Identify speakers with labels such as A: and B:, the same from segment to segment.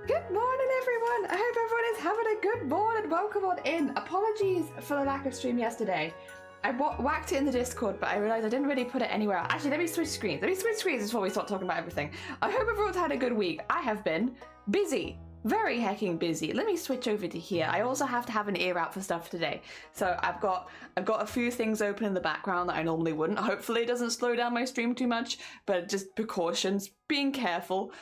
A: Good morning, everyone. I hope everyone is having a good morning. Welcome on in. Apologies for the lack of stream yesterday. I whacked it in the Discord, but I realized I didn't really put it anywhere else. Actually, let me switch screens. Let me switch screens before we start talking about everything. I hope everyone's had a good week. I have been busy. Very hecking busy. Let me switch over to here. I also have to have an ear out for stuff today. So I've got a few things open in the background that I normally wouldn't. Hopefully it doesn't slow down my stream too much, but just precautions, being careful.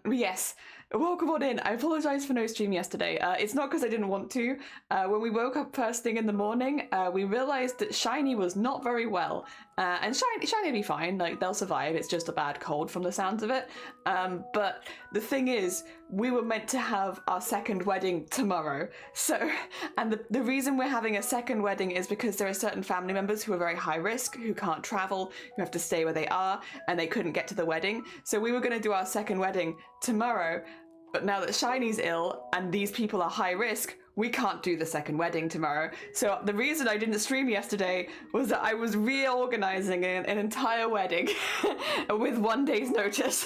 A: Yes. Welcome on in. I apologize for no stream yesterday. It's not because I didn't want to. When we woke up first thing in the morning, we realized that Shiny was not very well. And Shiny will be fine, like they'll survive. It's just a bad cold from the sounds of it. But the thing is, we were meant to have our second wedding tomorrow. So, and the reason we're having a second wedding is because there are certain family members who are very high risk, who can't travel, who have to stay where they are, and they couldn't get to the wedding. So we were going to do our second wedding tomorrow. But now that Shiny's ill and these people are high risk, we can't do the second wedding tomorrow. So the reason I didn't stream yesterday was that I was reorganizing an entire wedding with 1 day's notice,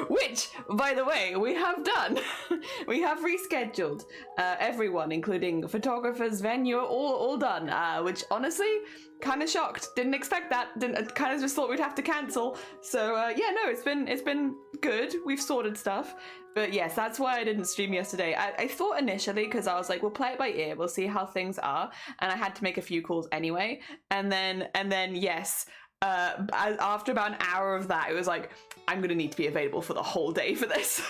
A: which, by the way, we have done. We have rescheduled everyone, including photographers, venue, all done, which honestly, kind of shocked. Didn't expect that. Kind of just thought we'd have to cancel. So yeah, no, it's been good. We've sorted stuff. But yes, that's why I didn't stream yesterday. I thought initially, because I was like, we'll play it by ear, we'll see how things are. And I had to make a few calls anyway. And then yes, after about an hour of that, it was like, I'm gonna need to be available for the whole day for this.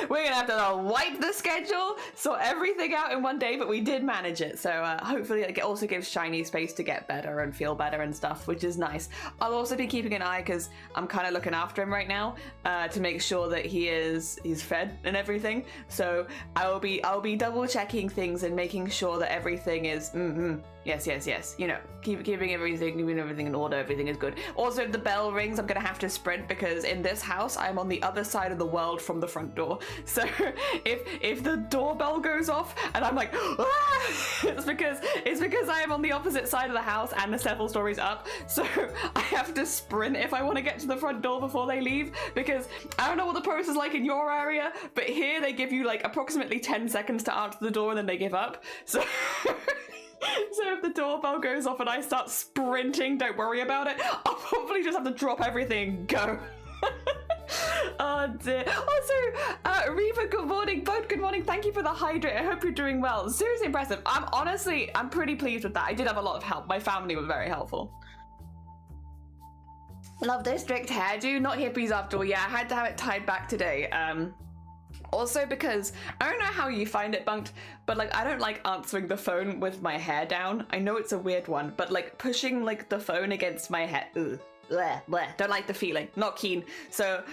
A: We're gonna have to wipe the schedule, sort everything out in 1 day, but we did manage it. So hopefully it also gives Shiny space to get better and feel better and stuff, which is nice. I'll also be keeping an eye because I'm kind of looking after him right now to make sure that he's fed and everything. So I'll be double checking things and making sure that everything is yes. You know, keeping everything in order. Everything is good. Also, if the bell rings, I'm gonna have to sprint because in this house, I'm on the other side of the world from the front door. So if the doorbell goes off and I'm like, ah! it's because I am on the opposite side of the house and the several stories up. So I have to sprint if I want to get to the front door before they leave, because I don't know what the process is like in your area, but here they give you like approximately 10 seconds to answer the door and then they give up. So so if the doorbell goes off and I start sprinting, don't worry about it. I'll probably just have to drop everything and go. Oh dear. Also, Reva, good morning. Boat, good morning. Thank you for the hydrate. I hope you're doing well. Seriously impressive. I'm pretty pleased with that. I did have a lot of help. My family were very helpful. Love district hairdo. Not hippies after all. Yeah, I had to have it tied back today. Also because, I don't know how you find it, Bunked, but like I don't like answering the phone with my hair down. I know it's a weird one, but like pushing like the phone against my head, ugh. Bleh, bleh. Don't like the feeling, not keen. So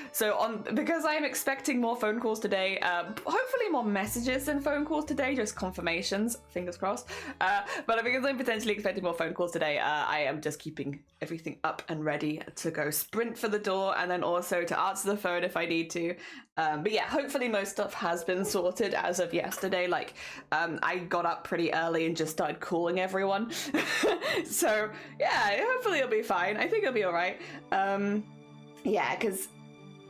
A: because I am expecting more phone calls today, hopefully more messages than phone calls today, just confirmations, fingers crossed. But because I'm potentially expecting more phone calls today, I am just keeping everything up and ready to go sprint for the door and then also to answer the phone if I need to. But yeah, hopefully most stuff has been sorted as of yesterday. Like, I got up pretty early and just started calling everyone. So yeah, hopefully it'll be fine. I think it'll be all right. Yeah, because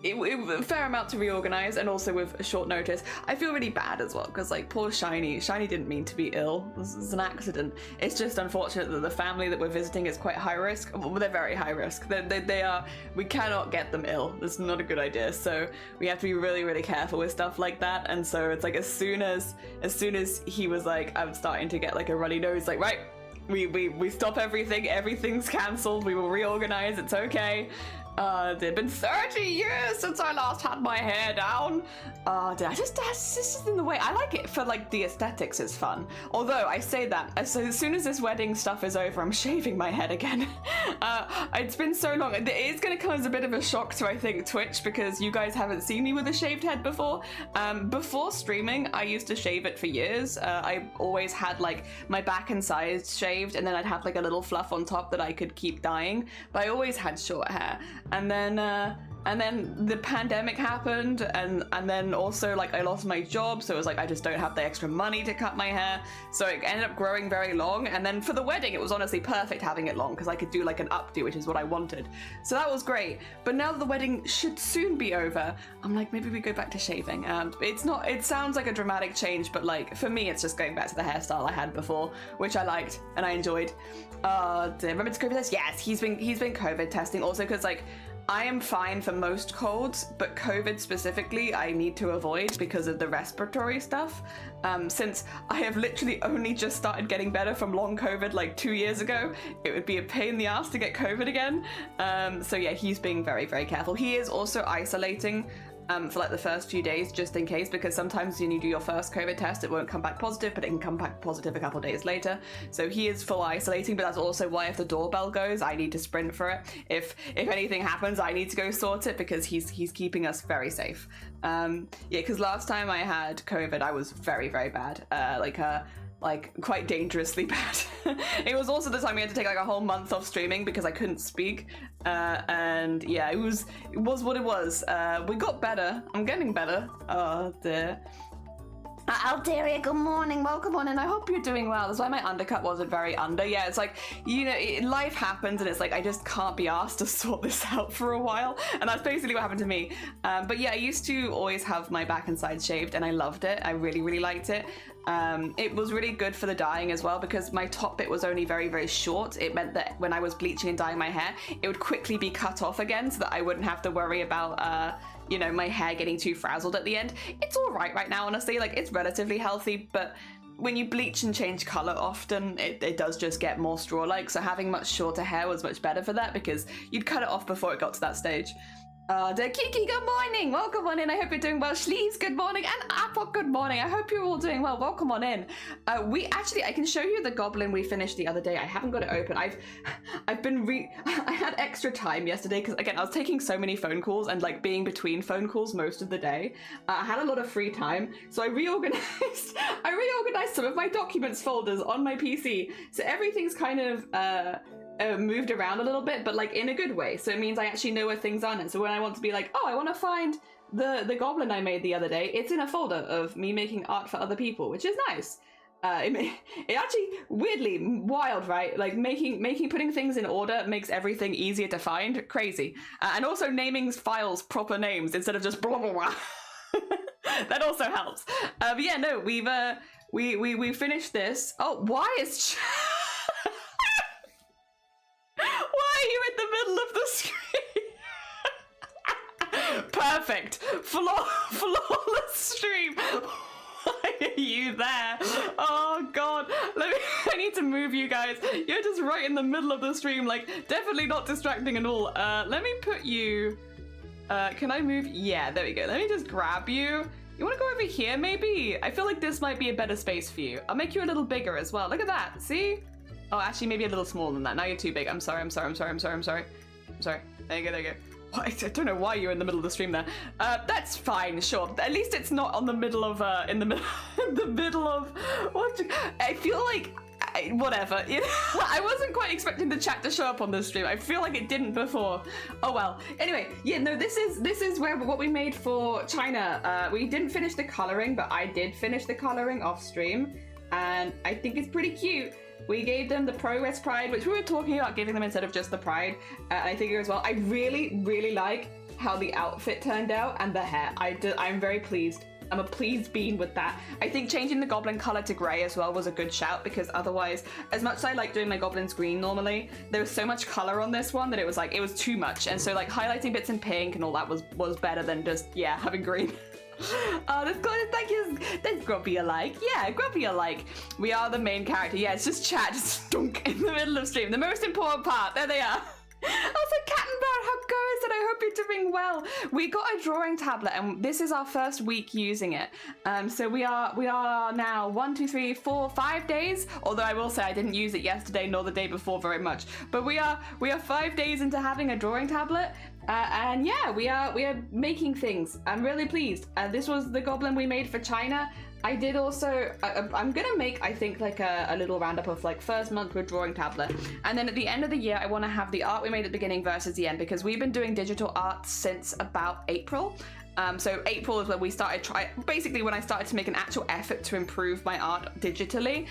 A: it a fair amount to reorganize, and also with a short notice. I feel really bad as well because like poor Shiny didn't mean to be ill. This is an accident. It's just unfortunate that the family that we're visiting is quite high risk. Well, they're very high risk. They are. We cannot get them ill. It's not a good idea. So we have to be really, really careful with stuff like that. And so it's like as soon as he was like, I'm starting to get like a runny nose, like right. We stop everything. Everything's cancelled. We will reorganize. It's okay. It's been 30 years since I last had my hair down. This is in the way. I like it for like the aesthetics is fun. Although I say that, as soon as this wedding stuff is over, I'm shaving my head again. It's been so long. It is going to come as a bit of a shock to, I think, Twitch, because you guys haven't seen me with a shaved head before. Before streaming, I used to shave it for years. I always had like my back and sides shaved, and then I'd have like a little fluff on top that I could keep dyeing. But I always had short hair. And then and then the pandemic happened, and then also like I lost my job, so it was like I just don't have the extra money to cut my hair, so it ended up growing very long. And then for the wedding, it was honestly perfect having it long because I could do like an updo, which is what I wanted, so that was great. But now that the wedding should soon be over, I'm like, maybe we go back to shaving. And it's not, it sounds like a dramatic change, but like for me it's just going back to the hairstyle I had before, which I liked and I enjoyed. Remember to COVID test? Yes, he's been COVID testing also, because like I am fine for most colds, but COVID specifically I need to avoid because of the respiratory stuff. Since I have literally only just started getting better from long COVID like 2 years ago, it would be a pain in the ass to get COVID again. So yeah, he's being very, very careful. He is also isolating for like the first few days just in case, because sometimes when you do your first COVID test it won't come back positive, but it can come back positive a couple days later. So he is full isolating, but that's also why if the doorbell goes I need to sprint for it. If anything happens I need to go sort it, because he's keeping us very safe. Yeah, because last time I had COVID I was very, very bad, like quite dangerously bad. It was also the time we had to take like a whole month off streaming because I couldn't speak, and yeah, it was what it was. We got better. I'm getting better. Oh dear. Altaria, good morning, welcome on in. I hope you're doing well. That's why my undercut wasn't very under. Yeah, it's like, you know, life happens and it's like I just can't be asked to sort this out for a while, and that's basically what happened to me. But yeah, I used to always have my back and sides shaved and I loved it. I really, really liked it. It was really good for the dyeing as well, because my top bit was only very, very short. It meant that when I was bleaching and dyeing my hair, it would quickly be cut off again so that I wouldn't have to worry about you know, my hair getting too frazzled at the end. It's all right now, honestly. Like, it's relatively healthy, but when you bleach and change color often, it does just get more straw-like. So having much shorter hair was much better for that, because you'd cut it off before it got to that stage. Kiki, good morning, welcome on in. I hope you're doing well. Schlees, good morning, and Apple, good morning. I hope you're all doing well. Welcome on in. I can show you the goblin we finished the other day. I haven't got it open. I had extra time yesterday because again I was taking so many phone calls and like being between phone calls most of the day. I had a lot of free time, so I reorganized some of my documents folders on my PC, so everything's kind of moved around a little bit, but like in a good way. So it means I actually know where things are. And so when I want to be like, oh, I want to find the goblin I made the other day, it's in a folder of me making art for other people, which is nice. It actually, weirdly wild, right? Like putting things in order makes everything easier to find. Crazy. And also naming files proper names instead of just blah blah blah. That also helps. But yeah, no, we finished this. Oh, why is why are you in the middle of the screen? Perfect. Flawless stream. Why are you there? Oh god. I need to move you guys. You're just right in the middle of the stream, like definitely not distracting at all. Let me put you, can I move? Yeah, there we go. Let me just grab you. You want to go over here maybe? I feel like this might be a better space for you. I'll make you a little bigger as well. Look at that. See? Oh, actually, maybe a little smaller than that. Now you're too big. I'm sorry. There you go. I don't know why you're in the middle of the stream there. That's fine, sure. At least it's not on the middle of, in the middle of, what? I feel like, whatever. I wasn't quite expecting the chat to show up on this stream. I feel like it didn't before. Oh well. Anyway, yeah, no, this is what we made for China. We didn't finish the coloring, but I did finish the coloring off stream, and I think it's pretty cute. We gave them the Progress Pride, which we were talking about giving them instead of just the Pride. I think as well. I really, really like how the outfit turned out and the hair. I'm very pleased. I'm a pleased bean with that. I think changing the goblin color to gray as well was a good shout, because otherwise, as much as I like doing my goblins green normally, there was so much color on this one that it was like, it was too much. And so like highlighting bits in pink and all that was better than just, yeah, having green. Thank you. That's Grumpy alike. Yeah, Grumpy alike. We are the main character. Yeah, it's just chat, just stunk in the middle of stream. The most important part. There they are. Also, Cat and Bird, how goes it? I hope you're doing well. We got a drawing tablet, and this is our first week using it. So we are now 1, 2, 3, 4, 5 days. Although I will say I didn't use it yesterday nor the day before very much. But we are 5 days into having a drawing tablet. And yeah, we are making things. I'm really pleased. This was the goblin we made for China. I did also, I'm gonna make, I think, like a little roundup of like first month with drawing tablet. And then at the end of the year, I wanna have the art we made at the beginning versus the end, because we've been doing digital art since about April. So April is when we started basically when I started to make an actual effort to improve my art digitally.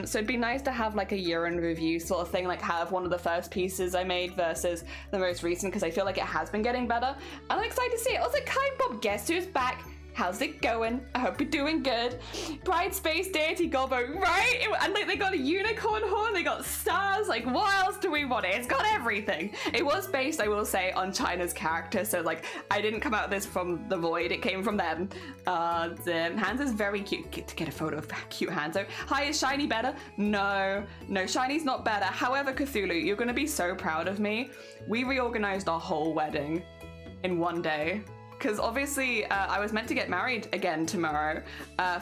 A: So it'd be nice to have like a year in review sort of thing, like have one of the first pieces I made versus the most recent, because I feel like it has been getting better. And I'm excited to see it. Also, Kai Bob, guess who's back? How's it going? I hope you're doing good. Pride Space Deity Gobbo, right? And like they got a unicorn horn, they got stars, like what else do we want? It's got everything. It was based, I will say, on China's character, so like I didn't come out of this from the void, it came from them. Hanzo's very cute. To get a photo of cute Hanzo. Hi, is Shiny better? No, Shiny's not better. However, Cthulhu, you're gonna be so proud of me. We reorganized our whole wedding in one day. Because obviously I was meant to get married again tomorrow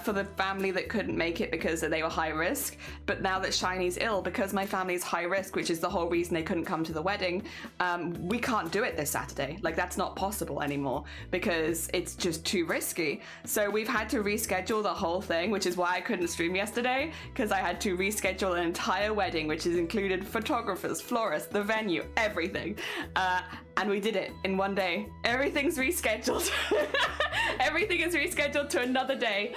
A: for the family that couldn't make it because they were high risk. But now that Shiny's ill, because my family's high risk, which is the whole reason they couldn't come to the wedding, we can't do it this Saturday. Like that's not possible anymore because it's just too risky. So we've had to reschedule the whole thing, which is why I couldn't stream yesterday, because I had to reschedule an entire wedding, which has included photographers, florists, the venue, everything. And we did it in one day. Everything's rescheduled. Everything is rescheduled to another day,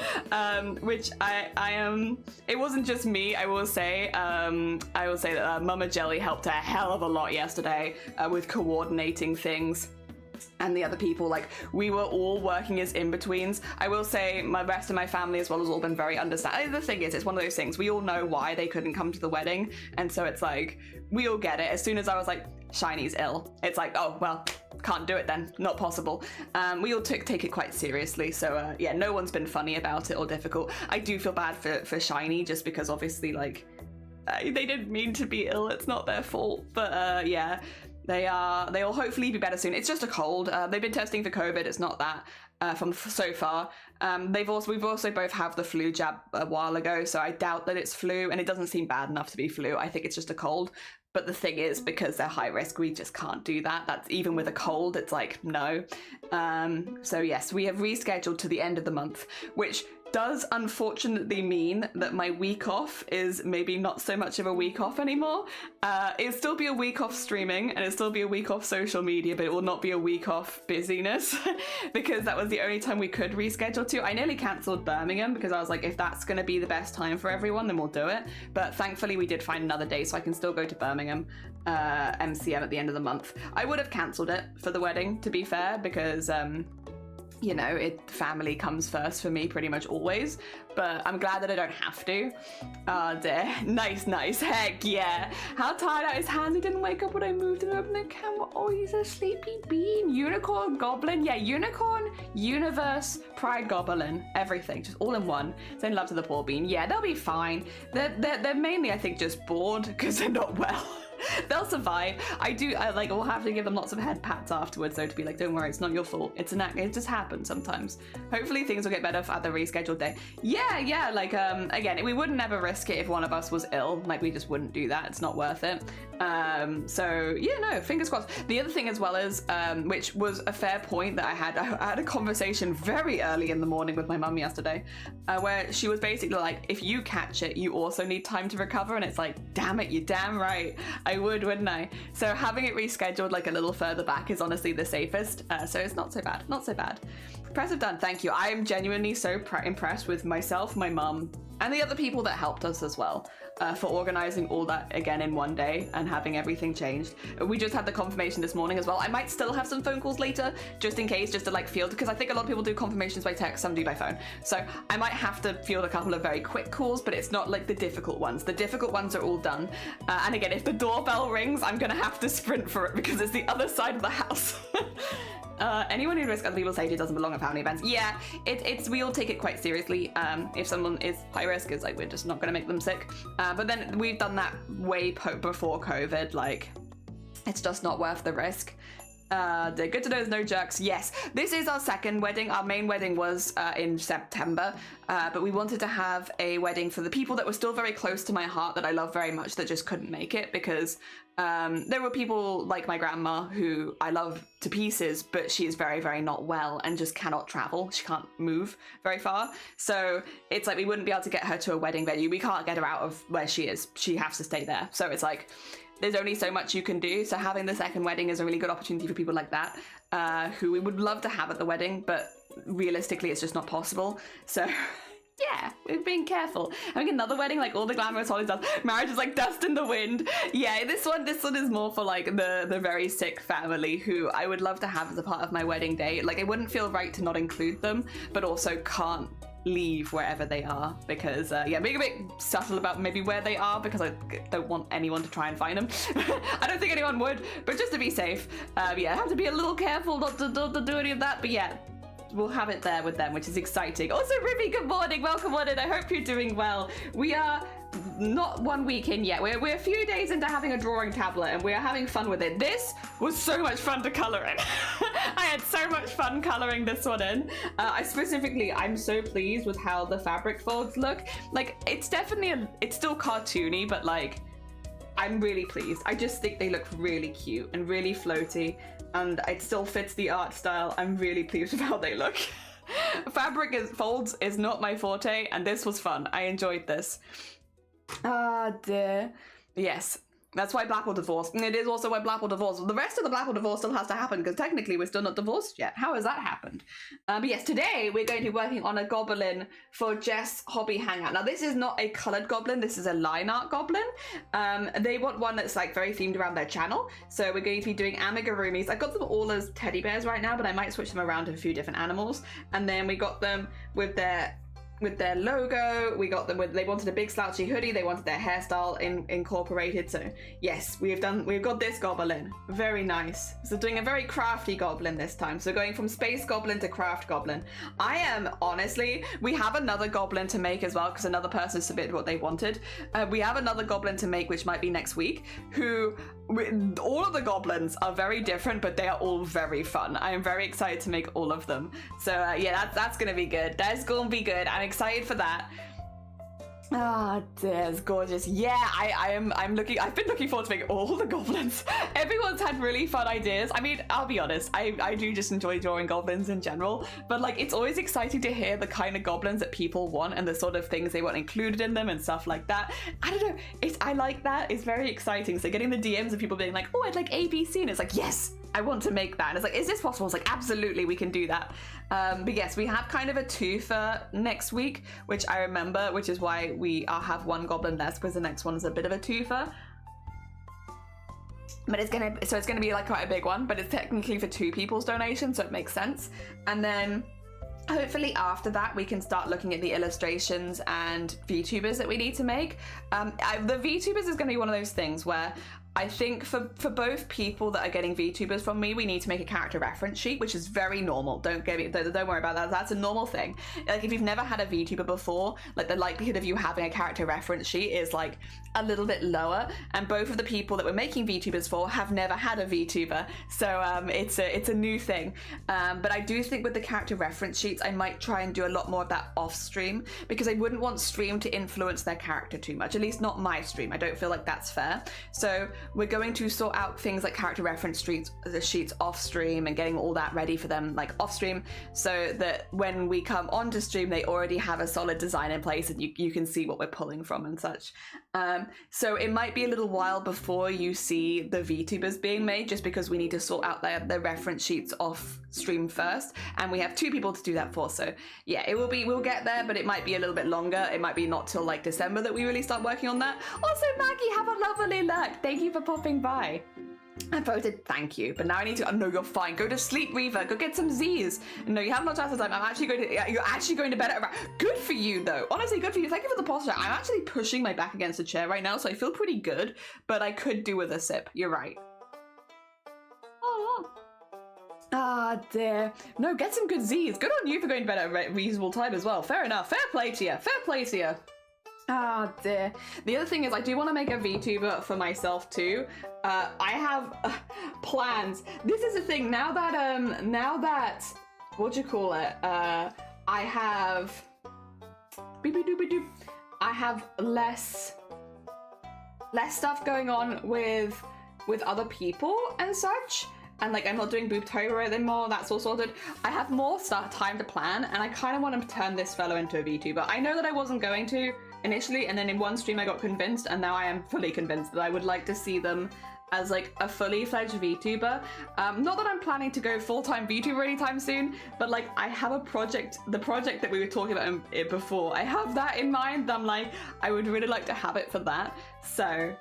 A: which I am. It wasn't just me. I will say that Mama Jelly helped a hell of a lot yesterday with coordinating things. And the other people, like we were all working as in-betweens. I will say my rest of my family as well has all been very understanding. The thing is, it's one of those things, we all know why they couldn't come to the wedding, and so it's like we all get it. As soon as I was like, Shiny's ill, it's like, oh well, can't do it then, not possible. We all take it quite seriously, so yeah, no one's been funny about it or difficult. I do feel bad for Shiny, just because obviously like they didn't mean to be ill, it's not their fault, but yeah, they'll hopefully be better soon. It's just a cold. They've been testing for COVID, it's not that from so far. We've also both have the flu jab a while ago, so I doubt that it's flu, and it doesn't seem bad enough to be flu. I think it's just a cold. But the thing is, because they're high risk, we just can't do that. That's even with a cold, it's like, no. So yes, we have rescheduled to the end of the month, which does unfortunately mean that my week off is maybe not so much of a week off anymore. It'll still be a week off streaming, and it'll still be a week off social media, but it will not be a week off busyness because that was the only time we could reschedule to. I nearly cancelled Birmingham because I was like, if that's going to be the best time for everyone, then we'll do it. But thankfully we did find another day, so I can still go to Birmingham MCM at the end of the month. I would have cancelled it for the wedding, to be fair, because you know, family comes first for me pretty much always, but I'm glad that I don't have to. Oh dear, nice, heck yeah. How tired out his hands, he didn't wake up when I moved him open the camera. Oh, he's a sleepy bean. Unicorn, goblin, yeah, unicorn, universe, pride goblin, everything, just all in one. Send love to the poor bean. Yeah, they'll be fine. They're mainly, I think, just bored because they're not well. They'll survive. We'll have to give them lots of head pats afterwards though, to be like, don't worry, it's not your fault, it's an act, it just happens sometimes. Hopefully things will get better at the rescheduled day. Yeah, like again, we wouldn't ever risk it if one of us was ill, like we just wouldn't do that, it's not worth it. So yeah, no, fingers crossed. The other thing as well is, which was a fair point that I had a conversation very early in the morning with my mum yesterday, where she was basically like, if you catch it, you also need time to recover, and it's like, damn it, you're damn right. I would, wouldn't I? So having it rescheduled like a little further back is honestly the safest. So it's not so bad, not so bad. Impressive done, thank you. I am genuinely so impressed with myself, my mum, and the other people that helped us as well, for organizing all that again in one day and having everything changed. We just had the confirmation this morning as well. I might still have some phone calls later, just in case, just to like field, because I think a lot of people do confirmations by text, some do by phone. So I might have to field a couple of very quick calls, but it's not like the difficult ones. The difficult ones are all done. And again, if the doorbell rings, I'm gonna have to sprint for it because it's the other side of the house. Anyone who risks other people's safety doesn't belong at family events. Yeah, we all take it quite seriously. If someone is high risk, it's like we're just not going to make them sick. But then we've done that way before COVID. Like, it's just not worth the risk. They're good to know there's no jerks. Yes, this is our second wedding. Our main wedding was in September, but we wanted to have a wedding for the people that were still very close to my heart that I love very much that just couldn't make it because there were people like my grandma who I love to pieces, but she is very, very not well and just cannot travel. She can't move very far. So it's like we wouldn't be able to get her to a wedding venue. We can't get her out of where she is. She has to stay there. So it's like there's only so much you can do. So having the second wedding is a really good opportunity for people like that, who we would love to have at the wedding, but realistically it's just not possible. So yeah, we're being careful. Having another wedding, like all the glamorous holiday stuff, marriage is like dust in the wind. Yeah, this one is more for like the very sick family who I would love to have as a part of my wedding day. Like it wouldn't feel right to not include them, but also can't leave wherever they are because yeah, being a bit subtle about maybe where they are because I don't want anyone to try and find them. I don't think anyone would, but just to be safe, yeah, I have to be a little careful not to do any of that, but yeah, we'll have it there with them, which is exciting. Also, Ruby, good morning, welcome on in. I hope you're doing well. We are not 1 week in yet. We're a few days into having a drawing tablet and we are having fun with it. This was so much fun to color in. I had so much fun coloring this one in. I'm so pleased with how the fabric folds look. Like it's definitely, it's still cartoony, but like I'm really pleased. I just think they look really cute and really floaty and it still fits the art style. I'm really pleased with how they look. Folds is not my forte and this was fun. I enjoyed this. Ah, dear. Yes, that's why Black will divorce. And it is also why Black will divorce. The rest of the Black will divorce still has to happen because technically we're still not divorced yet. How has that happened? But yes, today we're going to be working on a goblin for Jess Hobby Hangout. Now this is not a colored goblin, this is a line art goblin. They want one that's like very themed around their channel. So we're going to be doing amigurumis. I've got them all as teddy bears right now, but I might switch them around to a few different animals. And then we got them with their logo. We got them with, they wanted a big slouchy hoodie, they wanted their hairstyle incorporated. So yes, we've got this goblin. Very nice. So doing a very crafty goblin this time. So going from space goblin to craft goblin. I am honestly, we have another goblin to make as well because another person submitted what they wanted. We have another goblin to make which might be next week, who all of the goblins are very different, but they are all very fun. I am very excited to make all of them. So yeah, that's gonna be good. That's gonna be good. I'm excited for that. Ah, it's gorgeous. Yeah, I've been looking forward to making all the goblins. Everyone's had really fun ideas. I mean, I'll be honest, I do just enjoy drawing goblins in general, but like it's always exciting to hear the kind of goblins that people want and the sort of things they want included in them and stuff like that. I don't know, I like that. It's very exciting. So getting the DMs of people being like, oh, I'd like ABC, and it's like, yes, I want to make that. And it's like, is this possible? It's like, absolutely, we can do that. But yes, we have kind of a twofer next week, which I remember, which is why we have one goblin less, because the next one is a bit of a twofer. But it's gonna be like quite a big one, but it's technically for 2 people's donation, so it makes sense. And then hopefully after that we can start looking at the illustrations and VTubers that we need to make. The VTubers is going to be one of those things where I think for both people that are getting VTubers from me, we need to make a character reference sheet, which is very normal. Don't worry about that. That's a normal thing. Like if you've never had a VTuber before, like the likelihood of you having a character reference sheet is like a little bit lower. And both of the people that we're making VTubers for have never had a VTuber, so it's a new thing. But I do think with the character reference sheets, I might try and do a lot more of that off stream, because I wouldn't want stream to influence their character too much. At least not my stream. I don't feel like that's fair. So we're going to sort out things like character reference sheets off stream and getting all that ready for them like off stream, so that when we come onto stream they already have a solid design in place and you can see what we're pulling from and such. So it might be a little while before you see the VTubers being made, just because we need to sort out their reference sheets off stream first, and we have 2 people to do that for. So yeah, we'll get there, but it might be a little bit longer. It might be not till like December that we really start working on that. Also, Maggie, have a lovely look. Thank you for popping by. I voted thank you, but now I need to. Oh, no, you're fine. Go to sleep, Reaver. Go get some Z's. No, you have not lots of time. You're actually going to bed at around. Good for you, though. Honestly, good for you. Thank you for the posture. I'm actually pushing my back against the chair right now, so I feel pretty good, but I could do with a sip. You're right. Oh. Ah, dear. No, get some good Z's. Good on you for going to bed at a reasonable time as well. Fair enough. Fair play to you. Fair play to you. Ah, dear. The other thing is I do want to make a VTuber for myself too. I have plans. This is the thing, now that, what do you call it? I have, I have less stuff going on with other people and such. And like, I'm not doing Booptober anymore, that's all sorted. I have more time to plan, and I kind of want to turn this fellow into a VTuber. I know that I wasn't going to initially, and then in one stream I got convinced, and now I am fully convinced that I would like to see them as like a fully fledged VTuber. Not that I'm planning to go full-time VTuber anytime soon, but like I have a project, the project that we were talking about before, I have that in mind. I'm like, I would really like to have it for that. So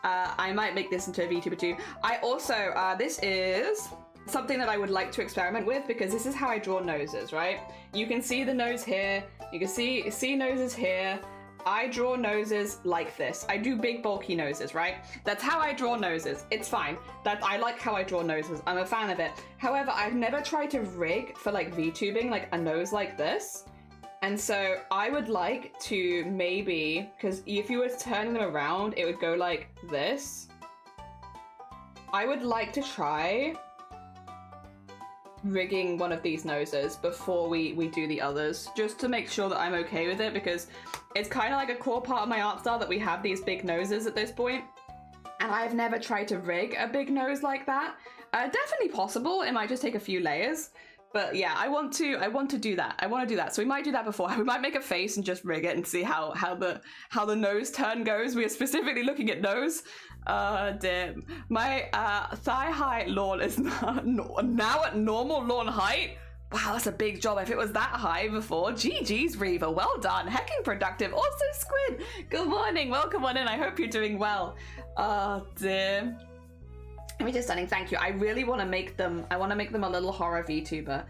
A: I might make this into a VTuber too. I also, this is something that I would like to experiment with, because this is how I draw noses, right? You can see the nose here, you can see noses here. I draw noses like this. I do big bulky noses, right? That's how I draw noses. It's fine. I like how I draw noses. I'm a fan of it. However, I've never tried to rig for like VTubing like a nose like this. And so I would like to maybe, because if you were turning them around, it would go like this. I would like to try rigging one of these noses before we do the others, just to make sure that I'm okay with it, because it's kind of like a core part of my art style that we have these big noses at this point. And I've never tried to rig a big nose like that. Definitely possible. It might just take a few layers. But yeah, I want to do that. I want to do that. So we might do that before. We might make a face and just rig it and see how the nose turn goes. We are specifically looking at nose. Dear. My thigh height lawn is now at normal lawn height. Wow, that's a big job. If it was that high before, GG's Reaver, well done. Hecking productive. Also Squid, good morning. Welcome on in. I hope you're doing well. Dear. Let me just stunning, thank you. I really want to make them, a little horror VTuber.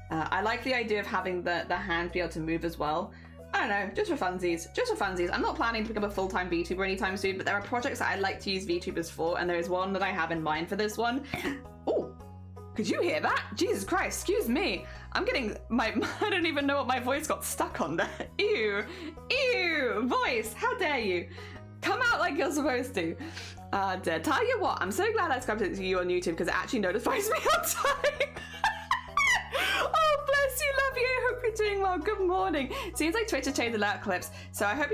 A: I like the idea of having the hand be able to move as well. I don't know, just for funsies. I'm not planning to become a full-time VTuber anytime soon, but there are projects that I'd like to use VTubers for, and there is one that I have in mind for this one. Oh, could you hear that? Jesus Christ, excuse me. I'm getting I don't even know what my voice got stuck on there. Ew, voice, how dare you? Come out like you're supposed to. Tell you what, I'm so glad I subscribed to you on YouTube, because it actually notifies me on time. Oh, bless you, love you. I hope you're doing well. Good morning. Seems like Twitch has changed alert clips, so I hope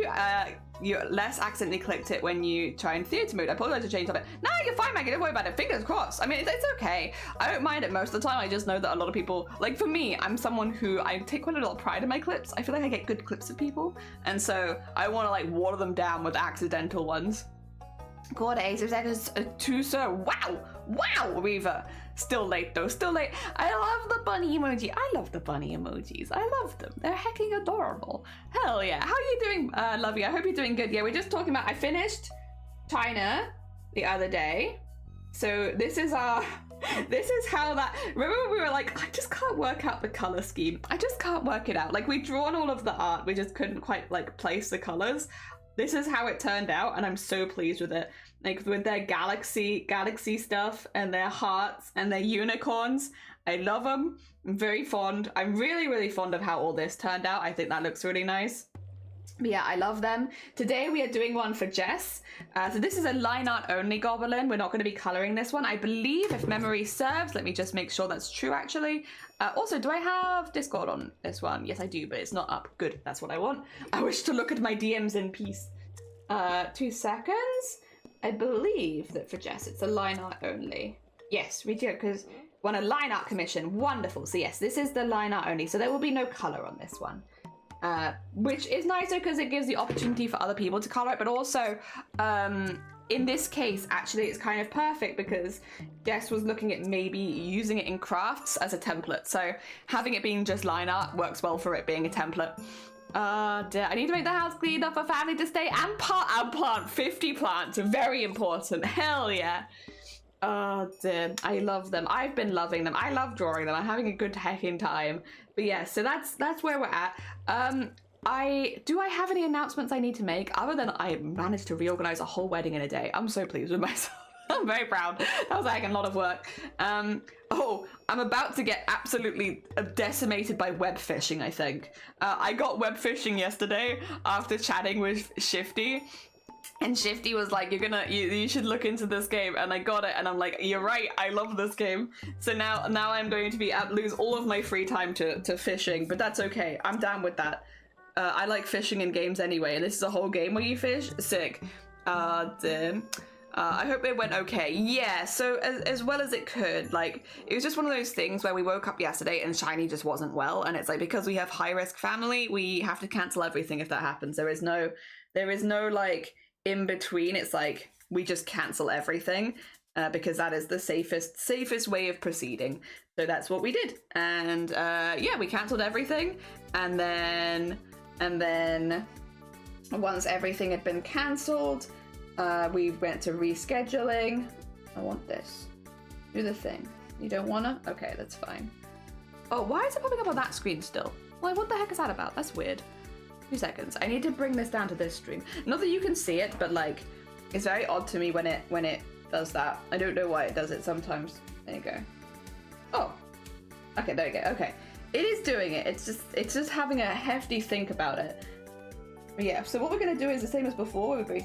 A: you less accidentally clicked it when you try in theatre mode. I apologize to change of it. No, you're fine, Maggie. Don't worry about it. Fingers crossed. I mean, it's okay. I don't mind it most of the time. I just know that a lot of people, like for me, I'm someone who I take quite a lot of pride in my clips. I feel like I get good clips of people, and so I want to like water them down with accidental ones. God, 8 seconds to sir. Wow, Reaver. Still late though, still late. I love the bunny emoji. I love the bunny emojis. I love them. They're hecking adorable. Hell yeah. How are you doing, Lovey? I hope you're doing good. Yeah, we're just talking about, I finished China the other day. So this is how that, remember we were like, I just can't work out the color scheme. I just can't work it out. Like we'd drawn all of the art, we just couldn't quite like place the colors. This is how it turned out, and I'm so pleased with it. Like with their galaxy stuff and their hearts and their unicorns. I love them. I'm very fond. I'm really, really fond of how all this turned out. I think that looks really nice. But yeah, I love them. Today we are doing one for Jess. So this is a line art only goblin. We're not going to be coloring this one. I believe, if memory serves, let me just make sure that's true actually. Also, do I have Discord on this one? Yes, I do, but it's not up. Good, that's what I want. I wish to look at my DMs in peace. 2 seconds. I believe that for Jess, it's a line art only. Yes, we do, because won a line art commission. Wonderful. So yes, this is the line art only. So there will be no color on this one. Which is nicer because it gives the opportunity for other people to color it, but also in this case actually it's kind of perfect because Jess was looking at maybe using it in crafts as a template, so having it being just line art works well for it being a template. Dear, I need to make the house clean enough for family to stay and plant 50 plants. Very important. Hell yeah. Oh dear, I love them. I've been loving them. I love drawing them. I'm having a good hecking time. But yeah, so that's where we're at. Do I have any announcements I need to make other than I managed to reorganize a whole wedding in a day? I'm so pleased with myself. I'm very proud. That was like a lot of work. Oh, I'm about to get absolutely decimated by web phishing, I think. I got web phishing yesterday after chatting with Shifty. And Shifty was like, you should look into this game, and I got it, and I'm like, you're right, I love this game. So now I'm going to lose all of my free time to fishing, but that's okay. I'm down with that. I like fishing in games anyway, and this is a whole game where you fish. Sick. I hope it went okay. Yeah, so as well as it could. Like, it was just one of those things where we woke up yesterday and Shiny just wasn't well, and it's like, because we have high risk family, we have to cancel everything if that happens. There is no like in between. It's like we just cancel everything because that is the safest way of proceeding. So that's what we did, and yeah, we cancelled everything, and then once everything had been cancelled, we went to rescheduling. I want this. Do the thing. You don't wanna? Okay, that's fine. Oh, why is it popping up on that screen still? Like, what the heck is that about? That's weird. 2 seconds. I need to bring this down to this stream. Not that you can see it, but like, it's very odd to me when it does that. I don't know why it does it sometimes. There you go. Oh. Okay, there you go. Okay. It is doing it. It's just having a hefty think about it. But yeah, so what we're going to do is the same as before. We're going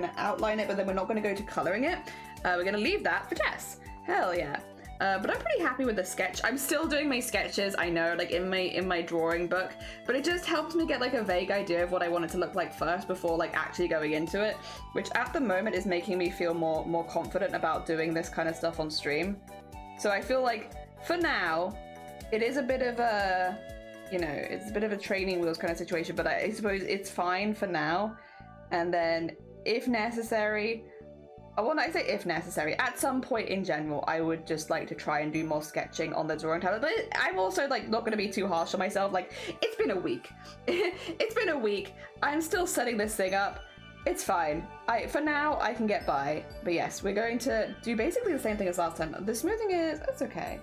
A: to outline it, but then we're not going to go to colouring it. We're going to leave that for Jess. Hell yeah. But I'm pretty happy with the sketch. I'm still doing my sketches, I know, like in my drawing book, but it just helped me get like a vague idea of what I want it to look like first before like actually going into it, which at the moment is making me feel more confident about doing this kind of stuff on stream. So I feel like for now, it is a bit of a, you know, it's a bit of a training wheels kind of situation, but I suppose it's fine for now. And then if necessary, when I say if necessary, at some point in general, I would just like to try and do more sketching on the drawing tablet. But I'm also like not going to be too harsh on myself. Like, it's been a week. It's been a week. I'm still setting this thing up. It's fine. For now, I can get by. But yes, we're going to do basically the same thing as last time. The smoothing it's okay.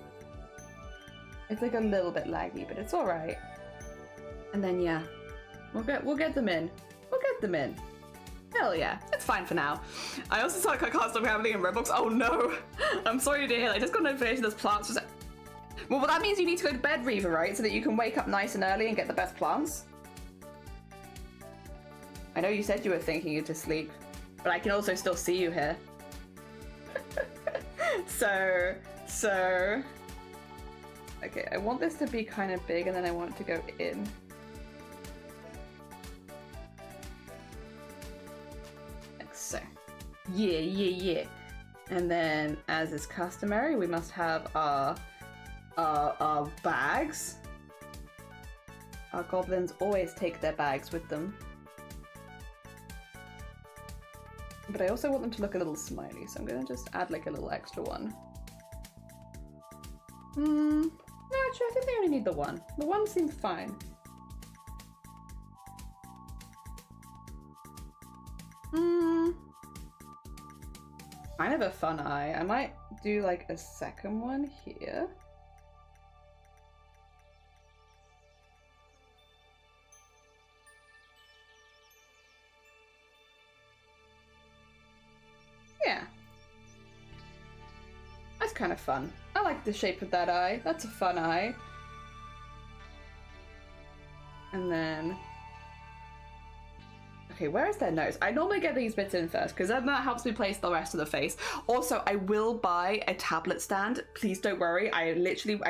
A: It's like a little bit laggy, but it's all right. And then yeah, we'll get them in. We'll get them in. Hell yeah, it's fine for now. I also saw I can't stop happening in Roblox. Oh no, I'm sorry to hear that. I just got a notification there's plants. Well, that means you need to go to bed, Reva, right? So that you can wake up nice and early and get the best plants. I know you said you were thinking you to sleep, but I can also still see you here. So, okay, I want this to be kind of big and then I want it to go in. So, yeah. And then, as is customary, we must have our bags. Our goblins always take their bags with them. But I also want them to look a little smiley, so I'm gonna just add like a little extra one. No, actually, I think they only need the one. The one seems fine. Kind of a fun eye. I might do like a second one here. Yeah. That's kind of fun. I like the shape of that eye. That's a fun eye. And then... okay, where is their nose? I normally get these bits in first because then that helps me place the rest of the face. Also, I will buy a tablet stand. Please don't worry. I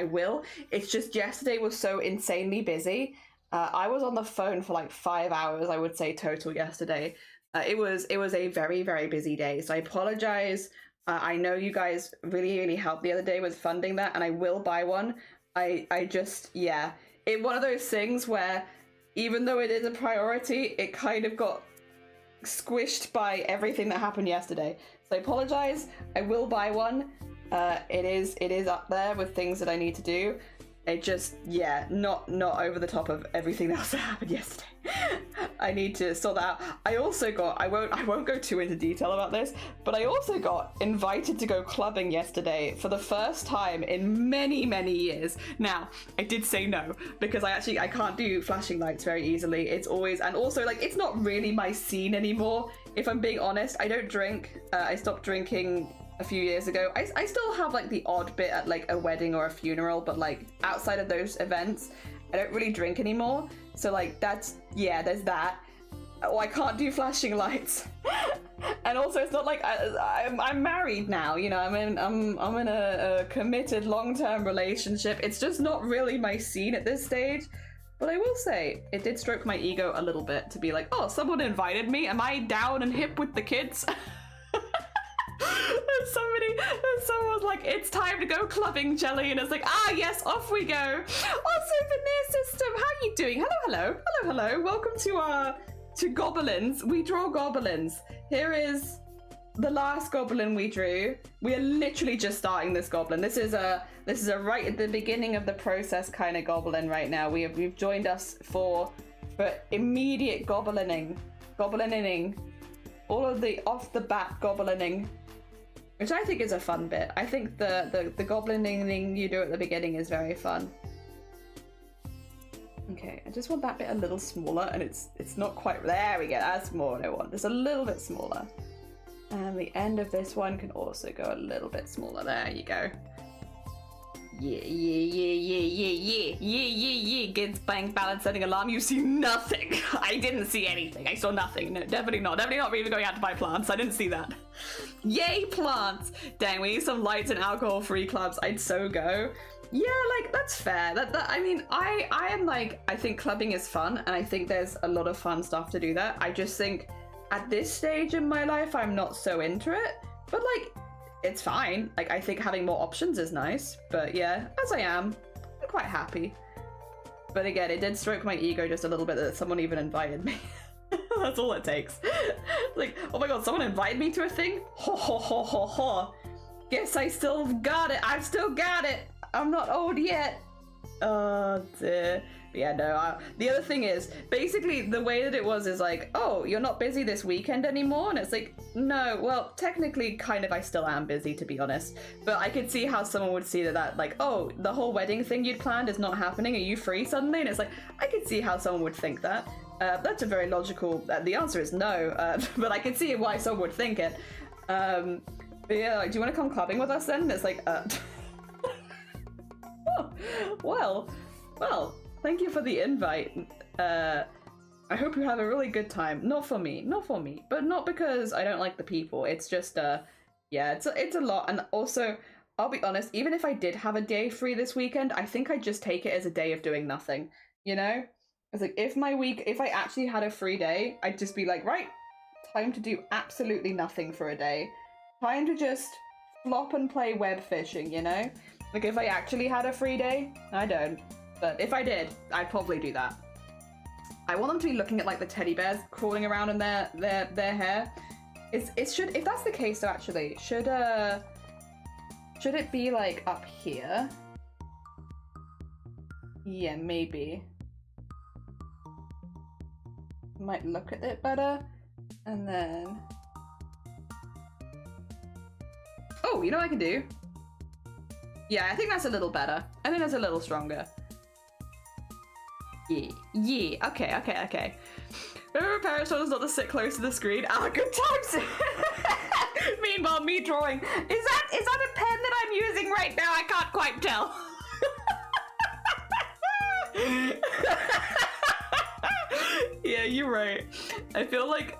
A: will. It's just yesterday was so insanely busy. I was on the phone for like 5 hours, I would say, total yesterday. It was a very, very busy day. So I apologize. I know you guys really, really helped the other day with funding that, and I will buy one. I just, yeah. It's one of those things where even though it is a priority, it kind of got squished by everything that happened yesterday. So I apologize. I will buy one. It is up there with things that I need to do. It just, yeah, not over the top of everything else that happened yesterday. I need to sort that out. I also got, I won't go too into detail about this, but I also got invited to go clubbing yesterday for the first time in many, many years. Now, I did say no, because I can't do flashing lights very easily. It's always, and also like, it's not really my scene anymore. If I'm being honest, I don't drink. I stopped drinking a few years ago. I still have like the odd bit at like a wedding or a funeral, but like outside of those events, I don't really drink anymore. So like that's, yeah, there's that. Oh, I can't do flashing lights. And also, it's not like I'm married now. You know, I'm in a committed long-term relationship. It's just not really my scene at this stage. But I will say, it did stroke my ego a little bit to be like, oh, someone invited me. Am I down and hip with the kids? Someone was like, it's time to go clubbing, Jelly, and it's like, ah, yes, off we go. Also, Veneer System, how are you doing? Hello. Welcome to Goblins. We draw goblins. Here is the last goblin we drew. We are literally just starting this goblin. This is a right at the beginning of the process kind of goblin right now. We've joined us for immediate goblining, all of the off the bat goblining, which I think is a fun bit. I think the goblining you do at the beginning is very fun. Okay, I just want that bit a little smaller, and it's not quite, there we go, that's more what I want. Just a little bit smaller. And the end of this one can also go a little bit smaller. There you go. Yeah. Gets bang, balance, setting alarm. You see nothing. I didn't see anything. I saw nothing. No, definitely not. Definitely not even going out to buy plants. I didn't see that. Yay, plants. Dang, we need some lights and alcohol-free clubs. I'd so go. Yeah, like, that's fair. I mean, I am like, I think clubbing is fun, and I think there's a lot of fun stuff to do there. I just think at this stage in my life, I'm not so into it, but like, it's fine. Like, I think having more options is nice, but yeah, as I am, I'm quite happy. But again, it did stroke my ego just a little bit that someone even invited me. That's all it takes. Like, oh my god, someone invited me to a thing? Ho ho ho ho ho. Guess I still got it. I've still got it. I'm not old yet. Oh dear. Yeah, no, the other thing is, basically the way that it was is like, oh, you're not busy this weekend anymore? And it's like, no, well, technically kind of I still am busy, to be honest. But I could see how someone would see that like, oh, the whole wedding thing you'd planned is not happening. Are you free suddenly? And it's like, I could see how someone would think that. That's a very logical, the answer is no, but I can see why someone would think it. But yeah, like, do you want to come clubbing with us then? And it's like, oh, well, thank you for the invite. I hope you have a really good time. Not for me, but not because I don't like the people. It's just, yeah, it's a lot. And also, I'll be honest, even if I did have a day free this weekend, I think I'd just take it as a day of doing nothing, you know? It's like, if I actually had a free day, I'd just be like, right, time to do absolutely nothing for a day. Time to just flop and play web fishing, you know? Like, if I actually had a free day, I don't. But if I did, I'd probably do that. I want them to be looking at like the teddy bears crawling around in their hair. If that's the case though, actually, should it be like up here? Yeah, maybe. Might look at it better. And then, oh, you know what I can do? Yeah, I think that's a little better. I think that's a little stronger. Yeah, okay. Remember Paris told us not to sit close to the screen? Ah, good times! Meanwhile, me drawing. Is that a pen that I'm using right now? I can't quite tell. Yeah, you're right. I feel like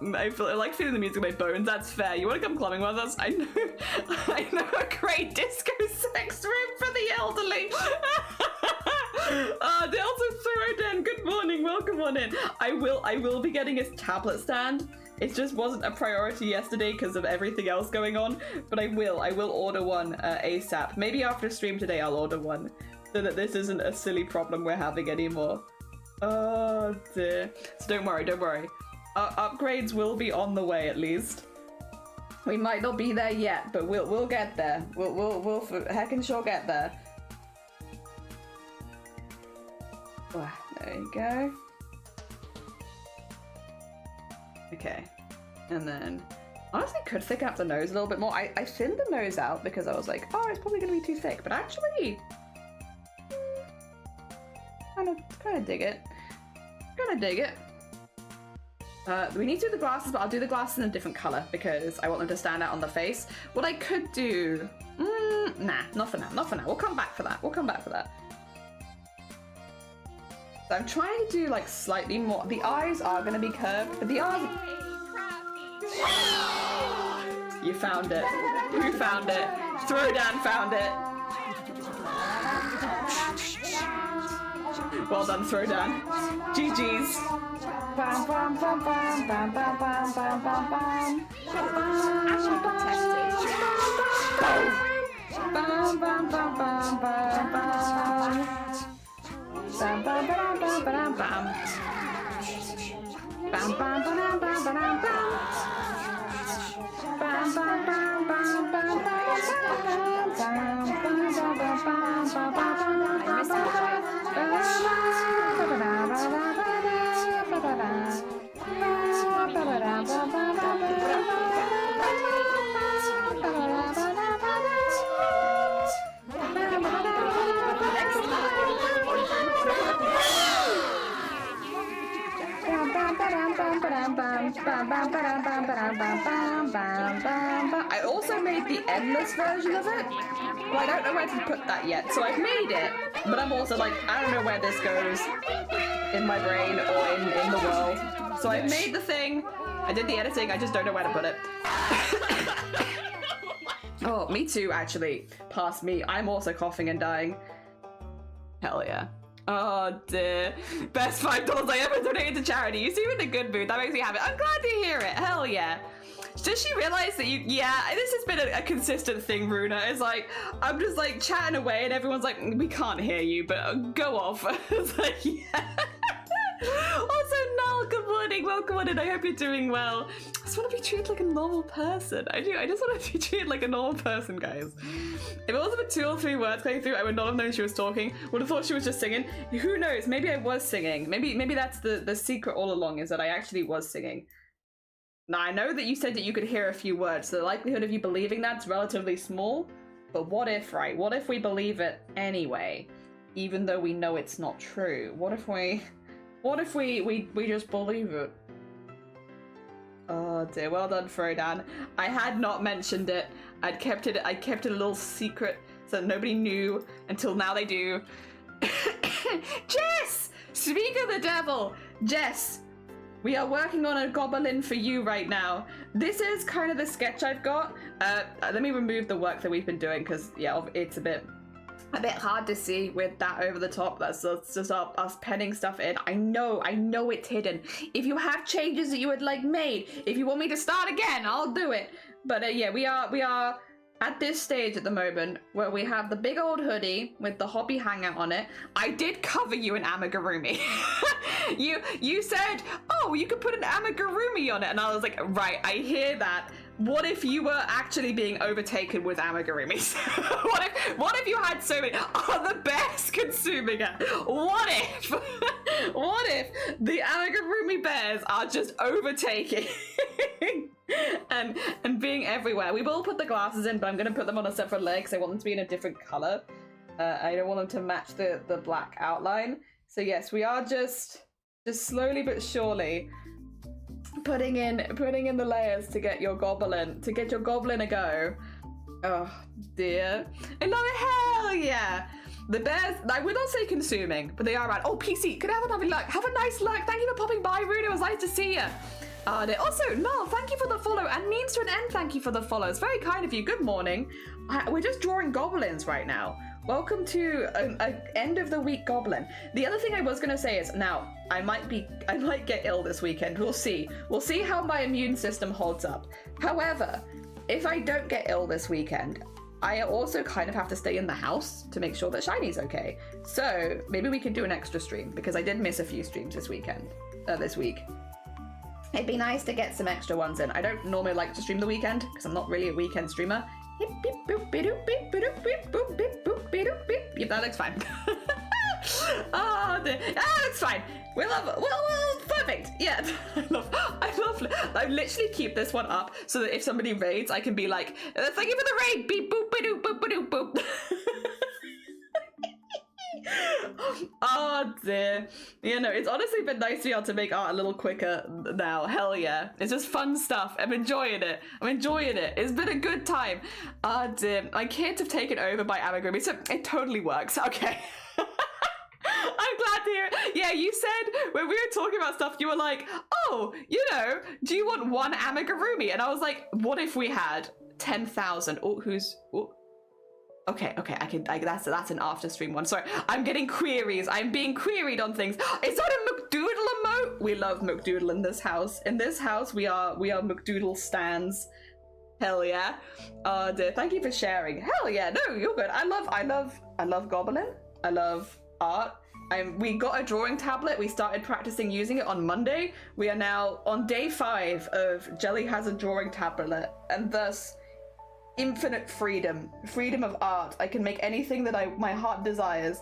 A: feeling the music in my bones. That's fair. You want to come clubbing with us? I know a great disco sex room for the elderly. Delta Thorodin, good morning. Welcome on in. I will be getting a tablet stand. It just wasn't a priority yesterday because of everything else going on. But I will order one ASAP. Maybe after stream today I'll order one so that this isn't a silly problem we're having anymore. Oh dear. So don't worry. Upgrades will be on the way at least. We might not be there yet, but we'll get there. We'll for heckin' sure get there. There you go. Okay. And then honestly could thicken up the nose a little bit more. I thinned the nose out because I was like, oh, it's probably gonna be too thick, but actually kind of dig it. We need to do the glasses, but I'll do the glasses in a different color because I want them to stand out on the face. What I could do, nah, not for now. We'll come back for that. I'm trying to do like slightly more. The eyes are going to be curved, but the eyes... You found it. Who found it? Throwdown found it. Well done, Throwdown. GG's. Bam, bam, bam, bam, bam, bam, bam, bam, bam, bam.
B: Actually contested.
A: Bam, bam, bam, bam, bam, bam. Bam, bam, bam, bam, bam, bam. Bam, bam, bam, bam, bam, bam, bam. Bam, bam, bam, bam, bam, bam, I also made the endless version of it. Well, I don't know where to put that yet, so I've made it, but I'm also like, I don't know where this goes in my brain or in the world. So I made the thing, I did the editing, I just don't know where to put it. Oh, me too, actually. Past me, I'm also coughing and dying. Hell yeah. Oh dear. Best $5 I ever donated to charity. You seem in a good mood. That makes me happy. I'm glad to hear it. Hell yeah. Does she realize that you, yeah, this has been a consistent thing, Runa. It's like, I'm just like chatting away and everyone's like, we can't hear you, but go off. It's like, yeah. Also, Null, good morning. Welcome on in. I hope you're doing well. I just want to be treated like a normal person. I do. I just want to be treated like a normal person, guys. If it wasn't for 2 or 3 words coming through, I would not have known she was talking. Would have thought she was just singing. Who knows? Maybe I was singing. Maybe that's the secret all along, is that I actually was singing. Now, I know that you said that you could hear a few words, so the likelihood of you believing that's relatively small. But what if, right? What if we believe it anyway, even though we know it's not true? What if we just believe it? Oh dear, well done, Frodan. I had not mentioned it. I kept it a little secret so that nobody knew until now they do. Jess! Speak of the devil! Jess, we are working on a goblin for you right now. This is kind of the sketch I've got. Let me remove the work that we've been doing because, yeah, it's a bit hard to see with that over the top. That's just us penning stuff in. I know it's hidden. If you have changes that you would like made, if you want me to start again, I'll do it. But yeah, we are at this stage at the moment where we have the big old hoodie with the hobby hangout on it. I did cover you in amigurumi. you said, oh, you could put an amigurumi on it, and I was like, right, I hear that. What if you were actually being overtaken with amigurumis? what if you had so many? Oh, the bears consuming it. What if the amigurumi bears are just overtaking and being everywhere? We will put the glasses in, but I'm going to put them on a separate layer because I want them to be in a different color. I don't want them to match the black outline. So yes, we are just slowly but surely putting in the layers to get your goblin a go. Oh dear. I love it. Hell yeah. The bears, I would not say consuming, but they are around. Oh, PC, could I have a lovely look? Have a nice look. Thank you for popping by, Runa. It was nice to see you. Also, Null, thank you for the follow, and Means to an End, thank you for the follow. It's very kind of you. Good morning. We're just drawing goblins right now. Welcome to an end of the week goblin. The other thing I was gonna say is, now I might get ill this weekend. We'll see how my immune system holds up. However, if I don't get ill this weekend, I also kind of have to stay in the house to make sure that Shiny's okay. So maybe we could do an extra stream because I did miss a few streams this week. It'd be nice to get some extra ones in. I don't normally like to stream the weekend because I'm not really a weekend streamer. Yep, that looks fine. That looks fine. Well, perfect. Yeah, I literally keep this one up so that if somebody raids, I can be like, thank you for the raid. Beep boop ba-doop boop ba-doop boop. Oh dear. You know, it's honestly been nice to be able to make art a little quicker now. Hell yeah. It's just fun stuff. I'm enjoying it. It's been a good time. Oh dear. My kids have taken over by amigurumi, so it totally works. Okay. I'm glad glad to hear it. Yeah, you said when we were talking about stuff, you were like, oh, you know, do you want one amigurumi? And I was like, what if we had 10,000? Oh, who's... Oh. Okay, that's an after stream one. Sorry, I'm getting queries. I'm being queried on things. Is that a McDoodle emote? We love McDoodle in this house. In this house, we are McDoodle stans. Hell yeah. Dear, thank you for sharing. Hell yeah. No, you're good. I love Goblin. I love art. We got a drawing tablet. We started practicing using it on Monday. We are now on day 5 of Jelly has a drawing tablet, and thus infinite freedom of art. I can make anything that my heart desires.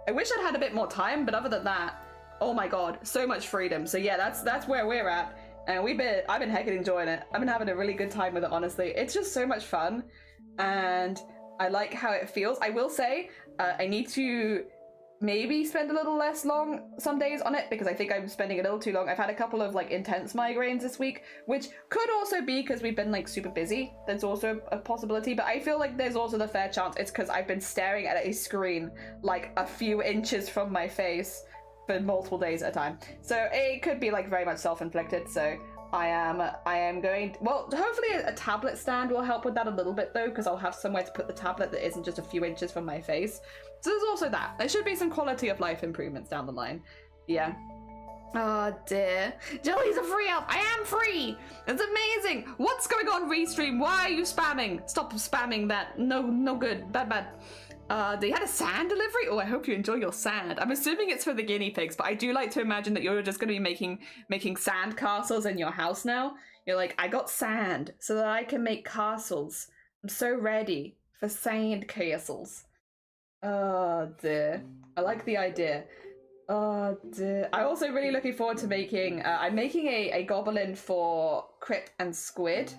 A: I wish I'd had a bit more time, but other than that, oh my god, so much freedom. So yeah, that's where we're at, and I've been heckin' enjoying it. I've been having a really good time with it, honestly. It's just so much fun, and I like how it feels. I will say, I need to maybe spend a little less long some days on it, because I think I'm spending a little too long. I've had a couple of like intense migraines this week, which could also be because we've been like super busy. There's also a possibility, but I feel like there's also the fair chance it's because I've been staring at a screen like a few inches from my face for multiple days at a time. So it could be like very much self-inflicted. So I am going, well, hopefully a tablet stand will help with that a little bit though, because I'll have somewhere to put the tablet that isn't just a few inches from my face. So there's also that. There should be some quality of life improvements down the line. Yeah. Oh dear. Jelly's a free elf. I am free. It's amazing. What's going on, Restream? Why are you spamming? Stop spamming that. No good. Bad. They had a sand delivery? Oh, I hope you enjoy your sand. I'm assuming it's for the guinea pigs, but I do like to imagine that you're just going to be making sand castles in your house now. You're like, I got sand so that I can make castles. I'm so ready for sand castles. Oh dear. I like the idea. Oh dear. I'm also really looking forward to making, I'm making a goblin for Crip and Squid.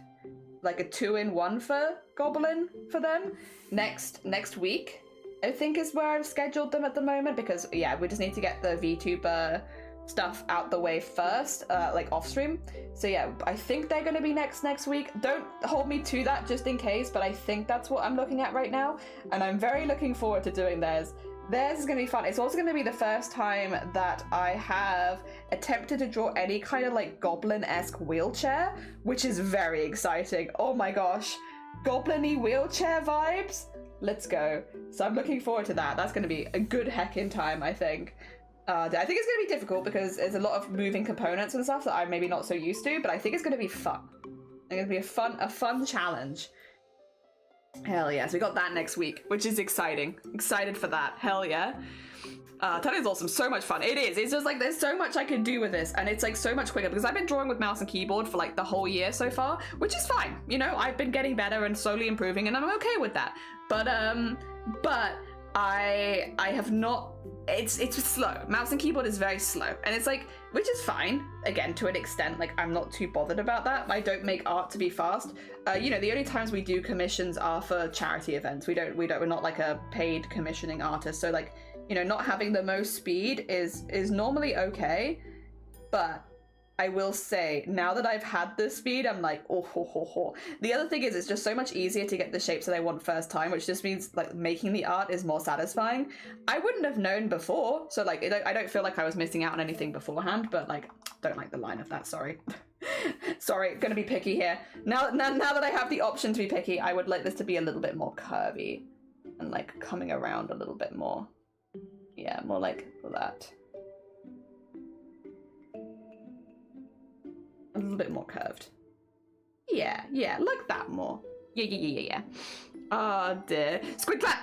A: Like a 2-in-1 for goblin for them next week, I think is where I've scheduled them at the moment, because yeah, we just need to get the VTuber stuff out the way first, like off stream. So yeah, I think they're going to be next week. Don't hold me to that just in case, but I think that's what I'm looking at right now, and I'm very looking forward to doing theirs. Theirs is going to be fun. It's also going to be the first time that I have attempted to draw any kind of like goblin-esque wheelchair, which is very exciting. Oh my gosh. Goblin-y wheelchair vibes? Let's go. So I'm looking forward to that. That's going to be a good heckin' time, I think. I think it's going to be difficult because there's a lot of moving components and stuff that I'm maybe not so used to, but I think it's going to be fun. It's going to be a fun challenge. Hell yes, we got that next week, which is exciting. Excited for that. Hell yeah. Tony's awesome. So much fun. It is. It's just like there's so much I can do with this, and it's like so much quicker because I've been drawing with mouse and keyboard for like the whole year so far, which is fine. You know, I've been getting better and slowly improving, and I'm okay with that. But I have not. It's slow. Mouse and keyboard is very slow, and it's like, which is fine. Again, to an extent, like I'm not too bothered about that. I don't make art to be fast. You know, the only times we do commissions are for charity events. We're not like a paid commissioning artist. So like, you know, not having the most speed is normally okay. But I will say, now that I've had this speed, I'm like, oh ho ho ho. The other thing is, it's just so much easier to get the shapes that I want first time, which just means like making the art is more satisfying. I wouldn't have known before, so like I don't feel like I was missing out on anything beforehand, but like, don't like the line of that, sorry. Sorry, gonna be picky here. Now that I have the option to be picky, I would like this to be a little bit more curvy and like coming around a little bit more. Yeah, more like that. A little bit more curved. Yeah, like that more. Yeah. Oh dear. Squid clap!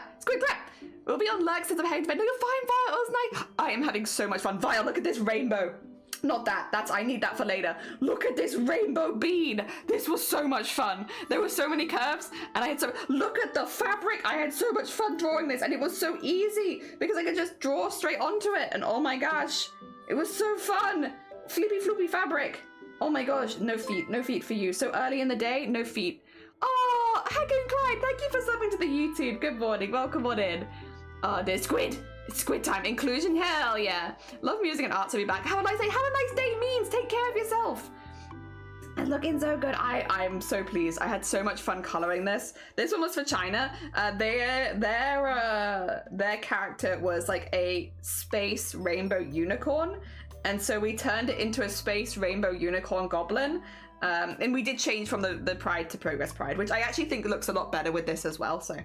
A: We'll be on Lurk since I'm heading to bed. No, you're fine, Vile. It was nice. I am having so much fun. Vile, look at this rainbow. Not that. I need that for later. Look at this rainbow bean. This was so much fun. There were so many curves, and I had look at the fabric. I had so much fun drawing this, and it was so easy because I could just draw straight onto it, and oh my gosh, it was so fun. Flippy floopy fabric. Oh my gosh, no feet for you. So early in the day, no feet. Oh, Hagen Clyde, thank you for subbing to the YouTube. Good morning, welcome on in. There's Squid. It's Squid time. Inclusion, hell yeah. Love music and art to be back. Have a nice day. Have a nice day means take care of yourself. It's looking so good. I'm so pleased. I had so much fun coloring this. This one was for China. Their character was like a space rainbow unicorn, and so we turned it into a space rainbow unicorn goblin. And we did change from the Pride to Progress Pride, which I actually think looks a lot better with this as well. So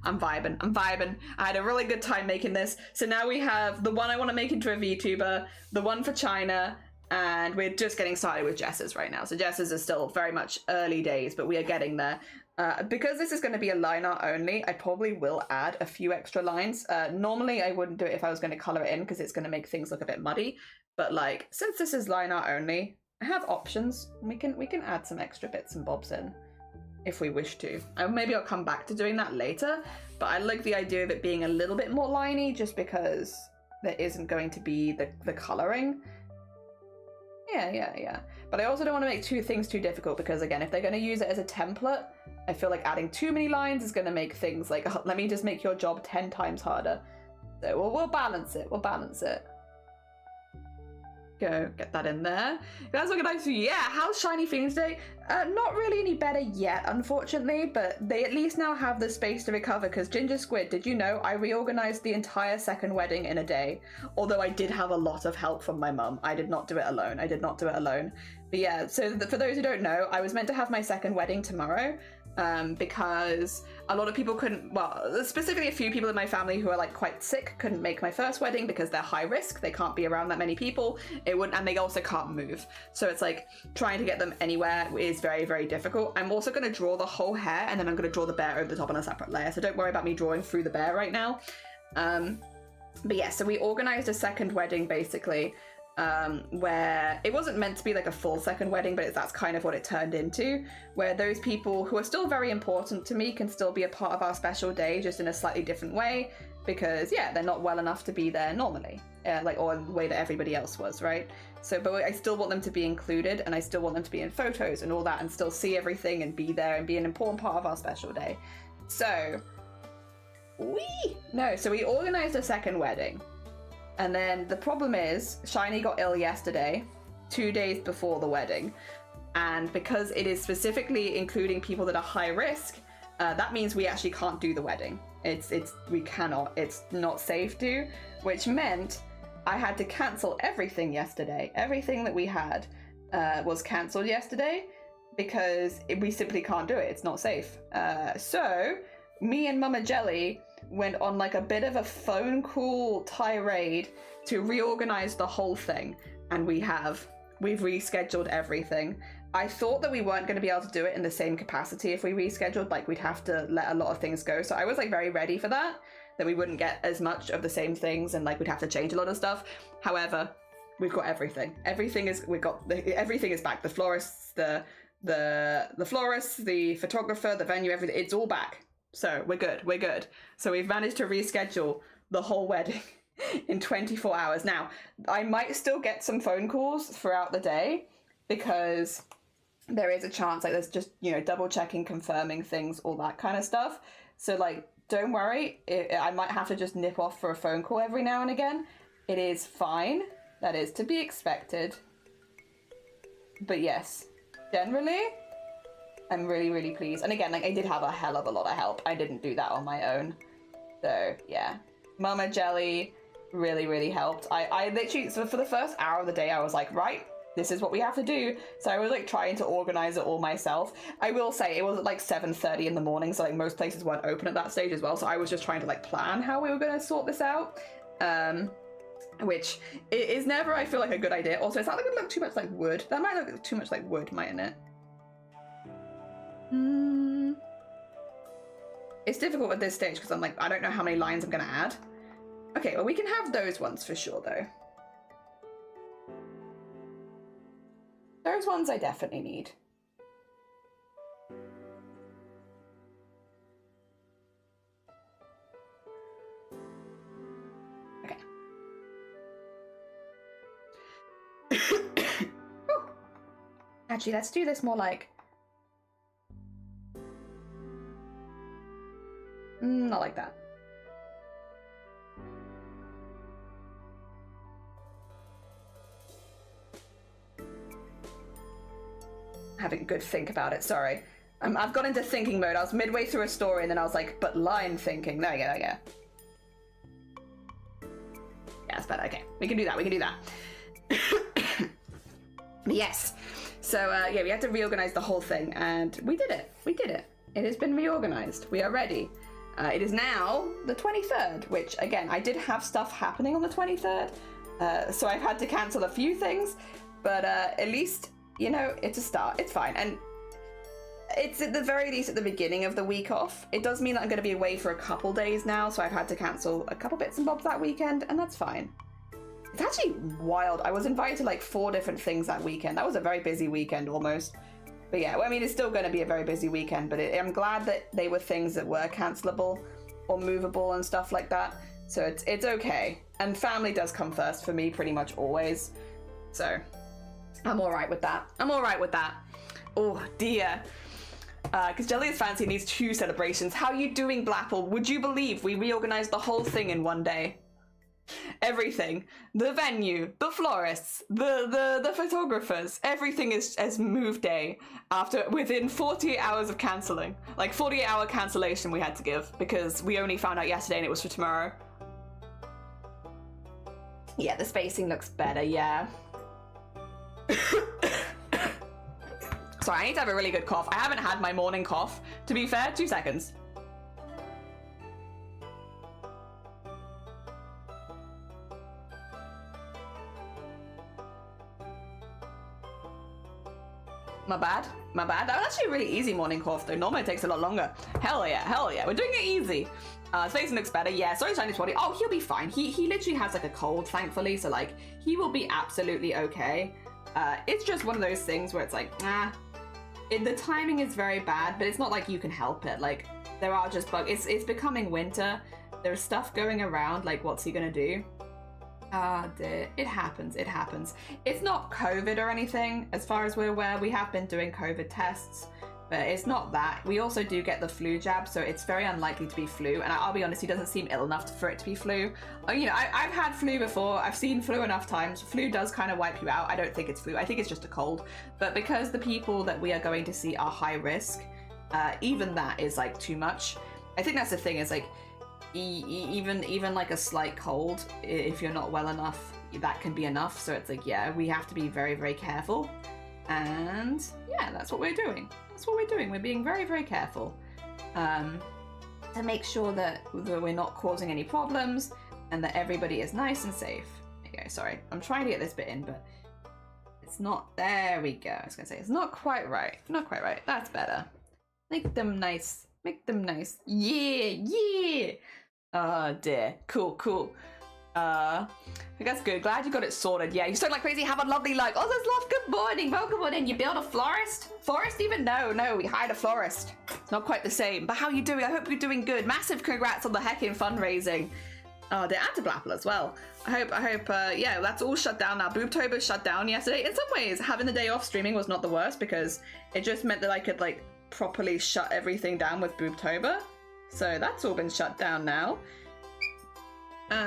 A: I'm vibing. I had a really good time making this. So now we have the one I want to make into a VTuber, the one for China, and we're just getting started with Jess's right now. So Jess's is still very much early days, but we are getting there. Because this is going to be a line art only, I probably will add a few extra lines. Normally I wouldn't do it if I was going to color it in because it's going to make things look a bit muddy. But like, since this is line art only, I have options. We can add some extra bits and bobs in if we wish to. Maybe I'll come back to doing that later, but I like the idea of it being a little bit more liney just because there isn't going to be the coloring. Yeah. But I also don't want to make things too difficult because, again, if they're going to use it as a template, I feel like adding too many lines is going to make things like, oh, let me just make your job 10 times harder. So we'll balance it. Go, get that in there. That's looking nice. Yeah, how's Shiny feeling today? Not really any better yet, unfortunately, but they at least now have the space to recover because Ginger Squid, did you know I reorganized the entire second wedding in a day? Although I did have a lot of help from my mum. I did not do it alone. But yeah, so for those who don't know, I was meant to have my second wedding tomorrow. Because a lot of people couldn't, well, specifically a few people in my family who are like quite sick couldn't make my first wedding because they're high risk. They can't be around that many people. And they also can't move. So it's like trying to get them anywhere is very, very difficult. I'm also going to draw the whole hair and then I'm going to draw the bear over the top on a separate layer. So don't worry about me drawing through the bear right now. But yeah, so we organized a second wedding basically. Where it wasn't meant to be like a full second wedding, but that's kind of what it turned into, where those people who are still very important to me can still be a part of our special day, just in a slightly different way, because yeah, they're not well enough to be there normally, or the way that everybody else was, right? So, but I still want them to be included, and I still want them to be in photos and all that, and still see everything and be there and be an important part of our special day. So, we organized a second wedding. And then the problem is, Shiny got ill yesterday, 2 days before the wedding. And because it is specifically including people that are high risk, that means we actually can't do the wedding. We cannot, it's not safe to, which meant I had to cancel everything yesterday. Everything that we had was cancelled yesterday because we simply can't do it. It's not safe. So me and Mama Jelly went on like a bit of a phone call tirade to reorganize the whole thing, and we've rescheduled everything. I thought that we weren't going to be able to do it in the same capacity if we rescheduled, like we'd have to let a lot of things go. So I was like very ready for that we wouldn't get as much of the same things and like we'd have to change a lot of stuff. However, we've got everything. Everything is back. The florists, the florist, the photographer, the venue, everything, it's all back. So we're good. So we've managed to reschedule the whole wedding in 24 hours. Now, I might still get some phone calls throughout the day because there is a chance, like there's just, double checking, confirming things, all that kind of stuff. So like, don't worry. I might have to just nip off for a phone call every now and again. It is fine. That is to be expected. But yes, generally, I'm really, really pleased. And again, like I did have a hell of a lot of help. I didn't do that on my own. So yeah, Mama Jelly really, really helped. I literally, so for the first hour of the day, I was like, right, this is what we have to do. So I was like trying to organize it all myself. I will say it was at like 7:30 in the morning. So like most places weren't open at that stage as well. So I was just trying to like plan how we were going to sort this out. Which is never, I feel like, a good idea. Also, it's not going to look too much like wood. That might look too much like wood, mightn't it? It's difficult at this stage because I'm like, I don't know how many lines I'm going to add. Okay, well, we can have those ones for sure, though. Those ones I definitely need. Okay. Actually, let's do this more like... not like that. having a good think about it, sorry. I've gone into thinking mode. I was midway through a story and then I was like, but line thinking. There you go, there you go. Yeah, that's better. Okay, we can do that, we can do that. Yes. So, yeah, we had to reorganize the whole thing and we did it. We did it. It has been reorganized. We are ready. It is now the 23rd, which, again, I did have stuff happening on the 23rd. So I've had to cancel a few things, but at least, you know, it's a start. It's fine. And it's at the very least at the beginning of the week off. It does mean that I'm going to be away for a couple days now, so I've had to cancel a couple bits and bobs that weekend, and that's fine. It's actually wild. I was invited to like 4 different things that weekend. That was a very busy weekend almost. But yeah, well, I mean, it's still going to be a very busy weekend, but I'm glad that they were things that were cancelable or movable and stuff like that. So it's okay. And family does come first for me pretty much always. So I'm all right with that. I'm all right with that. Oh dear. Because Jelly is Fancy needs 2 celebrations. How are you doing, Blapple? Would you believe we reorganized the whole thing in one day? Everything. The venue, the florists, the photographers, everything is move day within 48 hours of cancelling. Like 48-hour cancellation we had to give because we only found out yesterday and it was for tomorrow. Yeah, the spacing looks better, yeah. Sorry, I need to have a really good cough. I haven't had my morning cough. To be fair, 2 seconds. My bad. My bad. That was actually a really easy morning cough, though. Normally it takes a lot longer. Hell yeah, hell yeah. We're doing it easy. His face looks better. Yeah, sorry, Chinese body. Oh, he'll be fine. He literally has like a cold, thankfully. So like, he will be absolutely okay. It's just one of those things where it's like, the timing is very bad, but it's not like you can help it. Like, there are just bugs. It's becoming winter. There's stuff going around. Like, what's he gonna do? Dear. It happens. It happens. It's not COVID or anything, as far as we're aware. We have been doing COVID tests, but it's not that. We also do get the flu jab, so it's very unlikely to be flu. And I'll be honest, he doesn't seem ill enough for it to be flu. You know, I've had flu before. I've seen flu enough times. Flu does kind of wipe you out. I don't think it's flu. I think it's just a cold. But because the people that we are going to see are high risk, even that is like too much. I think that's the thing, is like, even like a slight cold, if you're not well enough, that can be enough. So it's like, yeah, we have to be very, very careful. And yeah, that's what we're doing. That's what we're doing. We're being very, very careful to make sure that we're not causing any problems and that everybody is nice and safe. Okay, sorry. I'm trying to get this bit in, but it's not. There we go. I was going to say, it's not quite right. Not quite right. That's better. Make them nice. Make them nice. Yeah, yeah. Oh dear. Cool, cool. That's good. Glad you got it sorted. Yeah, you sound like crazy. Have a lovely life. Oh, there's love. Good morning. Welcome on in. You build a florist? Florist even? No, we hired a florist. It's not quite the same. But how are you doing? I hope you're doing good. Massive congrats on the heckin' fundraising. Oh, they're at Blapple as well. I hope, yeah, that's all shut down now. Boobtober shut down yesterday. In some ways, having the day off streaming was not the worst because it just meant that I could, like, properly shut everything down with Boobtober. So that's all been shut down now.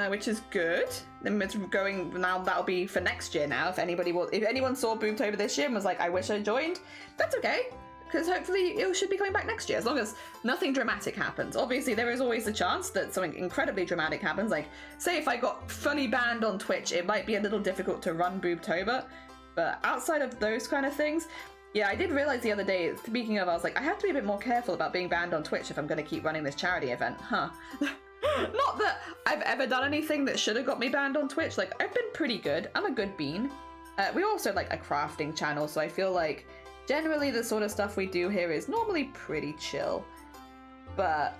A: Which is good. Then it's going now. That'll be for next year now. If anyone saw Boobtober this year and was like, I wish I joined, that's okay. Because hopefully it should be coming back next year, as long as nothing dramatic happens. Obviously, there is always a chance that something incredibly dramatic happens. Like, say if I got fully banned on Twitch, it might be a little difficult to run Boobtober. But outside of those kind of things, yeah, I did realize the other day, speaking of, I was like, I have to be a bit more careful about being banned on Twitch if I'm going to keep running this charity event, huh? Not that I've ever done anything that should have got me banned on Twitch. Like, I've been pretty good. I'm a good bean. We also like a crafting channel, so I feel like generally the sort of stuff we do here is normally pretty chill. But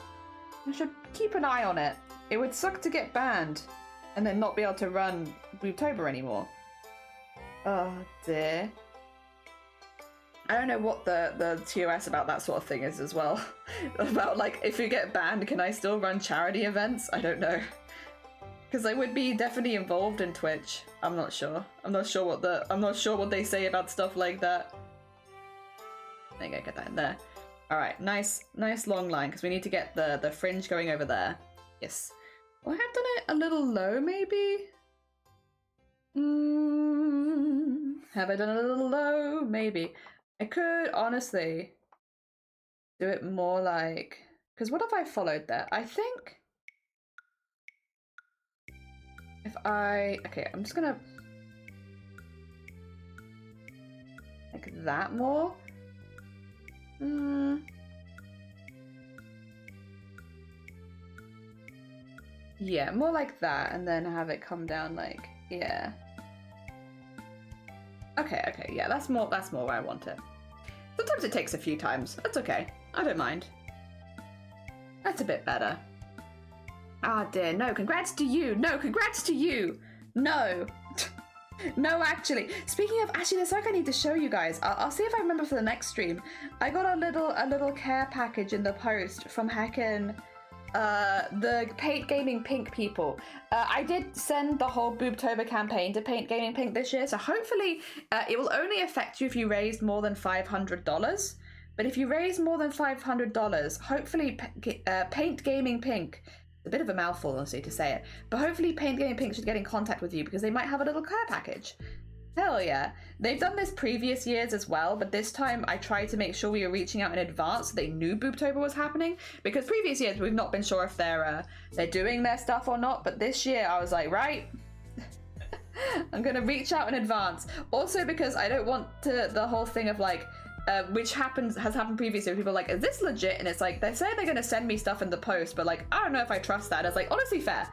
A: I should keep an eye on it. It would suck to get banned and then not be able to run Boobtober anymore. Oh dear. I don't know what the TOS about that sort of thing is as well. About, like, if you get banned, can I still run charity events? I don't know. Because I would be definitely involved in Twitch. I'm not sure. I'm not sure what they say about stuff like that. There you go, get that in there. Alright, nice long line, because we need to get the fringe going over there. Yes. Well, I have done it a little low, maybe? Have I done it a little low? Maybe. I could honestly do it more like, because what if I followed that? I think if okay, I'm just gonna like that more. Yeah, more like that, and then have it come down like, yeah. Okay, yeah, that's more where I want it. Sometimes it takes a few times. That's okay. I don't mind. That's a bit better. Ah, dear, no, congrats to you. No, congrats to you. No. No, actually. Speaking of, actually, there's something I need to show you guys. I'll see if I remember for the next stream. I got a little care package in the post from heckin' the Paint Gaming Pink people. I did send the whole Boobtober campaign to Paint Gaming Pink this year, so hopefully it will only affect you if you raised more than $500. But if you raise more than $500, hopefully Paint Gaming Pink, a bit of a mouthful honestly to say it, but hopefully Paint Gaming Pink should get in contact with you because they might have a little care package. Hell yeah. They've done this previous years as well, but this time I tried to make sure we were reaching out in advance so they knew Boobtober was happening, because previous years we've not been sure if they're doing their stuff or not, but this year I was like, right, I'm gonna reach out in advance. Also because I don't want the whole thing of like, which has happened previously, people are like, is this legit? And it's like, they say they're gonna send me stuff in the post, but like, I don't know if I trust that. It's like, honestly, fair,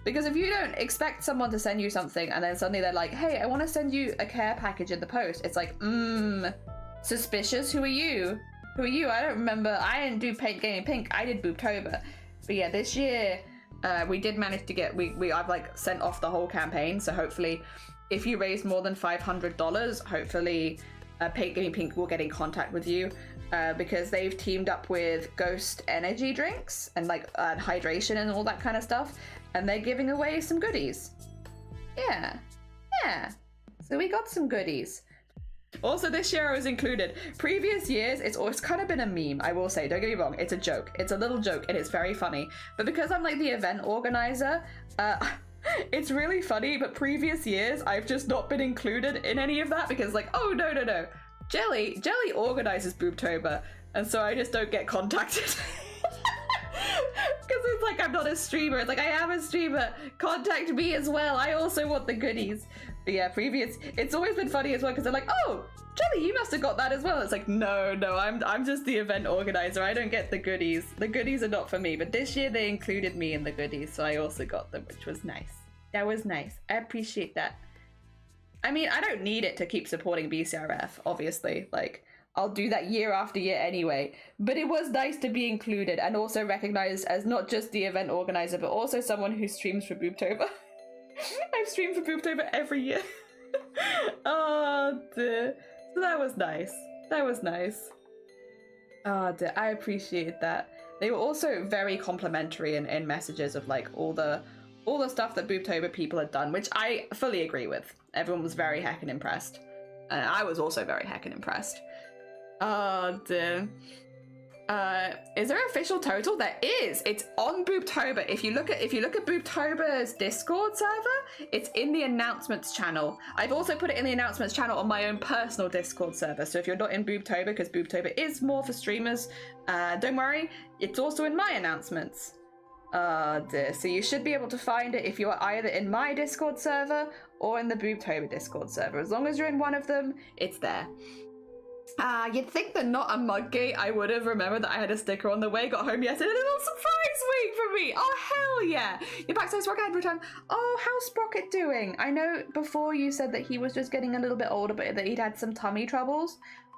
A: because if you don't expect someone to send you something and then suddenly they're like, hey, I want to send you a care package in the post, it's like, suspicious. Who are you? I don't remember. I didn't do Paint Gaming Pink, I did Boobtober. But yeah, this year we did manage to get, I've like sent off the whole campaign, so hopefully if you raise more than $500, hopefully Paint Gaming Pink will get in contact with you, because they've teamed up with Ghost energy drinks and like hydration and all that kind of stuff, and they're giving away some goodies. Yeah. So we got some goodies. Also, this year I was included. Previous years, it's always kind of been a meme, I will say, don't get me wrong, it's a joke. It's a little joke and it's very funny. But because I'm like the event organizer, it's really funny, but previous years I've just not been included in any of that because like, oh no. Jelly organizes Boobtober, and so I just don't get contacted. Because it's like I'm not a streamer. It's like, I am a streamer. Contact me as well. I also want the goodies. But yeah, it's always been funny as well because they're like, oh, Jelly, you must have got that as well. It's like, no, I'm just the event organizer. I don't get the goodies. The goodies are not for me. But this year they included me in the goodies, so I also got them, which was nice. That was nice. I appreciate that. I mean, I don't need it to keep supporting BCRF, obviously. Like, I'll do that year after year anyway. But it was nice to be included and also recognized as not just the event organizer, but also someone who streams for Boobtober. I've streamed for Boobtober every year. Oh, dear. So that was nice. Oh, dear. I appreciate that. They were also very complimentary in messages of like all the stuff that Boobtober people had done, which I fully agree with. Everyone was very heckin' impressed. And I was also very heckin' impressed. Oh dear. Is there an official total? There is. It's on Boobtober. If you look at Boobtober's Discord server, it's in the announcements channel. I've also put it in the announcements channel on my own personal Discord server. So if you're not in Boobtober, because Boobtober is more for streamers, don't worry, it's also in my announcements. Dear. So you should be able to find it if you are either in my Discord server or in the Boobtober Discord server. As long as you're in one of them, it's there. You'd think that not a Mudgate I would have remembered that I had a sticker on the way. Got home yesterday, a little surprise week for me. Oh, hell yeah. You're back, so Sprocket had returned. Oh, how's Sprocket doing? I know before you said that he was just getting a little bit older, but that he'd had some tummy troubles.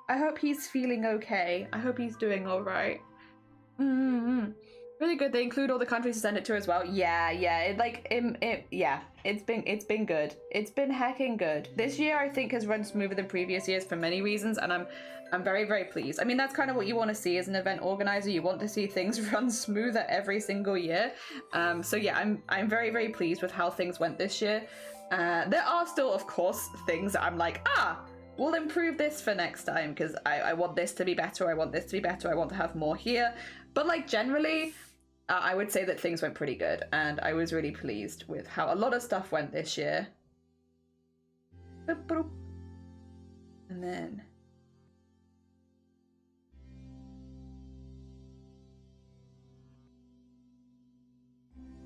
A: I hope he's feeling okay. I hope he's doing all right. Really good. They include all the countries to send it to as well. Yeah. It's been good. It's been heckin' good. This year I think has run smoother than previous years for many reasons, and I'm very, very pleased. I mean, that's kind of what you want to see as an event organizer. You want to see things run smoother every single year. So yeah, I'm very, very pleased with how things went this year. There are still, of course, things that I'm like, we'll improve this for next time because I want this to be better. I want this to be better. I want to have more here. But like generally, I would say that things went pretty good, and I was really pleased with how a lot of stuff went this year. And then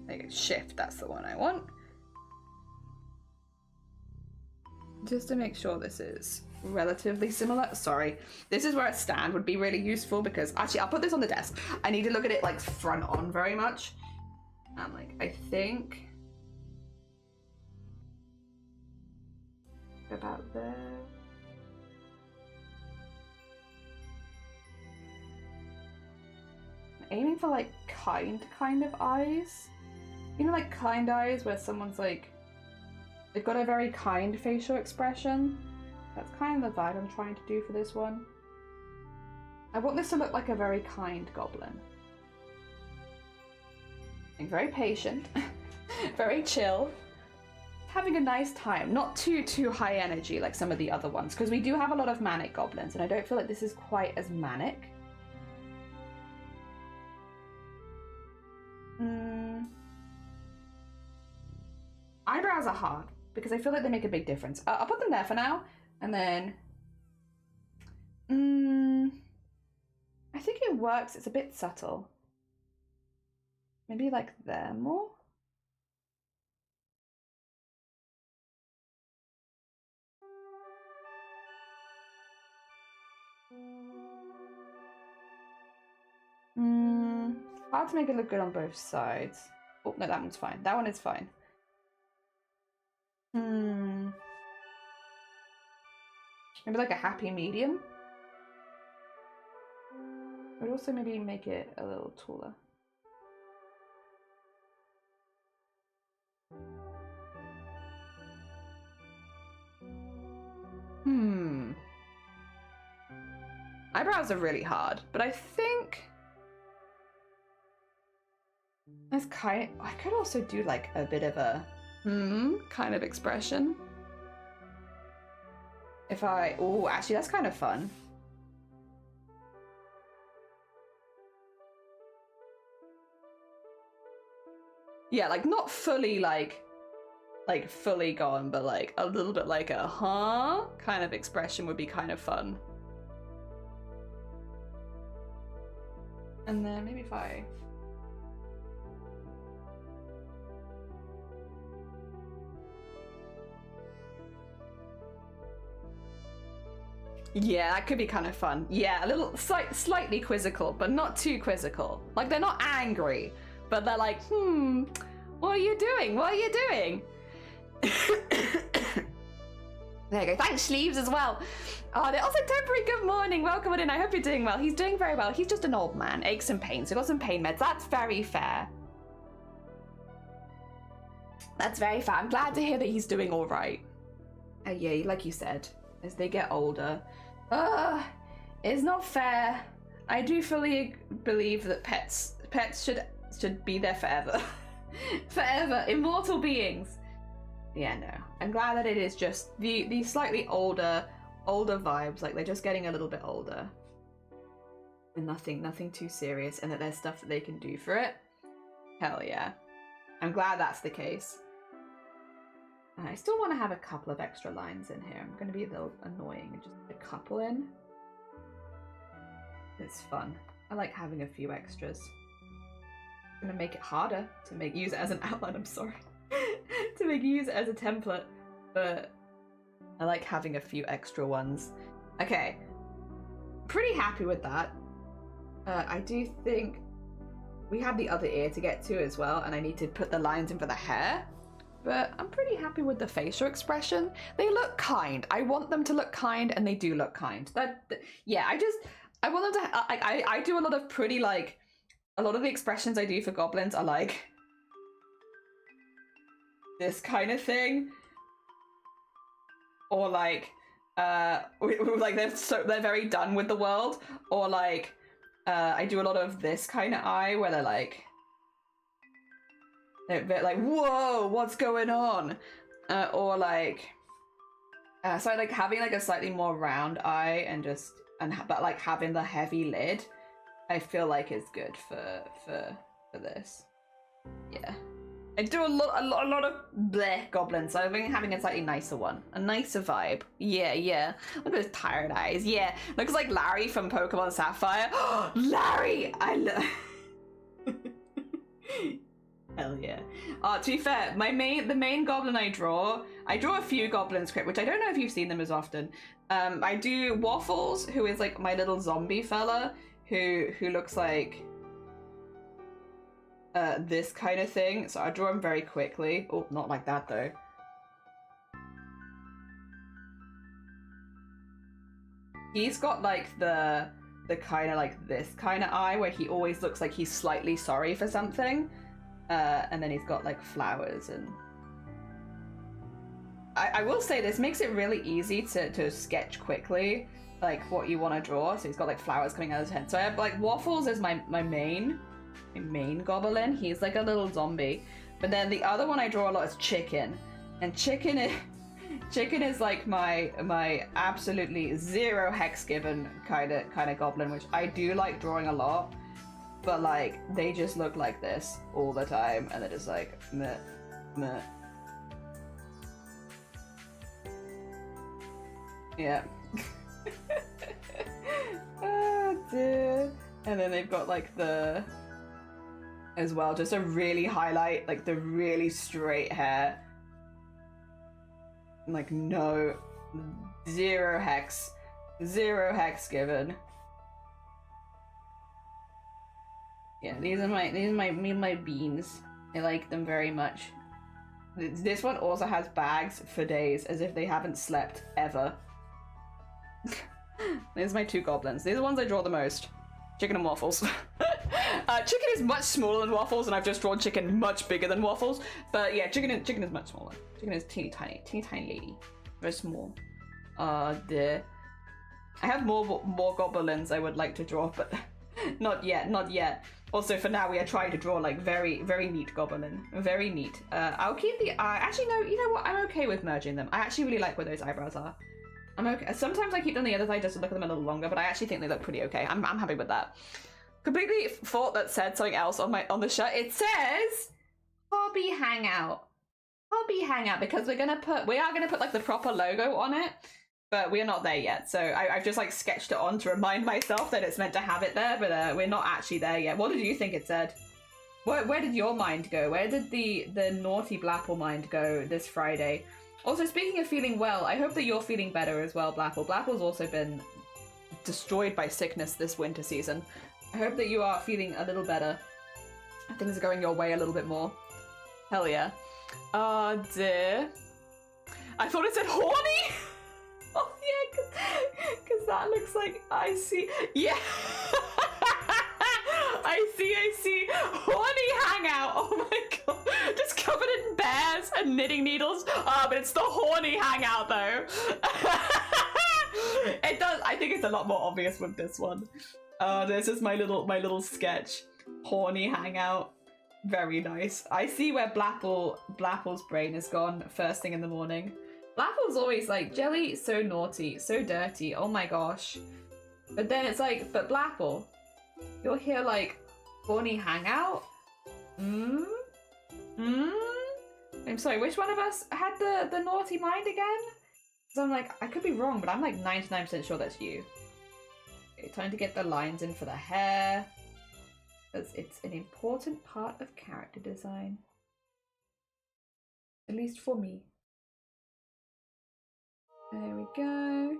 A: There you go. Shift, that's the one I want. Just to make sure this is relatively similar. Sorry, this is where a stand would be really useful because actually I'll put this on the desk. I need to look at it like front on very much. And like I think about there. I'm aiming for like kind of eyes. You know, like kind eyes where someone's like, they've got a very kind facial expression. That's kind of the vibe I'm trying to do for this one. I want this to look like a very kind goblin. Being very patient, very chill, having a nice time, not too high energy like some of the other ones, because we do have a lot of manic goblins, and I don't feel like this is quite as manic. Eyebrows are hard because I feel like they make a big difference. I'll put them there for now, and then I think it works. It's a bit subtle. Maybe like there more. Hard to make it look good on both sides. Oh no, that one's fine. That one is fine. Maybe like a happy medium. Would also maybe make it a little taller. Eyebrows are really hard, but I think that's I could also do like a bit of a kind of expression. If oh, actually that's kind of fun. Yeah, like not fully like fully gone, but like a little bit like a kind of expression would be kind of fun. And then maybe if I yeah, that could be kind of fun. Yeah, a little slightly quizzical, but not too quizzical. Like they're not angry, but they're like, what are you doing? What are you doing? There you go. Thanks, Sleeves, as well. Oh, they're also temporary. Good morning. Welcome on in. I hope you're doing well. He's doing very well. He's just an old man. Aches and pains. He got some pain meds. That's very fair. That's very fair. I'm glad to hear that he's doing all right. Yeah, like you said, as they get older. It's not fair. I do fully believe that pets should be there forever. Forever. Immortal beings. Yeah, no. I'm glad that it is just the slightly older vibes, like they're just getting a little bit older. And nothing too serious, and that there's stuff that they can do for it. Hell yeah. I'm glad that's the case. I still want to have a couple of extra lines in here. I'm going to be a little annoying and just put a couple in. It's fun. I like having a few extras. I'm going to make it harder to use it as an outline, I'm sorry. To use it as a template, but I like having a few extra ones. Okay, pretty happy with that. I do think we have the other ear to get to as well, and I need to put the lines in for the hair, but I'm pretty happy with the facial expression. They look kind. I want them to look kind, and they do look kind. Yeah, I want them to, I do a lot of pretty, like, a lot of the expressions I do for goblins are like this kind of thing, or like like they're very done with the world, or like I do a lot of this kind of eye where they're like whoa, what's going on, or like so I like having like a slightly more round eye but like having the heavy lid I feel like is good for this. Yeah. I do a lot of bleh goblins, so I've been having a slightly nicer one. A nicer vibe. Yeah. Look at those tired eyes. Yeah. Looks like Larry from Pokemon Sapphire. Larry! I love Hell yeah. To be fair, the main goblin I draw a few goblin script, which I don't know if you've seen them as often. I do Waffles, who is like my little zombie fella, who looks like this kind of thing. So I draw him very quickly. Oh, not like that though. He's got like the kind of like this kind of eye where he always looks like he's slightly sorry for something. And then he's got like flowers and I will say this makes it really easy to sketch quickly like what you want to draw. So he's got like flowers coming out of his head. So I have like Waffles as my main goblin. He's like a little zombie. But then the other one I draw a lot is Chicken. And Chicken is like my absolutely zero hex given kind of goblin, which I do like drawing a lot. But like they just look like this all the time, and they're just like meh, meh. Yeah. Oh dear. And then they've got like the as well, just to really highlight like the really straight hair. Like no, zero hex given. Yeah, these are my beans. I like them very much. This one also has bags for days, as if they haven't slept ever. These are my two goblins. These are the ones I draw the most. Chicken and Waffles. Chicken is much smaller than Waffles, and I've just drawn Chicken much bigger than Waffles. But yeah, Chicken is much smaller. Chicken is teeny tiny lady. Very small. Dear. I have more goblins I would like to draw, but not yet. Also, for now, we are trying to draw like very neat goblin. Very neat. I'll keep the eye. Actually, no. You know what? I'm okay with merging them. I actually really like where those eyebrows are. I'm okay. Sometimes I keep them on the other side just to look at them a little longer, but I actually think they look pretty okay. I'm happy with that. Completely thought that said something else on the shirt. It says hobby hangout. Hobby hangout, because we are gonna put like the proper logo on it. But we're not there yet, so I've just like sketched it on to remind myself that it's meant to have it there, but we're not actually there yet. What did you think it said? Where did your mind go? Where did the naughty Blapple mind go this Friday? Also, speaking of feeling well, I hope that you're feeling better as well, Blapple. Blapple's also been destroyed by sickness this winter season. I hope that you are feeling a little better. Things are going your way a little bit more. Hell yeah. Oh dear. I thought it said horny! Oh yeah, because that looks like I see. Yeah. I see. Horny hangout. Oh my god. Just covered in bears and knitting needles. But it's the horny hangout though. It does. I think it's a lot more obvious with this one. This is my little sketch. Horny hangout. Very nice. I see where Blapple's brain is gone first thing in the morning. Blapple's always like, Jelly, so naughty, so dirty, oh my gosh. But then it's like, but Blapple, you're here like, horny hangout? I'm sorry, which one of us had the naughty mind again? So I'm like, I could be wrong, but I'm like 99% sure that's you. Okay, time to get the lines in for the hair. Because it's an important part of character design. At least for me. There we go.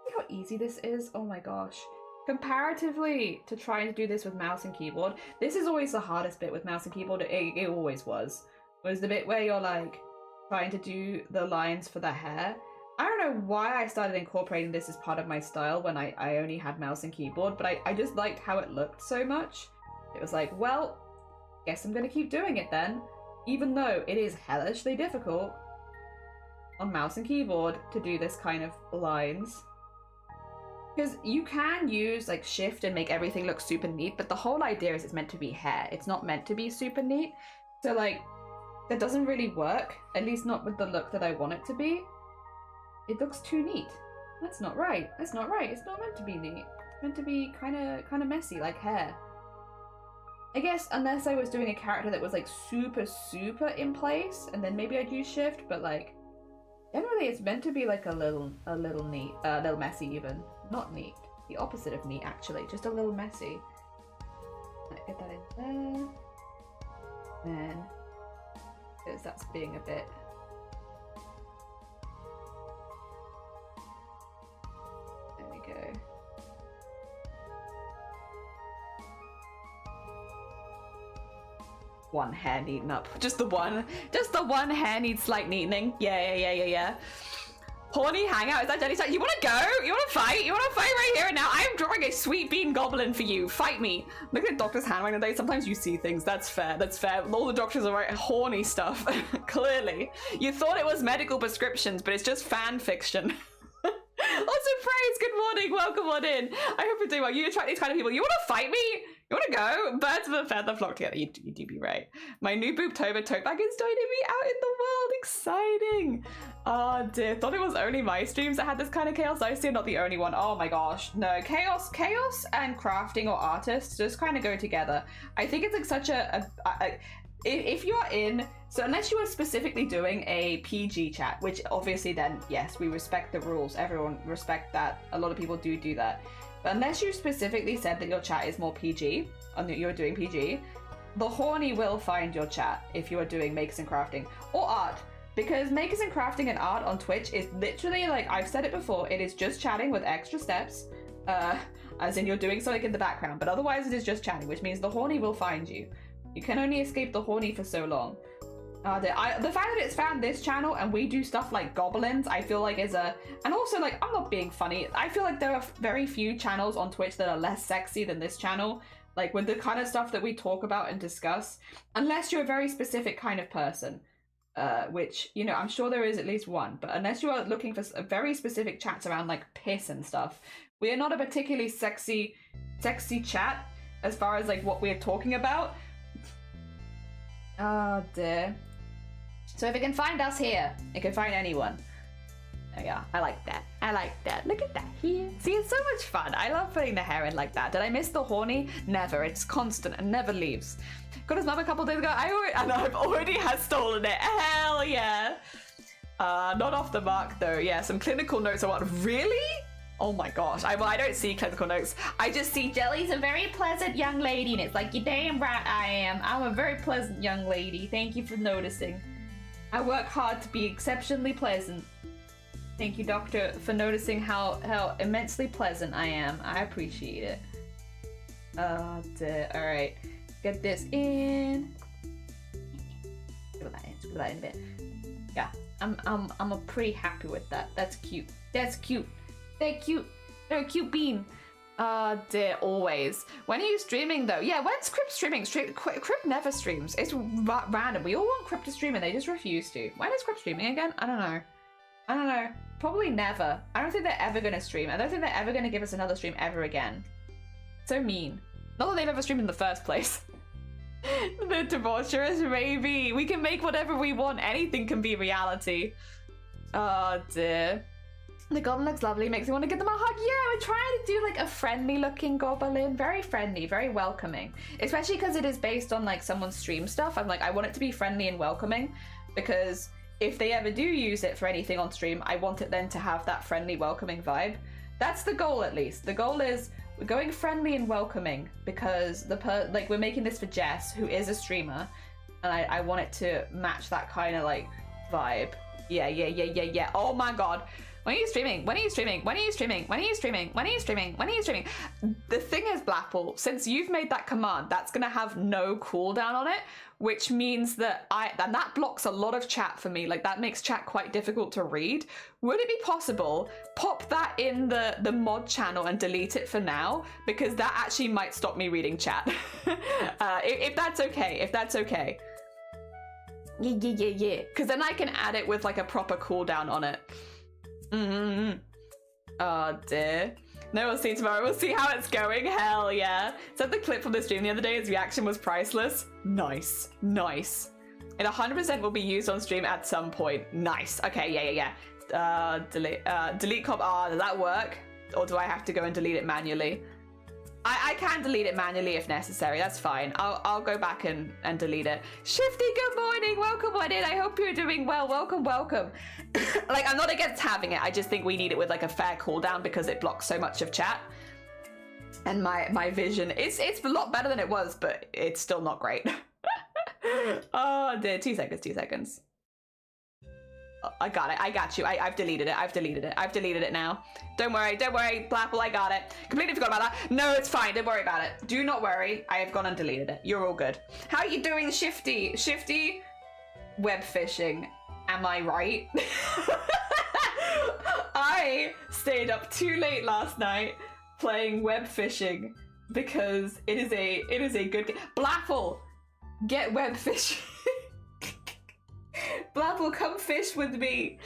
A: See how easy this is? Oh my gosh. Comparatively to trying to do this with mouse and keyboard, this is always the hardest bit with mouse and keyboard. It always was. Was the bit where you're like trying to do the lines for the hair. I don't know why I started incorporating this as part of my style when I only had mouse and keyboard, but I just liked how it looked so much. It was like, well, guess I'm gonna keep doing it then. Even though it is hellishly difficult on mouse and keyboard to do this kind of lines. Because you can use like shift and make everything look super neat, but the whole idea is it's meant to be hair. It's not meant to be super neat. So like, that doesn't really work, at least not with the look that I want it to be. It looks too neat. That's not right. That's not right. It's not meant to be neat. It's meant to be kind of messy, like hair. I guess unless I was doing a character that was like super in place, and then maybe I'd use shift, but like generally it's meant to be like a little neat, a little messy even. Not neat. The opposite of neat actually, just a little messy. Get that in there. then, because that's being a bit... There we go. One hair neaten up. Just the one hair needs slight neatening. Yeah. Horny hangout, is that Jenny's time? You wanna go? You wanna fight? You wanna fight right here and now? I am drawing a sweet bean goblin for you. Fight me. Look at Doctor's handwriting today. Sometimes you see things. That's fair. All the doctors are writing horny stuff. Clearly. You thought it was medical prescriptions, but it's just fan fiction. Also, Praise, good morning. Welcome on in. I hope you're doing well. You attract these kind of people. You wanna fight me? You wanna go? Birds of a feather flock together. You do be right. My new Boobtober tote bag is joining me out in the world. Exciting. Oh dear. Thought it was only my streams that had this kind of chaos. I see I'm not the only one. Oh my gosh. No. Chaos and crafting or artists just kind of go together. I think it's like such if you are in, so unless you are specifically doing a PG chat, which obviously then, yes, we respect the rules. Everyone respect that. A lot of people do that. But unless you specifically said that your chat is more PG, and that you're doing PG, the horny will find your chat if you are doing makers and crafting or art. Because makers and crafting and art on Twitch is literally, like I've said it before, it is just chatting with extra steps, as in you're doing something in the background, but otherwise it is just chatting, which means the horny will find you. You can only escape the horny for so long. The fact that it's found this channel and we do stuff like Goblins, I feel like is a... And also, like, I'm not being funny. I feel like there are very few channels on Twitch that are less sexy than this channel. Like, with the kind of stuff that we talk about and discuss. Unless you're a very specific kind of person. Which, you know, I'm sure there is at least one. But unless you are looking for very specific chats around, like, piss and stuff, we are not a particularly sexy chat as far as, like, what we're talking about. Oh, dear. So if it can find us here, it can find anyone. Oh yeah, I like that. Look at that here. See, it's so much fun. I love putting the hair in like that. Did I miss the horny? Never. It's constant and never leaves. Got his mum a couple days ago. I've already has stolen it. Hell yeah. Not off the mark though. Yeah, some clinical notes. I want. Really? Oh my gosh. I don't see clinical notes. I just see Jelly's a very pleasant young lady, and it's like, you're damn right I am. I'm a very pleasant young lady. Thank you for noticing. I work hard to be exceptionally pleasant. Thank you, Doctor, for noticing how immensely pleasant I am. I appreciate it. All right. Get this in. Scribble that in a bit. Yeah, I'm pretty happy with that. That's cute. They're cute. They're a cute bean. Dear, always. When are you streaming though? Yeah, when's Crypt streaming? Crypt never streams. It's random. We all want Crypt to stream and they just refuse to. When is Crypt streaming again? I don't know. Probably never. I don't think they're ever gonna stream. I don't think they're ever gonna give us another stream ever again. So mean. Not that they've ever streamed in the first place. The debaucherous, maybe. We can make whatever we want. Anything can be reality. Oh dear. The goblin looks lovely, makes me want to give them a hug. Yeah, we're trying to do like a friendly looking goblin. Very friendly, very welcoming. Especially because it is based on like someone's stream stuff. I'm like, I want it to be friendly and welcoming, because if they ever do use it for anything on stream, I want it then to have that friendly, welcoming vibe. That's the goal, at least. The goal is we're going friendly and welcoming because we're making this for Jess, who is a streamer, and I want it to match that kind of like vibe. Yeah. Oh my god. When are you streaming? When are you streaming? When are you streaming? When are you streaming? When are you streaming? When are you streaming? The thing is, Blackpool, since you've made that command, that's gonna have no cooldown on it, which means that and that blocks a lot of chat for me. Like that makes chat quite difficult to read. Would it be possible, pop that in the mod channel and delete it for now? Because that actually might stop me reading chat. If that's okay. Yeah. Because then I can add it with like a proper cooldown on it. Oh dear. No, we'll see tomorrow. We'll see how it's going. Hell yeah. Said the clip from the stream the other day, his reaction was priceless. Nice. It 100% will be used on stream at some point. Nice. Okay, yeah. Delete comp. Does that work? Or do I have to go and delete it manually? I can delete it manually if necessary. That's fine. I'll go back and delete it. Shifty, good morning. Welcome on in. I hope you're doing well. Welcome. Like, I'm not against having it. I just think we need it with like a fair cooldown because it blocks so much of chat. And my vision, it's a lot better than it was, but it's still not great. Oh dear, 2 seconds, 2 seconds. Oh, I got it, I got you. I've deleted it, I've deleted it now. Don't worry, Blapple, I got it. Completely forgot about that. No, it's fine, don't worry about it. Do not worry, I have gone and deleted it. You're all good. How are you doing, Shifty? Shifty? Web fishing, am I right? I stayed up too late last night playing web fishing because it is a good game. Blapple, get web fishing. Blapple, come fish with me.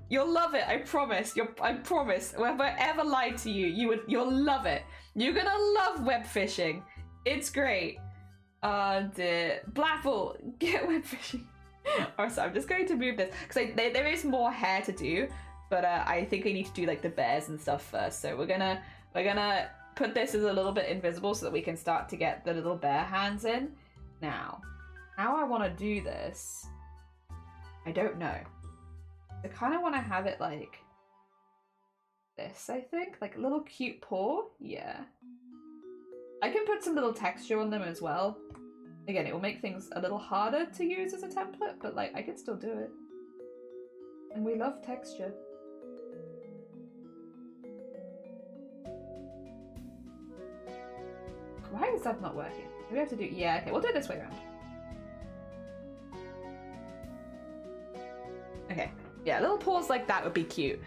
A: You'll love it, I promise. I promise. If I ever lied to you, you'll love it. You're gonna love web fishing. It's great. Oh dear. Blapple, get web fishing. Also, I'm just going to move this because there is more hair to do, but I think we need to do like the bears and stuff first. So we're gonna put this as a little bit invisible so that we can start to get the little bear hands in. Now, how I want to do this, I don't know. I kind of want to have it like this, I think, like a little cute paw. Yeah, I can put some little texture on them as well. Again, it will make things a little harder to use as a template, but like I can still do it. And we love texture. Why is that not working? Do we have to do, yeah, okay, we'll do it this way around. Okay, yeah, little paws like that would be cute.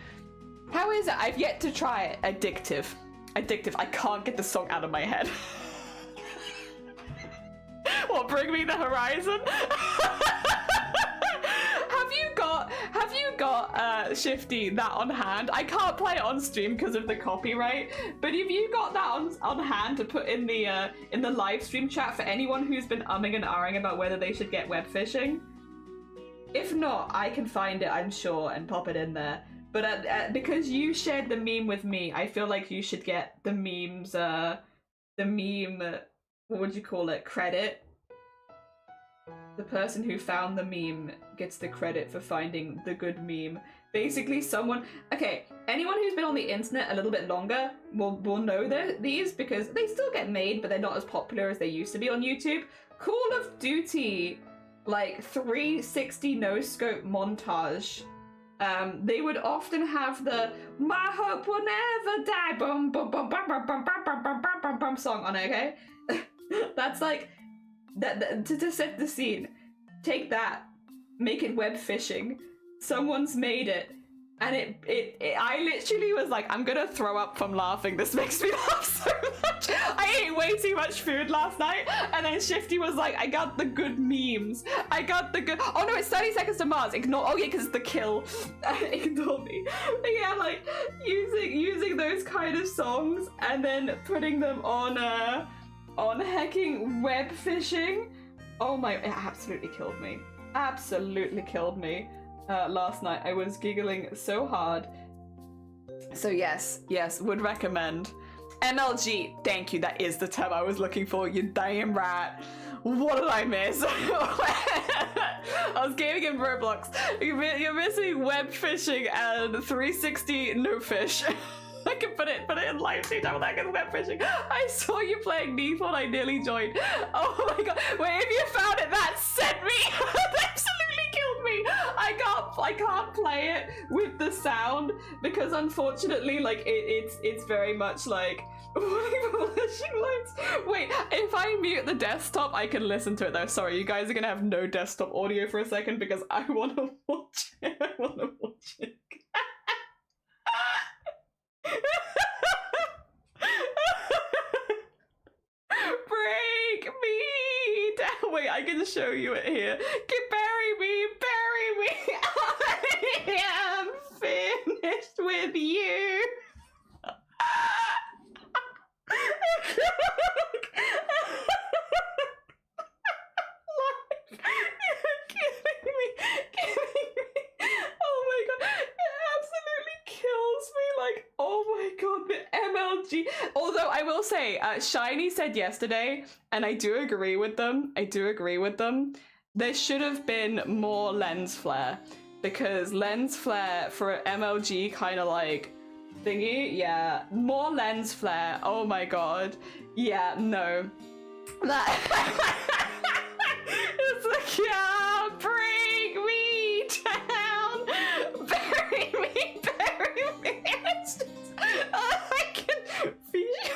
A: How is it? I've yet to try it. Addictive. Addictive. I can't get the song out of my head. What, Bring Me the Horizon? Have you got Shifty that on hand? I can't play it on stream because of the copyright, but have you got that on hand to put in the live stream chat for anyone who's been umming and ahhing about whether they should get web fishing? If not, I can find it, I'm sure, and pop it in there. But because you shared the meme with me, I feel like you should get the memes, the meme, what would you call it, credit? The person who found the meme gets the credit for finding the good meme. Basically someone, okay, anyone who's been on the internet a little bit longer will know these because they still get made, but they're not as popular as they used to be on YouTube. Call of Duty, like 360 no-scope montage. They would often have the "My hope will never die" bum bum bum bum bum bum bum bum bum bum song on it, okay? That's like that to set the scene. Take that, make it web fishing. Someone's made it, and I literally was like, I'm gonna throw up from laughing. This makes me laugh so much. I ate way too much food last night, and then Shifty was like, I got the good memes. I got the good. Oh no, it's 30 Seconds to Mars. Ignore. Oh yeah, because it's the kill. Ignore me. But yeah, like using those kind of songs and then putting them on hecking web fishing. Oh my! It absolutely killed me. Absolutely killed me. Last night I was giggling so hard. So yes, would recommend. MLG, thank you, that is the term I was looking for, you damn right. What did I miss? I was gaming in Roblox. You're missing web fishing and 360 no fish. I can put it in live stream double that because web fishing. I saw you playing Neathorn, I nearly joined. Oh my god. Wait, if you found it, that sent me. That absolutely killed me. I can't play it with the sound because unfortunately, like it's very much like flashing lights. Wait, if I mute the desktop, I can listen to it though. Sorry, you guys are gonna have no desktop audio for a second because I wanna watch it. I wanna watch it. Break me down. Wait, I can show you it here. Bury me. I am finished with you. You're kidding me. Oh my god, it absolutely kills me. Like, oh my god, the MLG. Although I will say, Shiny said yesterday, and I do agree with them. There should have been more lens flare, because lens flare for MLG kind of like thingy, yeah, more lens flare. Oh my god, yeah, no, that it's like Yeah, bring me down. Bury me, bury me. It's just, I can feel.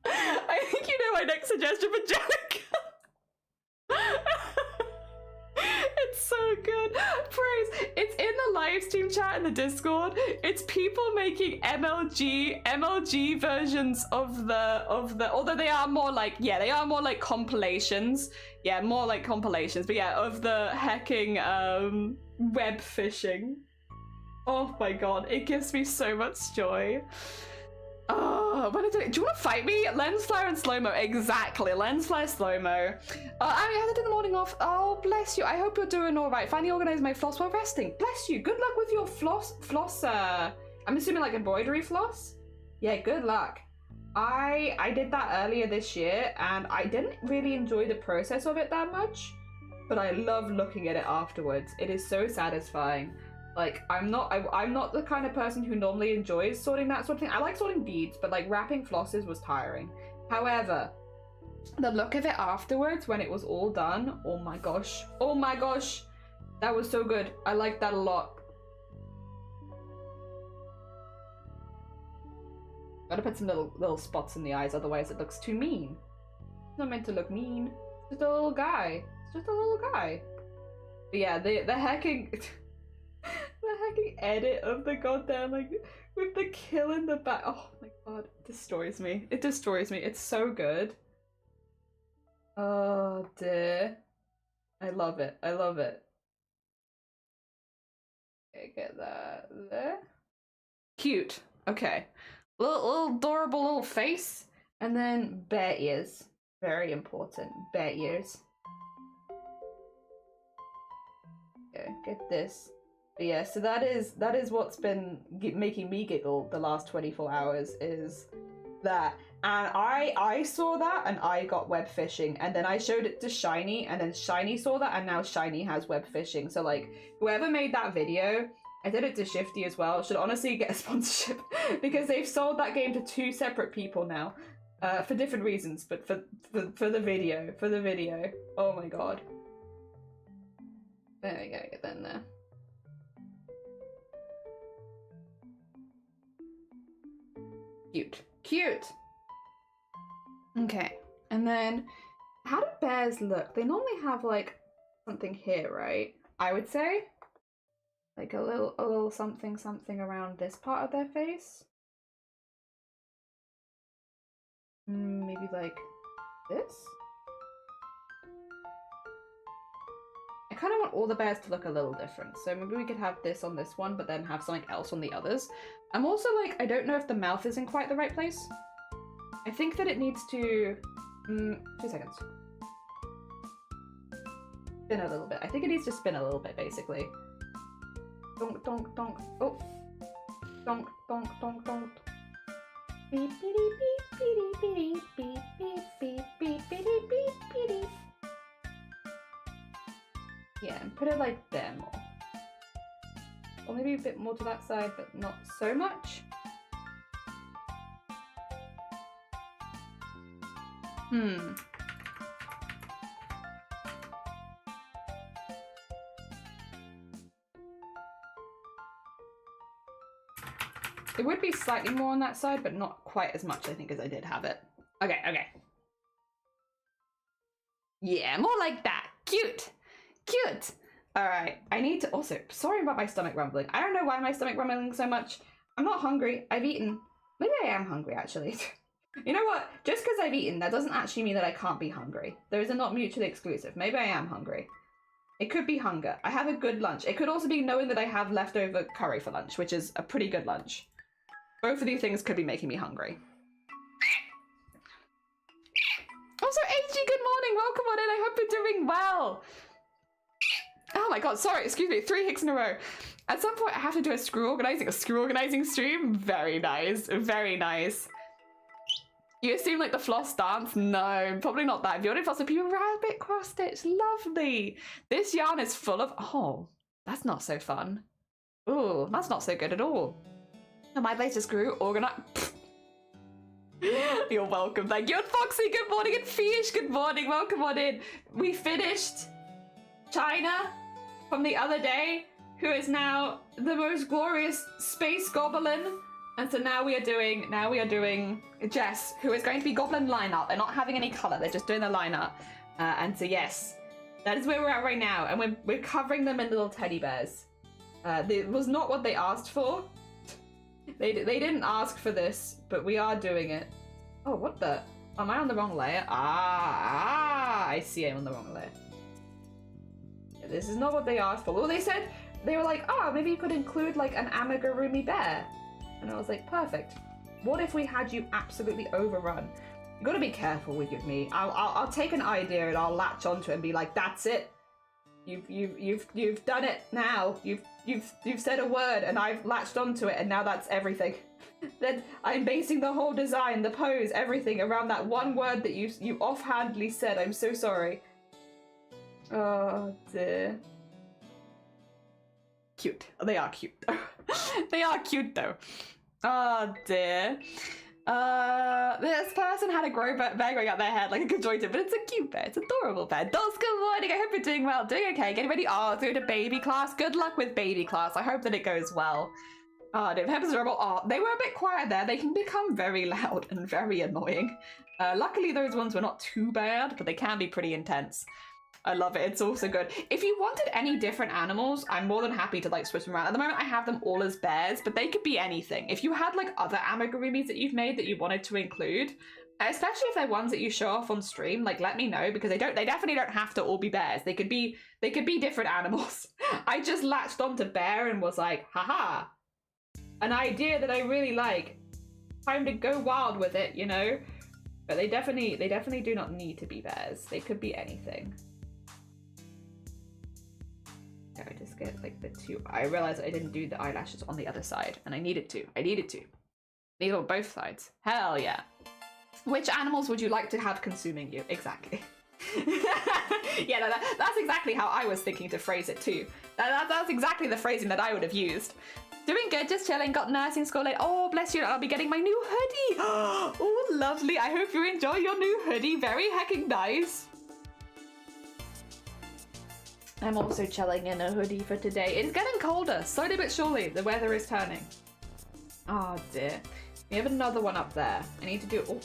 A: I think you know my next suggestion for Jenica. It's so good. Praise. It's in the live stream chat in the Discord. It's people making MLG versions of the although they are more like, yeah, they are more like compilations. Yeah, more like compilations, but yeah, of the hacking web phishing. Oh my god, it gives me so much joy. Oh, what is it? Do you want to fight me? Lens flare and slow-mo. Exactly. Lens flare, slow-mo. I had to do the morning off. Oh, bless you. I hope you're doing all right. Finally organized my floss while resting. Bless you. Good luck with your floss. I'm assuming like embroidery floss? Yeah, good luck. I did that earlier this year and I didn't really enjoy the process of it that much, but I love looking at it afterwards. It is so satisfying. Like, I'm not the kind of person who normally enjoys sorting that sort of thing. I like sorting beads, but like wrapping flosses was tiring. However, the look of it afterwards when it was all done, oh my gosh, that was so good. I liked that a lot. Gotta put some little spots in the eyes, otherwise it looks too mean. It's not meant to look mean. It's just a little guy. It's just a little guy. But yeah, the hacking. The hacking edit of the goddamn, like, with the kill in the back. Oh my god, it destroys me. It destroys me. It's so good. Oh dear. I love it. I love it. Okay, get that there. Cute. Okay. Little adorable little face. And then bear ears. Very important. Bear ears. Okay, get this. But yeah, so that is what's been making me giggle the last 24 hours is that. And I saw that and I got web phishing, and then I showed it to Shiny, and then Shiny saw that, and now Shiny has web phishing. So like, whoever made that video, I did it to Shifty as well, should honestly get a sponsorship because they've sold that game to 2 separate people now, for different reasons, but for the video, oh my god. There we go, get that in there. Cute. Okay, and then how do bears look? They normally have like something here, right? I would say like a little something around this part of their face. Maybe like this. I kind of want all the bears to look a little different, so maybe we could have this on this one, but then have something else on the others. I'm also like, I don't know if the mouth is in quite the right place. I think that it needs to... 2 seconds. Spin a little bit. I think it needs to spin a little bit, basically. Donk, donk, donk. Oh. Donk, donk, donk, donk. Beep, beep, beep, beep, beep, beep, beep, beep, beep, beep, beep, beep. Yeah, and put it like there more. Or maybe a bit more to that side, but not so much. It would be slightly more on that side, but not quite as much, I think, as I did have it. Okay. Yeah, more like that. Cute. Alright, I need to also... Sorry about my stomach rumbling. I don't know why my stomach rumbling so much. I'm not hungry. I've eaten. Maybe I am hungry, actually. You know what? Just because I've eaten, that doesn't actually mean that I can't be hungry. Those are not mutually exclusive. Maybe I am hungry. It could be hunger. I have a good lunch. It could also be knowing that I have leftover curry for lunch, which is a pretty good lunch. Both of these things could be making me hungry. Also, AG, good morning. Welcome on in. I hope you're doing well. Oh my god, sorry, excuse me, 3 hicks in a row. At some point I have to do a screw organizing stream. Very nice, very nice. You assume like the floss dance? No, probably not that. If you want to floss with people, rabbit cross stitch, lovely. This yarn is full of, oh, that's not so fun. Ooh, that's not so good at all. And my latest screw organize. You're welcome, thank you. And Foxy, good morning, and Fish, good morning, welcome on in. We finished China from the other day, who is now the most glorious space goblin. And so now we are doing Jess, who is going to be goblin lineup. They're not having any color, they're just doing the lineup. And so yes, that is where we're at right now. And we're covering them in little teddy bears. It was not what they asked for. They didn't ask for this, but we are doing it. Oh, what the? Am I on the wrong layer? I see I'm on the wrong layer. Yeah, this is not what they asked for. Well, they were like, oh, maybe you could include like an amigurumi bear. And I was like, perfect. What if we had you absolutely overrun? You gotta be careful with me. I'll take an idea and I'll latch onto it and be like, that's it. You've done it now. You've said a word and I've latched onto it and now that's everything. Then I'm basing the whole design, the pose, everything around that one word that you offhandedly said. I'm so sorry. Oh dear. Cute. They are cute though. They are cute though. Oh dear. This person had a grow bear going up their head like a conjoined, but it's a cute bear. It's an adorable bear. Dolls, good morning. I hope you're doing well. Doing okay. Getting ready. Oh, through to baby class. Good luck with baby class. I hope that it goes well. Oh, the peppers are horrible. Oh, they were a bit quiet there. They can become very loud and very annoying. Luckily, those ones were not too bad, but they can be pretty intense. I love it. It's also good. If you wanted any different animals, I'm more than happy to like switch them around. At the moment, I have them all as bears, but they could be anything. If you had like other amigurumis that you've made that you wanted to include, especially if they're ones that you show off on stream, like let me know, because they definitely don't have to all be bears. They could be different animals. I just latched onto bear and was like, haha, an idea that I really like. Time to go wild with it, you know? But they definitely do not need to be bears. They could be anything. I just get like the two. I realized I didn't do the eyelashes on the other side and I needed to. These on both sides. Hell yeah. Which animals would you like to have consuming you? Exactly. Yeah, no, that's exactly how I was thinking to phrase it too. That's exactly the phrasing that I would have used. Doing good, just chilling, got nursing school late. Oh, bless you, I'll be getting my new hoodie. Oh, lovely. I hope you enjoy your new hoodie. Very hecking nice. I'm also chilling in a hoodie for today. It's getting colder, slowly but surely. The weather is turning. Oh dear. We have another one up there. I need to do, oh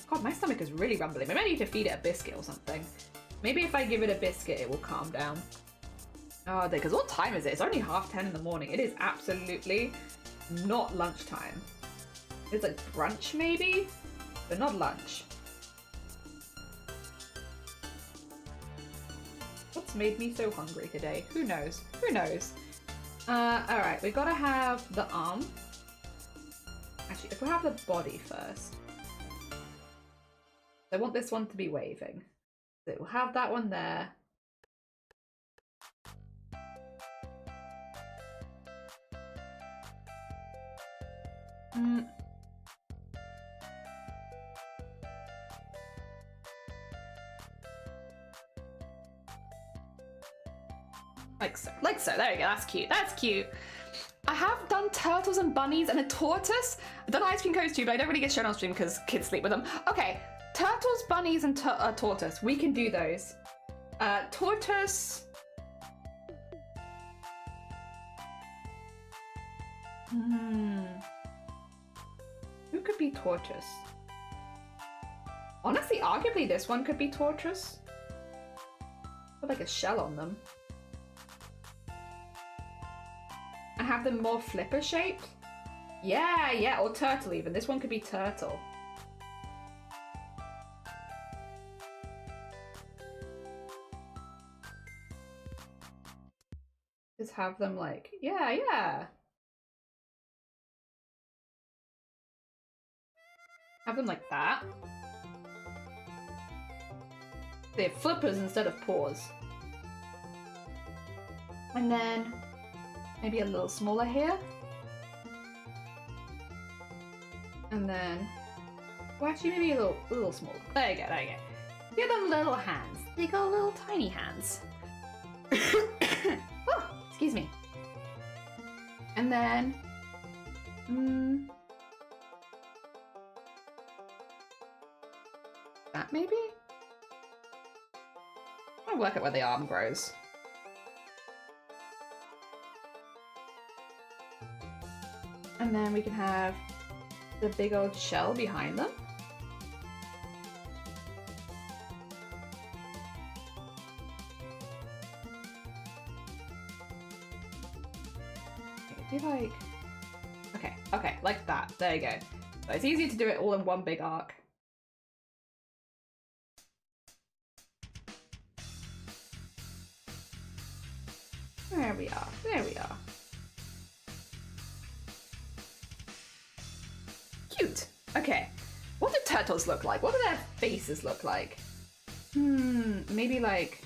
A: God, my stomach is really rumbling. Maybe I need to feed it a biscuit or something. Maybe if I give it a biscuit, it will calm down. Oh, because what time is it? It's only 10:30 in the morning. It is absolutely not lunchtime. It's like brunch maybe, but not lunch. What's made me so hungry today? Who knows? Who knows? Alright, we gotta have the arm. Actually, if we have the body first. I want this one to be waving. So we'll have that one there. Like so, there we go, that's cute, that's cute. I have done turtles and bunnies and a tortoise. I've done ice cream cones too, but I don't really get shown on stream because kids sleep with them. Okay, turtles, bunnies, and tortoise, we can do those. Tortoise. Who could be tortoise? Honestly, arguably this one could be tortoise. Put like a shell on them. And have them more flipper shaped. Yeah, or turtle even. This one could be turtle. Just have them like, yeah. Have them like that. They have flippers instead of paws. And then maybe a little smaller here. And then, well actually maybe a little smaller. There you go, there you go. Give them little hands. They got little tiny hands. Oh, excuse me. And then, that maybe? I'll work out where the arm grows. And then we can have the big old shell behind them. Okay, do like... Okay, like that. There you go. So it's easier to do it all in one big arc. There we are. There we are. Cute. Okay. What do turtles look like? What do their faces look like? Maybe like...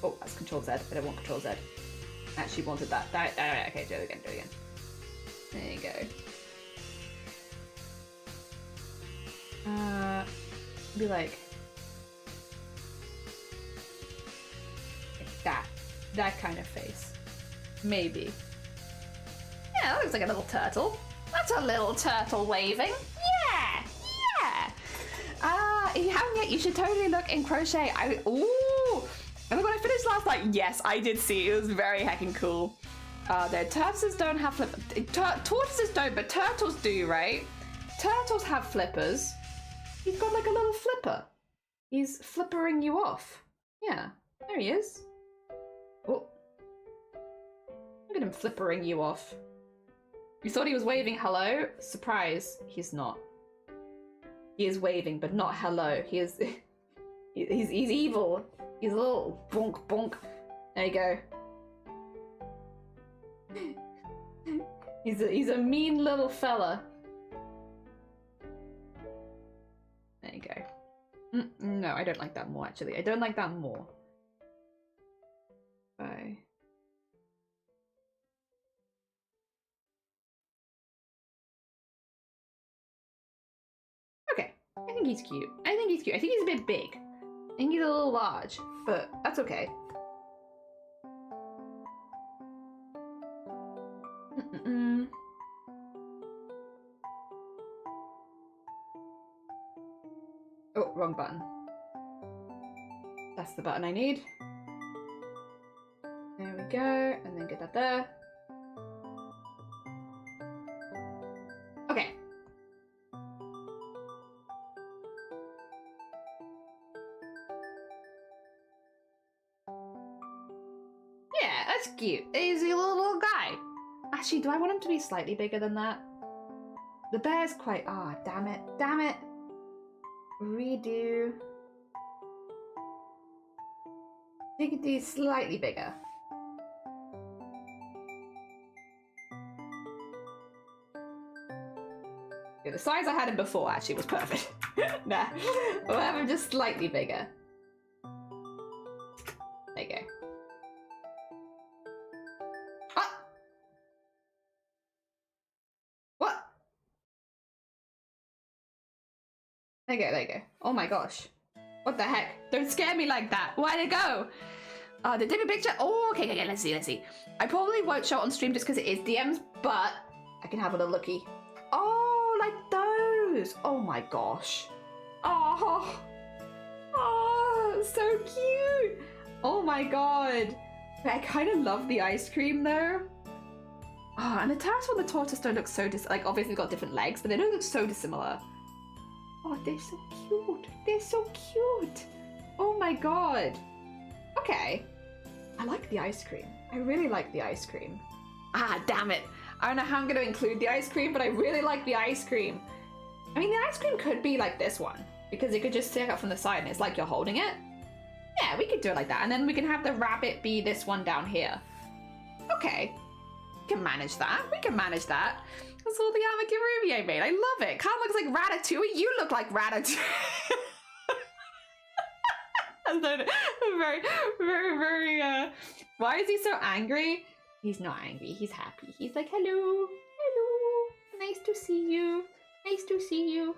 A: Oh, that's Control Z. I don't want Control Z. I actually wanted that. Okay, do it again, do it again. There you go. Be like... That kind of face. Maybe. Yeah, that looks like a little turtle. That's a little turtle waving. Yeah! Yeah! If you haven't yet, you should totally look in crochet. Ooh! And look what I finished last night. Yes, I did see. It was very heckin' cool. The tortoises don't have tortoises don't, but turtles do, right? Turtles have flippers. He's got like a little flipper. He's flippering you off. Yeah, there he is. Oh. Look at him flippering you off. You thought he was waving hello? Surprise, he's not. He is waving, but not hello. He is... he's evil. He's a little bonk bonk. There you go. He's a mean little fella. There you go. No, I don't like that more, actually. I don't like that more. Bye. Okay, I think he's cute. I think he's cute. I think he's a bit big. I think he's a little large, but that's okay. Oh, wrong button. That's the button I need. There we go, and then get that there. Okay. Yeah, that's cute. He's a little guy. Actually, do I want him to be slightly bigger than that? The bear's quite... Ah, damn it. Damn it. Redo. I think it's slightly bigger. Yeah, the size I had him before actually was perfect. Nah, we'll have him just slightly bigger. There you go. Ah! What? There you go, there you go. Oh my gosh. What the heck? Don't scare me like that. Where'd it go? The Dippy picture. Oh, okay, let's see. I probably won't show it on stream just because it is DMs, but I can have a little looky. Oh, like those. Oh my gosh. Oh, so cute. Oh my god. I kind of love the ice cream though. Oh, and the turtle and the tortoise don't look so like obviously got different legs, but they don't look so dissimilar. Oh, they're so cute. They're so cute. Oh my god. Okay. I like the ice cream. I really like the ice cream. Ah, damn it. I don't know how I'm going to include the ice cream, but I really like the ice cream. I mean, the ice cream could be like this one, because it could just stick out from the side and it's like you're holding it. Yeah, we could do it like that. And then we can have the rabbit be this one down here. Okay. We can manage that. We can manage that. That's all the amigurumi I made. I love it. Kind of looks like Ratatouille. You look like Ratatouille. very, why is he so angry? He's not angry. He's happy. He's like, hello. Hello. Nice to see you. Nice to see you.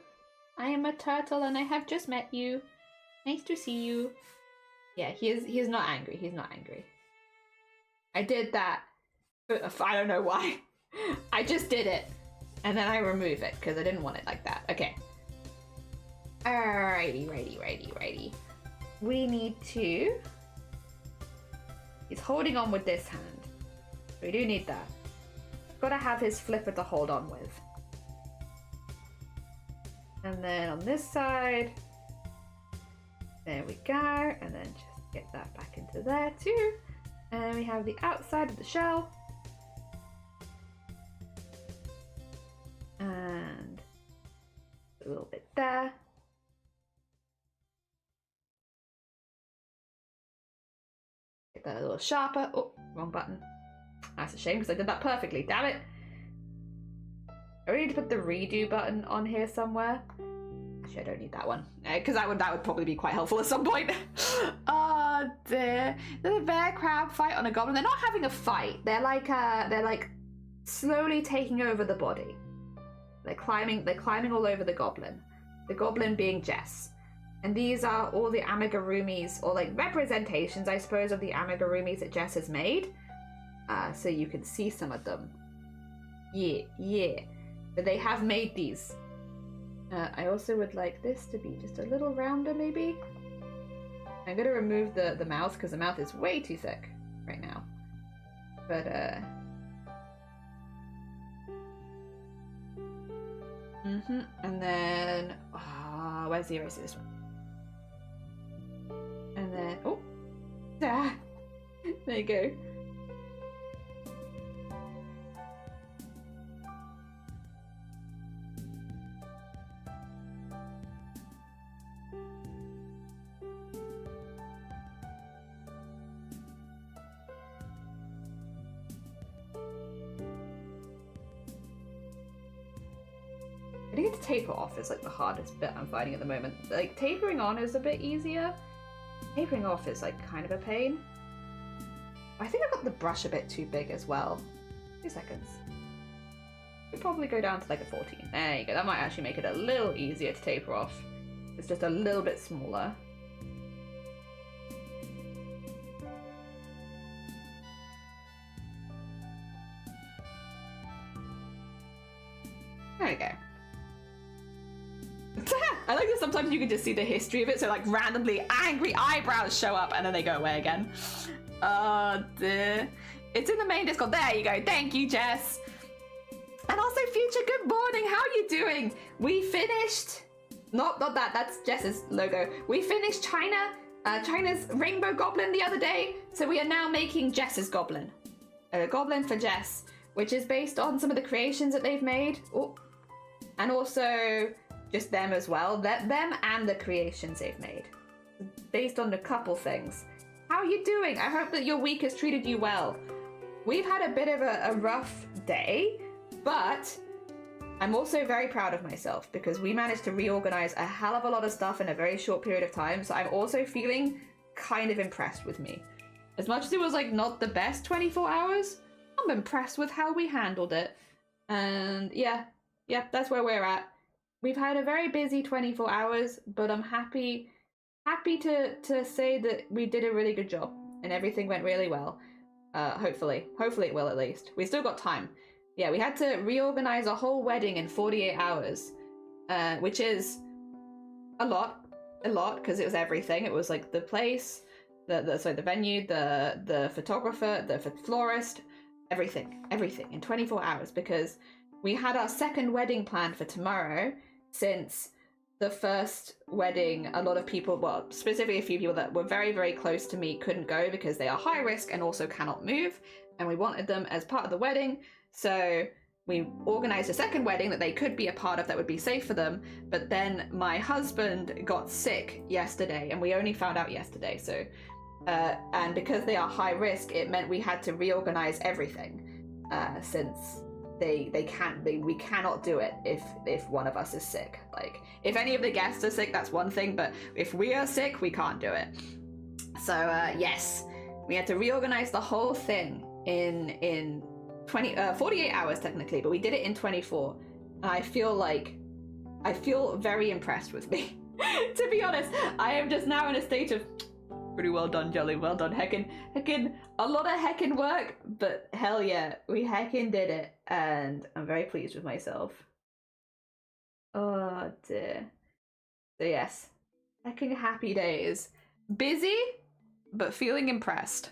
A: I am a turtle and I have just met you. Nice to see you. Yeah, he is not angry. He's not angry. I did that. I don't know why. I just did it. And then I remove it because I didn't want it like that. Okay. Righty. We need to... He's holding on with this hand. We do need that. got to have his flipper to hold on with. And then on this side, there we go. And then just get that back into there too. And then we have the outside of the shell. And a little bit there. Get that a little sharper. Oh, wrong button. That's a shame because I did that perfectly, damn it. I really need to put the redo button on here somewhere. Actually, I don't need that one because that would probably be quite helpful at some point. Oh dear. There's a bear crab fight on a goblin. They're not having a fight. They're like slowly taking over the body. They're climbing all over the goblin. The goblin being Jess. And these are all the amigurumis, or like representations, I suppose, of the amigurumis that Jess has made. So you can see some of them. Yeah. But they have made these. I also would like this to be just a little rounder, maybe. I'm going to remove the mouth, because the mouth is way too thick right now. But, and then, where's the eraser? This one. And then, there you go. I think to taper off is like the hardest bit I'm finding at the moment. Like tapering on is a bit easier. Tapering off is like kind of a pain. I think I got the brush a bit too big as well. 2 seconds. We'll probably go down to like a 14. There you go. That might actually make it a little easier to taper off. It's just a little bit smaller. There we go. I like that sometimes you can just see the history of it, so like randomly angry eyebrows show up and then they go away again. Oh dear. It's in the main Discord. There you go. Thank you, Jess. And also, Future, good morning. How are you doing? We finished... Not that. That's Jess's logo. We finished China's Rainbow Goblin the other day, so we are now making Jess's Goblin. A Goblin for Jess, which is based on some of the creations that they've made. Oh. And also... just them as well. Them and the creations they've made. Based on a couple things. How are you doing? I hope that your week has treated you well. We've had a bit of a rough day, but I'm also very proud of myself because we managed to reorganize a hell of a lot of stuff in a very short period of time. So I'm also feeling kind of impressed with me. As much as it was like not the best 24 hours, I'm impressed with how we handled it. And yeah, that's where we're at. We've had a very busy 24 hours, but I'm happy to say that we did a really good job and everything went really well. Hopefully it will at least. We still got time. Yeah, we had to reorganize a whole wedding in 48 hours, which is a lot because it was everything. It was like the place, the venue, the photographer, the florist, everything in 24 hours because we had our second wedding planned for tomorrow. Since the first wedding, a lot of people, well, specifically a few people that were very, very close to me couldn't go because they are high risk and also cannot move. And we wanted them as part of the wedding. So we organized a second wedding that they could be a part of that would be safe for them. But then my husband got sick yesterday and we only found out yesterday. So, and because they are high risk, it meant we had to reorganize everything since... we cannot do it if one of us is sick. Like if any of the guests are sick, that's one thing, but if we are sick, we can't do it. So yes, we had to reorganize the whole thing in 48 hours technically, but we did it in 24. And I feel very impressed with me. To be honest, I am just now in a state of pretty well done, Jelly. Well done. Heckin' a lot of heckin' work, but hell yeah, we heckin' did it, and I'm very pleased with myself. Oh dear. So yes, heckin' happy days. Busy, but feeling impressed.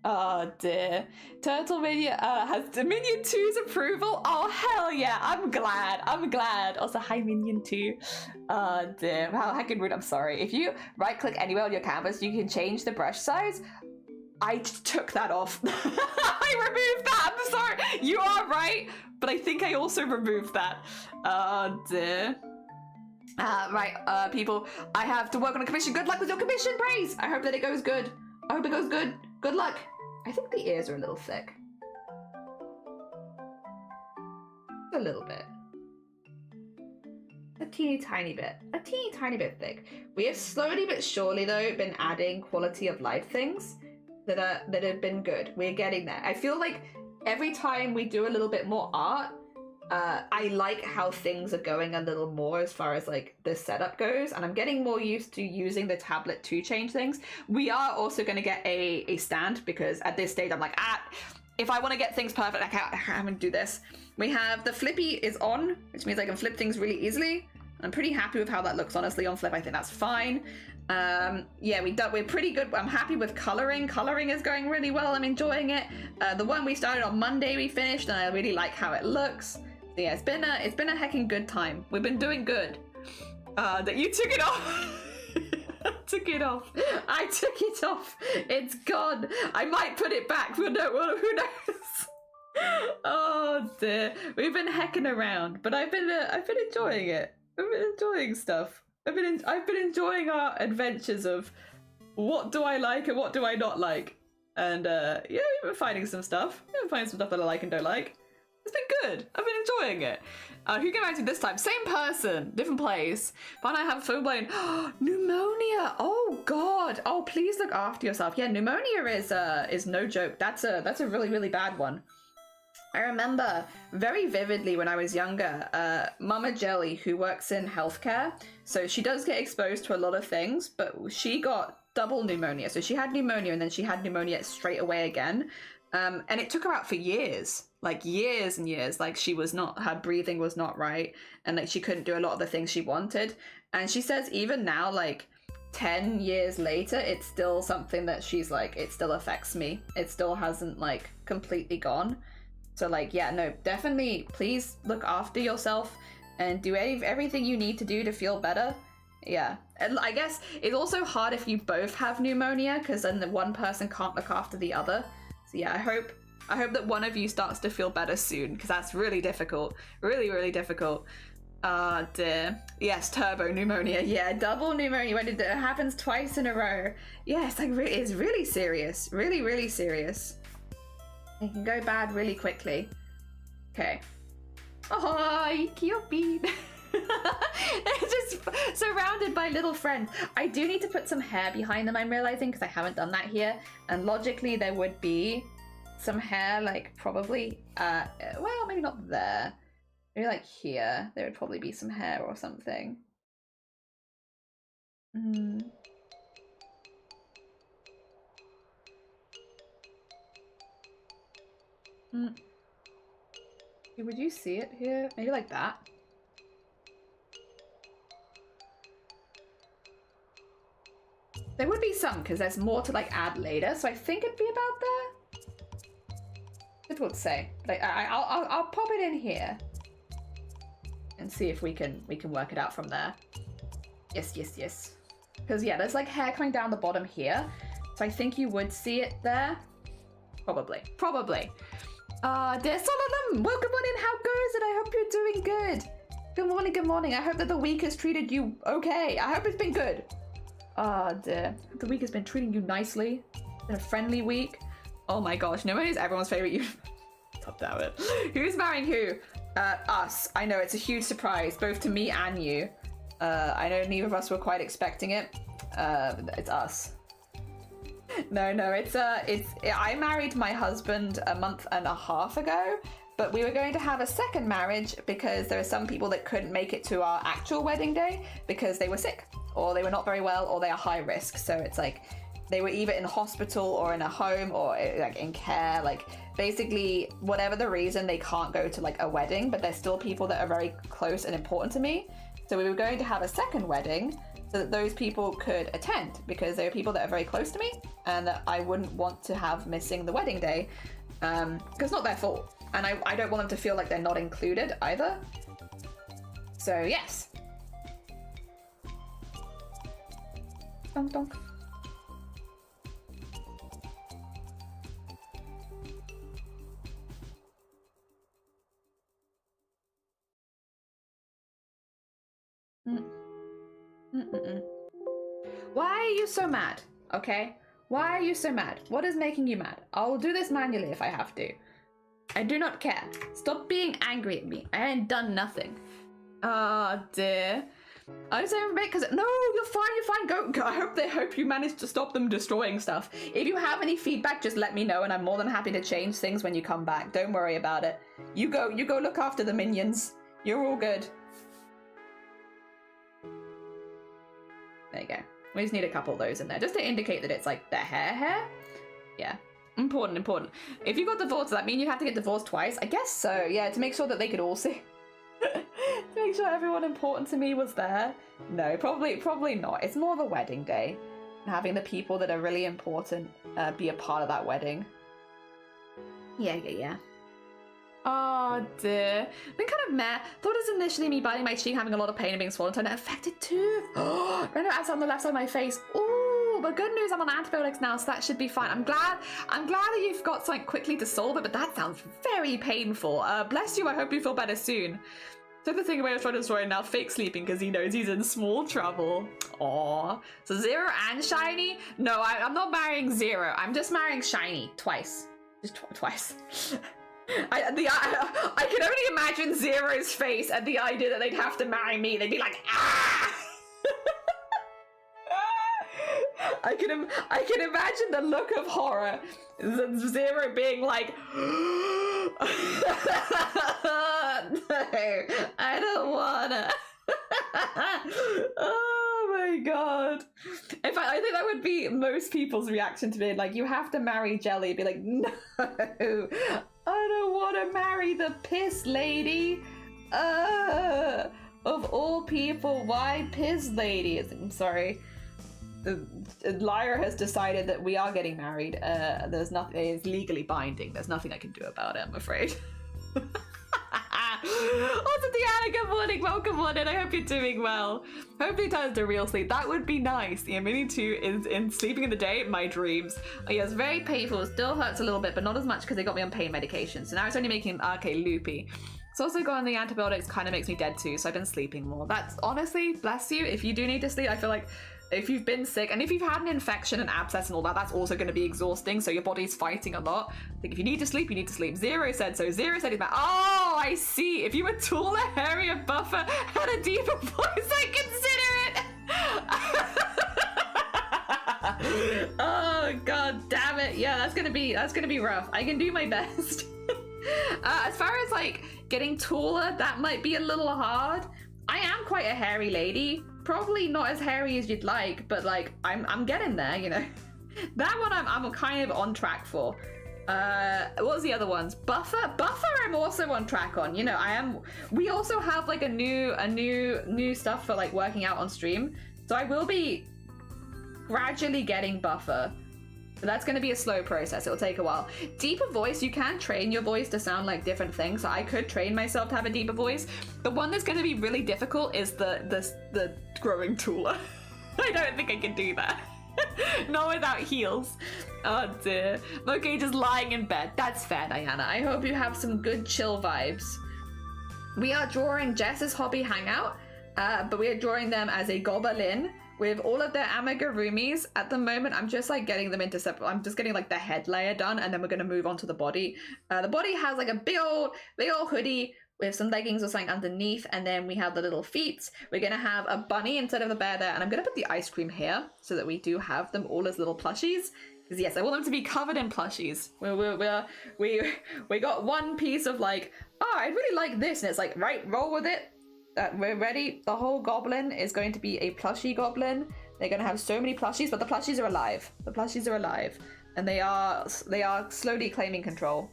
A: Oh dear. Turtle Minion has Minion 2's approval. Oh hell yeah, I'm glad. Also, hi Minion 2. Oh dear. Wow, heckin' rude, I'm sorry. If you right click anywhere on your canvas, you can change the brush size. I took that off. I removed that, I'm sorry. You are right, but I think I also removed that. Oh dear. Right, people, I have to work on a commission. Good luck with your commission, Praise! I hope that it goes good. I hope it goes good. Good luck. I think the ears are a little thick. A little bit. A teeny tiny bit. A teeny tiny bit thick. We have slowly but surely, though, been adding quality of life things that have been good. We're getting there. I feel like every time we do a little bit more art, I like how things are going a little more as far as like the setup goes, and I'm getting more used to using the tablet to change things. We are also going to get a stand, because at this stage I'm like, if I want to get things perfect, I'm going to do this. We have the flippy is on, which means I can flip things really easily. I'm pretty happy with how that looks, honestly. On flip, I think that's fine. Yeah, we're pretty good. I'm happy with coloring. Coloring is going really well. I'm enjoying it. The one we started on Monday, we finished, and I really like how it looks. So yeah, it's been a heckin' good time. We've been doing good. That you took it off. I took it off. It's gone. I might put it back. Who knows? Oh dear. We've been hecking around, but I've been enjoying it. I've been enjoying stuff. I've been enjoying our adventures of what do I like and what do I not like. And yeah, we've been finding some stuff. We've been finding some stuff that I like and don't like. It's been good. I've been enjoying it. Who came out to this time? Same person, different place. But I have full-blown pneumonia. Oh god. Oh, please look after yourself. Yeah, pneumonia is no joke. That's a really, really bad one. I remember very vividly when I was younger, Mama Jelly, who works in healthcare, so she does get exposed to a lot of things, but she got double pneumonia. So she had pneumonia and then she had pneumonia straight away again. And it took her out for years, like years and years. Like her breathing was not right, and like she couldn't do a lot of the things she wanted. And she says even now, like 10 years later, it's still something that she's like, it still affects me. It still hasn't like completely gone. So like, yeah, no, definitely please look after yourself and do everything you need to do to feel better. Yeah, and I guess it's also hard if you both have pneumonia, because then the one person can't look after the other. So yeah, I hope that one of you starts to feel better soon, because that's really difficult. Really, really difficult. Ah, dear. Yes, turbo pneumonia. Yeah, double pneumonia when it happens twice in a row. Yes, like it's really serious. Really, really serious. It can go bad really quickly. Okay. Oh, cute. Just surrounded by little friends. I do need to put some hair behind them, I'm realizing, because I haven't done that here. And logically, there would be some hair, like probably, well, maybe not there. Maybe like here. There would probably be some hair or something. Would you see it here? Maybe like that. There would be some, because there's more to like add later, so I think it'd be about there. Difficult to say, but I'll pop it in here and see if we can work it out from there. Yes. Because yeah, there's like hair coming down the bottom here, so I think you would see it there. Probably. Dear Solomon, welcome on in. How goes it? I hope you're doing good. Good morning. I hope that the week has treated you okay. I hope it's been good. Oh dear. The week has been treating you nicely. It's been a friendly week. Oh my gosh. No one is everyone's favorite. Stop that. Who's marrying who? Us. I know, it's a huge surprise, both to me and you. I know neither of us were quite expecting it. It's us. No, I married my husband a month and a half ago, but we were going to have a second marriage because there are some people that couldn't make it to our actual wedding day because they were sick, or they were not very well, or they are high risk. So it's like they were either in hospital or in a home or like in care, like basically whatever the reason, they can't go to like a wedding, but they're still people that are very close and important to me. So we were going to have a second wedding, so that those people could attend, because they are people that are very close to me and that I wouldn't want to have missing the wedding day, because it's not their fault, and I don't want them to feel like they're not included either. So yes. Donk donk. Why are you so mad? Okay? Why are you so mad? What is making you mad? I'll do this manually if I have to. I do not care. Stop being angry at me. I ain't done nothing. Oh dear. I just don't make, because no, you're fine. Go. I hope you managed to stop them destroying stuff. If you have any feedback, just let me know, and I'm more than happy to change things when you come back. Don't worry about it. You go look after the minions. You're all good. There you go. We just need a couple of those in there, just to indicate that it's like their hair. Yeah. Important. If you got divorced, does that mean you have to get divorced twice? I guess so, yeah, to make sure that they could all see. To make sure everyone important to me was there. No, probably not. It's more the wedding day. Having the people that are really important be a part of that wedding. Yeah. Oh dear. Been kind of meh. Thought it was initially me biting my cheek, having a lot of pain and being swollen, turned out affected too. Right now, on the left side of my face. Ooh, but good news, I'm on antibiotics now, so that should be fine. I'm glad that you've got something quickly to solve it, but that sounds very painful. Bless you, I hope you feel better soon. So the thing away I was trying to destroy now, fake sleeping because he knows he's in small trouble. Aww. So Zero and Shiny? No, I'm not marrying Zero. I'm just marrying Shiny twice. Just twice. I can only imagine Zero's face at the idea that they'd have to marry me. They'd be like, ah! I can imagine the look of horror. Zero being like, no, I don't wanna. Oh my god. In fact, I think that would be most people's reaction to being like, you have to marry Jelly. Be like, no, I don't want to marry the piss lady. Of all people, why piss lady? I'm sorry. Lyra has decided that we are getting married. There's nothing, it's legally binding. There's nothing I can do about it, I'm afraid. Also, Deanna, good morning. Welcome on in. I hope you're doing well. Hopefully it turns to real sleep. That would be nice. Yeah, me too. In sleeping in the day, my dreams. Oh yeah, it's very painful. It still hurts a little bit, but not as much because they got me on pain medication. So now it's only making loopy. It's also going the antibiotics kind of makes me dead too, so I've been sleeping more. That's honestly, bless you. If you do need to sleep, I feel like if you've been sick and if you've had an infection and abscess and all that, that's also going to be exhausting, so your body's fighting a lot. I think if you need to sleep, you need to sleep. Zero said so. Zero said he's back. Oh, I see. If you were taller, hairier, buffer, had a deeper voice, I consider it. Oh god damn it. Yeah, that's gonna be rough. I can do my best. As far as like getting taller, that might be a little hard. I am quite a hairy lady. Probably not as hairy as you'd like, but like I'm getting there, you know. That one I'm kind of on track for. What was the other ones? Buffer I'm also on track on. You know, I am. We also have like a new stuff for like working out on stream. So I will be gradually getting buffer. But that's going to be a slow process. It'll take a while. Deeper voice, you can train your voice to sound like different things. So I could train myself to have a deeper voice. The one that's going to be really difficult is the growing taller. I don't think I can do that. Not without heels. Oh dear. Okay, just lying in bed. That's fair, Diana. I hope you have some good chill vibes. We are drawing Jess's hobby hangout, but we are drawing them as a goblin with all of their amigurumis. At the moment, I'm just like getting them into separate. I'm just getting like the head layer done, and then we're gonna move on to the body. The body has like a big old hoodie with some leggings or something underneath, and then we have the little feet. We're gonna have a bunny instead of the bear there, and I'm gonna put the ice cream here so that we do have them all as little plushies. Because yes, I want them to be covered in plushies. We got one piece of like, oh, I really like this, and it's like, right, roll with it. We're ready. The whole goblin is going to be a plushie goblin. They're going to have so many plushies, but the plushies are alive. The plushies are alive, and they are slowly claiming control.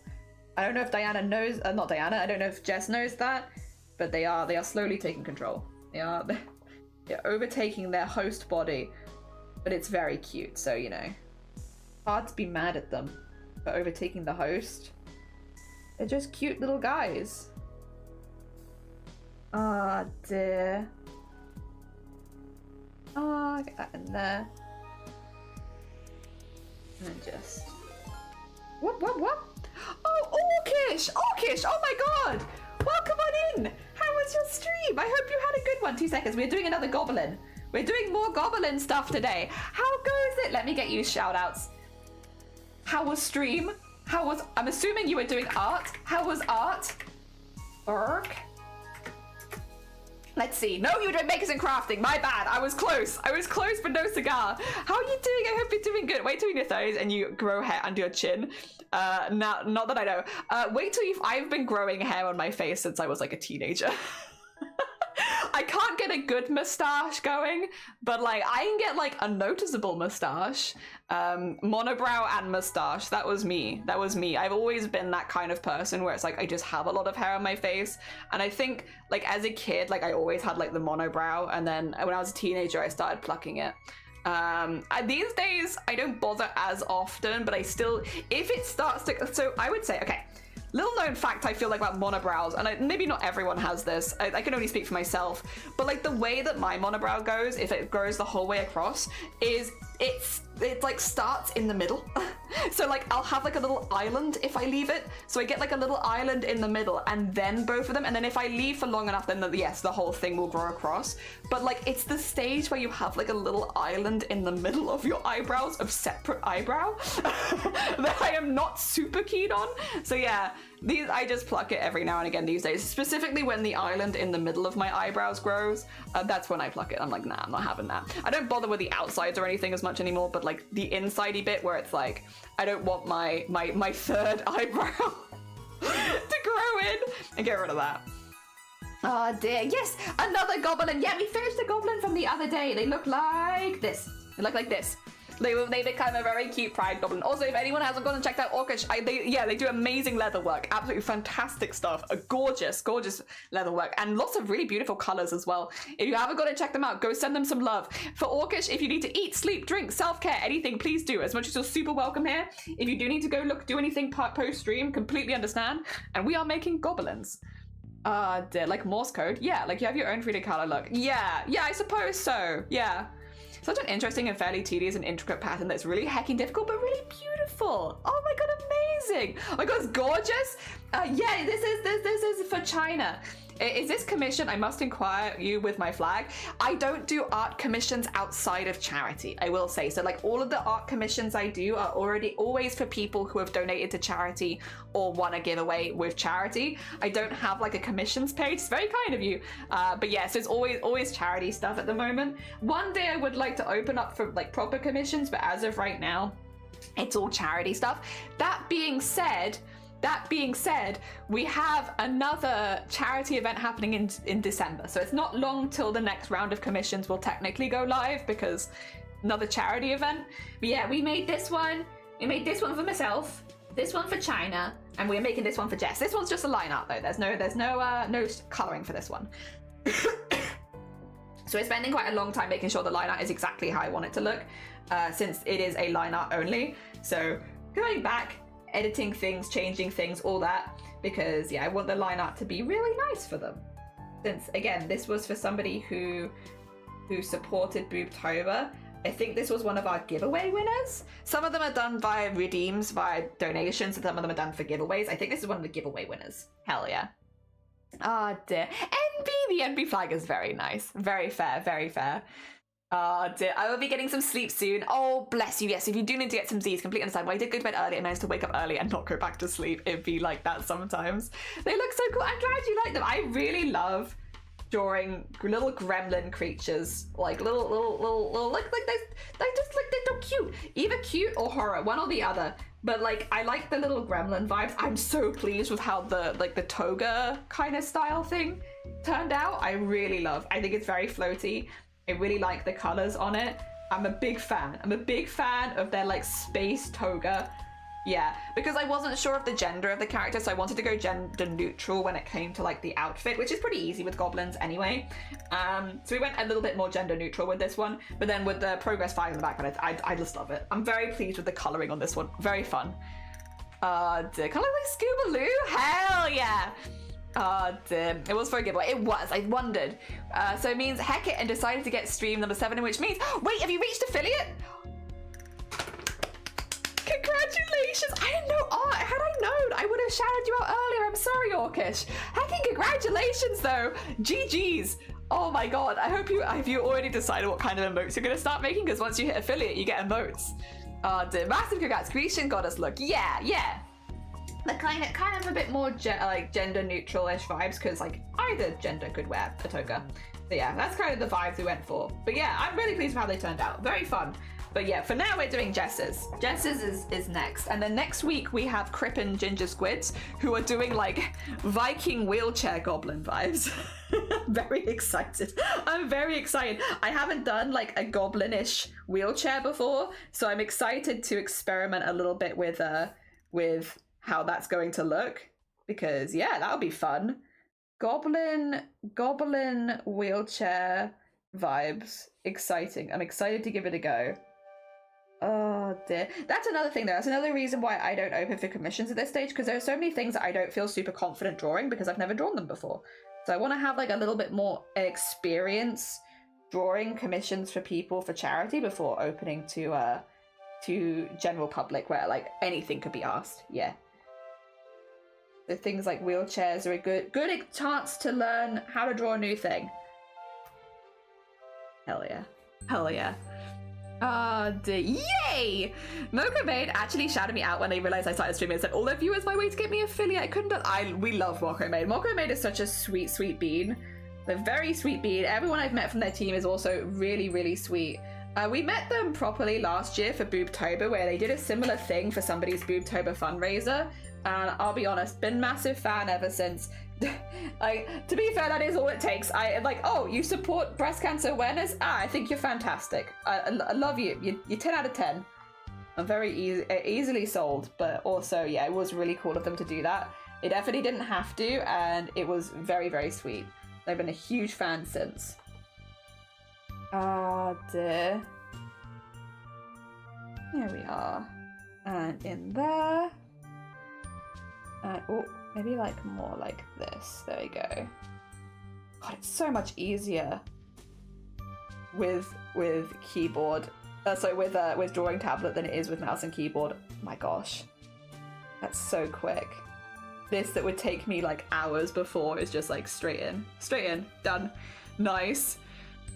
A: I don't know if Diana knows, not Diana. I don't know if Jess knows that, but they are slowly taking control. overtaking their host body, but it's very cute, so you know, hard to be mad at them for overtaking the host. They're just cute little guys. Ah, dear. Oh, get that in there. And then just... What? Oh, Orcish! Orcish! Oh my god! Welcome on in! How was your stream? I hope you had a good one. 2 seconds. We're doing another goblin. We're doing more goblin stuff today. How goes it? Let me get you shout outs. How was stream? How was... I'm assuming you were doing art. How was art? Orc? Let's see. No, you don't make us in crafting. My bad. I was close, but no cigar. How are you doing? I hope you're doing good. Wait till you're in your 30s and you grow hair under your chin. Now, not that I know. Wait till I've been growing hair on my face since I was like a teenager. I can't get a good mustache going, but like I can get like a noticeable mustache. Monobrow and mustache. That was me. I've always been that kind of person where it's like I just have a lot of hair on my face. And I think like as a kid, like I always had like the monobrow, and then when I was a teenager I started plucking it. These days I don't bother as often, but I still, if it starts to, so I would say, okay, little known fact I feel like about monobrows, and maybe not everyone has this, I can only speak for myself, but like the way that my monobrow goes, if it goes the whole way across, is it like starts in the middle. So like I'll have like a little island if I leave it, so I get like a little island in the middle and then both of them, and then if I leave for long enough then yes, the whole thing will grow across. But like it's the stage where you have like a little island in the middle of your eyebrows of separate eyebrow that I am not super keen on. So yeah, these I just pluck it every now and again these days, specifically when the island in the middle of my eyebrows grows. That's when I pluck it. I'm like, nah, I'm not having that. I don't bother with the outsides or anything as much anymore, but like the insidey bit where it's like I don't want my third eyebrow to grow in, and get rid of that. Oh dear, yes, another goblin. Yeah, we finished the goblin from the other day. They look like this. They look like this. They become a very cute pride goblin. Also, if anyone hasn't gone and checked out Orcish, they do amazing leather work. Absolutely fantastic stuff. A gorgeous leather work, and lots of really beautiful colors as well. If you haven't gone and check them out, go send them some love. For Orcish, if you need to eat, sleep, drink, self-care, anything, please do. As much as you're super welcome here. If you do need to go do anything post-stream, completely understand. And we are making goblins. Like Morse code. Yeah, like you have your own Frida Kahlo look. Yeah, I suppose so. Yeah. Such an interesting and fairly tedious and intricate pattern that's really hecking difficult, but really beautiful. Oh my god, amazing. Oh my god, it's gorgeous. Yeah, this is for China. Is this commission? I must inquire you with my flag. I don't do art commissions outside of charity, I will say. So like all of the art commissions I do are always for people who have donated to charity or won a giveaway with charity. I don't have like a commissions page. It's very kind of you. But yes, it's always charity stuff at the moment. One day I would like to open up for like proper commissions, but as of right now, it's all charity stuff. That being said, we have another charity event happening in December. So it's not long till the next round of commissions will technically go live, because another charity event. But yeah, we made this one. We made this one for myself, this one for China, and we're making this one for Jess. This one's just a line art though. There's no coloring for this one. So we're spending quite a long time making sure the line art is exactly how I want it to look, since it is a line art only. So going back, editing things, changing things, all that, because yeah, I want the line art to be really nice for them. Since again, this was for somebody who supported Boobtober. I think this was one of our giveaway winners. Some of them are done via redeems, via donations, and some of them are done for giveaways. I think this is one of the giveaway winners. Hell yeah. Ah dear. The NB flag is very nice. Very fair, very fair. Oh dear, I will be getting some sleep soon. Oh, bless you. Yes, if you do need to get some Z's, completely understand. Well, I did go to bed early and managed to wake up early and not go back to sleep. It'd be like that sometimes. They look so cool. I'm glad you like them. I really love drawing little gremlin creatures, like little like they're cute. Either cute or horror, one or the other. But like, I like the little gremlin vibes. I'm so pleased with how the toga kind of style thing turned out. I really love. I think it's very floaty. I really like the colors on it. I'm a big fan. I'm a big fan of their like space toga. Yeah, because I wasn't sure of the gender of the character, so I wanted to go gender neutral when it came to like the outfit, which is pretty easy with goblins anyway. So we went a little bit more gender neutral with this one, but then with the progress flag in the background, I just love it. I'm very pleased with the colouring on this one. Very fun. Kind of like Scuba Loo? Hell yeah! Dear. It was very good. Well, it was. I wondered. So it means heck it and decided to get stream number 7, which means... Wait, have you reached affiliate? Congratulations! I didn't know. Oh, had I known, I would have shouted you out earlier. I'm sorry, Orcish. Heckin' congratulations, though. GG's. Oh my god. I hope you have you already decided what kind of emotes you're going to start making, because once you hit affiliate, you get emotes. Dear. Massive congrats. Grecian goddess look. Yeah. The kind of a bit more like gender neutral-ish vibes, because like either gender could wear a toga. So yeah, that's kind of the vibes we went for. But yeah, I'm really pleased with how they turned out. Very fun. But yeah, for now we're doing Jess's. Jess's is next. And then next week we have Crip and Ginger Squids, who are doing like Viking wheelchair goblin vibes. Very excited. I'm very excited. I haven't done like a goblin-ish wheelchair before, so I'm excited to experiment a little bit with how that's going to look, because yeah, that'll be fun. Goblin wheelchair vibes. Exciting. I'm excited to give it a go. Oh dear. That's another thing though. That's another reason why I don't open for commissions at this stage, because there are so many things that I don't feel super confident drawing because I've never drawn them before. So I want to have like a little bit more experience drawing commissions for people for charity before opening to general public where like anything could be asked. Yeah. So things like wheelchairs are a good chance to learn how to draw a new thing. Hell yeah. Yay! Mocha Maid actually shouted me out when they realized I started streaming and said, all their viewers, my way to get me affiliate. I couldn't. We love Mocha Maid. Mocha Maid is such a sweet bean. They're very sweet bean. Everyone I've met from their team is also really sweet. We met them properly last year for Boobtober, where they did a similar thing for somebody's Boobtober fundraiser. And I'll be honest, been massive fan ever since. Like, to be fair, that is all it takes. Oh, you support breast cancer awareness? I think you're fantastic. I love you. You're 10 out of 10. I'm very easily sold, but also, yeah, it was really cool of them to do that. It definitely didn't have to, and it was very sweet. I've been a huge fan since. Ah, dear. There we are. And in there. Oh, maybe like more like this. There we go. God, it's so much easier with keyboard. With drawing tablet than it is with mouse and keyboard. Oh my gosh, that's so quick. This that would take me like hours before is just like straight in, done. Nice.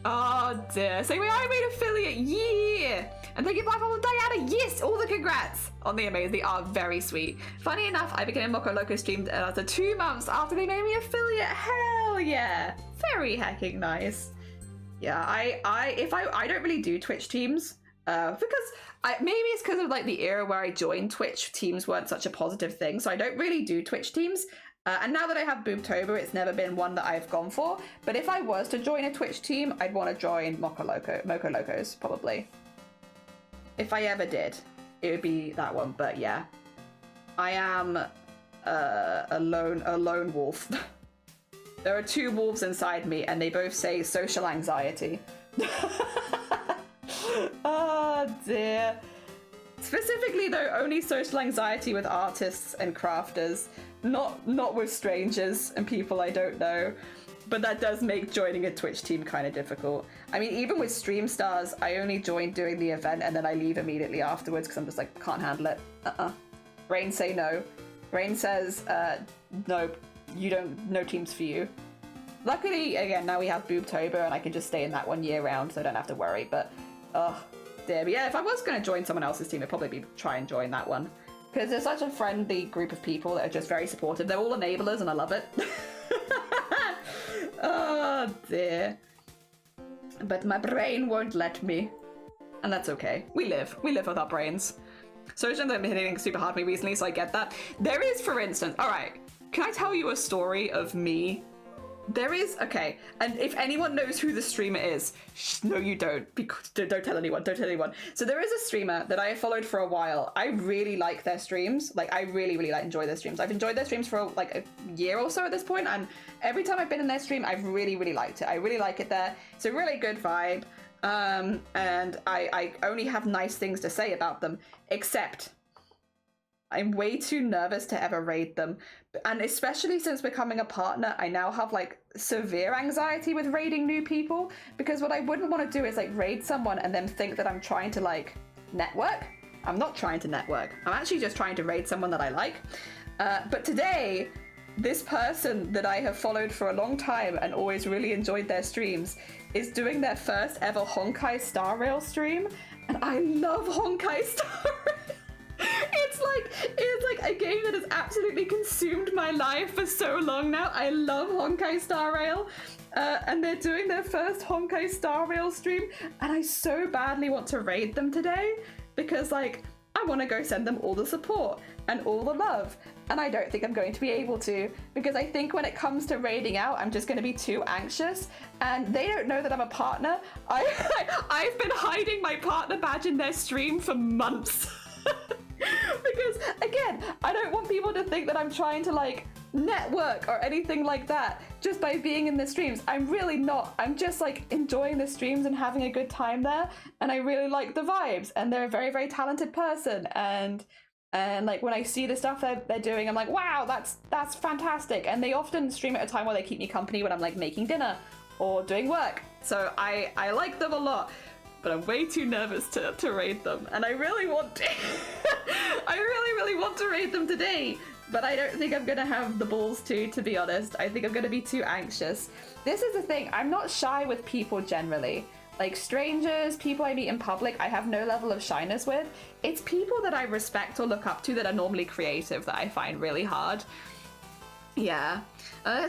A: Oh dear. Say we are made affiliate. Yeah. And thank you, Black Hole Diana. Yes, all the congrats on the amazing. They are very sweet. Funny enough, I became a Moco Loco streamed after 2 months after they made me affiliate. Hell yeah. Very hecking nice. Yeah, I don't really do Twitch teams because maybe it's because of like the era where I joined Twitch, teams weren't such a positive thing, so I don't really do Twitch teams. And now that I have Boobtober, it's never been one that I've gone for. But if I was to join a Twitch team, I'd want to join Moco Locos, probably. If I ever did, it would be that one. But yeah, I am a lone wolf. There are 2 wolves inside me, and they both say social anxiety. Oh dear. Specifically though, only social anxiety with artists and crafters. Not with strangers and people I don't know, but that does make joining a Twitch team kind of difficult. I mean, even with Stream Stars, I only joined during the event and then I leave immediately afterwards because I'm just like, can't handle it. Brain say no. Brain says, nope, no teams for you. Luckily, again, now we have Boobtober and I can just stay in that one year round, so I don't have to worry, but, oh, dear. But yeah, if I was going to join someone else's team, I'd probably try and join that one. Because there's such a friendly group of people that are just very supportive. They're all enablers and I love it. Oh dear. But my brain won't let me. And that's okay. We live with our brains. Socials have been hitting super hard for me recently, so I get that. There is, for instance, alright, can I tell you a story of me There is, okay, and if anyone knows who the streamer is, no you don't, because don't tell anyone, don't tell anyone. So there is a streamer that I have followed for a while. I really like their streams, like I really enjoy their streams. I've enjoyed their streams for like a year or so at this point, and every time I've been in their stream, I've really liked it. I really like it there. It's a really good vibe, and I only have nice things to say about them, except I'm way too nervous to ever raid them. And especially since becoming a partner, I now have like severe anxiety with raiding new people, because what I wouldn't want to do is like raid someone and then think that I'm trying to like network. I'm not trying to network. I'm actually just trying to raid someone that I like. But today, this person that I have followed for a long time and always really enjoyed their streams is doing their first ever Honkai Star Rail stream. And I love Honkai Star Rail. It's like a game that has absolutely consumed my life for so long now. I love Honkai Star Rail, and they're doing their first Honkai Star Rail stream, and I so badly want to raid them today, because like I want to go send them all the support and all the love, and I don't think I'm going to be able to, because I think when it comes to raiding out, I'm just going to be too anxious, and they don't know that I'm a partner. I've been hiding my partner badge in their stream for months. Because again, I don't want people to think that I'm trying to like network or anything like that just by being in the streams. I'm really not. I'm just like enjoying the streams and having a good time there, and I really like the vibes, and they're a very talented person, and like when I see the stuff they're doing, I'm like, wow, that's fantastic. And they often stream at a time where they keep me company when I'm like making dinner or doing work, so I like them a lot. But I'm way too nervous to raid them, and I really want to. I really want to raid them today, but I don't think I'm gonna have the balls to be honest. I think I'm gonna be too anxious. This is the thing, I'm not shy with people generally. Like strangers, people I meet in public, I have no level of shyness with. It's people that I respect or look up to that are normally creative that I find really hard. Yeah.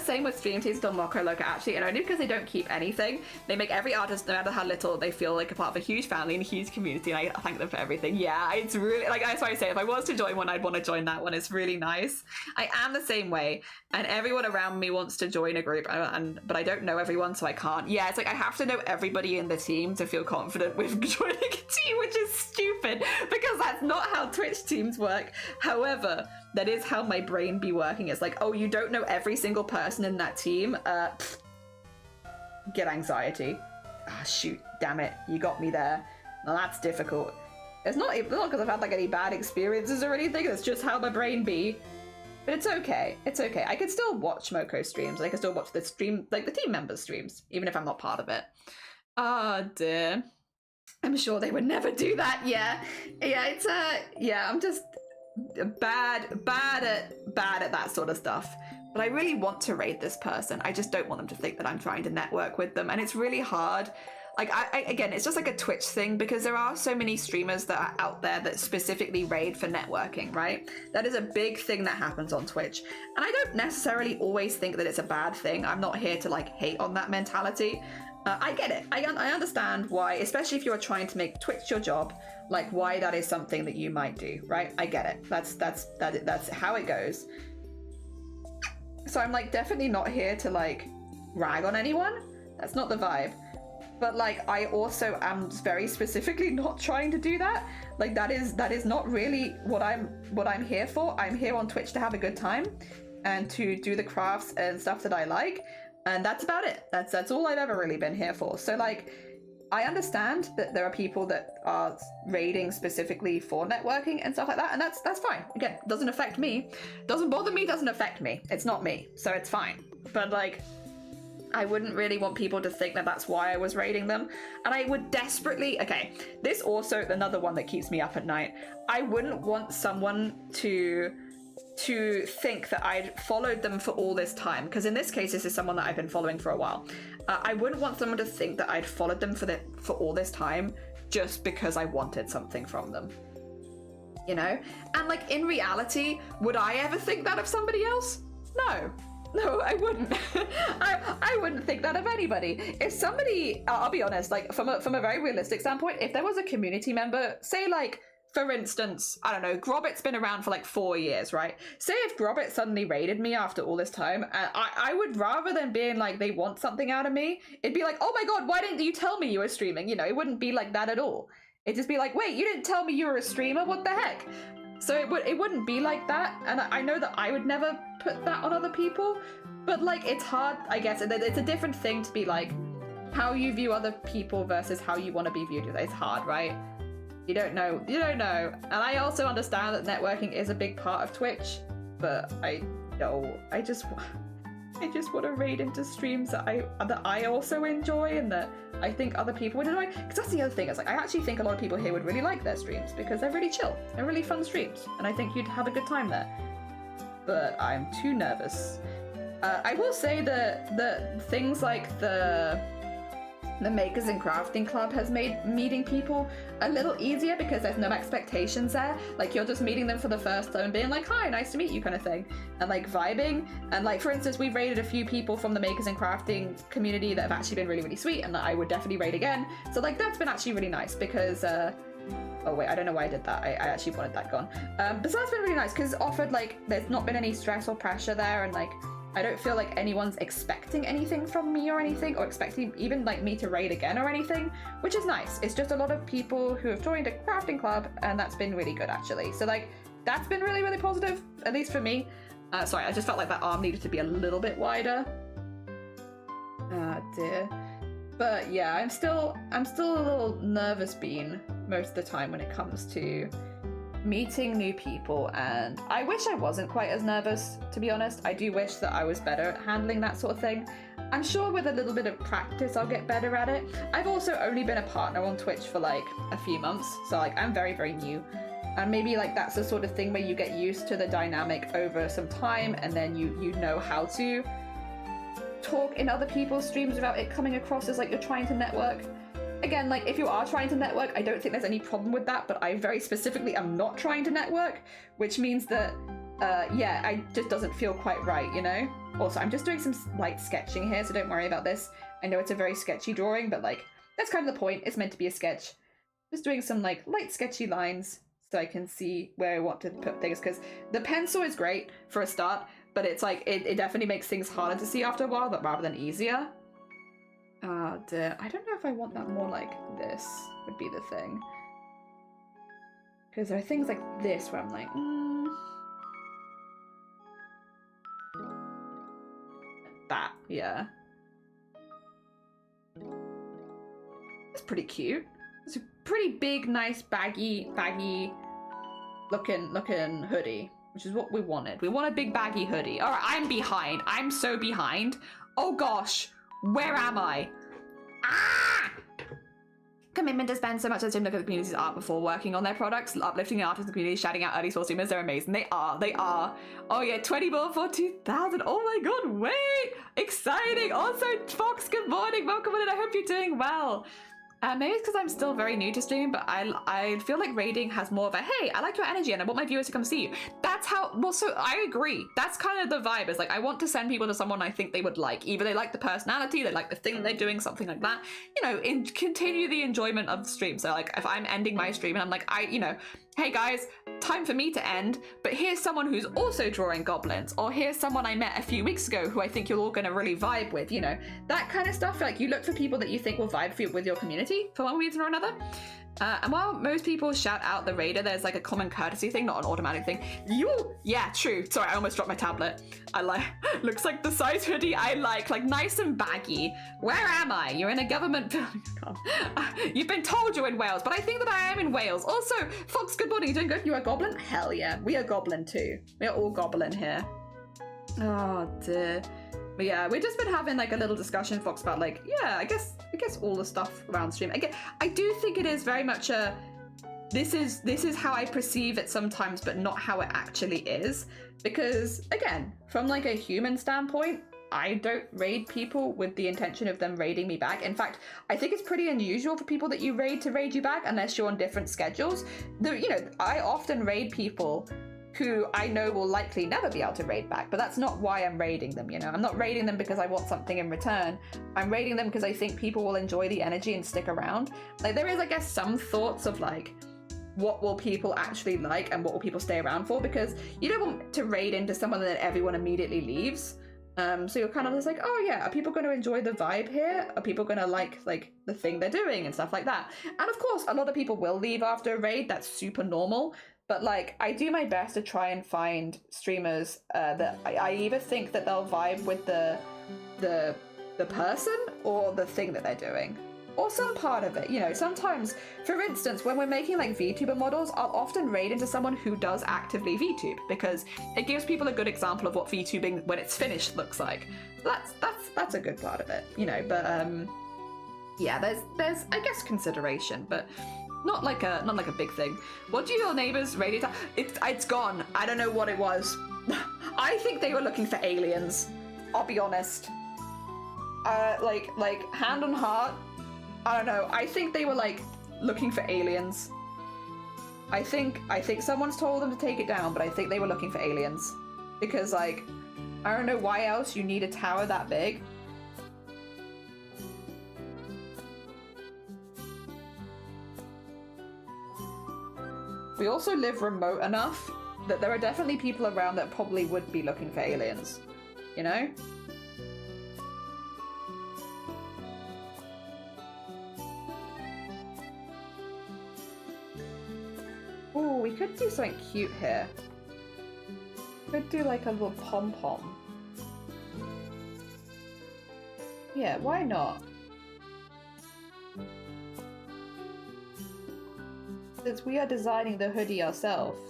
A: Same with stream teams on Moko Loca actually, and only because they don't keep anything. They make every artist, no matter how little, they feel like a part of a huge family and a huge community, and I thank them for everything. Yeah, it's really, like, that's why I say, if I was to join one, I'd want to join that one. It's really nice. I am the same way, and everyone around me wants to join a group, but I don't know everyone, so I can't. Yeah, it's like I have to know everybody in the team to feel confident with joining a team, which is stupid, because that's not how Twitch teams work. However, that is how my brain be working. It's like, oh, you don't know every single person in that team, get anxiety. Ah, shoot, damn it, you got me there. Now that's difficult. It's not because I've had like any bad experiences or anything, it's just how my brain be. But it's okay, it's okay. I can still watch Moko streams, I can still watch the stream, like the team members streams, even if I'm not part of it. Oh dear. I'm sure they would never do that, yeah. Yeah, it's yeah, I'm just bad at that sort of stuff. But I really want to raid this person. I just don't want them to think that I'm trying to network with them, and it's really hard. Like, again, it's just like a Twitch thing, because there are so many streamers that are out there that specifically raid for networking, right? That is a big thing that happens on Twitch, and I don't necessarily always think that it's a bad thing. I'm not here to like hate on that mentality. I get it. I understand why, especially if you're trying to make Twitch your job, like why that is something that you might do, right? I get it. That's how it goes. So I'm like definitely not here to like rag on anyone. That's not the vibe. But like I also am very specifically not trying to do that. Like that is not really what I'm here for. I'm here on Twitch to have a good time and to do the crafts and stuff that I like. And that's about it. That's all I've ever really been here for. So like, I understand that there are people that are raiding specifically for networking and stuff like that, and that's fine. Again, doesn't affect me. Doesn't bother me, doesn't affect me. It's not me, so it's fine. But like, I wouldn't really want people to think that that's why I was raiding them. And I would desperately, okay, this also another one that keeps me up at night. I wouldn't want someone to think that I'd followed them for all this time, because in this case this is someone that I've been following for a while. I wouldn't want someone to think that I'd followed them for all this time just because I wanted something from them, you know? And like in reality, would I ever think that of somebody else? No, I wouldn't. I wouldn't think that of anybody. If somebody, I'll be honest, like from a very realistic standpoint, if there was a community member, say like for instance, I don't know, Grobbit's been around for like 4 years, right? Say if Grobbit suddenly raided me after all this time, I would, rather than being like they want something out of me, it'd be like, oh my god, why didn't you tell me you were streaming? You know, it wouldn't be like that at all. It'd just be like, wait, you didn't tell me you were a streamer? What the heck? So it wouldn't be like that, and I know that I would never put that on other people, but like it's hard, I guess. It's a different thing to be like, how you view other people versus how you want to be viewed. It's hard, right? You don't know. And I also understand that networking is a big part of Twitch, but I just want to raid into streams that I also enjoy and that I think other people would enjoy. Because that's the other thing, is like I actually think a lot of people here would really like their streams because they're really chill. They're really fun streams, and I think you'd have a good time there. But I'm too nervous. I will say that the things like the Makers and Crafting Club has made meeting people a little easier because there's no expectations there. Like, you're just meeting them for the first time and being like, hi, nice to meet you, kind of thing. And like vibing. And like, for instance, we've raided a few people from the Makers and Crafting community that have actually been really, really sweet and that I would definitely raid again. So like, that's been actually really nice because, oh wait, I don't know why I did that. I actually wanted that gone. But so that's been really nice because it's offered like, there's not been any stress or pressure there, and like, I don't feel like anyone's expecting anything from me or anything, or expecting even like me to raid again or anything, which is nice. It's just a lot of people who have joined a crafting club, and that's been really good actually. So like, that's been really, really positive, at least for me. Sorry, I just felt like that arm needed to be a little bit wider. Ah, dear. But yeah, I'm still a little nervous bean most of the time when it comes to meeting new people, and I wish I wasn't quite as nervous, to be honest. I do wish that I was better at handling that sort of thing. I'm sure with a little bit of practice I'll get better at it. I've also only been a partner on Twitch for like a few months, so like I'm very, very new. And maybe like that's the sort of thing where you get used to the dynamic over some time, and then you know how to talk in other people's streams without it coming across as like you're trying to network. Again, like, if you are trying to network, I don't think there's any problem with that, but I very specifically am not trying to network, which means that, yeah, I just doesn't feel quite right, you know? Also, I'm just doing some light sketching here, so don't worry about this. I know it's a very sketchy drawing, but, like, that's kind of the point. It's meant to be a sketch. Just doing some, like, light sketchy lines so I can see where I want to put things, because the pencil is great for a start, but it's, like, it definitely makes things harder to see after a while, but rather than easier. Oh dear, I don't know if I want that more like this would be the thing. Because there are things like this where I'm like, that, yeah. It's pretty cute. It's a pretty big, nice, baggy looking hoodie, which is what we wanted. We want a big baggy hoodie. All right, I'm behind. I'm so behind. Oh gosh. Where am I? Ah! Commitment to spend so much time to look at the community's art before working on their products, uplifting the artists in the community, shouting out early source streamers. They're amazing. They are. Oh yeah, 20 more for 2,000. Oh my god, wait! Exciting! Also, Fox, good morning. Welcome in. I hope you're doing well. Maybe it's because I'm still very new to streaming, but I feel like raiding has more of a, hey, I like your energy and I want my viewers to come see you. That's how, well, so I agree. That's kind of the vibe, is like, I want to send people to someone I think they would like. Either they like the personality, they like the thing that they're doing, something like that. You know, continue the enjoyment of the stream. So like, if I'm ending my stream and I'm like, hey guys, time for me to end, but here's someone who's also drawing goblins, or here's someone I met a few weeks ago who I think you're all going to really vibe with, you know, that kind of stuff. Like, you look for people that you think will vibe with your community for one reason or another. And while most people shout out the raider, there's like a common courtesy thing, not an automatic thing. Yeah, true. Sorry, I almost dropped my tablet. I like, looks like the size hoodie I like nice and baggy. Where am I? You're in a government building. You've been told you're in Wales, but I think that I am in Wales. Also, Fox, good morning. You doing good? You're a goblin? Hell yeah. We are goblin too. We're all goblin here. Oh dear. But yeah, we've just been having like a little discussion, Fox, about like, yeah, I guess all the stuff around stream. Again, I do think it is very much a, this is how I perceive it sometimes, but not how it actually is. Because again, from like a human standpoint, I don't raid people with the intention of them raiding me back. In fact, I think it's pretty unusual for people that you raid to raid you back unless you're on different schedules. I often raid people who I know will likely never be able to raid back, but that's not why I'm raiding them, you know? I'm not raiding them because I want something in return. I'm raiding them because I think people will enjoy the energy and stick around. Like, there is, I guess, some thoughts of like, what will people actually like and what will people stay around for, because you don't want to raid into someone that everyone immediately leaves. So you're kind of just like, oh yeah, are people going to enjoy the vibe here? Are people going to like the thing they're doing and stuff like that? And of course, a lot of people will leave after a raid. That's super normal. But like, I do my best to try and find streamers that I either think that they'll vibe with the person or the thing that they're doing, or some part of it. You know, sometimes, for instance, when we're making like VTuber models, I'll often raid into someone who does actively VTube, because it gives people a good example of what VTubing when it's finished looks like. That's a good part of it, you know. But yeah, there's I guess consideration, but not like a big thing. What do your neighbors raid it? It's gone. I don't know what it was. I think they were looking for aliens. I'll be honest. Like hand on heart, I don't know. I think they were like looking for aliens. I think someone's told them to take it down, but I think they were looking for aliens, because like, I don't know why else you need a tower that big. We also live remote enough that there are definitely people around that probably would be looking for aliens, you know? Ooh, we could do something cute here. Could do like a little pom-pom. Yeah, why not? Since we are designing the hoodie ourselves.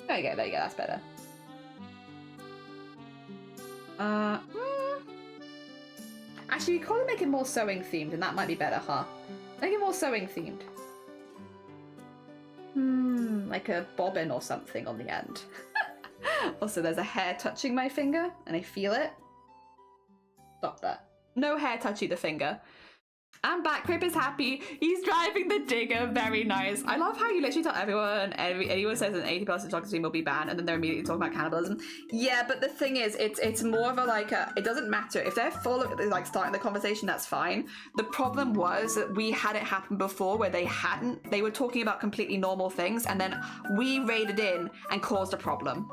A: There you go, that's better. Actually, we could make it more sewing themed, and that might be better, huh? Make it more sewing themed. Like a bobbin or something on the end. Also, there's a hair touching my finger, and I feel it. Stop that. No hair touching the finger. I'm back. Crip is happy. He's driving the digger. Very nice. I love how you literally tell everyone, anyone says an 80+ chocolate stream will be banned, and then they're immediately talking about cannibalism. Yeah, but the thing is, it's more of a like it doesn't matter if they're full of like starting the conversation. That's fine. The problem was that we had it happen before where they were talking about completely normal things, and then we raided in and caused a problem.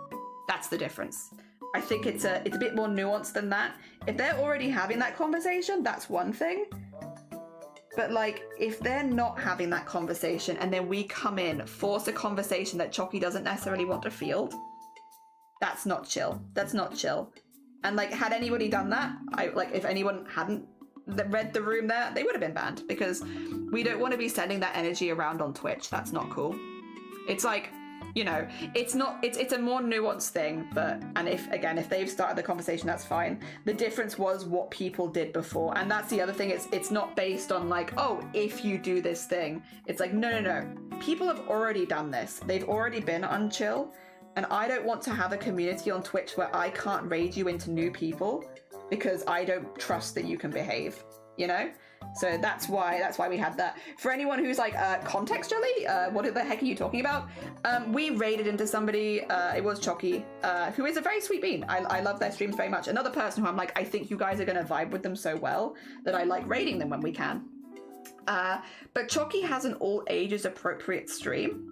A: That's the difference. I think it's a bit more nuanced than that. If they're already having that conversation, that's one thing. But like, if they're not having that conversation and then we come in, force a conversation that Chocky doesn't necessarily want to field, that's not chill. That's not chill. And like, had anybody done that, if anyone hadn't read the room there, they would have been banned, because we don't want to be sending that energy around on Twitch. That's not cool. It's like, you know, it's a more nuanced thing, and if they've started the conversation, that's fine. The difference was what people did before, and that's the other thing. It's not based on like, oh, if you do this thing. It's like, no. People have already done this. They've already been unchill, and I don't want to have a community on Twitch where I can't raid you into new people because I don't trust that you can behave, you know? So that's why we had that. For anyone who's like, contextually, what the heck are you talking about? We raided into somebody, it was Chocky, who is a very sweet bean. I love their streams very much. Another person who I'm like, I think you guys are gonna vibe with them so well that I like raiding them when we can. But Chocky has an all ages appropriate stream.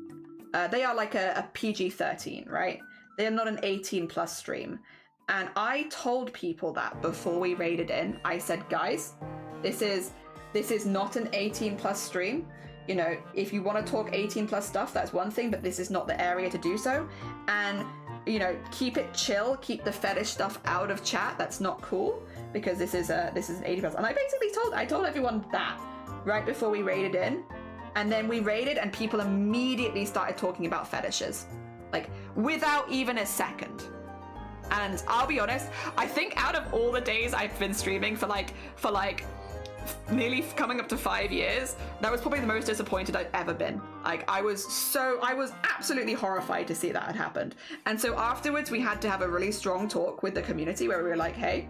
A: They are like a PG-13, right? They are not an 18+ stream. And I told people that before we raided in. I said, guys, this is not an 18+ stream. You know, if you want to talk 18+ stuff, that's one thing, but this is not the area to do so. And, you know, keep it chill, keep the fetish stuff out of chat. That's not cool, because this is an 80+. And I basically told everyone that right before we raided in. And then we raided and people immediately started talking about fetishes, like without even a second. And I'll be honest, I think out of all the days I've been streaming for like nearly coming up to 5 years, that was probably the most disappointed I've ever been. Like, I was absolutely horrified to see that had happened. And so afterwards we had to have a really strong talk with the community where we were like, hey,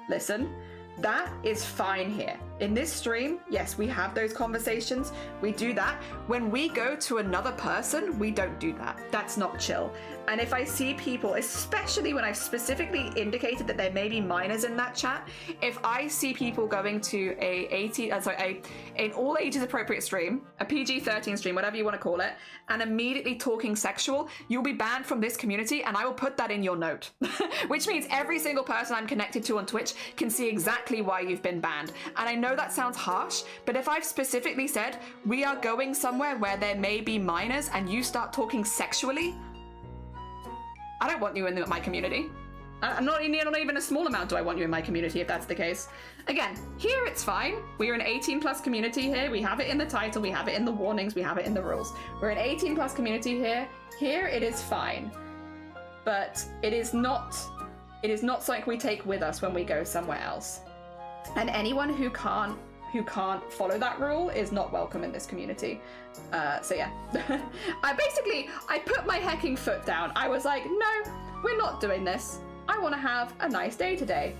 A: listen, that is fine here. In this stream, yes, we have those conversations. We do that. When we go to another person, we don't do that. That's not chill. And if I see people, especially when I've specifically indicated that there may be minors in that chat, if I see people going to an all ages appropriate stream, a PG-13 stream, whatever you want to call it, and immediately talking sexual, you'll be banned from this community, and I will put that in your note. Which means every single person I'm connected to on Twitch can see exactly why you've been banned. And I know that sounds harsh, but if I've specifically said, we are going somewhere where there may be minors, and you start talking sexually, I don't want you in my community. Not even a small amount do I want you in my community if that's the case. Again, here it's fine. We're an 18 plus community here. We have it in the title, we have it in the warnings, we have it in the rules. We're an 18 plus community here. Here it is fine. But it is not something we take with us when we go somewhere else. And anyone who can't follow that rule is not welcome in this community. So yeah. I put my hecking foot down. I was like, no, we're not doing this. I want to have a nice day today.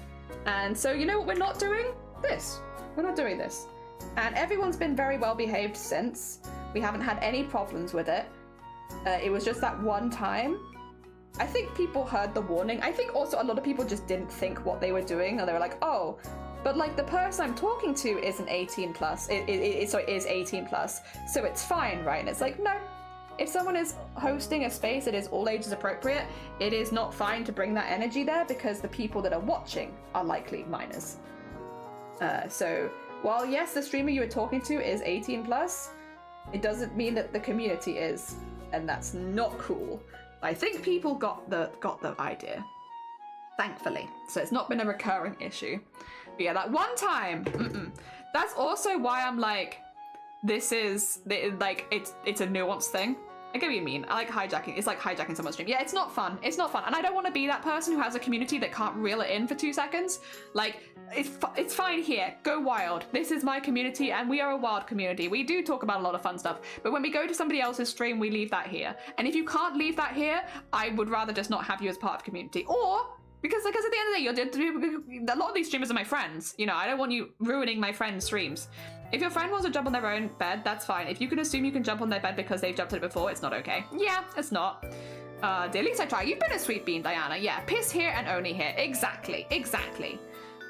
A: And so you know what we're not doing? This. We're not doing this. And everyone's been very well behaved since. We haven't had any problems with it. It was just that one time. I think people heard the warning. I think also a lot of people just didn't think what they were doing, and they were like, oh, but like the person I'm talking to isn't 18 plus. Is 18 plus, so it's fine, right? And it's like, no. If someone is hosting a space that is all ages appropriate, it is not fine to bring that energy there because the people that are watching are likely minors. So while yes, the streamer you were talking to is 18 plus, it doesn't mean that the community is, and that's not cool. I think people got the idea, thankfully. So it's not been a recurring issue. But yeah, that one time, that's also why I'm like, this is like it's a nuanced thing. I get what you mean. I like hijacking. It's like hijacking someone's stream. Yeah, it's not fun. It's not fun. And I don't want to be that person who has a community that can't reel it in for 2 seconds. Like, it's fine here. Go wild. This is my community, and we are a wild community. We do talk about a lot of fun stuff. But when we go to somebody else's stream, we leave that here. And if you can't leave that here, I would rather just not have you as part of community. Or because at the end of the day, a lot of these streamers are my friends. You know, I don't want you ruining my friends' streams. If your friend wants to jump on their own bed, that's fine. If you can assume you can jump on their bed because they've jumped on it before, it's not okay. Yeah, it's not. At least I try. You've been a sweet bean, Diana. Yeah, piss here and only here. Exactly.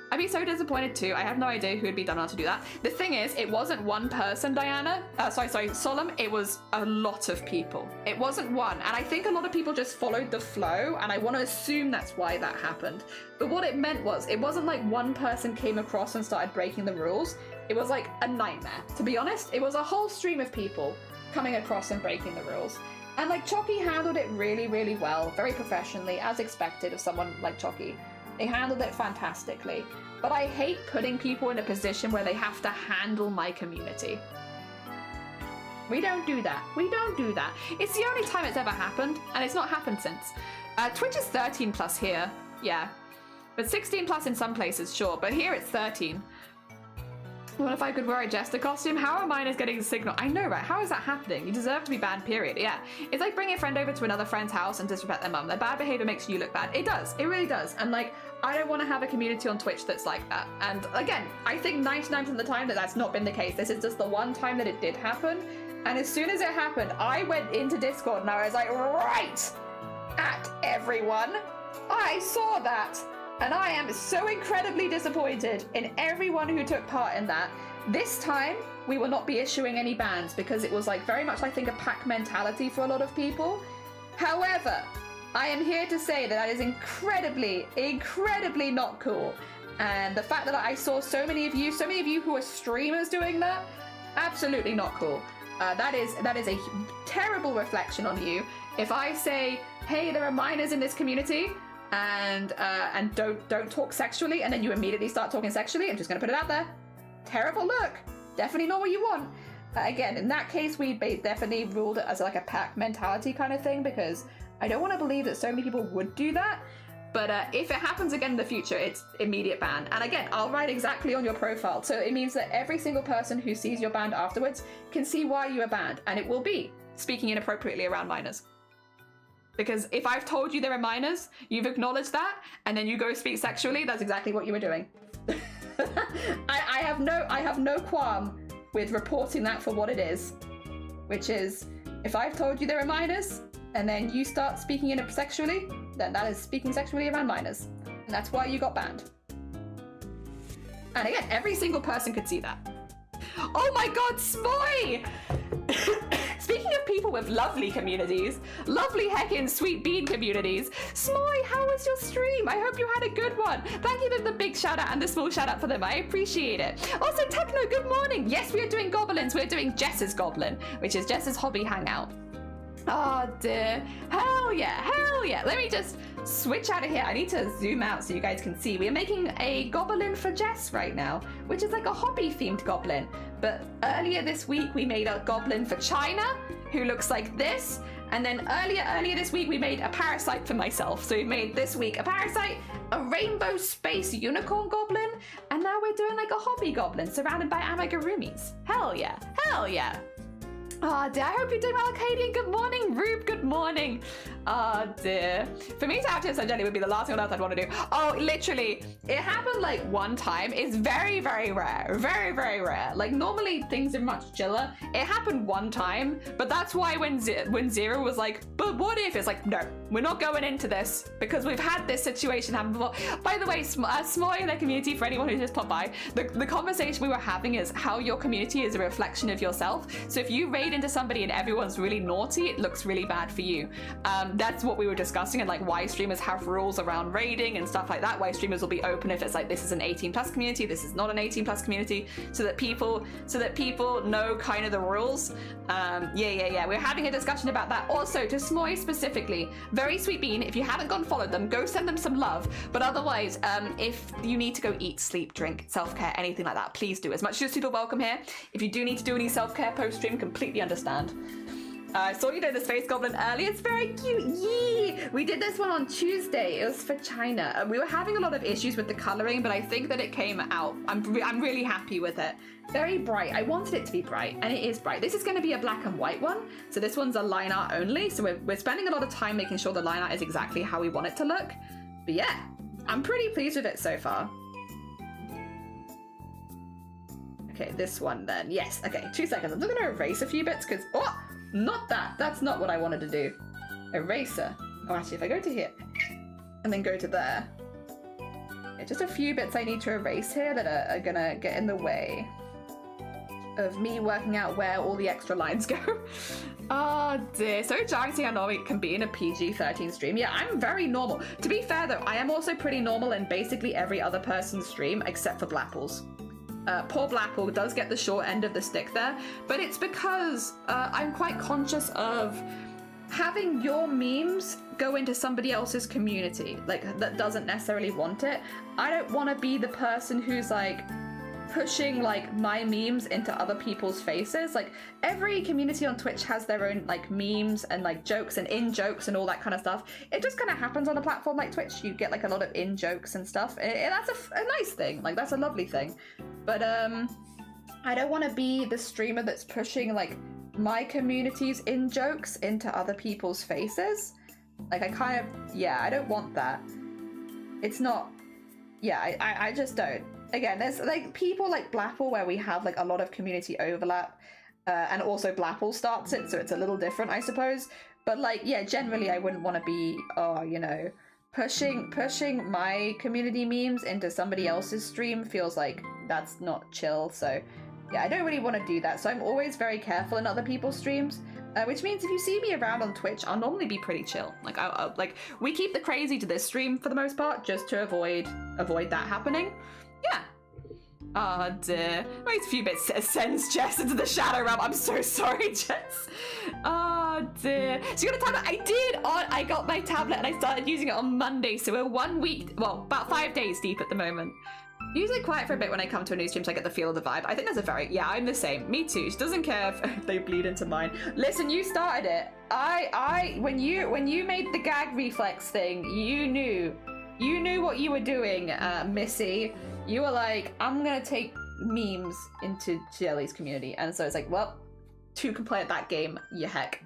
A: I'd be so disappointed too. I have no idea who would be dumb enough to do that. The thing is, it wasn't one person, Diana. Sorry, Solemn. It was a lot of people. It wasn't one. And I think a lot of people just followed the flow, and I want to assume that's why that happened. But what it meant was, it wasn't like one person came across and started breaking the rules. It was like a nightmare, to be honest. It was a whole stream of people coming across and breaking the rules. And like Chalky handled it really, really well, very professionally, as expected of someone like Chalky. They handled it fantastically. But I hate putting people in a position where they have to handle my community. We don't do that. We don't do that. It's the only time it's ever happened, and it's not happened since. Twitch is 13 plus here, yeah. But 16 plus in some places, sure. But here it's 13. What if I could wear a jester costume? How are minors getting the signal? I know, right? How is that happening? You deserve to be banned, period. Yeah. It's like bringing a friend over to another friend's house and disrespect their mum. Their bad behavior makes you look bad. It does. It really does. And like, I don't want to have a community on Twitch that's like that. And again, I think 99% of the time that's not been the case. This is just the one time that it did happen. And as soon as it happened, I went into Discord and I was like, right at everyone. I saw that. And I am so incredibly disappointed in everyone who took part in that. This time, we will not be issuing any bans because it was like very much, I think, a pack mentality for a lot of people. However, I am here to say that is incredibly, incredibly not cool. And the fact that I saw so many of you who are streamers doing that, absolutely not cool. That is a terrible reflection on you. If I say, hey, there are minors in this community, and don't talk sexually, and then you immediately start talking sexually, I'm just gonna put it out there. Terrible look. Definitely not what you want. Again, in that case, we definitely ruled it as like a pack mentality kind of thing, because I don't want to believe that so many people would do that. But if it happens again in the future, it's immediate ban. And again, I'll write exactly on your profile. So it means that every single person who sees your banned afterwards can see why you are banned. And it will be speaking inappropriately around minors. Because if I've told you there are minors, you've acknowledged that, and then you go speak sexually, that's exactly what you were doing. I have no qualm with reporting that for what it is, which is, if I've told you there are minors, and then you start speaking in it sexually, then that is speaking sexually around minors. And that's why you got banned. And again, every single person could see that. Oh my god, Smoy! Speaking of people with lovely communities, lovely heckin' sweet bean communities, Smoy, how was your stream? I hope you had a good one. Thank you for the big shout out and the small shout out for them. I appreciate it. Also, Techno, good morning. Yes, we are doing goblins. We're doing Jess's goblin, which is Jess's hobby hangout. Oh dear. Hell yeah, hell yeah. Let me just switch out of here. I need to zoom out so you guys can see. We are making a goblin for Jess right now, which is like a hobby themed goblin. But earlier this week we made a goblin for China who looks like this. And then earlier this week we made a parasite for myself. So we made this week a parasite, a rainbow space unicorn goblin, and now we're doing like a hobby goblin surrounded by amigurumis. Hell yeah, hell yeah. Oh dear, I hope you're doing well, Arcadian. Good morning, Rube, good morning. Oh dear. For me to have to essentially would be the last thing on earth I'd want to do. Oh, literally, it happened like one time. It's very, very rare. Very, very rare. Like normally things are much chiller. It happened one time, but that's why when Zero was like, but what if? It's like, no, we're not going into this because we've had this situation happen before. By the way, Smoy in their community, for anyone who just popped by, the conversation we were having is how your community is a reflection of yourself. So if you raid into somebody and everyone's really naughty, it looks really bad for you. That's what we were discussing, and like why streamers have rules around raiding and stuff like that, why streamers will be open if it's like this is an 18+ community, this is not an 18+ community, so that people know kind of the rules. Yeah, we're having a discussion about that. Also, to Smoy specifically, very sweet bean, if you haven't gone followed them, go send them some love. But otherwise, if you need to go eat, sleep, drink, self-care, anything like that, please do. As much as you're super welcome here, if you do need to do any self-care post-stream, completely understand. I saw you did the space goblin earlier. It's very cute. Yee! We did this one on Tuesday. It was for China. We were having a lot of issues with the coloring, but I think that it came out. I'm really happy with it. Very bright. I wanted it to be bright, and it is bright. This is going to be a black and white one. So this one's a line art only. So we're spending a lot of time making sure the line art is exactly how we want it to look. But yeah, I'm pretty pleased with it so far. Okay, this one then. Yes. Okay, 2 seconds. I'm just going to erase a few bits because... Oh! Not that. That's not what I wanted to do. Eraser. Oh, actually, if I go to here and then go to there. Okay, just a few bits I need to erase here that are gonna get in the way of me working out where all the extra lines go. Oh dear. So jarring to see how normal it can be in a PG-13 stream. Yeah, I'm very normal. To be fair though, I am also pretty normal in basically every other person's stream except for Blapple's. Poor Blapple does get the short end of the stick there, but it's because I'm quite conscious of having your memes go into somebody else's community, like that doesn't necessarily want it. I don't want to be the person who's like pushing like my memes into other people's faces. Like every community on Twitch has their own like memes and like jokes and in jokes and all that kind of stuff. It just kind of happens on a platform like Twitch. You get like a lot of in jokes and stuff, and that's a nice thing. Like that's a lovely thing. But I don't want to be the streamer that's pushing like my community's in jokes into other people's faces. Like I don't want that. It's not, yeah, I just don't. Again, there's like people like Blapple where we have like a lot of community overlap, and also Blapple starts it, so it's a little different, I suppose. But like, yeah, generally I wouldn't want to be, pushing my community memes into somebody else's stream feels like that's not chill. So yeah, I don't really want to do that. So I'm always very careful in other people's streams, which means if you see me around on Twitch, I'll normally be pretty chill. Like like we keep the crazy to this stream for the most part, just to avoid that happening. Yeah. Oh dear. Wait a few bits sends Jess into the shadow realm. I'm so sorry, Jess. Oh dear. So you got a tablet? I did. I got my tablet and I started using it on Monday. So we're 1 week, well, about 5 days deep at the moment. Usually quiet for a bit when I come to a new stream so I get the feel of the vibe. I think that's a very, yeah, I'm the same. Me too. She doesn't care if they bleed into mine. Listen, you started it. When you made the gag reflex thing, you knew what you were doing, Missy. You were like, I'm gonna take memes into Jelly's community. And so it's like, well, 2 can play at that game, you heck.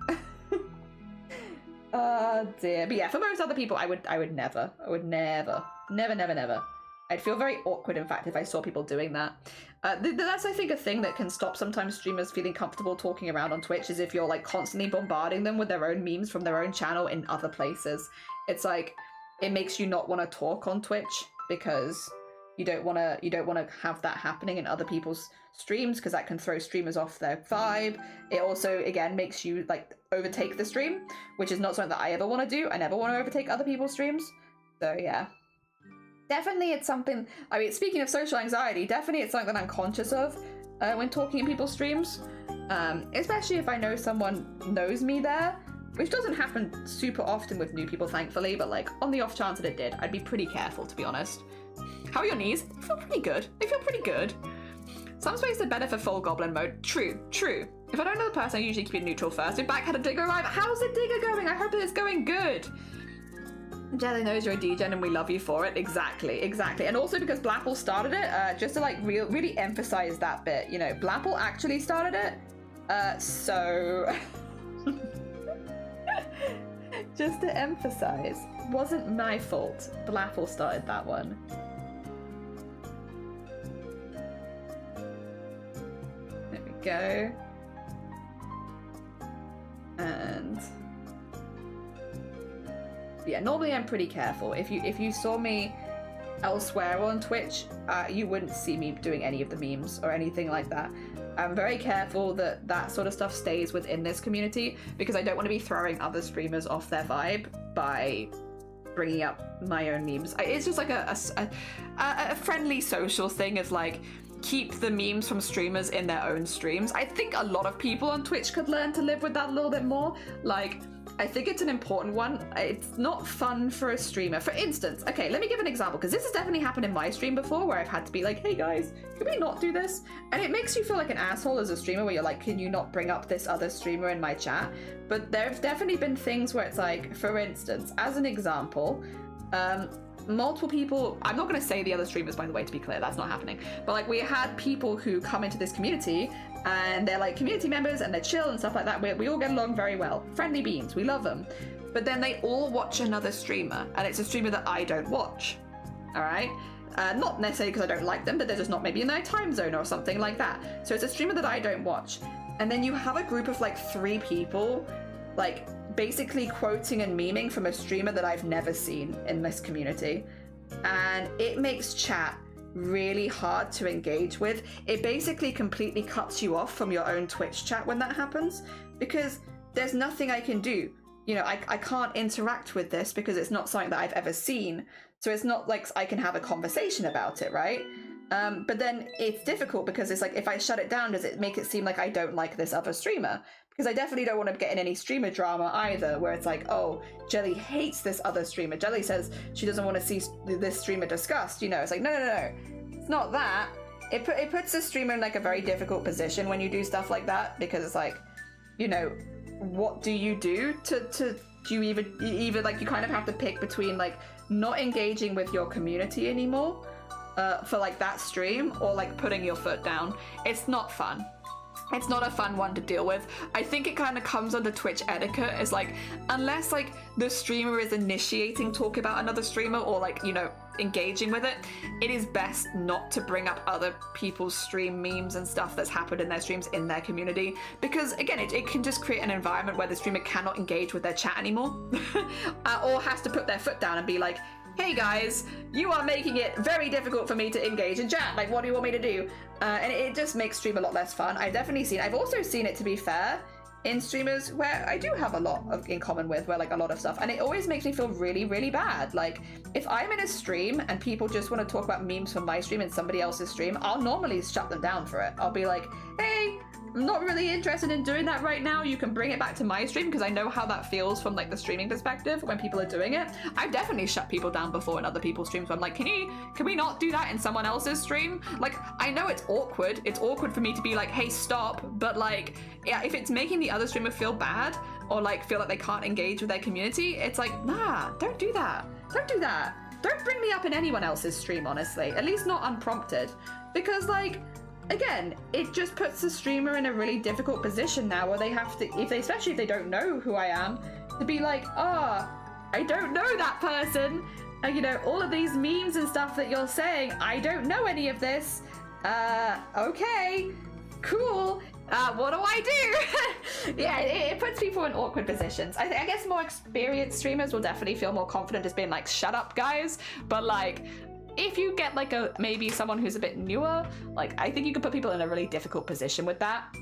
A: Oh dear. But yeah, for most other people, I would never. I'd feel very awkward, in fact, if I saw people doing that. That's, I think, a thing that can stop sometimes streamers feeling comfortable talking around on Twitch, is if you're like constantly bombarding them with their own memes from their own channel in other places. It's like, it makes you not want to talk on Twitch because you don't want to have that happening in other people's streams, because that can throw streamers off their vibe. It also, again, makes you like overtake the stream, which is not something that I ever want to do. I never want to overtake other people's streams. So yeah. Definitely it's something, I mean, speaking of social anxiety, definitely it's something that I'm conscious of when talking in people's streams. Especially if I know someone knows me there, which doesn't happen super often with new people, thankfully, but like on the off chance that it did, I'd be pretty careful, to be honest. How are your knees? They feel pretty good. They feel pretty good. Some spaces are better for full goblin mode. True, true. If I don't know the person, I usually keep it neutral first. We're back, had a digger arrive. How's the digger going? I hope that it's going good. Jelly knows you're a degen and we love you for it. Exactly, exactly. And also because Blapple started it, just to like really emphasize that bit, you know, Blapple actually started it. So just to emphasize, wasn't my fault. Blapple started that one. There we go. And yeah, normally I'm pretty careful. If you saw me elsewhere on Twitch, you wouldn't see me doing any of the memes or anything like that. I'm very careful that that sort of stuff stays within this community, because I don't want to be throwing other streamers off their vibe by bringing up my own memes. It's just like a friendly social thing of like, keep the memes from streamers in their own streams. I think a lot of people on Twitch could learn to live with that a little bit more. Like, I think it's an important one. It's not fun for a streamer. For instance, okay, let me give an example, because this has definitely happened in my stream before, where I've had to be like, hey guys, can we not do this? And it makes you feel like an asshole as a streamer, where you're like, can you not bring up this other streamer in my chat? But there have definitely been things where it's like, for instance, as an example, multiple people, I'm not going to say the other streamers, by the way, to be clear, that's not happening, but like we had people who come into this community and they're like community members and they're chill and stuff like that. We all get along very well. Friendly beans, we love them. But then they all watch another streamer, and it's a streamer that I don't watch. All right? Not necessarily because I don't like them, but they're just not maybe in their time zone or something like that. So it's a streamer that I don't watch. And then you have a group of like 3 people, like basically quoting and memeing from a streamer that I've never seen in this community. And it makes chat really hard to engage with. It basically completely cuts you off from your own Twitch chat when that happens, because there's nothing I can do. You know, I can't interact with this because it's not something that I've ever seen. So it's not like I can have a conversation about it, right? But then it's difficult because it's like, if I shut it down, does it make it seem like I don't like this other streamer? Because I definitely don't want to get in any streamer drama either, where it's like, oh, Jelly hates this other streamer. Jelly says she doesn't want to see this streamer discussed. You know, it's like, no. It's not that. It puts the streamer in like a very difficult position when you do stuff like that, because it's like, you know, what do you do to you even like, you kind of have to pick between like not engaging with your community anymore for like that stream, or like putting your foot down. It's not fun. It's not a fun one to deal with. I think it kind of comes under Twitch etiquette, is like, unless like the streamer is initiating talk about another streamer, or like, you know, engaging with it, it is best not to bring up other people's stream memes and stuff that's happened in their streams in their community, because again, it can just create an environment where the streamer cannot engage with their chat anymore or has to put their foot down and be like, hey guys, you are making it very difficult for me to engage in chat. Like, what do you want me to do? And it just makes stream a lot less fun. I've also seen it, to be fair, in streamers where I do have a lot in common with, where like a lot of stuff, and it always makes me feel really, really bad. Like, if I'm in a stream and people just want to talk about memes from my stream in somebody else's stream, I'll normally shut them down for it. I'll be like, hey, I'm not really interested in doing that right now. You can bring it back to my stream, because I know how that feels from like the streaming perspective when people are doing it. I've definitely shut people down before in other people's streams where I'm like, can we not do that in someone else's stream? Like, I know it's awkward. It's awkward for me to be like, hey, stop. But like, yeah, if it's making the other streamer feel bad, or like feel like they can't engage with their community, it's like, nah, don't do that. Don't do that. Don't bring me up in anyone else's stream, honestly. At least not unprompted. Because like, again, it just puts the streamer in a really difficult position now, where they have to, especially if they don't know who I am, to be like, I don't know that person. you know, all of these memes and stuff that you're saying, I don't know any of this. Okay, cool. What do I do? Yeah, it puts people in awkward positions. I guess more experienced streamers will definitely feel more confident just being like, shut up, guys. But like, if you get like maybe someone who's a bit newer, like I think you can put people in a really difficult position with that.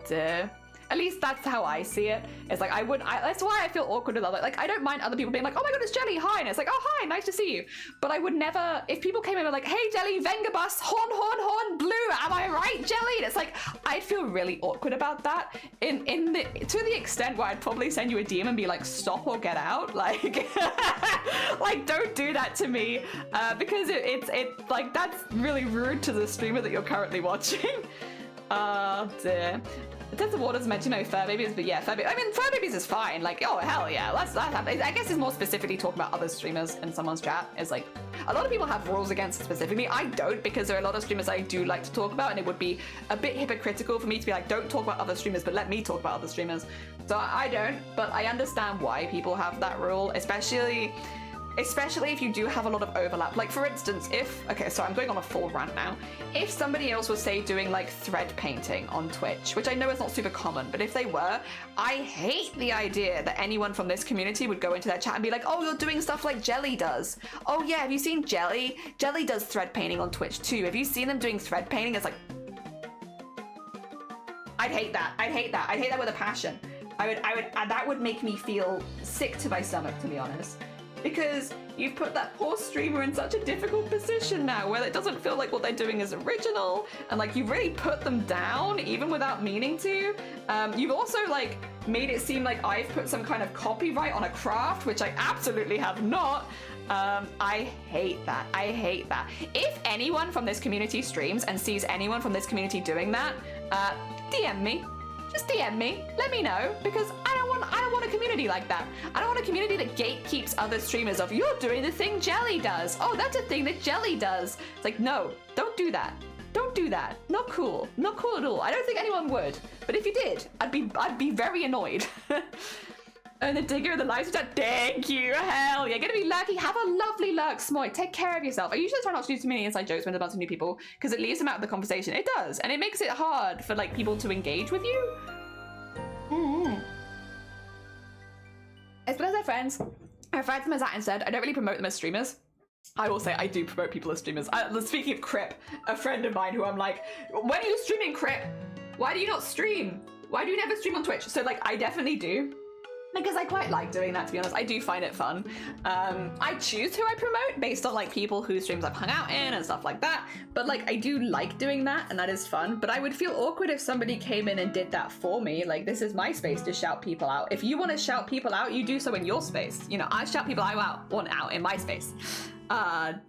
A: Dear. At least that's how I see it. It's like that's why I feel awkward with other, like I don't mind other people being like, oh my god, it's Jelly, hi, and it's like, oh hi, nice to see you. But I would never, if people came in and were like, hey Jelly, Vengabus, horn, blue, am I right, Jelly? And it's like, I'd feel really awkward about that. To the extent where I'd probably send you a DM and be like, stop or get out. Like, like don't do that to me, because it's like that's really rude to the streamer that you're currently watching. Dear. Tons of Waters mentioned no fur babies, but yeah, fur babies is fine. Like, oh hell yeah, that happens. I guess it's more specifically talking about other streamers in someone's chat. It's like a lot of people have rules against it specifically. I don't, because there are a lot of streamers I do like to talk about, and it would be a bit hypocritical for me to be like, don't talk about other streamers, but let me talk about other streamers. So I don't, but I understand why people have that rule, especially if you do have a lot of overlap. Like for instance, okay, so I'm going on a full rant now. If somebody else was, say, doing like thread painting on Twitch, which I know is not super common, but if they were, I hate the idea that anyone from this community would go into their chat and be like, oh, you're doing stuff like Jelly does. Oh yeah, have you seen Jelly? Jelly does thread painting on Twitch too. Have you seen them doing thread painting? It's like, I'd hate that. I'd hate that with a passion. That would make me feel sick to my stomach, to be honest. Because you've put that poor streamer in such a difficult position now where it doesn't feel like what they're doing is original, and like you've really put them down even without meaning to. You've also like made it seem like I've put some kind of copyright on a craft, which I absolutely have not. I hate that. I hate that. If anyone from this community streams and sees anyone from this community doing that, DM me. Just DM me, let me know, because I don't want a community like that. I don't want a community that gatekeeps other streamers of, you're doing the thing Jelly does. Oh, that's a thing that Jelly does. It's like, no, don't do that. Don't do that. Not cool. Not cool at all. I don't think anyone would. But if you did, I'd be very annoyed. And the digger of the lives chat, thank you, hell yeah, gonna be lucky, have a lovely lurk, Smoy, take care of yourself. I usually try not to do too many inside jokes when there's a bunch of new people, because it leaves them out of the conversation. It does, and it makes it hard for like people to engage with you. It's because they're friends. I refer to them as that instead. I don't really promote them as streamers. I will say I do promote people as streamers. Speaking of Crip, a friend of mine who I'm like, when are you streaming, Crip? Why do you not stream? Why do you never stream on Twitch? So like, I definitely do. Because I quite like doing that, to be honest. I do find it fun. I choose who I promote based on like people whose streams I've hung out in and stuff like that. But like, I do like doing that, and that is fun. But I would feel awkward if somebody came in and did that for me. Like, this is my space to shout people out. If you want to shout people out, you do so in your space. You know, I shout people out in my space.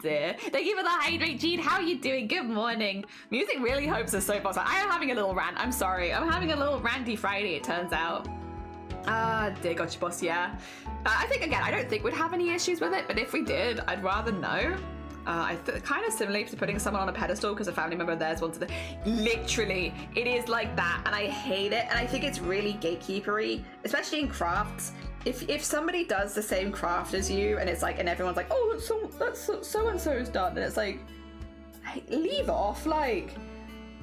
A: Dear. Thank you for the hydrate, Gene. How are you doing? Good morning. Music really hopes is so possible. I am having a little rant. I'm sorry. I'm having a little ranty Friday, it turns out. Dear gotcha boss, yeah. I think, again, I don't think we'd have any issues with it, but if we did, I'd rather know. Kind of similarly to putting someone on a pedestal because a family member of theirs wanted to. Literally, it is like that, and I hate it, and I think it's really gatekeepery, especially in crafts. If somebody does the same craft as you, and it's like, and everyone's like, oh, that's so-and-so's done, and it's like, hey, leave off, like.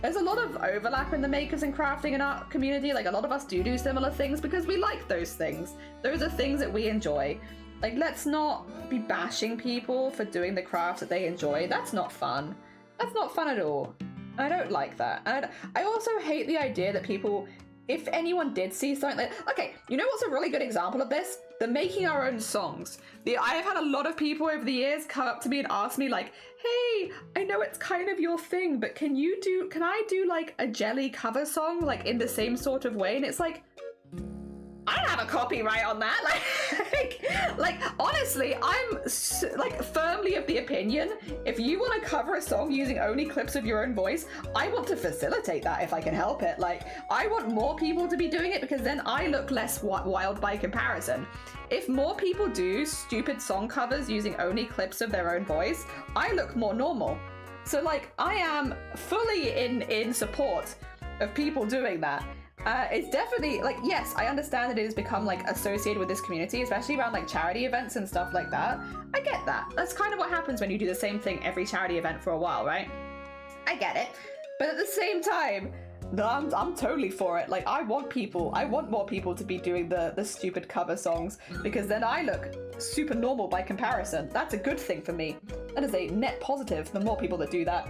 A: There's a lot of overlap in the makers and crafting and art community. Like, a lot of us do similar things because we like those things. Those are things that we enjoy. Like, let's not be bashing people for doing the crafts that they enjoy. That's not fun. That's not fun at all. I don't like that. And I also hate the idea that people, if anyone did see something like, okay, you know what's a really good example of this? The making our own songs. I have had a lot of people over the years come up to me and ask me like, hey, I know it's kind of your thing, but can I do like a Jelly cover song like in the same sort of way? And it's like, I don't have a copyright on that. Like honestly, I'm like firmly of the opinion, if you want to cover a song using only clips of your own voice, I want to facilitate that if I can help it. Like, I want more people to be doing it because then I look less wild by comparison. If more people do stupid song covers using only clips of their own voice, I look more normal. So like, I am fully in support of people doing that. It's definitely, like, yes, I understand that it has become, like, associated with this community, especially around, like, charity events and stuff like that. I get that. That's kind of what happens when you do the same thing every charity event for a while, right? I get it. But at the same time, I'm totally for it. Like, I want more people to be doing the stupid cover songs, because then I look super normal by comparison. That's a good thing for me. That is a net positive, the more people that do that.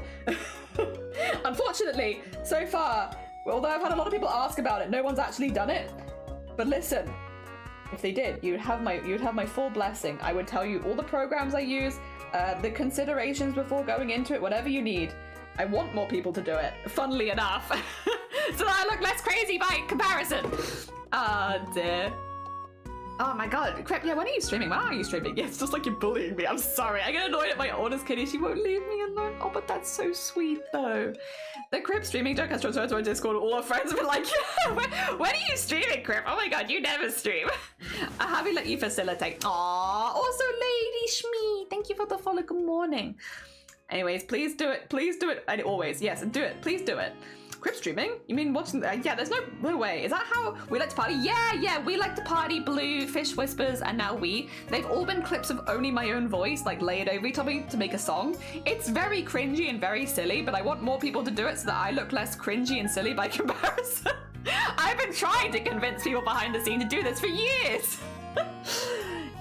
A: Unfortunately, so far, although I've had a lot of people ask about it, no one's actually done it. But listen, if they did, you'd have my full blessing. I would tell you all the programs I use, the considerations before going into it, whatever you need. I want more people to do it, funnily enough, so that I look less crazy by comparison. Ah, dear. Oh my god, Crep, yeah, when are you streaming? When are you streaming? Yeah, it's just like you're bullying me. I'm sorry. I get annoyed at my honest kitty. She won't leave me alone. Oh, but that's so sweet, though. The Crep streaming joke has transferred to our Discord. All our friends have been like, yeah, when are you streaming, Crep? Oh my god, you never stream. I'm happy to let you facilitate. Aww, also Lady Shmee. Thank you for the follow. Good morning. Anyways, please do it. Please do it. And always, yes, do it. Please do it. Crip streaming? You mean watching? Yeah, there's no way. Is that how we like to party? Yeah, we like to party. Blue, Fish Whispers, and now we. They've all been clips of only my own voice, like layered over each other to make a song. It's very cringy and very silly, but I want more people to do it so that I look less cringy and silly by comparison. I've been trying to convince people behind the scene to do this for years.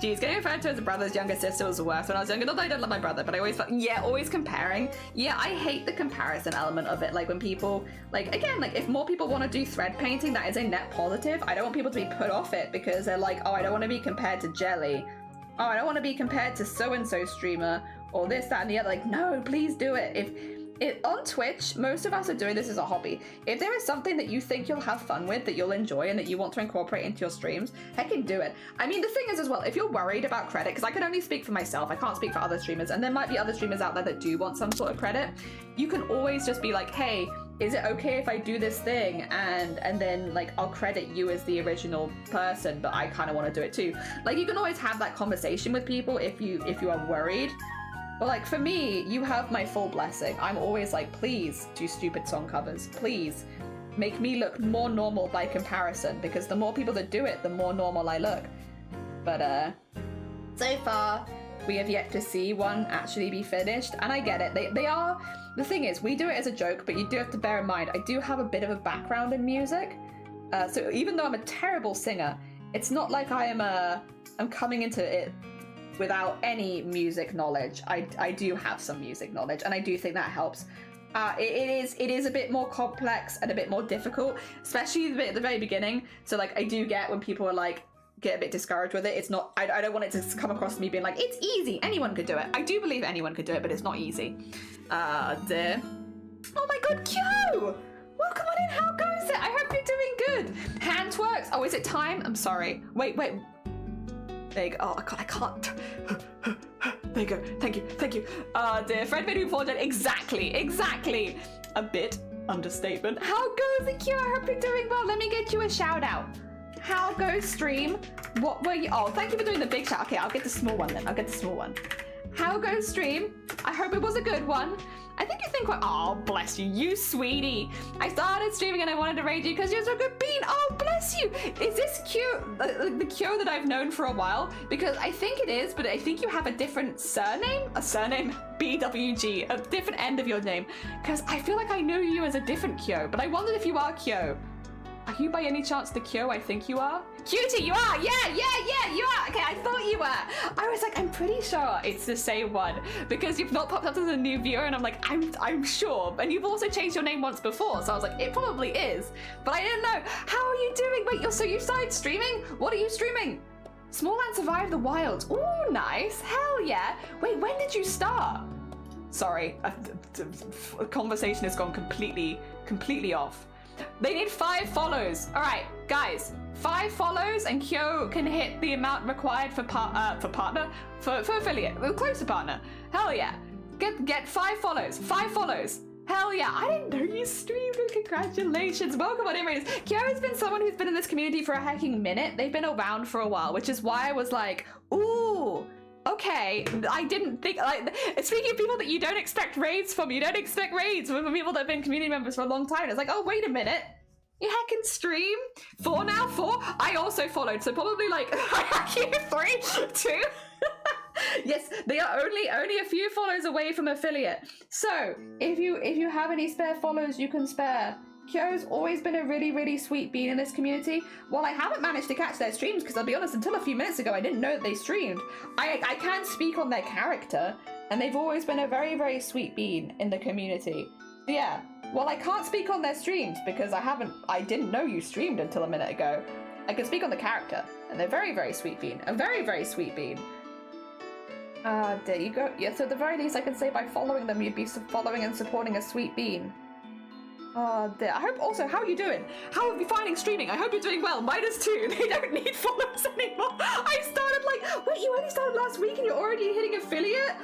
A: Jeez, getting referred to as a brother's younger sister was the worst when I was younger. Not that I don't love my brother, but I always felt, yeah, always comparing. Yeah, I hate the comparison element of it. Like when people, like, again, like if more people want to do thread painting, that is a net positive. I don't want people to be put off it because they're like, oh, I don't want to be compared to Jelly. Oh, I don't want to be compared to so-and-so streamer or this, that, and the other. Like, no, please do it. On Twitch, most of us are doing this as a hobby. If there is something that you think you'll have fun with, that you'll enjoy, and that you want to incorporate into your streams, heckin' do it. I mean, the thing is as well, if you're worried about credit, because I can only speak for myself, I can't speak for other streamers, and there might be other streamers out there that do want some sort of credit, you can always just be like, hey, is it okay if I do this thing? And then, like, I'll credit you as the original person, but I kind of want to do it too. Like, you can always have that conversation with people if you are worried. But like for me, you have my full blessing. I'm always like, please do stupid song covers. Please make me look more normal by comparison, because the more people that do it, the more normal I look. But so far, we have yet to see one actually be finished. And I get it. They are, the thing is, we do it as a joke, but you do have to bear in mind, I do have a bit of a background in music. So even though I'm a terrible singer, it's not like I'm coming into it without any music knowledge. I do have some music knowledge, and I do think that helps. It is a bit more complex and a bit more difficult, especially at the very beginning. So like, I do get when people are like, get a bit discouraged with it. It's not, I don't want it to come across to me being like, it's easy, anyone could do it. I do believe anyone could do it, but it's not easy. Dear. Oh my god, Q! Welcome on in, how goes it? I hope you're doing good. Handworks, oh, is it time? I'm sorry. Wait. There you go. Oh, I can't. There you go. Thank you. Dear Fred made me apologize. Exactly. A bit understatement. How goes the Q? I hope you're doing well. Let me get you a shout out. How goes stream? What were you? Oh, thank you for doing the big shout. Okay, I'll get the small one then. How goes stream? I hope it was a good one. I think you think, oh, bless you sweetie. I started streaming and I wanted to raid you because you're so good bean. Oh, bless you. Is this Q, the Q that I've known for a while? Because I think it is, but I think you have a different surname. A surname, BWG, a different end of your name. Because I feel like I know you as a different Q, but I wondered if you are Q. Are you by any chance the Q I think you are? Cutie, you are! Yeah, you are! Okay, I thought you were. I was like, I'm pretty sure it's the same one, because you've not popped up as a new viewer, and I'm like, I'm sure. And you've also changed your name once before, so I was like, it probably is. But I didn't know. How are you doing? Wait, so you started streaming? What are you streaming? Small Ant Survive the Wilds. Ooh, nice. Hell yeah. Wait, when did you start? Sorry, the conversation has gone completely off. They need 5 follows. All right, guys, 5 follows and Kyo can hit the amount required for affiliate, close to partner. Hell yeah. Get 5 follows. 5 follows. Hell yeah. I didn't know you streamed. Congratulations. Welcome on in, Raiders. Kyo has been someone who's been in this community for a hecking minute. They've been around for a while, which is why I was like, ooh, okay, I didn't think, like, speaking of people that you don't expect raids from, you don't expect raids from people that have been community members for a long time. It's like, oh, wait a minute. You heckin' stream? 4 now? 4? I also followed, so probably like you 3, 2. Yes, they are only a few follows away from affiliate. So if you have any spare follows you can spare. Kyo's always been a really sweet bean in this community. While I haven't managed to catch their streams, because I'll be honest, until a few minutes ago I didn't know that they streamed, I can't speak on their character, and they've always been a very sweet bean in the community. Yeah, well, I can't speak on their streams because I didn't know you streamed until a minute ago. I can speak on the character, and they're very sweet bean. A very sweet bean. There you go. Yeah, so at the very least I can say by following them, you'd be following and supporting a sweet bean. There. I hope also, how are you doing? How are you finding streaming? I hope you're doing well. -2. They don't need followers anymore. I started like, wait, you only started last week and you're already hitting affiliate?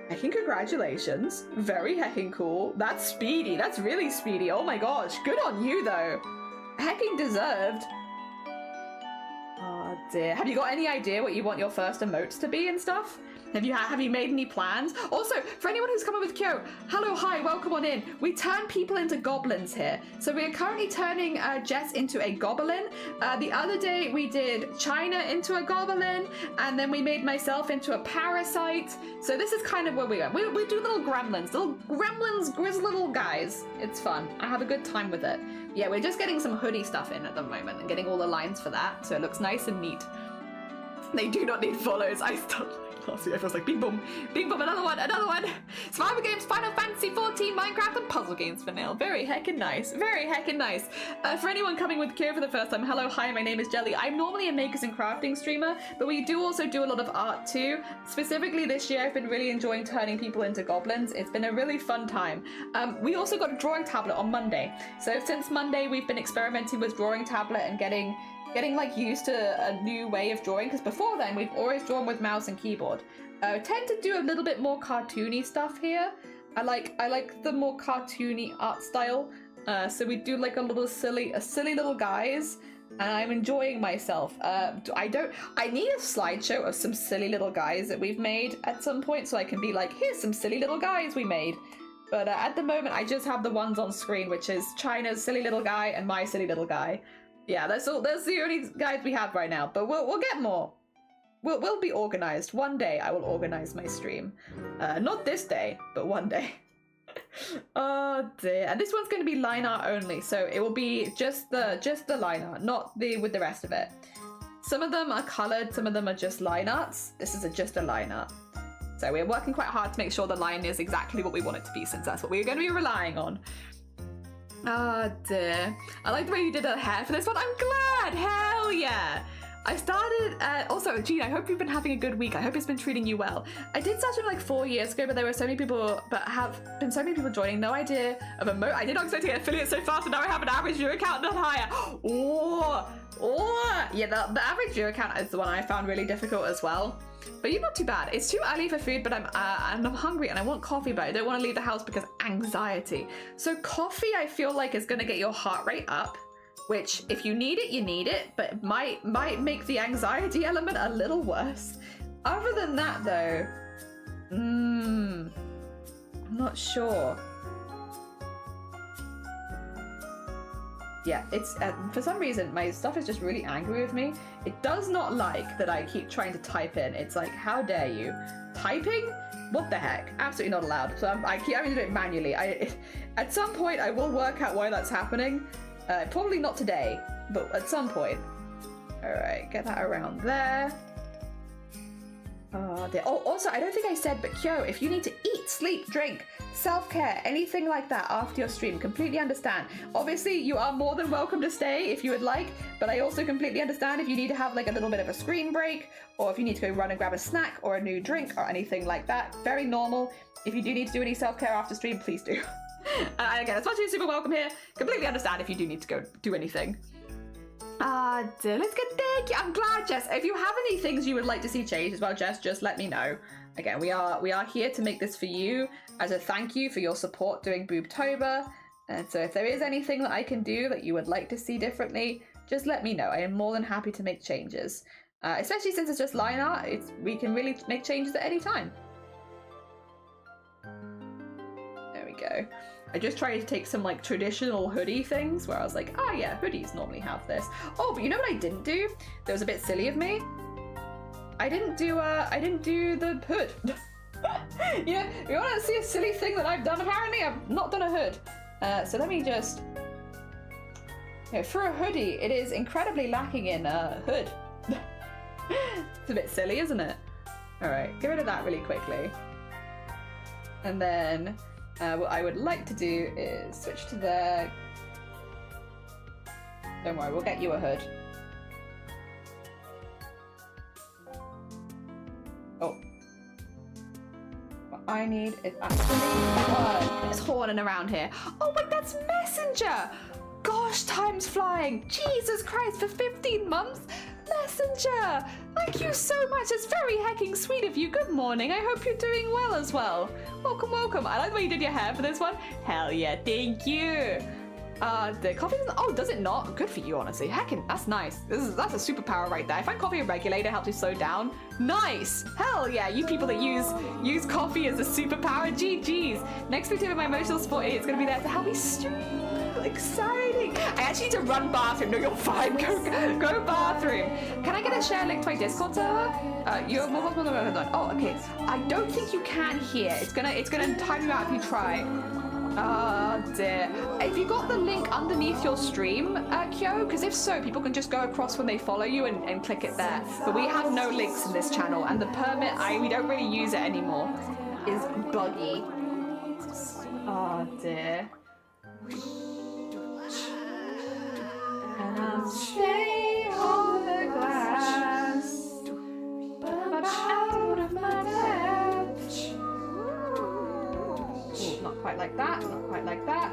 A: Heckin' congratulations. Very heckin' cool. That's speedy. That's really speedy. Oh my gosh. Good on you though. Heckin' deserved. Oh dear. Have you got any idea what you want your first emotes to be and stuff? Have you made any plans? Also, for anyone who's coming with Kyo, hello, hi, welcome on in. We turn people into goblins here. So we're currently turning Jess into a goblin. The other day we did China into a goblin, and then we made myself into a parasite. So this is kind of where we are. We do little gremlins, grizz little guys. It's fun. I have a good time with it. Yeah, we're just getting some hoodie stuff in at the moment and getting all the lines for that, so it looks nice and neat. They do not need follows. I stopped. Last year, everyone's like, bing boom, another one. Survival games, Final Fantasy 14, Minecraft, and puzzle games for now. Very heckin' nice, for anyone coming with Kyo for the first time, hello, hi, my name is Jelly. I'm normally a makers and crafting streamer, but we do also do a lot of art too. Specifically this year, I've been really enjoying turning people into goblins. It's been a really fun time. We also got a drawing tablet on Monday. So since Monday, we've been experimenting with drawing tablet and getting like used to a new way of drawing, because before then we've always drawn with mouse and keyboard. Tend to do a little bit more cartoony stuff here. I like the more cartoony art style. So we do like a silly little guys, and I'm enjoying myself. I need a slideshow of some silly little guys that we've made at some point, so I can be like, here's some silly little guys we made. But at the moment I just have the ones on screen, which is China's silly little guy and my silly little guy. Yeah, that's all. That's the only guides we have right now. But we'll get more. We'll be organized. One day I will organize my stream. Not this day, but one day. Oh dear. And this one's going to be line art only, so it will be just the line art, not with the rest of it. Some of them are colored, some of them are just line arts. This is just a line art. So we're working quite hard to make sure the line is exactly what we want it to be, since that's what we're going to be relying on. Oh dear. I like the way you did her hair for this one. I'm glad. Hell yeah. I started, also, Jean, I hope you've been having a good week. I hope it's been treating you well. I did start it like 4 years ago, but there were so many people, joining. No idea of emote. I did not expect to get affiliates so fast, and now I have an average viewer count, not higher. Yeah, the average viewer count is the one I found really difficult as well. But you're not too bad. It's too early for food, but I'm hungry and I want coffee, but I don't want to leave the house because anxiety. So coffee, I feel like, is going to get your heart rate up, which if you need it, you need it, but it might make the anxiety element a little worse. Other than that, though, I'm not sure. Yeah, it's for some reason my stuff is just really angry with me. It does not like that I keep trying to type in. It's like, how dare you? Typing? What the heck? Absolutely not allowed. So I keep having to do it manually. At some point I will work out why that's happening. Probably not today, but at some point. All right, get that around there. Oh, also, I don't think I said, but Kyo, if you need to eat, sleep, drink, self-care, anything like that after your stream, completely understand. Obviously, you are more than welcome to stay if you would like, but I also completely understand if you need to have like a little bit of a screen break, or if you need to go run and grab a snack or a new drink or anything like that. Very normal. If you do need to do any self-care after stream, please do. And again, as much as you're super welcome here, completely understand if you do need to go do anything. Let's get thank you. I'm glad, Jess. If you have any things you would like to see changed as well, Jess, just let me know. Again, we are here to make this for you as a thank you for your support during Boobtober. And so if there is anything that I can do that you would like to see differently, just let me know. I am more than happy to make changes. Especially since it's just line art, we can really make changes at any time. There we go. I just tried to take some like traditional hoodie things where I was like, oh yeah, hoodies normally have this. Oh, but you know what I didn't do? That was a bit silly of me. I didn't do the hood. Yeah, you want to see a silly thing that I've done? Apparently, I've not done a hood. So let me just. You know, for a hoodie, it is incredibly lacking in a hood. It's a bit silly, isn't it? All right, get rid of that really quickly. And then what I would like to do is switch to the. Don't worry, we'll get you a hood. Oh. What I need is actually it's horning around here. Oh wait, that's Messenger! Gosh, time's flying. Jesus Christ, for 15 months? Messenger! Thank you so much. It's very hecking sweet of you. Good morning. I hope you're doing well as well. Welcome, welcome. I like the way you did your hair for this one. Hell yeah, thank you. The coffee doesn't, oh, does it not? Good for you, honestly. Heckin', that's nice. That's a superpower right there. I find coffee a regulator, helps you slow down. Nice! Hell yeah, you people that use coffee as a superpower, GG's. Next video of my emotional support is gonna be there to help me stream. Exciting! I actually need to run bathroom. No, you're fine. Go bathroom. Can I get a share link to my Discord server? You're more than welcome. Oh, okay. I don't think you can here. It's gonna time you out if you try. Oh dear. Have you got the link underneath your stream, Kyo? Because if so, people can just go across when they follow you and click it there. But we have no links in this channel, and the permit, we don't really use it anymore, is buggy. Oh dear. And I'll stay on the glass, but out of my depth. Ooh, not quite like that, not quite like that.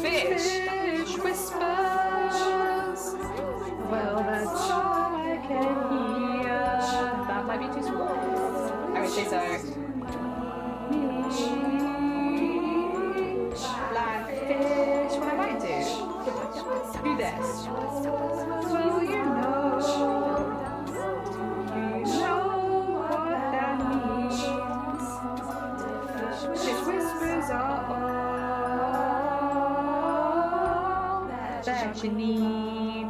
A: Fish whispers. Well, that's all I can hear. That might be too small. I would say so. Blackfish. What I might do this. Well, you know what that means. Fish whispers are all that you need.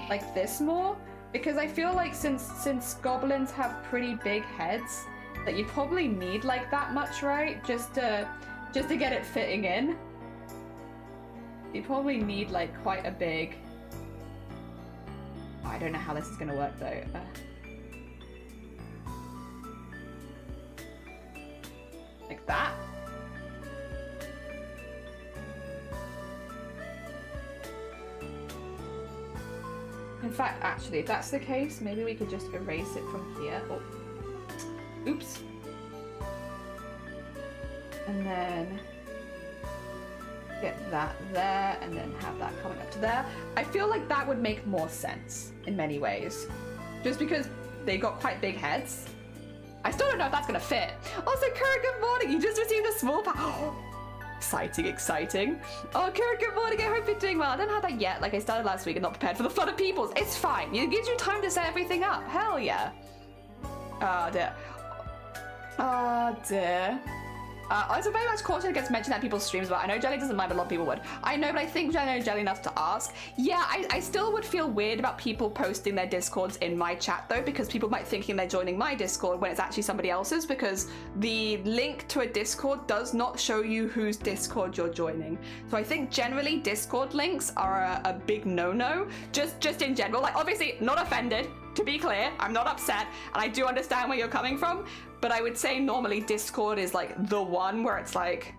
A: Like this more? Because I feel like since goblins have pretty big heads, that you probably need like that much, right? Just to get it fitting in. You probably need like quite a big. Oh, I don't know how this is gonna work though. Like that. In fact, actually, if that's the case, maybe we could just erase it from here. Oh. Oops. And then get that there, and then have that coming up to there. I feel like that would make more sense in many ways. Just because they got quite big heads. I still don't know if that's gonna fit. Also, Kara, good morning. You just received a small exciting, exciting. Oh, Kara, good morning. I hope you're doing well. I don't have that yet. Like I started last week and not prepared for the flood of peoples. It's fine. It gives you time to set everything up. Hell yeah. Oh dear. Oh dear. Also very much caution gets mentioned at people's streams, but I know Jelly doesn't mind, but a lot of people would. I know, but I think I know Jelly enough to ask. Yeah, I still would feel weird about people posting their Discords in my chat though, because people might thinking they're joining my Discord when it's actually somebody else's, because the link to a Discord does not show you whose Discord you're joining. So I think generally Discord links are a big no-no, just in general. Like obviously not offended, to be clear, I'm not upset, and I do understand where you're coming from, but I would say normally Discord is like the one where it's like,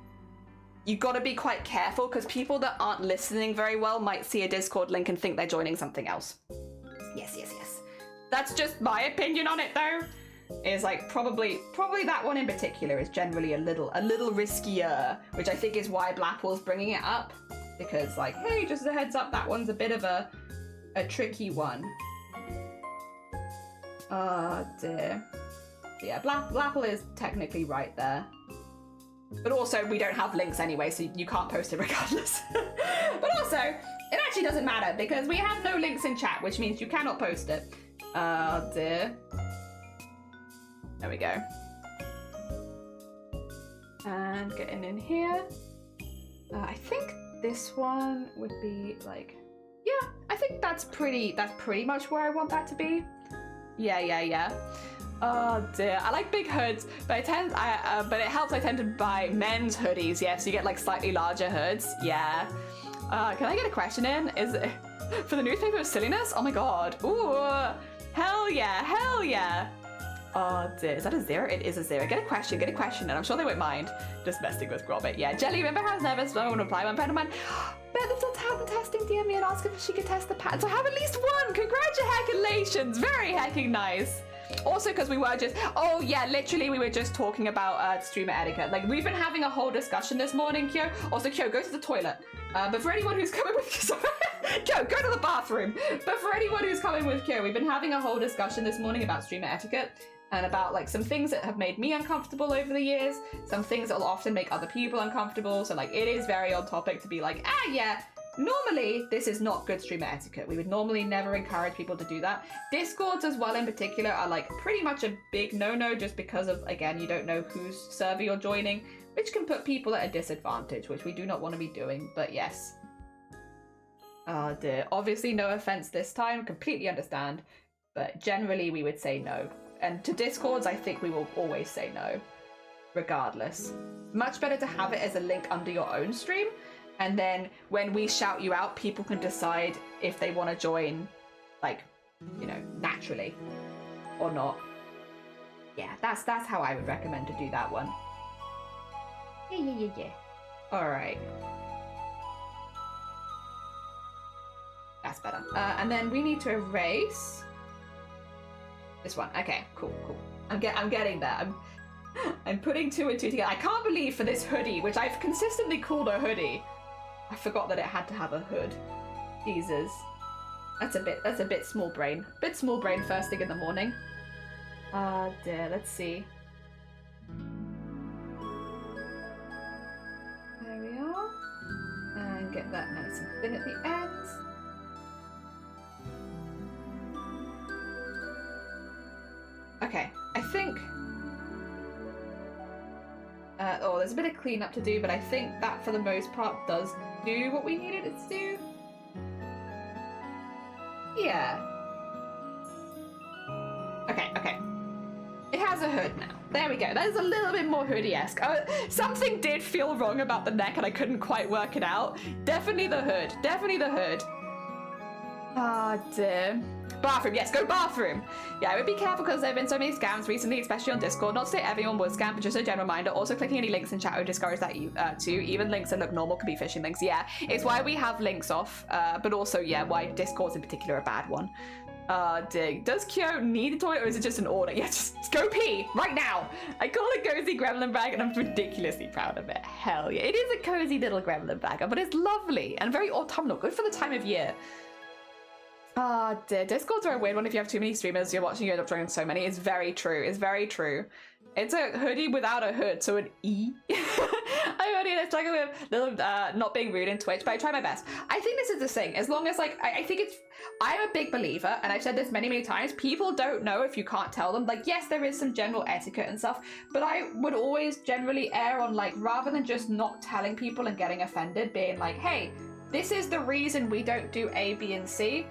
A: you gotta be quite careful because people that aren't listening very well might see a Discord link and think they're joining something else. Yes, yes, yes. That's just my opinion on it though. Is like probably that one in particular is generally a little riskier, which I think is why Blackwell's bringing it up. Because like, hey, just a heads up, that one's a bit of a tricky one. Oh dear. Yeah, Blapple is technically right there. But also, we don't have links anyway, so you can't post it regardless. But also, it actually doesn't matter, because we have no links in chat, which means you cannot post it. Oh dear. There we go. And getting in here. I think this one would be like, yeah, I think that's pretty much where I want that to be. Yeah. Oh dear, I like big hoods, but but it helps I tend to buy men's hoodies. Yeah, so you get like slightly larger hoods. Yeah. Can I get a question in? Is it for the newspaper of silliness? Oh my god. Ooh, hell yeah. Oh dear, is that a 0? It is a 0. Get a question, and I'm sure they won't mind. Just messing with Grobbit. Yeah, Jelly, remember how I was nervous? No one reply. One friend of mine, bet that's not talent testing, DM me and ask if she could test the pattern. So I have at least one. Congratulations, very hecking nice. Also, because we were just, oh yeah, literally we were just talking about streamer etiquette. Like, we've been having a whole discussion this morning, Kyo. Also, Kyo, go to the toilet. But for anyone who's coming with Kyo, go to the bathroom. But for anyone who's coming with Kyo, we've been having a whole discussion this morning about streamer etiquette and about like some things that have made me uncomfortable over the years, some things that will often make other people uncomfortable. So like, it is very on topic to be like, yeah, normally this is not good streamer etiquette. We would normally never encourage people to do that. Discords as well in particular are like pretty much a big no-no, just because of, again, you don't know whose server you're joining, which can put people at a disadvantage, which we do not want to be doing, but yes. Oh dear. Obviously no offense this time, completely understand, but generally we would say no. And to Discords, I think we will always say no, regardless. Much better to have it as a link under your own stream, and then when we shout you out, people can decide if they want to join, like, you know, naturally or not. Yeah, that's how I would recommend to do that one. Yeah. All right. That's better. And then we need to erase this one. Okay, cool. I'm getting there. I'm putting 2 and 2 together. I can't believe for this hoodie, which I've consistently called a hoodie, I forgot that it had to have a hood. Jesus. That's a bit small brain. Bit small brain first thing in the morning. Dear, let's see. There we are. And get that nice and thin at the ends. Okay, I think... there's a bit of cleanup to do, but I think that for the most part does do what we needed it to do. Yeah. Okay. It has a hood now. There we go. That is a little bit more hoodie-esque. Something did feel wrong about the neck and I couldn't quite work it out. Definitely the hood. Ah, dear. Bathroom, yes, go bathroom. Yeah, I would be careful because there have been so many scams recently, especially on Discord. Not to say everyone was scammed, but just a general reminder. Also, clicking any links in chat would discourage that too. Even links that look normal could be phishing links. Yeah, it's why we have links off, but also, yeah, why Discord's in particular a bad one. Dig. Does Kyo need a toilet or is it just an order? Yeah, just go pee right now. I call it cozy gremlin bag and I'm ridiculously proud of it. Hell yeah. It is a cozy little gremlin bagger, but it's lovely and very autumnal. Good for the time of year. Discords are a weird one. If you have too many streamers you're watching, you end up joining so many. It's very true. It's a hoodie without a hood, so an E. I already struggle with little, not being rude in Twitch, but I try my best. I think this is the thing. As long as, like, I think it's... I'm a big believer, and I've said this many, many times, people don't know if you can't tell them. Like, yes, there is some general etiquette and stuff, but I would always generally err on, like, rather than just not telling people and getting offended, being like, hey, this is the reason we don't do A, B, and C.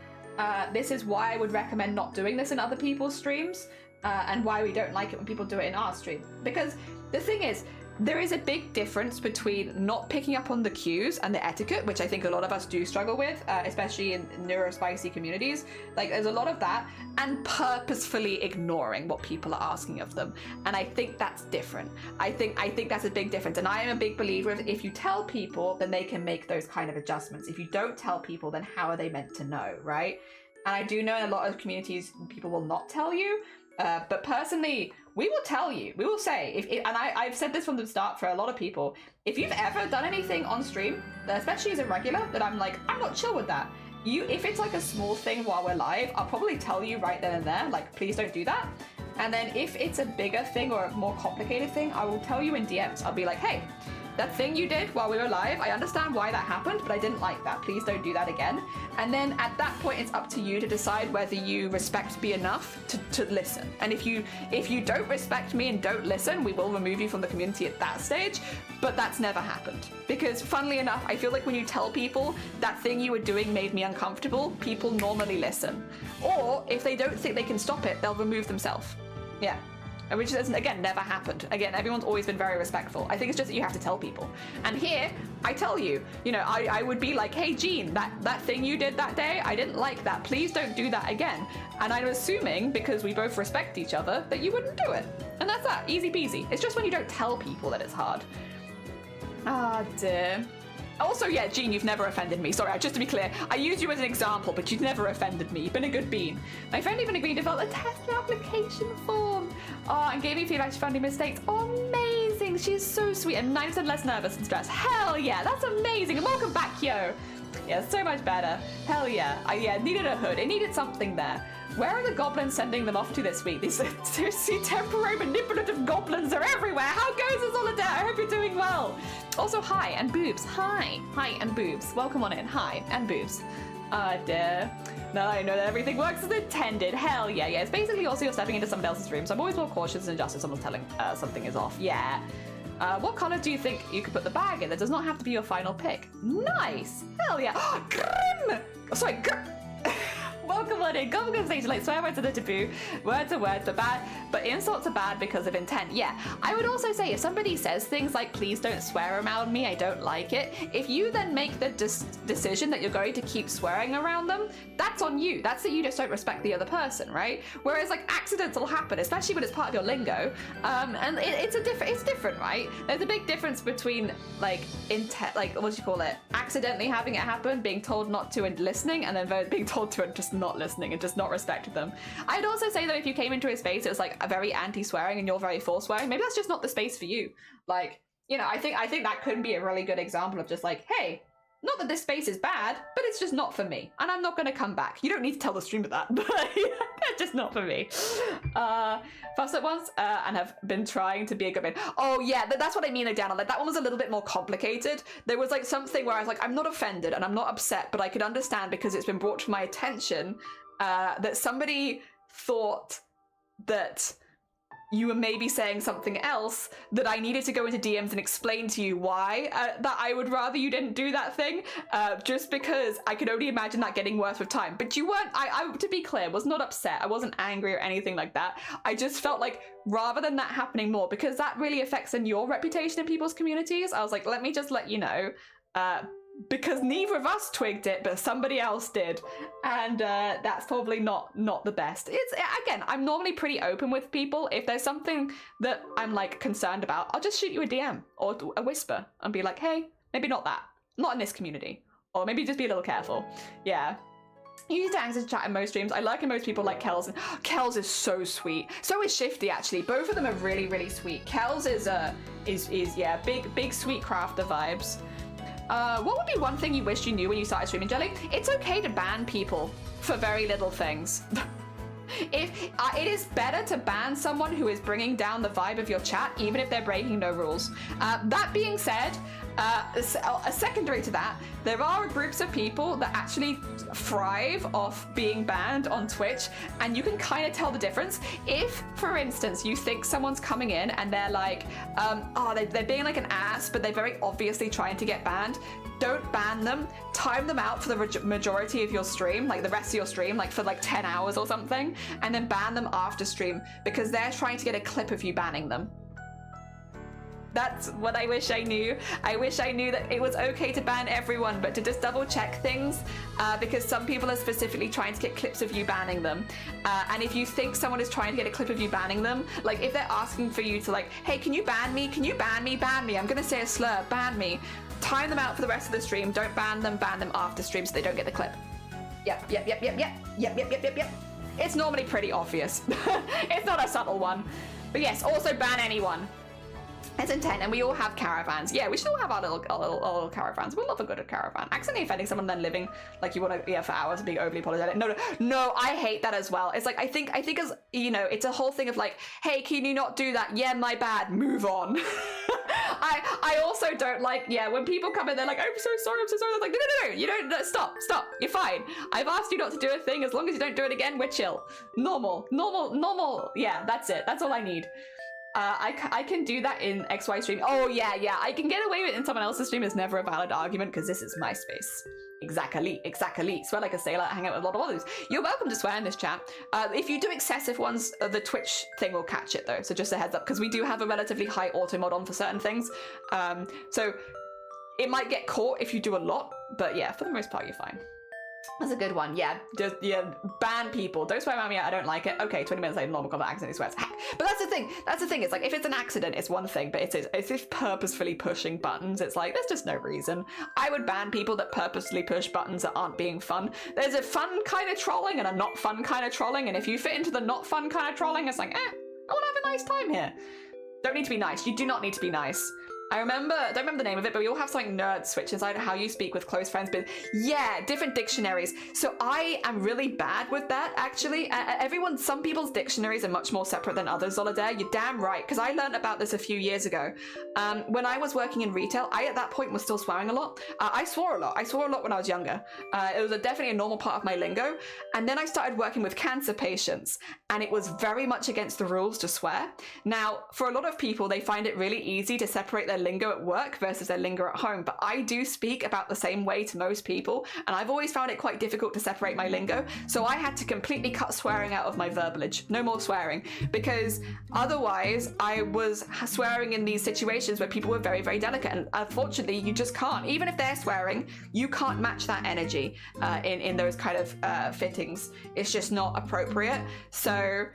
A: This is why I would recommend not doing this in other people's streams, and why we don't like it when people do it in our stream. Because the thing is, there is a big difference between not picking up on the cues and the etiquette, which I think a lot of us do struggle with, especially in neurospicy communities. Like, there's a lot of that, and purposefully ignoring what people are asking of them. And I think that's different. I think that's a big difference. And I am a big believer of if you tell people, then they can make those kind of adjustments. If you don't tell people, then how are they meant to know, right? And I do know in a lot of communities, people will not tell you. But personally, we will tell you. We will say, I've said this from the start for a lot of people, if you've ever done anything on stream, especially as a regular, that I'm like, I'm not chill with that. If it's like a small thing while we're live, I'll probably tell you right then and there, like, please don't do that. And then if it's a bigger thing or a more complicated thing, I will tell you in DMs. I'll be like, hey, that thing you did while we were live, I understand why that happened, but I didn't like that. Please don't do that again. And then at that point, it's up to you to decide whether you respect me enough to listen. And if you don't respect me and don't listen, we will remove you from the community at that stage. But that's never happened. Because funnily enough, I feel like when you tell people that thing you were doing made me uncomfortable, people normally listen. Or if they don't think they can stop it, they'll remove themselves. Yeah. Which has, again, never happened. Again, everyone's always been very respectful. I think it's just that you have to tell people. And here, I tell you, I would be like, hey, Jean, that thing you did that day, I didn't like that. Please don't do that again. And I'm assuming, because we both respect each other, that you wouldn't do it. And that's that, easy peasy. It's just when you don't tell people that it's hard. Ah, dear. Also, yeah, Jean, you've never offended me. Sorry, just to be clear, I used you as an example, but you've never offended me. You've been a good bean. My friend even agreed to fill a test application form. Oh, and gave me feedback she found any mistakes. Oh, amazing. She's so sweet and 9% less nervous and stressed. Hell yeah, that's amazing. And welcome back, yo. Yeah, so much better. Hell yeah. I needed a hood. It needed something there. Where are the goblins sending them off to this week? These seriously temporary manipulative goblins are everywhere. How goes this holiday? I hope you're doing well. Also, hi and boobs. Hi. Hi and boobs. Welcome on in. Hi and boobs. Dear. Now I know that everything works as intended. Hell yeah, yeah. It's basically also you're stepping into somebody else's room, so I'm always more cautious than just if someone's telling something is off. Yeah. What color do you think you could put the bag in? That does not have to be your final pick. Nice. Hell yeah. Grim. Sorry, grim. Welcome on in. Goblin conversation, like swear words are the taboo. Words are words, but insults are bad because of intent. Yeah, I would also say if somebody says things like, please don't swear around me, I don't like it. If you then make the decision that you're going to keep swearing around them, that's on you. That's that you just don't respect the other person, right? Whereas like accidents will happen, especially when it's part of your lingo. And it's different, right? There's a big difference between like intent, like what do you call it? Accidentally having it happen, being told not to and listening, and then being told to and just not listening and just not respecting them. I'd also say that if you came into a space it was like a very anti-swearing and you're very for swearing, maybe that's just not the space for you. Like, I think that could be a really good example of just like, hey, not that this space is bad, but it's just not for me, and I'm not going to come back. You don't need to tell the streamer that, but that's just not for me. Fussed at once and have been trying to be a good man. Oh yeah, that's what I mean, Dana. Like that one was a little bit more complicated. There was like something where I was like, I'm not offended and I'm not upset, but I could understand because it's been brought to my attention that somebody thought that you were maybe saying something else, that I needed to go into DMs and explain to you why that I would rather you didn't do that thing, just because I could only imagine that getting worse with time. But you weren't, I to be clear, was not upset. I wasn't angry or anything like that. I just felt like rather than that happening more, because that really affects in your reputation in people's communities, I was like, let me just let you know, because neither of us twigged it, but somebody else did, and that's probably not the best. It's, again, I'm normally pretty open with people. If there's something that I'm like concerned about, I'll just shoot you a DM or a whisper and be like, hey, maybe not that, not in this community, or maybe just be a little careful. Yeah. You need to access chat in most streams. I like in most people like Kells. Kells is so sweet. So is Shifty actually. Both of them are really, really sweet. Kells is yeah, big sweet crafter vibes. What would be one thing you wished you knew when you started streaming, Jelly? It's okay to ban people for very little things. If it is better to ban someone who is bringing down the vibe of your chat, even if they're breaking no rules. That being said, a secondary to that, there are groups of people that actually thrive off being banned on Twitch, and you can kind of tell the difference. If, for instance, you think someone's coming in and they're like, they're being like an ass, but they're very obviously trying to get banned, don't ban them. Time them out for the majority of your stream, like the rest of your stream, like for like 10 hours or something, and then ban them after stream, because they're trying to get a clip of you banning them. That's what I wish I knew. I wish I knew that it was okay to ban everyone, but to just double check things, because some people are specifically trying to get clips of you banning them. And if you think someone is trying to get a clip of you banning them, like if they're asking for you to like, hey, can you ban me? Can you ban me? Ban me. I'm gonna say a slur, ban me. Time them out for the rest of the stream. Don't ban them after stream so they don't get the clip. Yep. It's normally pretty obvious. It's not a subtle one. But yes, also ban anyone. It's intent, and we all have caravans. Yeah, we should all have our little caravans. We love a good caravan. Accidentally offending someone, then living like you want to, for hours, being overly apologetic. No, I hate that as well. It's like I think as it's a whole thing of like, hey, can you not do that? Yeah, my bad. Move on. I also don't like, yeah, when people come in, they're like, I'm so sorry. I'm like, no, you don't, no, stop, you're fine. I've asked you not to do a thing. As long as you don't do it again, we're chill. Normal, yeah, that's it. That's all I need. I can do that in XY stream. Oh yeah, I can get away with it in someone else's stream. Is never a valid argument because this is my space. Exactly. Swear like a sailor, hang out with a lot of others. You're welcome to swear in this chat. If you do excessive ones, the Twitch thing will catch it though. So just a heads up, because we do have a relatively high auto mod on for certain things. So it might get caught if you do a lot, but yeah, for the most part, you're fine. That's a good one. Yeah, just ban people. Don't swear at me. I don't like it. Okay, 20 minutes later, normal combat accidentally swears. Heck. But that's the thing. It's like if it's an accident, it's one thing. But it's if purposefully pushing buttons, it's like there's just no reason. I would ban people that purposely push buttons that aren't being fun. There's a fun kind of trolling and a not fun kind of trolling. And if you fit into the not fun kind of trolling, it's like, I want to have a nice time here. Don't need to be nice. You do not need to be nice. I don't remember the name of it, but we all have something nerd switch inside how you speak with close friends. But yeah, different dictionaries. So I am really bad with that, actually. Some people's dictionaries are much more separate than others, Zolader. You're damn right, because I learned about this a few years ago. When I was working in retail, I at that point was still swearing a lot. I swore a lot. I swore a lot when I was younger. It was definitely a normal part of my lingo. And then I started working with cancer patients, and it was very much against the rules to swear. Now, for a lot of people, they find it really easy to separate their lingo at work versus their lingo at home, but I do speak about the same way to most people, and I've always found it quite difficult to separate my lingo, so I had to completely cut swearing out of my verbiage. No more swearing, because otherwise I was swearing in these situations where people were very, very delicate, and unfortunately you just can't. Even if they're swearing, you can't match that energy in those kind of fittings. It's just not appropriate. So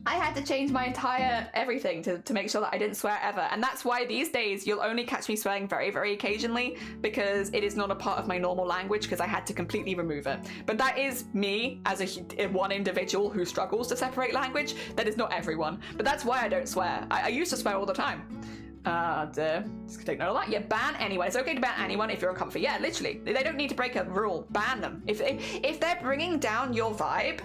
A: I had to change my entire everything to make sure that I didn't swear ever. And that's why these days you'll only catch me swearing very, very occasionally, because it is not a part of my normal language, because I had to completely remove it. But that is me as one individual who struggles to separate language. That is not everyone. But that's why I don't swear. I used to swear all the time. Just take note of that. Yeah, ban anyone. It's okay to ban anyone if you're uncomfy. Yeah, literally. They don't need to break a rule. Ban them. If they're bringing down your vibe,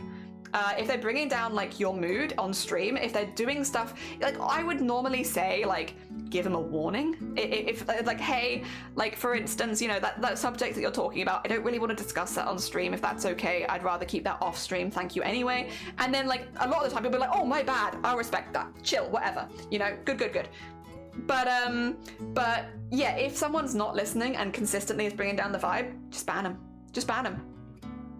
A: if they're bringing down like your mood on stream, if they're doing stuff like I would normally say, like give them a warning. If like, hey, like for instance, you know, that subject that you're talking about, I don't really want to discuss that on stream. If that's okay, I'd rather keep that off stream. Thank you anyway. And then like a lot of the time people be like, oh my bad, I'll respect that. Chill, whatever. You know, good. But yeah, if someone's not listening and consistently is bringing down the vibe, just ban them.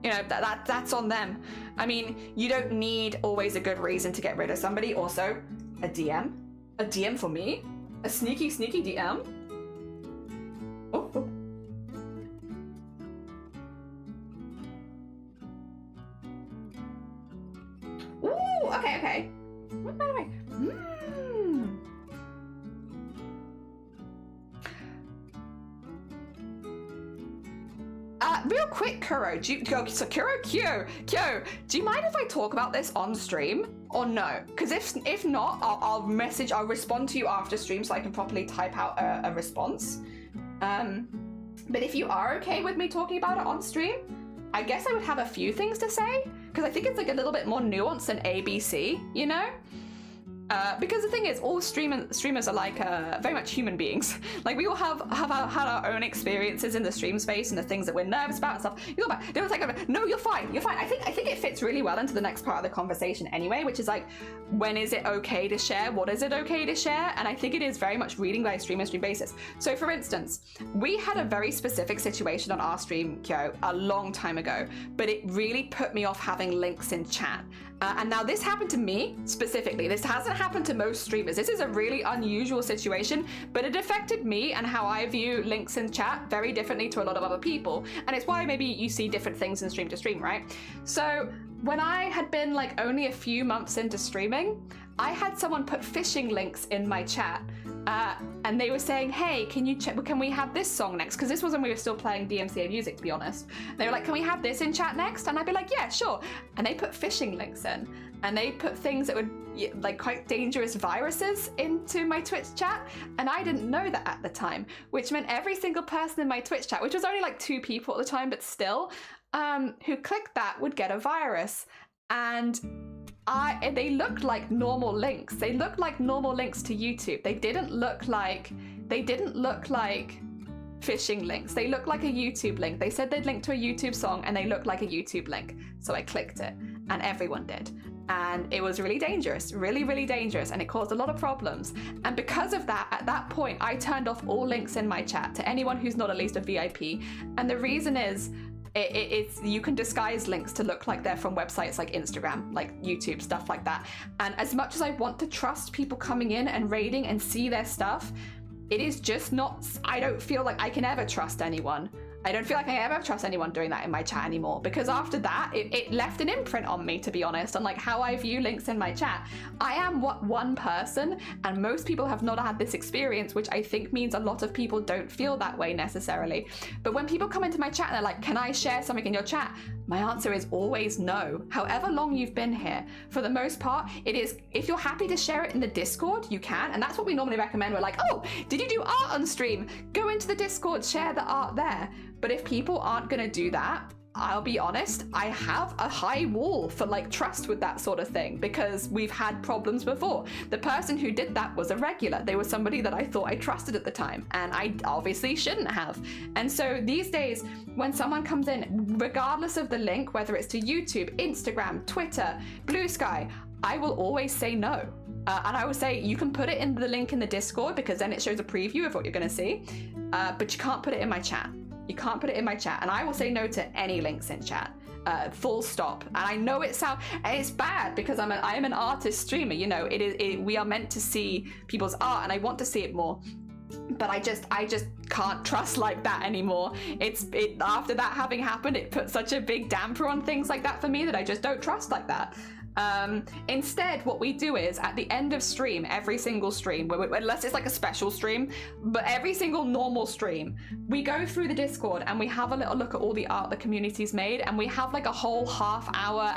A: You know, that's on them. I mean, you don't need always a good reason to get rid of somebody. Also, a DM for me, a sneaky DM. Oh. Ooh, okay. By the way, real quick, Kuro, do you mind if I talk about this on stream or no? Because if not, I'll respond to you after stream so I can properly type out a response. But if you are okay with me talking about it on stream, I guess I would have a few things to say, because I think it's like a little bit more nuanced than ABC, you know? Because the thing is, all streamers are like very much human beings. Like we all have had our own experiences in the stream space and the things that we're nervous about and stuff. No, you're fine. I think it fits really well into the next part of the conversation anyway, which is like, when is it okay to share? What is it okay to share? And I think it is very much reading by stream basis. So for instance, we had a very specific situation on our stream, Kyo, a long time ago, but it really put me off having links in chat. And now this happened to me specifically. This hasn't happened to most streamers. This is a really unusual situation, but it affected me and how I view links in chat very differently to a lot of other people. And it's why maybe you see different things in stream to stream, right? So when I had been like only a few months into streaming, I had someone put phishing links in my chat. And they were saying, hey, can we have this song next? Because this was when we were still playing DMCA music, to be honest. They were like, can we have this in chat next? And I'd be like, yeah, sure. And they put phishing links in. And they put things that would, like, quite dangerous viruses into my Twitch chat. And I didn't know that at the time, which meant every single person in my Twitch chat, which was only like 2 people at the time, but still, who clicked that would get a virus. And they looked like normal links. They looked like normal links to YouTube. They didn't look like phishing links. They looked like a YouTube link. They said they'd link to a YouTube song and they looked like a YouTube link. So I clicked it and everyone did. And it was really dangerous, really, really dangerous. And it caused a lot of problems. And because of that, at that point, I turned off all links in my chat to anyone who's not at least a VIP. And the reason is, it's you can disguise links to look like they're from websites like Instagram, like YouTube, stuff like that. And as much as I want to trust people coming in and raiding and see their stuff, it is just not, I don't feel like I can ever trust anyone. I don't feel like I ever trust anyone doing that in my chat anymore, because after that, it left an imprint on me, to be honest, on like how I view links in my chat. I am one person, and most people have not had this experience, which I think means a lot of people don't feel that way necessarily. But when people come into my chat and they're like, can I share something in your chat? My answer is always no. However long you've been here, for the most part, it is, if you're happy to share it in the Discord, you can, and that's what we normally recommend. We're like, oh, did you do art on stream? Go into the Discord, share the art there. But if people aren't gonna do that, I'll be honest, I have a high wall for like trust with that sort of thing, because we've had problems before. The person who did that was a regular. They were somebody that I thought I trusted at the time, and I obviously shouldn't have. And so these days, when someone comes in, regardless of the link, whether it's to YouTube, Instagram, Twitter, Blue Sky, I will always say no. And I would say you can put it in the link in the Discord, because then it shows a preview of what you're gonna see, but you can't put it in my chat. You can't put it in my chat, and I will say no to any links in chat. Full stop. And I know it's bad, because I am an artist streamer. You know, we are meant to see people's art, and I want to see it more. But I just can't trust like that anymore. After that having happened, it put such a big damper on things like that for me that I just don't trust like that. Instead, what we do is at the end of stream, every single stream, unless it's like a special stream, but every single normal stream, we go through the Discord and we have a little look at all the art the community's made, and we have like a whole half hour,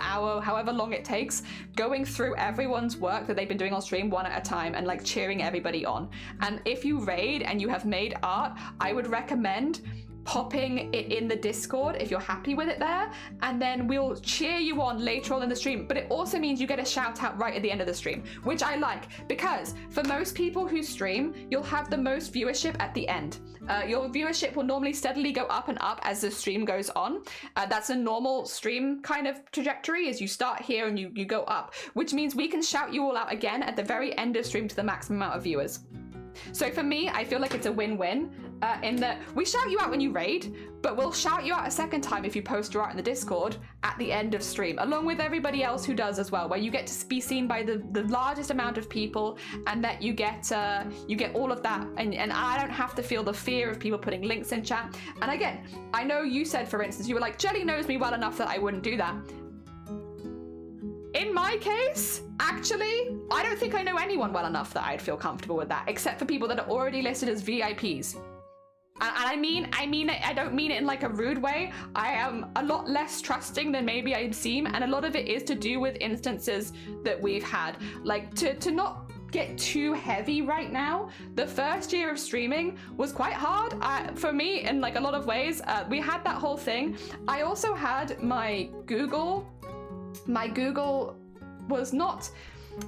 A: however long it takes, going through everyone's work that they've been doing on stream one at a time and like cheering everybody on. And if you raid and you have made art, I would recommend popping it in the Discord if you're happy with it there, and then we'll cheer you on later on in the stream. But it also means you get a shout out right at the end of the stream, which I like, because for most people who stream, you'll have the most viewership at the end. Your viewership will normally steadily go up and up as the stream goes on. That's a normal stream kind of trajectory, is you start here and you go up, which means we can shout you all out again at the very end of stream to the maximum amount of viewers. So for me, I feel like it's a win-win in that we shout you out when you raid, but we'll shout you out a second time if you post your art in the Discord at the end of stream, along with everybody else who does as well, where you get to be seen by the largest amount of people, and that you get all of that, and I don't have to feel the fear of people putting links in chat. And again, I know you said, for instance, you were like, Jelly knows me well enough that I wouldn't do that. In my case, actually, I don't think I know anyone well enough that I'd feel comfortable with that, except for people that are already listed as VIPs. And I mean it, I don't mean it in like a rude way. I am a lot less trusting than maybe I seem, and a lot of it is to do with instances that we've had. Like, to not get too heavy right now, the first year of streaming was quite hard for me in like a lot of ways. We had that whole thing. I also had my Google was not,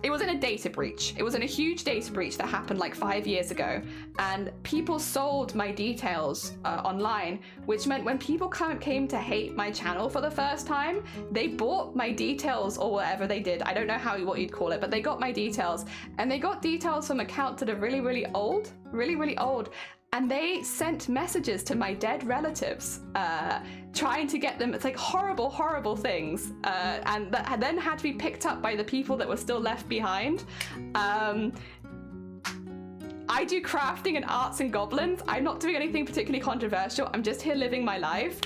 A: it was in a data breach. It was in a huge data breach that happened like 5 years ago, and people sold my details online, which meant when people came to hate my channel for the first time, they bought my details or whatever they did. I don't know what you'd call it, but they got my details, and they got details from accounts that are really old, really old. And they sent messages to my dead relatives, trying to get them, it's like horrible things. And that then had to be picked up by the people that were still left behind. I do crafting and arts and goblins. I'm not doing anything particularly controversial. I'm just here living my life.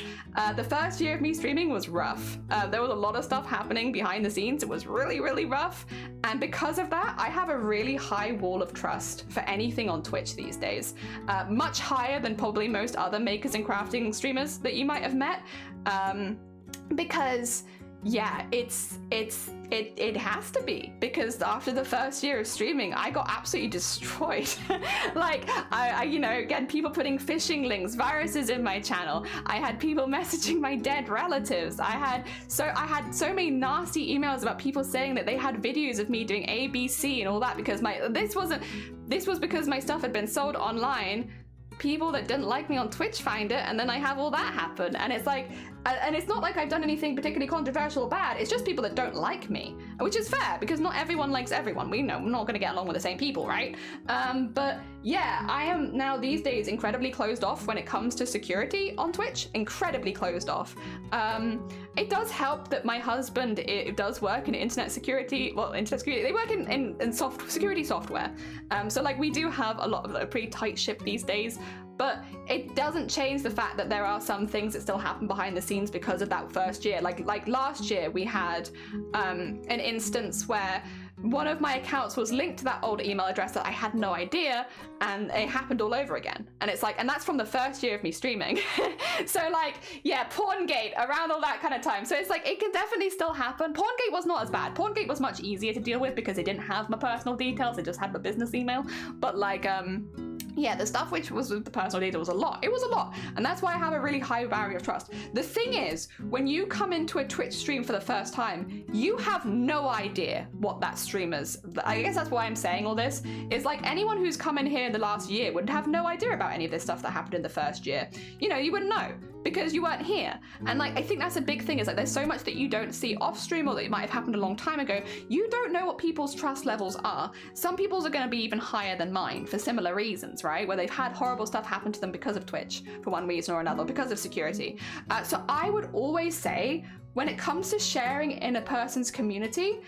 A: The first year of me streaming was rough. There was a lot of stuff happening behind the scenes. It was really rough. And because of that, I have a really high wall of trust for anything on Twitch these days. Much higher than probably most other makers and crafting streamers that you might have met. Because yeah, it's it has to be, because after the first year of streaming, I got absolutely destroyed. Like, I you know, again, people putting phishing links, viruses in my channel. I had people messaging my dead relatives. I had so many nasty emails about people saying that they had videos of me doing ABC and all that, because this was because my stuff had been sold online. People that didn't like me on Twitch find it, and then I have all that happen. And it's like, and it's not like I've done anything particularly controversial or bad, it's just people that don't like me, which is fair, because not everyone likes everyone. We know we're not gonna get along with the same people, right? But yeah, I am now these days incredibly closed off when it comes to security on Twitch, incredibly closed off. It does help that my husband does work in internet security, they work in security software. So like, we do have a lot of a pretty tight ship these days, but it doesn't change the fact that there are some things that still happen behind the scenes because of that first year. Like last year we had an instance where one of my accounts was linked to that old email address that I had no idea, and it happened all over again. And it's like, and that's from the first year of me streaming. So like, yeah, Porngate, around all that kind of time. So it's like, it can definitely still happen. Porngate was not as bad. Porngate was much easier to deal with because it didn't have my personal details, it just had my business email. But like, yeah, the stuff which was with the personal data was a lot. It was a lot. And that's why I have a really high barrier of trust. The thing is, when you come into a Twitch stream for the first time, you have no idea what that stream is. I guess that's why I'm saying all this, is like, anyone who's come in here in the last year would have no idea about any of this stuff that happened in the first year. You know, you wouldn't know, because you weren't here. And like, I think that's a big thing, is like, there's so much that you don't see off stream, or that might have happened a long time ago. You don't know what people's trust levels are. Some people's are going to be even higher than mine for similar reasons, right? Where they've had horrible stuff happen to them because of Twitch for one reason or another, because of security. So I would always say, when it comes to sharing in a person's community,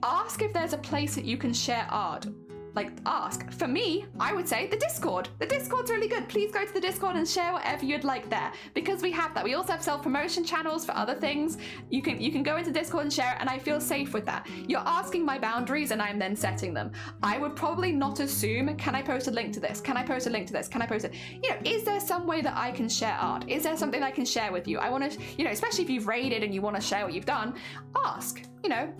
A: ask if there's a place that you can share art. Like, ask. For me, I would say the Discord. The Discord's really good. Please go to the Discord and share whatever you'd like there, because we have that. We also have self-promotion channels for other things. You can go into Discord and share it, and I feel safe with that. You're asking my boundaries, and I'm then setting them. I would probably not assume, can I post a link to this? Can I post a link to this? Can I post it? You know, is there some way that I can share art? Is there something I can share with you? I want to, you know, especially if you've raided and you want to share what you've done, ask. You know,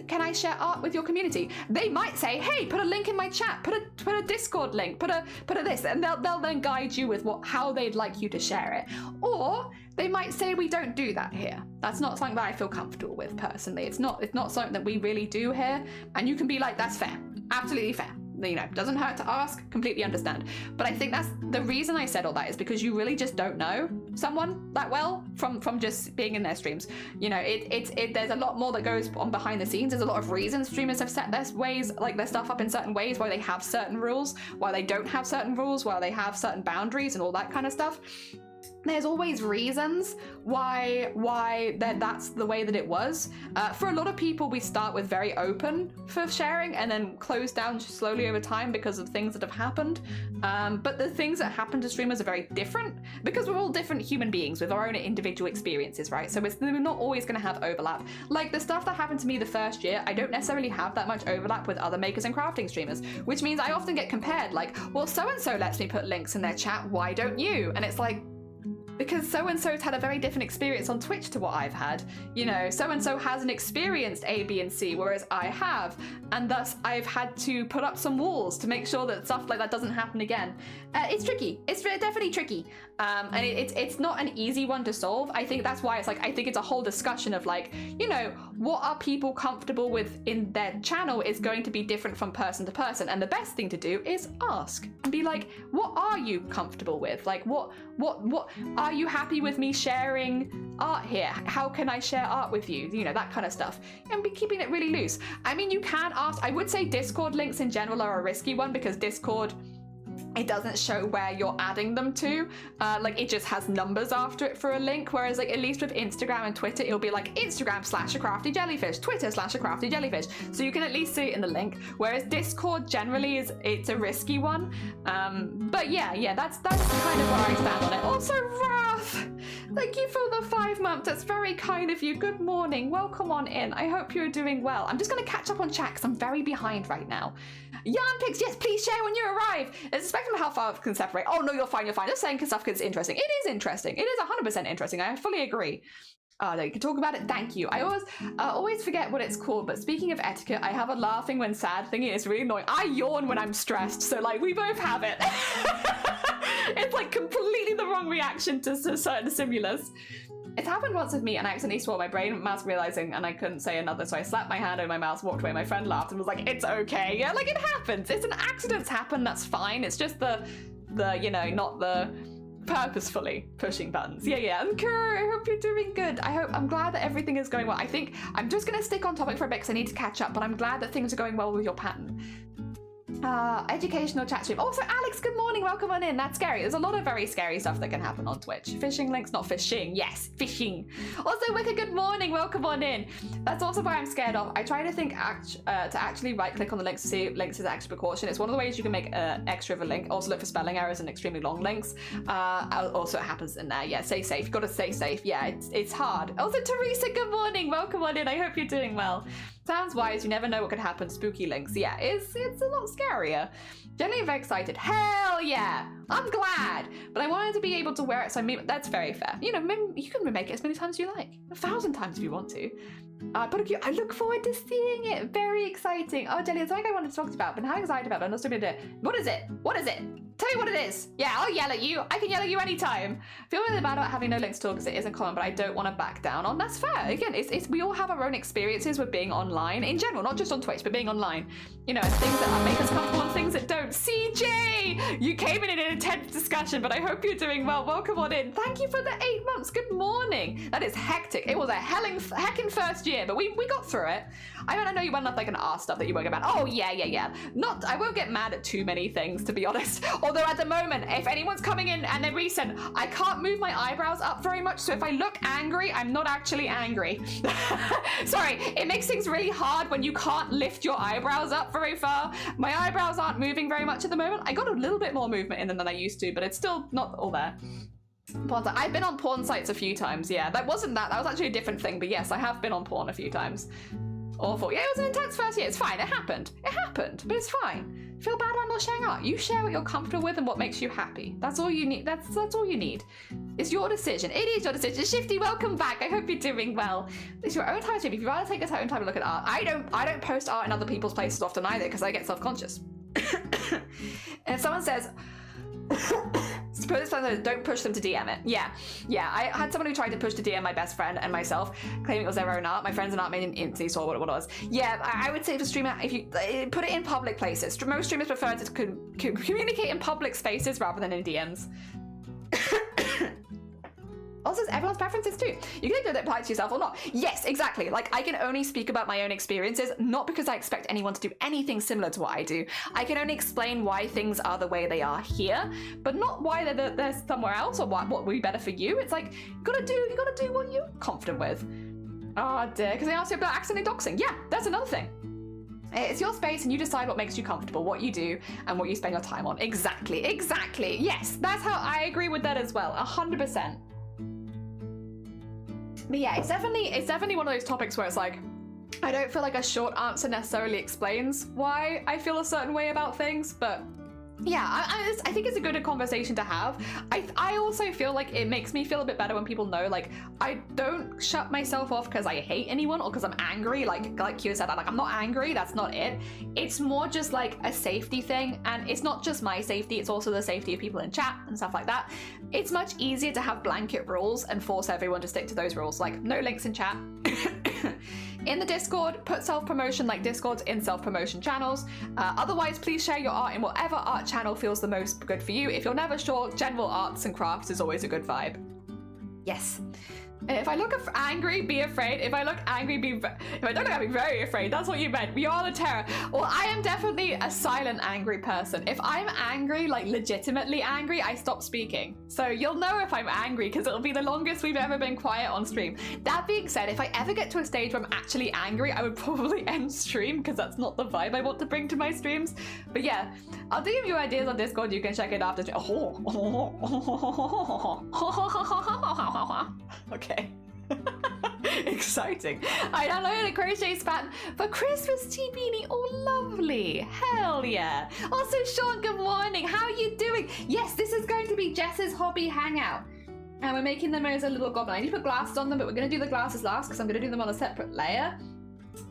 A: can I share art with your community? They might say, hey, put a link in my chat, put a Discord link, put a this, and they'll then guide you with how they'd like you to share it. Or they might say, we don't do that here. That's not something that I feel comfortable with personally. It's not something that we really do here. And you can be like, that's fair, absolutely fair. You know, doesn't hurt to ask, completely understand. But I think that's the reason I said all that, is because you really just don't know someone that well from just being in their streams. You know, there's a lot more that goes on behind the scenes. There's a lot of reasons streamers have set their ways, like their stuff up in certain ways, why they have certain rules, why they don't have certain rules, why they have certain boundaries and all that kind of stuff. There's always reasons why that's the way that it was. For a lot of people, we start with very open for sharing and then close down slowly over time because of things that have happened. But the things that happen to streamers are very different, because we're all different human beings with our own individual experiences, right? So we're not always going to have overlap. Like the stuff that happened to me the first year, I don't necessarily have that much overlap with other makers and crafting streamers, which means I often get compared, like, well, so-and-so lets me put links in their chat, why don't you? And it's like, because so-and-so's had a very different experience on Twitch to what I've had. You know, so-and-so hasn't experienced A, B, and C, whereas I have. And thus, I've had to put up some walls to make sure that stuff like that doesn't happen again. It's tricky. It's definitely tricky. And it's not an easy one to solve. I think that's why it's like, I think it's a whole discussion of like, you know, what are people comfortable with in their channel is going to be different from person to person. And the best thing to do is ask and be like, what are you comfortable with? Like, what are you happy with me sharing art here? How can I share art with you? You know, that kind of stuff. And be keeping it really loose. I mean, you can ask. I would say Discord links in general are a risky one, because Discord, it doesn't show where you're adding them to. Like it just has numbers after it for a link, whereas like at least with Instagram and Twitter, it'll be like Instagram/a crafty jellyfish, Twitter/a crafty jellyfish. So you can at least see it in the link. Whereas Discord generally it's a risky one. But yeah, that's kind of where I stand on it. Also, Wrath, thank you for the 5 months. That's very kind of you. Good morning. Welcome on in. I hope you're doing well. I'm just gonna catch up on chat because I'm very behind right now. Yarn Picks, yes, please share when you arrive. It's a spectrum of how far it can separate. Oh no, you're fine. Just saying stuff because it's interesting. It is interesting. It is 100% interesting. I fully agree. Oh, no, you can talk about it. Thank you. I always forget what it's called, but speaking of etiquette, I have a laughing when sad thing. It's really annoying. I yawn when I'm stressed, so like we both have it. It's like completely the wrong reaction to certain stimulus. It's happened once with me, and I accidentally swore my brain mouse realizing, and I couldn't say another, so I slapped my hand over my mouth, walked away. My friend laughed and was like, "It's okay." Yeah, like it happens. It's an accident's happen. That's fine. It's just the you know, not the purposefully pushing buttons. Yeah. And Kuro, I hope you're doing good. I'm glad that everything is going well. I think I'm just gonna stick on topic for a bit because I need to catch up, but I'm glad that things are going well with your pattern. Educational chat stream. Also, Alex, good morning. Welcome on in. That's scary. There's a lot of very scary stuff that can happen on Twitch. Phishing links, not fishing. Yes, phishing. Also, Wicca, good morning. Welcome on in. That's also why I'm scared of. I try to think to actually right click on the links to see if links is extra precaution. It's one of the ways you can make extra of a link. Also look for spelling errors and extremely long links. Also, it happens in there. Yeah, stay safe. You've got to stay safe. Yeah, it's hard. Also, Teresa, good morning. Welcome on in. I hope you're doing well. Sounds wise, you never know what could happen. Spooky links. Yeah, it's a lot scarier. Generally very excited. Hell yeah! I'm glad! But I wanted to be able to wear it, so I mean, that's very fair. You know, you can remake it as many times as you like. 1,000 times if you want to. But I look forward to seeing it. Very exciting. Oh, Jelly, it's something I wanted to talk about. Been having anxiety about it. I'm not doing it. What is it? What is it? Tell me what it is. Yeah, I'll yell at you. I can yell at you anytime. Feel really bad about having no links to talk because it isn't common, but I don't want to back down on. That's fair. Again, it's we all have our own experiences with being online in general, not just on Twitch, but being online. You know, and things that make us comfortable and things that don't. CJ, you came in an intense discussion, but I hope you're doing well. Welcome on in. Thank you for the 8 months. Good morning. That is hectic. It was a heckin' first year, but we got through it. I know you went up like an R stuff that you won't get mad. Oh yeah. I won't get mad at too many things, to be honest. Although at the moment, if anyone's coming in and they're recent, I can't move my eyebrows up very much. So if I look angry, I'm not actually angry. Sorry, it makes things really hard when you can't lift your eyebrows up very far. My eyebrows aren't moving very much at the moment. I got a little bit more movement in them than I used to, but it's still not all there. I've been on porn sites a few times. Yeah, that was actually a different thing, but yes, I have been on porn a few times. Awful. Yeah, it was an intense first year. It's fine. It happened, but it's fine. Feel bad about not sharing art. You share what you're comfortable with and what makes you happy. That's all you need. That's all you need. It's your decision. It is your decision. Shifty, welcome back. I hope you're doing well. It's your own time to. If you'd rather take a own time to look at art, I don't post art in other people's places often either because I get self-conscious. And if someone says, suppose don't push them to DM it. Yeah. I had someone who tried to push to DM my best friend and myself, claiming it was their own art. My friends are not made in instantly saw what it was. Yeah, I would say for streamer, if you put it in public places. Most streamers prefer to communicate in public spaces rather than in DMs. Also, it's everyone's preferences too. You can either apply it to yourself or not. Yes, exactly. Like, I can only speak about my own experiences, not because I expect anyone to do anything similar to what I do. I can only explain why things are the way they are here, but not why they're somewhere else or what would be better for you. It's like, you gotta do what you're confident with. Oh dear, because they asked you about accidentally doxing. Yeah, that's another thing. It's your space and you decide what makes you comfortable, what you do, and what you spend your time on. Exactly. Yes, that's how I agree with that as well, 100%. But yeah, it's definitely one of those topics where it's like, I don't feel like a short answer necessarily explains why I feel a certain way about things, but yeah, I think it's a good conversation to have. I also feel like it makes me feel a bit better when people know, like, I don't shut myself off because I hate anyone or because I'm angry. Like you said, like, I'm not angry. That's not it. It's more just like a safety thing, and it's not just my safety. It's also the safety of people in chat and stuff like that. It's much easier to have blanket rules and force everyone to stick to those rules, like no links in chat. In the Discord, put self-promotion like Discord's in self-promotion channels. Otherwise, please share your art in whatever art channel feels the most good for you. If you're never sure, general arts and crafts is always a good vibe. Yes. If I look angry, be afraid. If I look angry, if I don't look angry, very afraid. That's what you meant. We are the terror. Well, I am definitely a silent angry person. If I'm angry, like legitimately angry, I stop speaking. So you'll know if I'm angry because it'll be the longest we've ever been quiet on stream. That being said, if I ever get to a stage where I'm actually angry, I would probably end stream because that's not the vibe I want to bring to my streams. But yeah, I'll DM you ideas on Discord. You can check it after. Okay. Exciting. I downloaded a crochet pattern for Christmas tea beanie. Oh, lovely. Hell yeah. Also, Sean, good morning. How are you doing? Yes, this is going to be Jess's hobby hangout. And we're making them as a little goblin. I need to put glasses on them, but we're going to do the glasses last because I'm going to do them on a separate layer.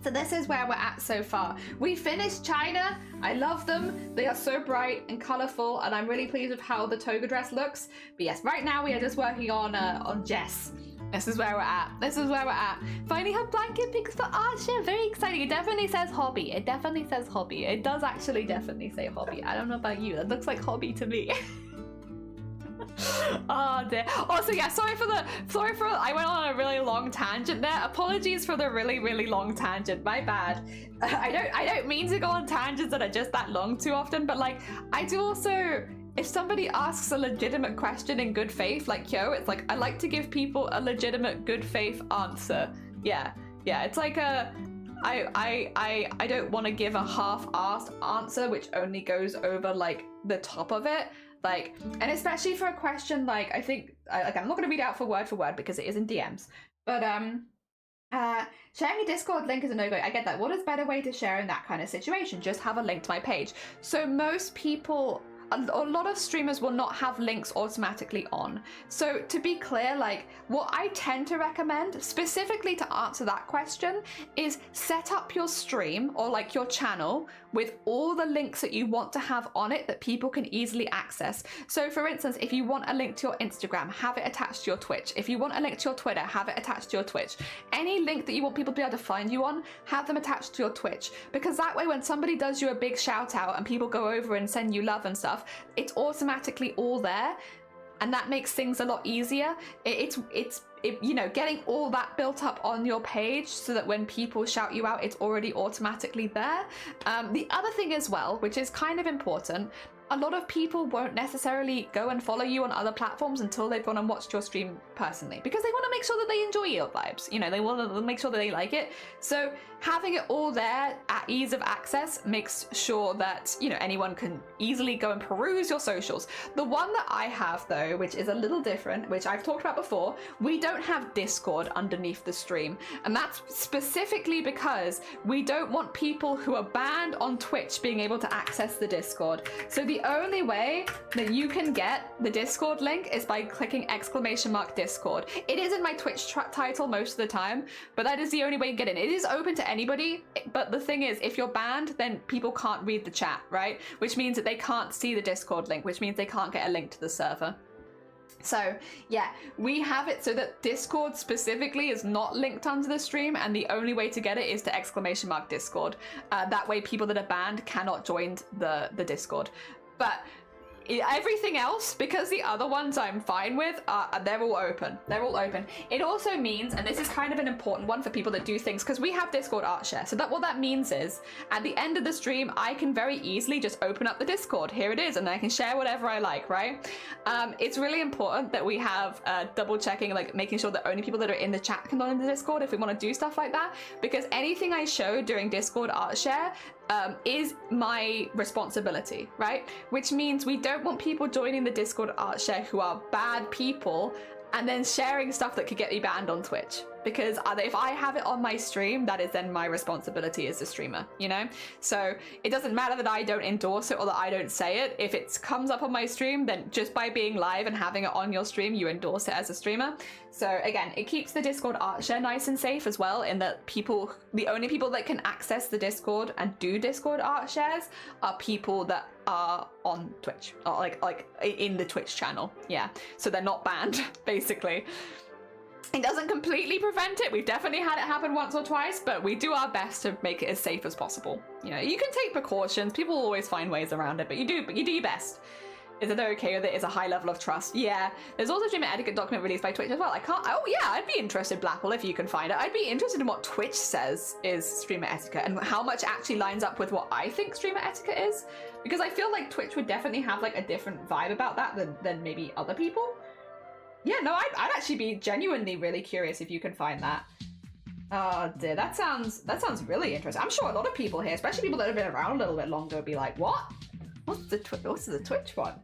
A: So this is where we're at so far. We finished China. I love them. They are so bright and colorful, and I'm really pleased with how the toga dress looks. But yes, right now we are just working on Jess. This is where we're at. This is where we're at. Finally have blanket pics for Archer. Very exciting. It definitely says hobby. It definitely says hobby. It does actually definitely say hobby. I don't know about you. That looks like hobby to me. Oh dear. Also, yeah, sorry for I went on a really long tangent there. Apologies for the really long tangent. My bad. I don't mean to go on tangents that are just that long too often, but like I do also, if somebody asks a legitimate question in good faith, like yo, it's like I like to give people a legitimate good faith answer. Yeah, it's like I don't want to give a half-assed answer which only goes over like the top of it. Like, and especially for a question like, I think, like, I'm not going to read it out for word because it is in DMs, but sharing a Discord link is a no-go. I get that. What is a better way to share in that kind of situation? Just have a link to my page. So most people, a lot of streamers will not have links automatically on. So to be clear, like what I tend to recommend specifically to answer that question is set up your stream or like your channel with all the links that you want to have on it that people can easily access. So for instance, if you want a link to your Instagram, have it attached to your Twitch. If you want a link to your Twitter, have it attached to your Twitch. Any link that you want people to be able to find you on, have them attached to your Twitch. Because that way when somebody does you a big shout out and people go over and send you love and stuff, it's automatically all there. And that makes things a lot easier. It's you know, getting all that built up on your page so that when people shout you out, it's already automatically there. The other thing as well, which is kind of important, a lot of people won't necessarily go and follow you on other platforms until they've gone and watched your stream personally, because they want to make sure that they enjoy your vibes. You know, they want to make sure that they like it. So having it all there at ease of access makes sure that, you know, anyone can easily go and peruse your socials. The one that I have though, which is a little different, which I've talked about before, we don't have Discord underneath the stream. And that's specifically because we don't want people who are banned on Twitch being able to access the Discord. So the only way that you can get the Discord link is by clicking !Discord. It is in my Twitch title most of the time, but that is the only way you get in. It is open to anybody, but the thing is, if you're banned, then people can't read the chat, right? Which means that they can't see the Discord link, which means they can't get a link to the server. So yeah, we have it so that Discord specifically is not linked onto the stream, and the only way to get it is to !Discord. That way people that are banned cannot join the Discord. But everything else, because the other ones I'm fine with, they're all open. They're all open. It also means, and this is kind of an important one for people that do things, because we have Discord art share. So that what that means is, at the end of the stream, I can very easily just open up the Discord. Here it is, and I can share whatever I like, right? It's really important that we have double checking, like making sure that only people that are in the chat can log into the Discord if we want to do stuff like that, because anything I show during Discord art share is my responsibility, right? Which means we don't want people joining the Discord art share who are bad people and then sharing stuff that could get me banned on Twitch. Because if I have it on my stream, that is then my responsibility as a streamer, you know? So it doesn't matter that I don't endorse it or that I don't say it. If it comes up on my stream, then just by being live and having it on your stream, you endorse it as a streamer. So again, it keeps the Discord art share nice and safe as well, in that the only people that can access the Discord and do Discord art shares are people that are on Twitch, or like in the Twitch channel. Yeah, so they're not banned, basically. It doesn't completely prevent it. We've definitely had it happen once or twice, but we do our best to make it as safe as possible. You know, you can take precautions. People will always find ways around it, but you do your best. Is it okay with it? Is a high level of trust? Yeah. There's also a streamer etiquette document released by Twitch as well. Oh yeah, I'd be interested, Blackwell, if you can find it. I'd be interested in what Twitch says is streamer etiquette and how much actually lines up with what I think streamer etiquette is. Because I feel like Twitch would definitely have like a different vibe about that than maybe other people. Yeah, no, I'd actually be genuinely really curious if you can find that. Oh dear, that sounds really interesting. I'm sure a lot of people here, especially people that have been around a little bit longer, would be like, what? What's the Twitch one?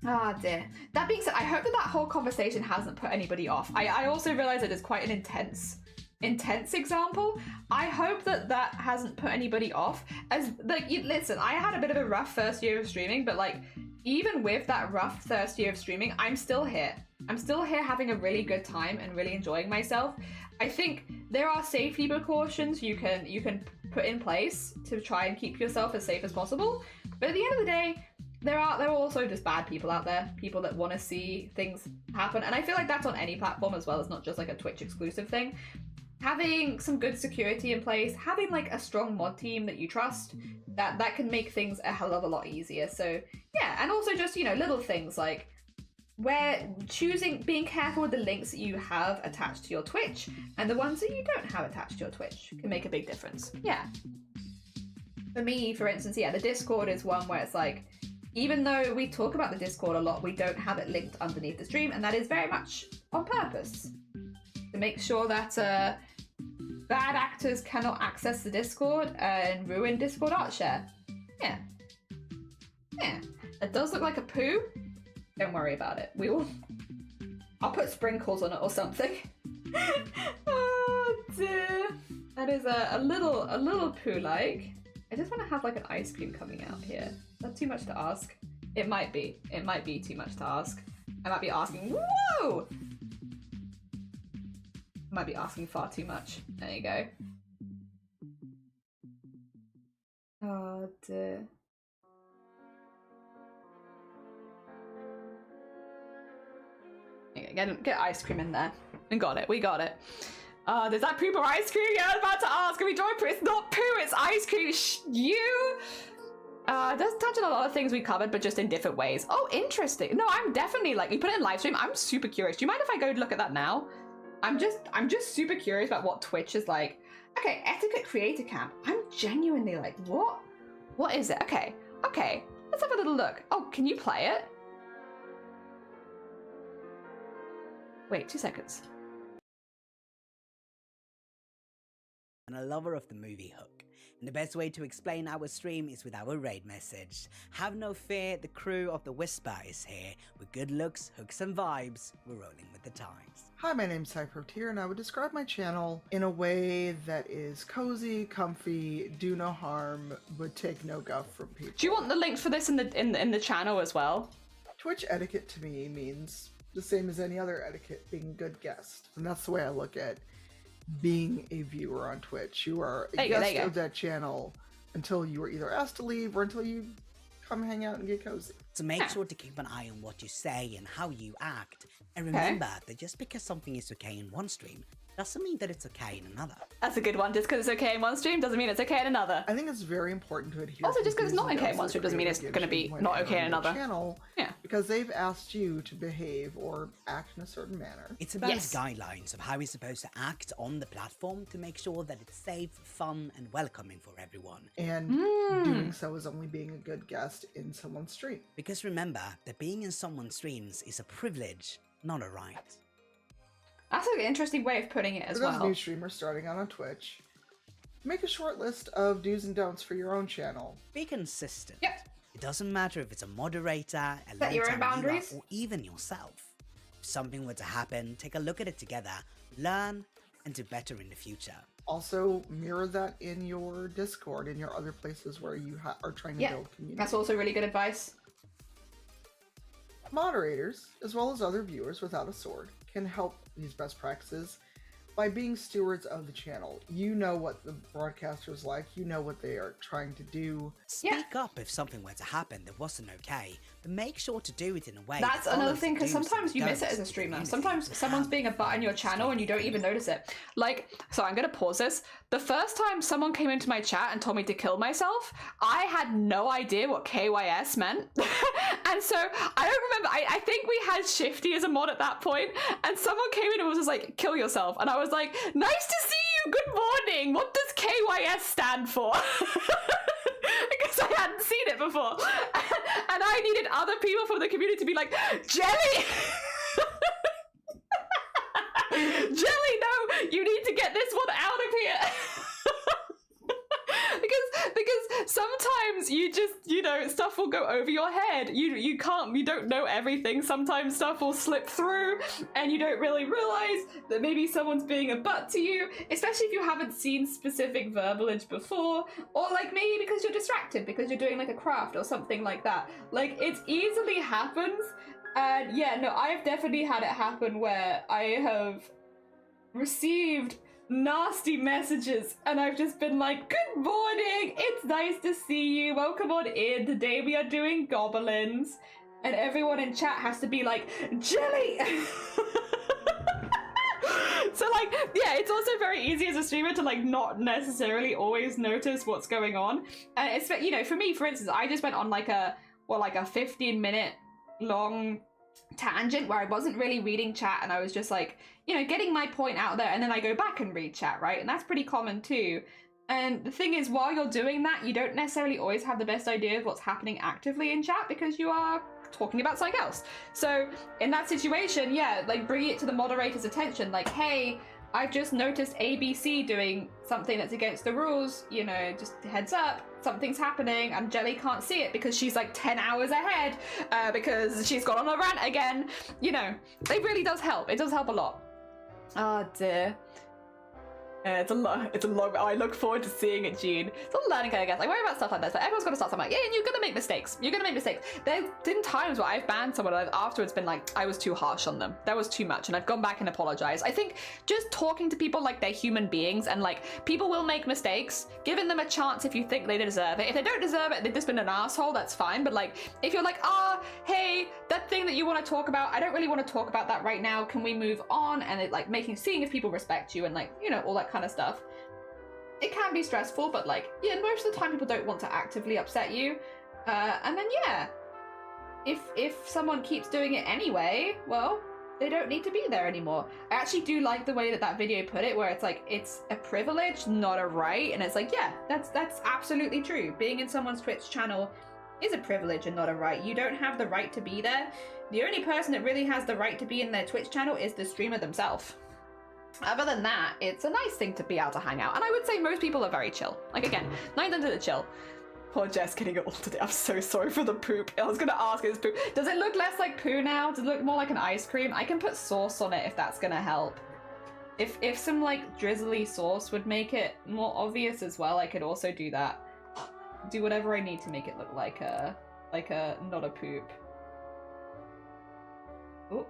A: Ah dear. That being said, I hope that whole conversation hasn't put anybody off. I also realize that it's quite an intense example. I hope that hasn't put anybody off. As like, listen, I had a bit of a rough first year of streaming, but like even with that rough first year of streaming, I'm still here. I'm still here having a really good time and really enjoying myself. I think there are safety precautions you can put in place to try and keep yourself as safe as possible. But at the end of the day, there are also just bad people out there, people that want to see things happen. And I feel like that's on any platform as well. It's not just like a Twitch exclusive thing. Having some good security in place, having like a strong mod team that you trust, that can make things a hell of a lot easier. So yeah, and also just, you know, little things like being careful with the links that you have attached to your Twitch and the ones that you don't have attached to your Twitch can make a big difference. Yeah. For me, for instance, yeah, the Discord is one where it's like, even though we talk about the Discord a lot, we don't have it linked underneath the stream, and that is very much on purpose. To make sure that bad actors cannot access the Discord and ruin Discord art share. Yeah. Yeah. It does look like a poo. Don't worry about it. I'll put sprinkles on it or something. Oh dear. That is a little poo-like. I just want to have like an ice cream coming out here. Is that too much to ask? It might be. It might be too much to ask. I might be asking, whoa! I might be asking far too much. There you go. Oh dear. Okay, get ice cream in there. We got it. We got it. There's that poop or ice cream? Yeah, I was about to ask. Can we join? It's not poo. It's ice cream. It does touch on a lot of things we covered, but just in different ways. Oh, interesting. No, I'm definitely like, you put it in live stream. I'm super curious. Do you mind if I go look at that now? I'm just super curious about what Twitch is like. Okay, etiquette creator camp. I'm genuinely like, what? What is it? Okay. Okay. Let's have a little look. Oh, can you play it? Wait, 2 seconds.
C: And a lover of the movie Hook. And the best way to explain our stream is with our raid message. Have no fear, the crew of the Whisper is here. With good looks, hooks and vibes, we're rolling with the times.
D: Hi, my name's Hypertier, and I would describe my channel in a way that is cozy, comfy, do no harm, but take no guff from people.
A: Do you want the link for this in the channel as well?
D: Twitch etiquette to me means the same as any other etiquette, being a good guest. And that's the way I look at being a viewer on Twitch. You are a guest of that channel until you are either asked to leave or until you come hang out and get cozy.
C: So make sure to keep an eye on what you say and how you act. And remember that just because something is okay in one stream doesn't mean that it's okay in another.
A: That's a good one. Just because it's okay in one stream doesn't mean it's okay in another.
D: I think it's very important to adhere.
A: Also, just because it's not okay in one stream doesn't mean it's going to be not okay in another.
D: Channel,
A: yeah.
D: Because they've asked you to behave or act in a certain manner.
C: It's about guidelines of how you're supposed to act on the platform to make sure that it's safe, fun, and welcoming for everyone.
D: And doing so is only being a good guest in someone's stream.
C: Because remember that being in someone's streams is a privilege, not a right.
A: That's an interesting way of putting it as well.
D: For those new streamers starting out on Twitch, make a short list of do's and don'ts for your own channel.
C: Be consistent.
A: Yep.
C: It doesn't matter if it's a moderator, a
A: set your own boundaries,
C: or even yourself. If something were to happen, take a look at it together, learn, and do better in the future.
D: Also, mirror that in your Discord, in your other places where you are trying to build community.
A: That's also really good advice.
D: Moderators, as well as other viewers without a sword, can help these best practices by being stewards of the channel. You know what the broadcaster's like, you know what they are trying to do.
C: Speak up if something were to happen that wasn't okay, but make sure to do it in a way
A: that's another thing, because sometimes you miss it as a streamer. Sometimes someone's being a butt on your channel and you don't even notice it. Like, so I'm gonna pause this. The first time someone came into my chat and told me to kill myself, I had no idea what KYS meant. And so I don't remember, I think we had Shifty as a mod at that point, and someone came in and was just like, kill yourself. And I was like, nice to see you, good morning. What does KYS stand for? Because I hadn't seen it before. And I needed other people from the community to be like, Jelly! Jelly, no, you need to get this one out of here. because sometimes you just, you know, stuff will go over your head. You don't know everything. Sometimes stuff will slip through and you don't really realize that maybe someone's being a butt to you, especially if you haven't seen specific verbalage before, or like maybe because you're distracted because you're doing like a craft or something like that. Like, it easily happens. And yeah, no, I've definitely had it happen where I have received nasty messages and I've just been like, good morning, it's nice to see you, welcome on in, today we are doing Goblins, and everyone in chat has to be like, Jelly! So like, yeah, it's also very easy as a streamer to like not necessarily always notice what's going on. And it's, you know, for me, for instance, I just went on like a 15-minute long tangent where I wasn't really reading chat and I was just like, you know, getting my point out there, and then I go back and read chat, right? And that's pretty common too. And the thing is, while you're doing that, you don't necessarily always have the best idea of what's happening actively in chat because you are talking about something else. So in that situation, yeah, like bring it to the moderator's attention, like, hey, I've just noticed ABC doing something that's against the rules, you know, just heads up, something's happening, and Jelly can't see it because she's like 10 hours ahead because she's gone on a rant again. You know, it really does help. It does help a lot. Oh dear. It's a long, I look forward to seeing it, Jean. It's a learning curve, I guess. I worry about stuff like this, but everyone's got to start somewhere. Yeah, and you're gonna make mistakes. You're gonna make mistakes. There's been times where I've banned someone and I've afterwards been like, I was too harsh on them. That was too much, and I've gone back and apologized. I think just talking to people like they're human beings, and like, people will make mistakes. Giving them a chance if you think they deserve it. If they don't deserve it, they've just been an asshole, that's fine. But like, if you're like, hey, that thing that you want to talk about, I don't really want to talk about that right now. Can we move on? And it like seeing if people respect you and like, you know, all that kind of stuff. It can be stressful, but like, yeah, most of the time people don't want to actively upset you. And then yeah, if someone keeps doing it anyway, well, they don't need to be there anymore. I actually do like the way that video put it, where it's like, it's a privilege, not a right. And it's like, yeah, that's absolutely true. Being in someone's Twitch channel is a privilege and not a right. You don't have the right to be there. The only person that really has the right to be in their Twitch channel is the streamer themselves. Other than that, it's a nice thing to be able to hang out. And I would say most people are very chill. Like, again, 9 times out of chill. Poor Jess getting it all today. I'm so sorry for the poop. I was going to ask, is poop. Does it look less like poo now? Does it look more like an ice cream? I can put sauce on it if that's going to help. If some like drizzly sauce would make it more obvious as well, I could also do that. Do whatever I need to make it look like a not a poop. Ooh.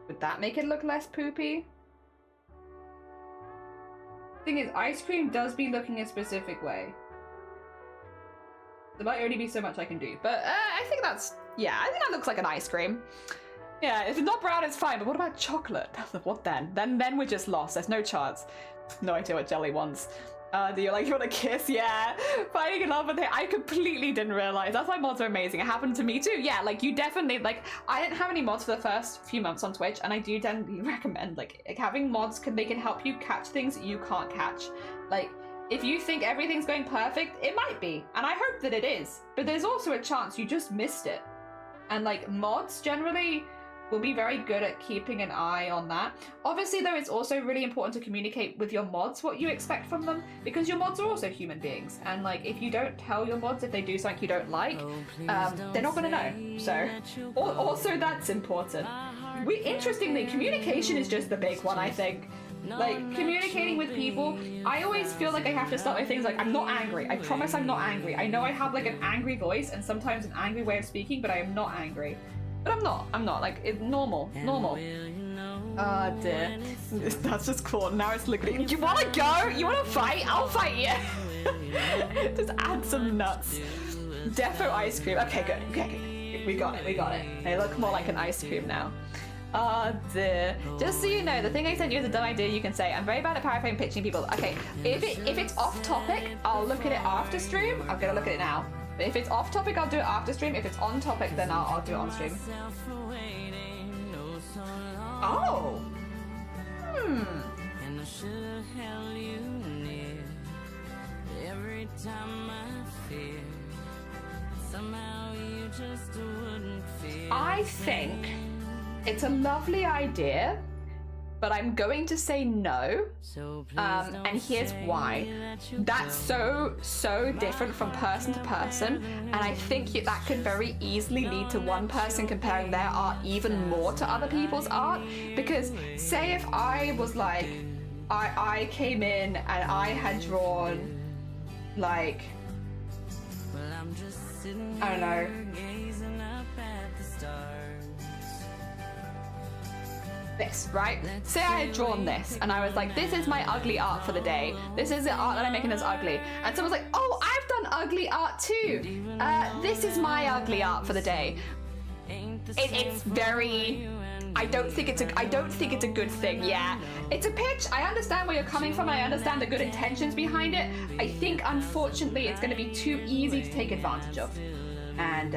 A: Would that make it look less poopy? Thing is, ice cream does be looking a specific way. There might only be so much I can do, but I think that's, yeah, I think that looks like an ice cream. Yeah, if it's not brown, it's fine, but what about chocolate? What then? Then we're just lost. There's no chance. No idea what Jelly wants. Do you want a kiss? Yeah. Finding in love with it. I completely didn't realize. That's why mods are amazing. It happened to me too. Yeah, like you definitely, like, I didn't have any mods for the first few months on Twitch, and I do definitely recommend, like having mods they can help you catch things that you can't catch. Like, if you think everything's going perfect, it might be. And I hope that it is. But there's also a chance you just missed it. And like, mods generally will be very good at keeping an eye on that. Obviously though, it's also really important to communicate with your mods what you expect from them, because your mods are also human beings, and like, if you don't tell your mods if they do something you don't like, they're not gonna know. So also that's important. Interestingly, communication is just the big one, I think. Like, communicating with people, I always feel like I have to start with things like, I'm not angry. I promise I'm not angry. I know I have like an angry voice and sometimes an angry way of speaking, but I am not angry. But I'm not, like, it's normal. Ah, dear. That's just cool. Now it's looking at you. Want to go? You want to fight? I'll fight you. Just add some nuts. Defo ice cream. Okay, good. Okay. We got it. They look more like an ice cream now. Oh dear. Just so you know, the thing I sent you is a dumb idea you can say. I'm very bad at paraphrasing pitching people. Okay, if it's off topic, I'll look at it after stream. I'm gonna look at it now. But if it's off topic, I'll do it after stream. If it's on topic, then I'll do it on stream. Oh. I think it's a lovely idea but I'm going to say no. And here's why. That's so different from person to person, and I think that could very easily lead to one person comparing their art even more to other people's art. Because say if I was like, I came in and I had drawn like, I don't know, this, right? Say I had drawn this and I was like, this is my ugly art for the day. This is the art that I'm making as ugly. And someone's like, oh, I've done ugly art too. This is my ugly art for the day. It's very, I don't think it's a good thing. Yeah, it's a pitch. I understand where you're coming from. I understand the good intentions behind it. I think unfortunately it's going to be too easy to take advantage of, and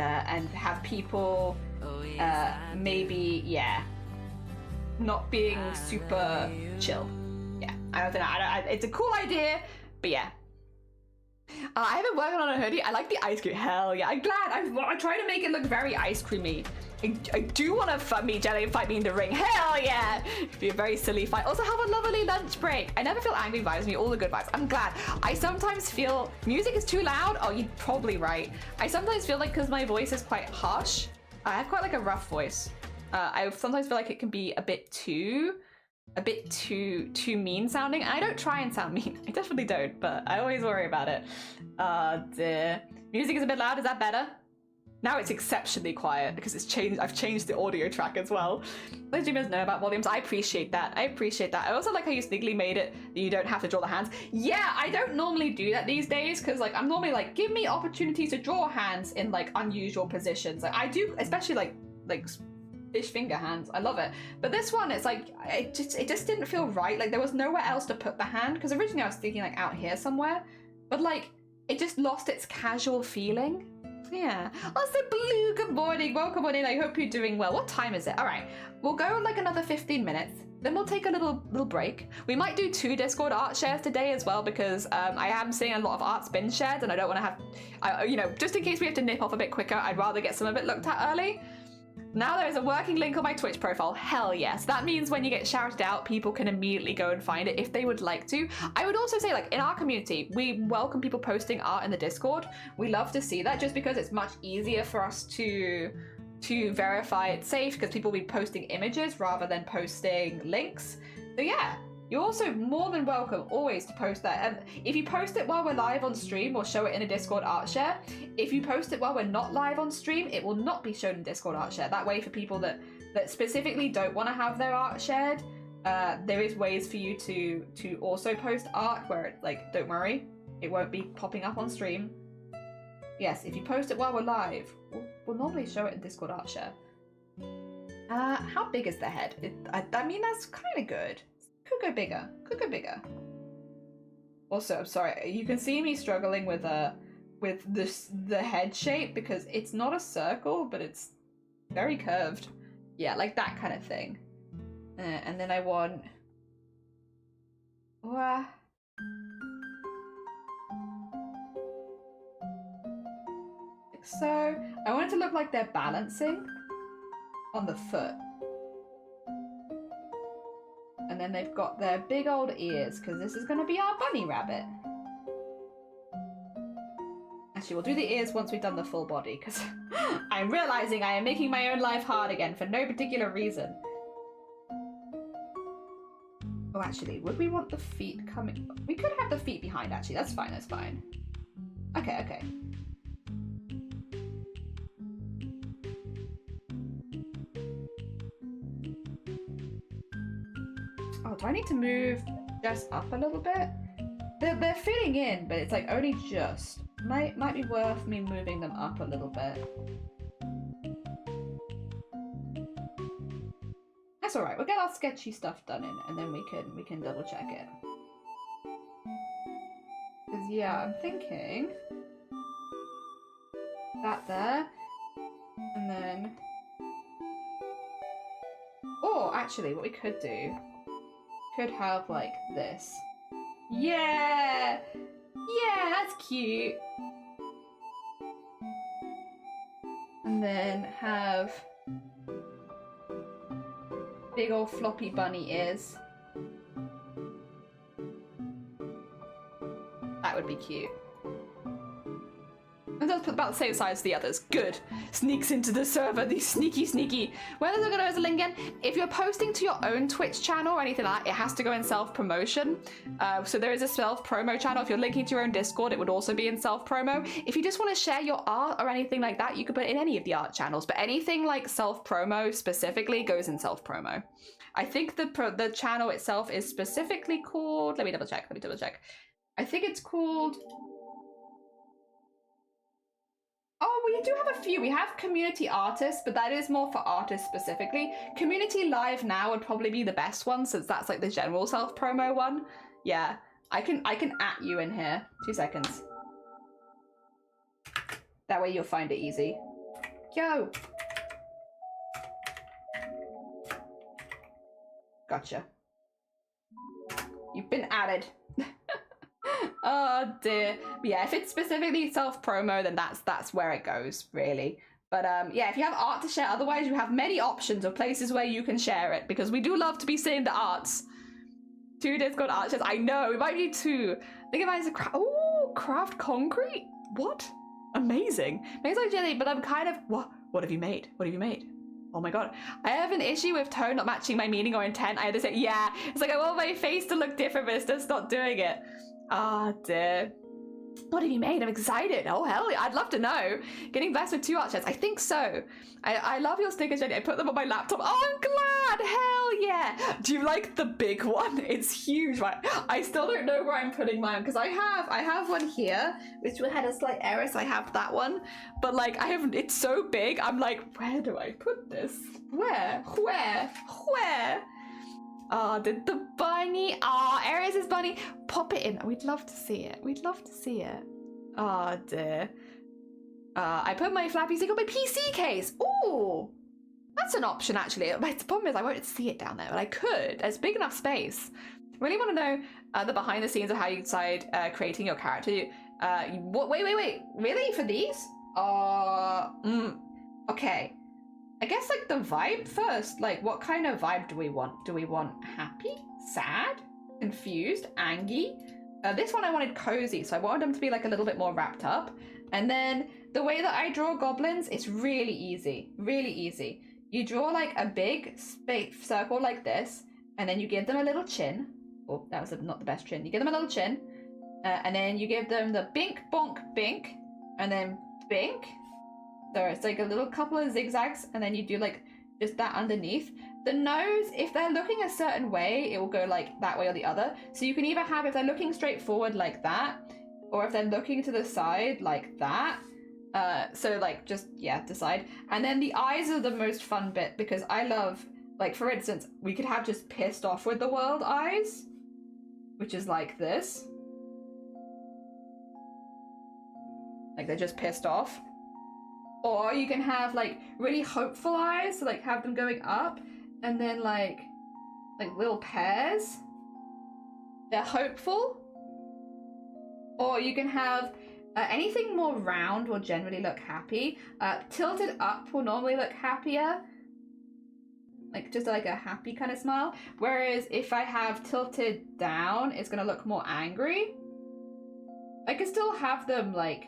A: have people maybe, yeah, not being super chill. Yeah, I don't know. It's a cool idea, but yeah. I have been working on a hoodie. I like the ice cream. Hell yeah. I'm glad. I try to make it look very ice creamy. I do want to fight me, Jelly, and fight me in the ring. Hell yeah. It'd be a very silly fight. Also have a lovely lunch break. I never feel angry vibes me, all the good vibes. I'm glad. I sometimes feel music is too loud. Oh, you're probably right. I sometimes feel like because my voice is quite harsh, I have quite like a rough voice. I sometimes feel like it can be a bit too mean sounding. And I don't try and sound mean. I definitely don't, but I always worry about it. The music is a bit loud. Is that better? Now it's exceptionally quiet because it's changed. I've changed the audio track as well. Those streamers know about volumes. I appreciate that. I also like how you sneakily made it that you don't have to draw the hands. Yeah, I don't normally do that these days because like I'm normally like, give me opportunities to draw hands in like unusual positions. Like I do, especially like fish finger hands. I love it. But this one, it's like it just didn't feel right. Like there was nowhere else to put the hand because originally I was thinking like out here somewhere, but like it just lost its casual feeling. Yeah. Also, Blue, good morning. Welcome on in. I hope you're doing well. What time is it? All right. We'll go like another 15 minutes. Then we'll take a little break. We might do 2 Discord art shares today as well because I am seeing a lot of art's been shared and I don't want to have, you know, just in case we have to nip off a bit quicker, I'd rather get some of it looked at early. Now there is a working link on my Twitch profile. Hell yes. That means when you get shouted out, people can immediately go and find it if they would like to. I would also say, like, in our community, we welcome people posting art in the Discord. We love to see that just because it's much easier for us to verify it's safe because people will be posting images rather than posting links. So yeah. You're also more than welcome always to post that. And if you post it while we're live on stream, we'll show it in a Discord art share. If you post it while we're not live on stream, it will not be shown in Discord art share. That way for people that specifically don't want to have their art shared, there is ways for you to also post art where it's like, don't worry, it won't be popping up on stream. Yes, if you post it while we're live, we'll normally show it in Discord art share. How big is the head? I mean, that's kind of good. Could go bigger. Could go bigger. Also, I'm sorry. You can see me struggling with the head shape because it's not a circle, but it's very curved. Yeah, like that kind of thing. And then I want. Like so. I want it to look like they're balancing on the foot. And then they've got their big old ears, because this is going to be our bunny rabbit. Actually, we'll do the ears once we've done the full body, because I'm realizing I am making my own life hard again for no particular reason. Oh, actually, would we want the feet coming? We could have the feet behind, actually. That's fine, that's fine. Okay, okay. Oh, do I need to move just up a little bit? They're fitting in, but it's like only just. Might be worth me moving them up a little bit. That's alright, we'll get our sketchy stuff done in and then we can double check it. Cause yeah, I'm thinking that there. And then or actually what we could do could have like this. Yeah! Yeah, that's cute. And then have big old floppy bunny ears. That would be cute. And that's about the same size as the others. Good. Sneaks into the server, these sneaky. Where does it go as a link again? If you're posting to your own Twitch channel or anything like that, it has to go in self-promotion. So there is a self-promo channel. If you're linking to your own Discord, it would also be in self-promo. If you just want to share your art or anything like that, you could put it in any of the art channels. But anything like self-promo specifically goes in self-promo. I think the channel itself is specifically called... Let me double check. I think it's called... Oh, we do have a few. We have community artists, but that is more for artists specifically. Community live now would probably be the best one, since that's like the general self-promo one. Yeah, I can at you in here. 2 seconds. That way you'll find it easy. Yo. Gotcha. You've been added. Oh dear. But yeah, if it's specifically self-promo, then that's where it goes, really. But yeah, if you have art to share, otherwise you have many options of places where you can share it, because we do love to be seeing the arts. 2 Discord art shares. I know, we might need 2. I think it might be craft concrete? What? Amazing. Makes like jelly, but I'm kind of... What have you made? What have you made? Oh my god. I have an issue with tone not matching my meaning or intent. I had to say, yeah. It's like I want my face to look different, but it's just not doing it. Ah, dear. What have you made? I'm excited. Oh, hell yeah. I'd love to know. Getting blessed with 2 art chats. I think so. I love your stickers, Jenny. I put them on my laptop. Oh, I'm glad. Hell yeah. Do you like the big one? It's huge, right? I still don't know where I'm putting mine, because I have one here, which had a slight error, so I have that one. But like, it's so big. I'm like, where do I put this? Where? Oh, the bunny. Oh, Aries' bunny. Pop it in. We'd love to see it. Oh, dear. I put my flappy stick on my PC case. Ooh, that's an option, actually. The problem is I won't see it down there, but I could. There's big enough space. Really want to know the behind the scenes of how you decide creating your character. Wait. Really? For these? Okay. I guess, like, the vibe first. Like, what kind of vibe do we want? Do we want happy, sad, confused, angry? This one I wanted cozy, so I wanted them to be, like, a little bit more wrapped up. And then the way that I draw goblins is really easy. Really easy. You draw, like, a big circle like this, and then you give them a little chin. Oh, that was not the best chin. You give them a little chin, and then you give them the bink, bonk, bink, and then bink. So it's like a little couple of zigzags, and then you do like just that underneath. The nose, if they're looking a certain way, it will go like that way or the other. So you can either have, if they're looking straight forward like that, or if they're looking to the side like that. So like just, yeah, decide. And then the eyes are the most fun bit, because I love, like, for instance, we could have just pissed off with the world eyes, which is like this. Like they're just pissed off. Or you can have like really hopeful eyes, so like have them going up, and then like little pears. They're hopeful. Or you can have anything more round will generally look happy. Tilted up will normally look happier. Like just like a happy kind of smile. Whereas if I have tilted down, it's gonna look more angry. I can still have them like,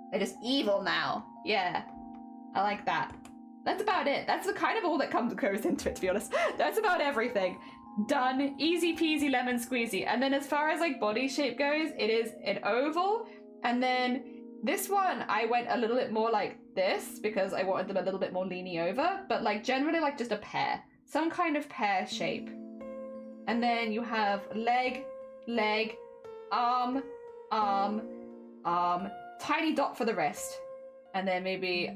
A: they're just evil now. Yeah, I like that. That's about it. That's the kind of all that goes into it, to be honest. That's about everything. Done. Easy peasy lemon squeezy. And then as far as like body shape goes, it is an oval. And then this one, I went a little bit more like this because I wanted them a little bit more leaning over. But like generally like just a pear. Some kind of pear shape. And then you have leg, leg, arm, arm, arm. Tiny dot for the wrist, and then maybe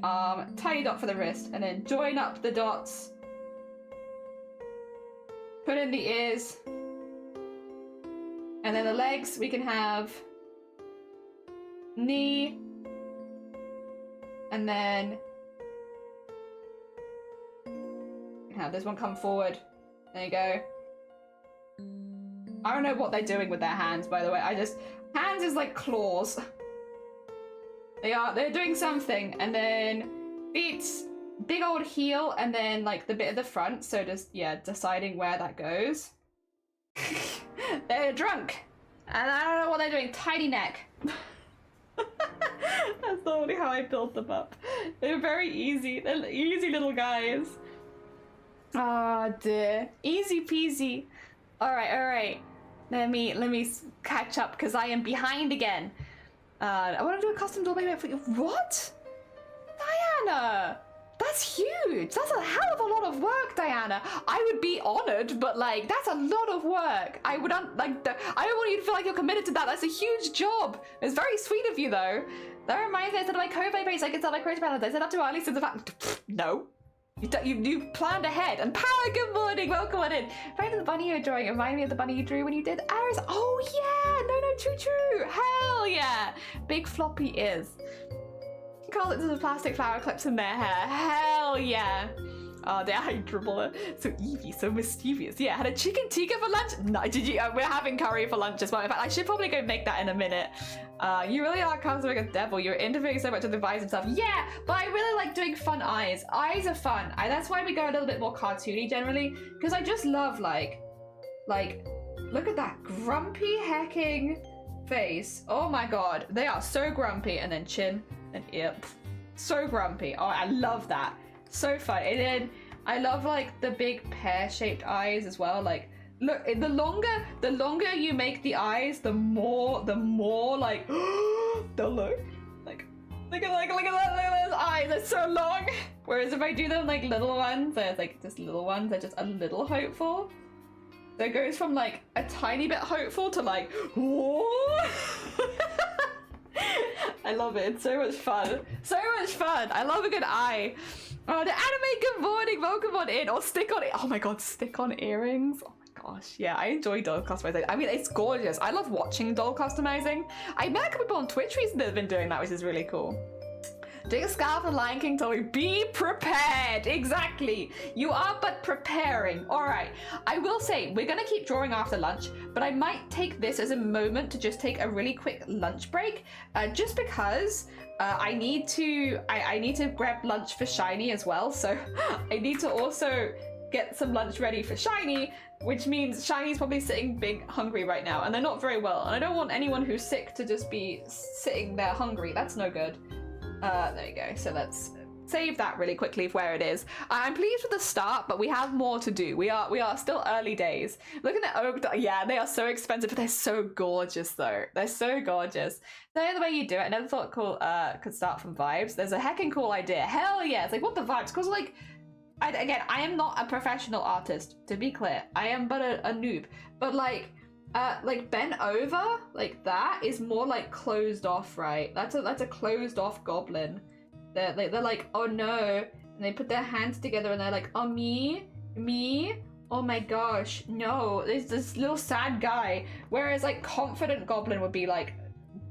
A: tiny dot for the wrist, and then join up the dots, put in the ears, and then the legs we can have knee, and then have this one come forward. There you go. I don't know what they're doing with their hands, by the way. Hands is like claws. They're doing something, and then feet, big old heel and then like the bit at the front. So just, yeah, deciding where that goes. They're drunk. And I don't know what they're doing. Tiny neck. That's totally how I built them up. They're very easy. They're easy little guys. Oh dear. Easy peasy. Alright. Let me catch up because I am behind again. I want to do a custom doorway for you. What? Diana! That's huge! That's a hell of a lot of work, Diana. I would be honored, but like, that's a lot of work. I would I don't want you to feel like you're committed to that. That's a huge job. It's very sweet of you, though. That reminds me, I said my COVID base, I can start my creative balance. I said up to early since the fact. No. You planned ahead. And Power, good morning. Welcome on in. Right, the bunny you're drawing remind me of the bunny you drew when you did Aris. Oh yeah, no, true. Hell yeah. Big floppy ears. Call it to the plastic flower clips in their hair. Hell yeah. Oh, they're hyperbole. So Evie, so mischievous. Yeah, had a chicken tikka for lunch. No, did you? We're having curry for lunch as well. In fact, I should probably go make that in a minute. You really are coming like a devil. You're interviewing so much with the vibes and stuff. Yeah, but I really like doing fun eyes. Eyes are fun. That's why we go a little bit more cartoony generally, because I just love like, look at that grumpy hecking face. Oh my god, they are so grumpy. And then chin and ear, so grumpy. Oh, I love that. So fun. And then I love like the big pear-shaped eyes as well. Like, look, the longer you make the eyes, the more like they'll look. Like, look at those eyes. They're so long. Whereas if I do them like little ones, they're like just little ones. They're just a little hopeful. So it goes from like a tiny bit hopeful to like, whoa. I love it. It's so much fun. So much fun. I love a good eye. Oh, the anime, good morning. Welcome on in. Or stick on it. Oh my god, stick on earrings. Oh my gosh. Yeah, I enjoy doll customizing. I mean, it's gorgeous. I love watching doll customizing. I met a couple people on Twitch recently that have been doing that, which is really cool. Doing a scarf for Lion King told me, be prepared. Exactly. You are but preparing. All right. I will say, we're going to keep drawing after lunch, but I might take this as a moment to just take a really quick lunch break, just because I need to grab lunch for Shiny as well. So I need to also get some lunch ready for Shiny, which means Shiny's probably sitting big hungry right now, and they're not very well. And I don't want anyone who's sick to just be sitting there hungry. That's no good. There you go. So let's save that really quickly of where it is. I'm pleased with the start, but we have more to do. We are still early days. Look at the oak. Yeah, they are so expensive, but they're so gorgeous though. They're so gorgeous. So the way you do it, I never thought could start from vibes. There's a heckin' cool idea. Hell yeah. It's like, what the vibes? Because like, again, I am not a professional artist, to be clear. I am but a noob. But like bent over like that is more like closed off, right? That's a closed off goblin. They're like, oh no, and they put their hands together and they're like, oh me, oh my gosh, no, there's this little sad guy. Whereas like confident goblin would be like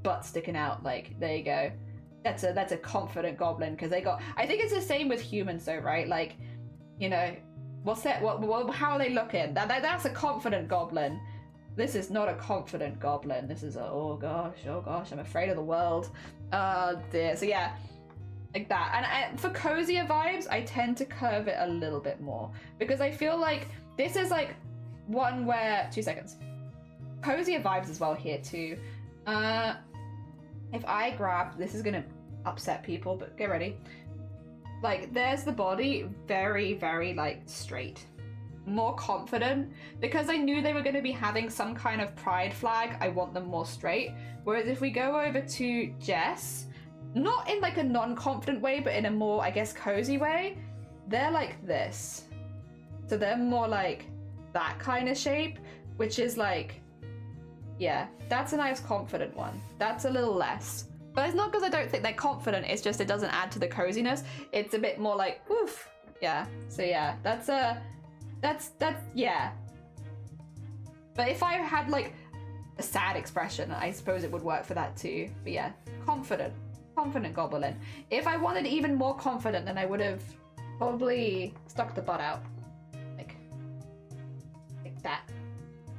A: butt sticking out. Like, there you go. That's a confident goblin, because they got. I think it's the same with humans though, right? Like, you know, what's that? What? How are they looking? That's a confident goblin. This is not a confident goblin. This is a, oh gosh, I'm afraid of the world. Dear. So yeah, like that. And for cozier vibes, I tend to curve it a little bit more, because I feel like this is like one where, 2 seconds. Cozier vibes as well here too. If I grab, this is gonna upset people, but get ready. Like, there's the body, very, very like straight. More confident, because I knew they were going to be having some kind of pride flag. I want them more straight. Whereas if we go over to Jess, not in like a non-confident way, but in a more, I guess, cozy way, they're like this. So they're more like that kind of shape, which is like, yeah, that's a nice confident one. That's a little less. But it's not because I don't think they're confident, it's just it doesn't add to the coziness. It's a bit more like, woof. Yeah, so yeah, that's yeah. But if I had like a sad expression, I suppose it would work for that too. But yeah, confident goblin. If I wanted even more confident, then I would have probably stuck the butt out. Like that.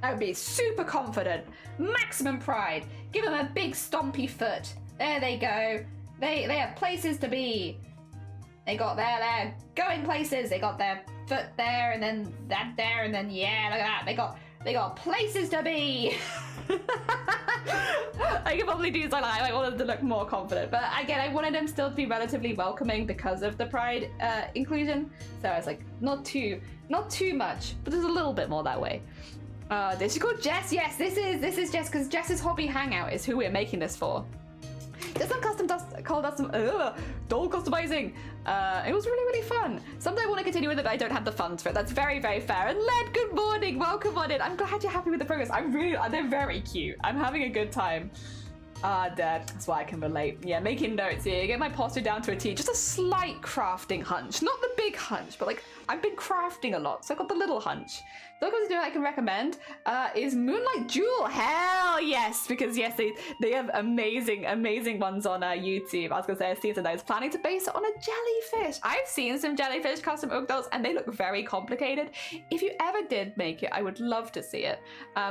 A: That would be super confident. Maximum pride. Give them a big stompy foot. There they go. They have places to be. They got their going places. They got their foot there, and then that there, and then yeah, look at that. They got places to be. I could probably do something like I wanted to look more confident, but again, I wanted them still to be relatively welcoming because of the pride inclusion. So I was like, not too much, but there's a little bit more that way. This is called Jess. Yes, this is Jess, because Jess's hobby hangout is who we're making this for. Did some doll customizing. It was really, really fun. Someday I want to continue with it, but I don't have the funds for it. That's very, very fair. And Led, good morning. Welcome on in. I'm glad you're happy with the progress. They're very cute. I'm having a good time. That's why I can relate. Yeah, making notes here. Get my posture down to a T. Just a slight crafting hunch. Not the big hunch, but like I've been crafting a lot, so I got the little hunch. The other thing I can recommend is Moonlight Jewel. Hell yes, because yes, they have amazing ones on YouTube. I was gonna say I've seen some. I was planning to base it on a jellyfish. I've seen some jellyfish custom oak dolls, and they look very complicated. If you ever did make it, I would love to see it.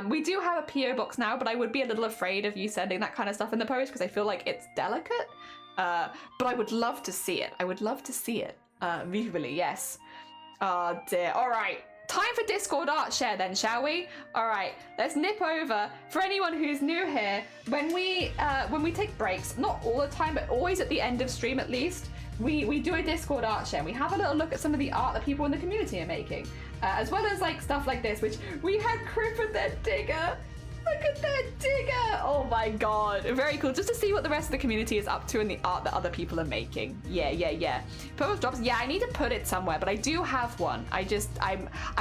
A: We do have a PO box now, but I would be a little afraid of you sending that kind of stuff in the post because I feel like it's delicate. But I would love to see it. I would love to see it. Visually, yes. Oh dear. All right. Time for Discord art share then, shall we? All right, let's nip over. For anyone who's new here, when we take breaks, not all the time, but always at the end of stream at least, we do a Discord art share. We have a little look at some of the art that people in the community are making, as well as like stuff like this, which we had Crip and their digger. Look at that digger! Oh my god, very cool. Just to see what the rest of the community is up to and the art that other people are making. Yeah. Purple drops. Yeah, I need to put it somewhere, but I do have one. I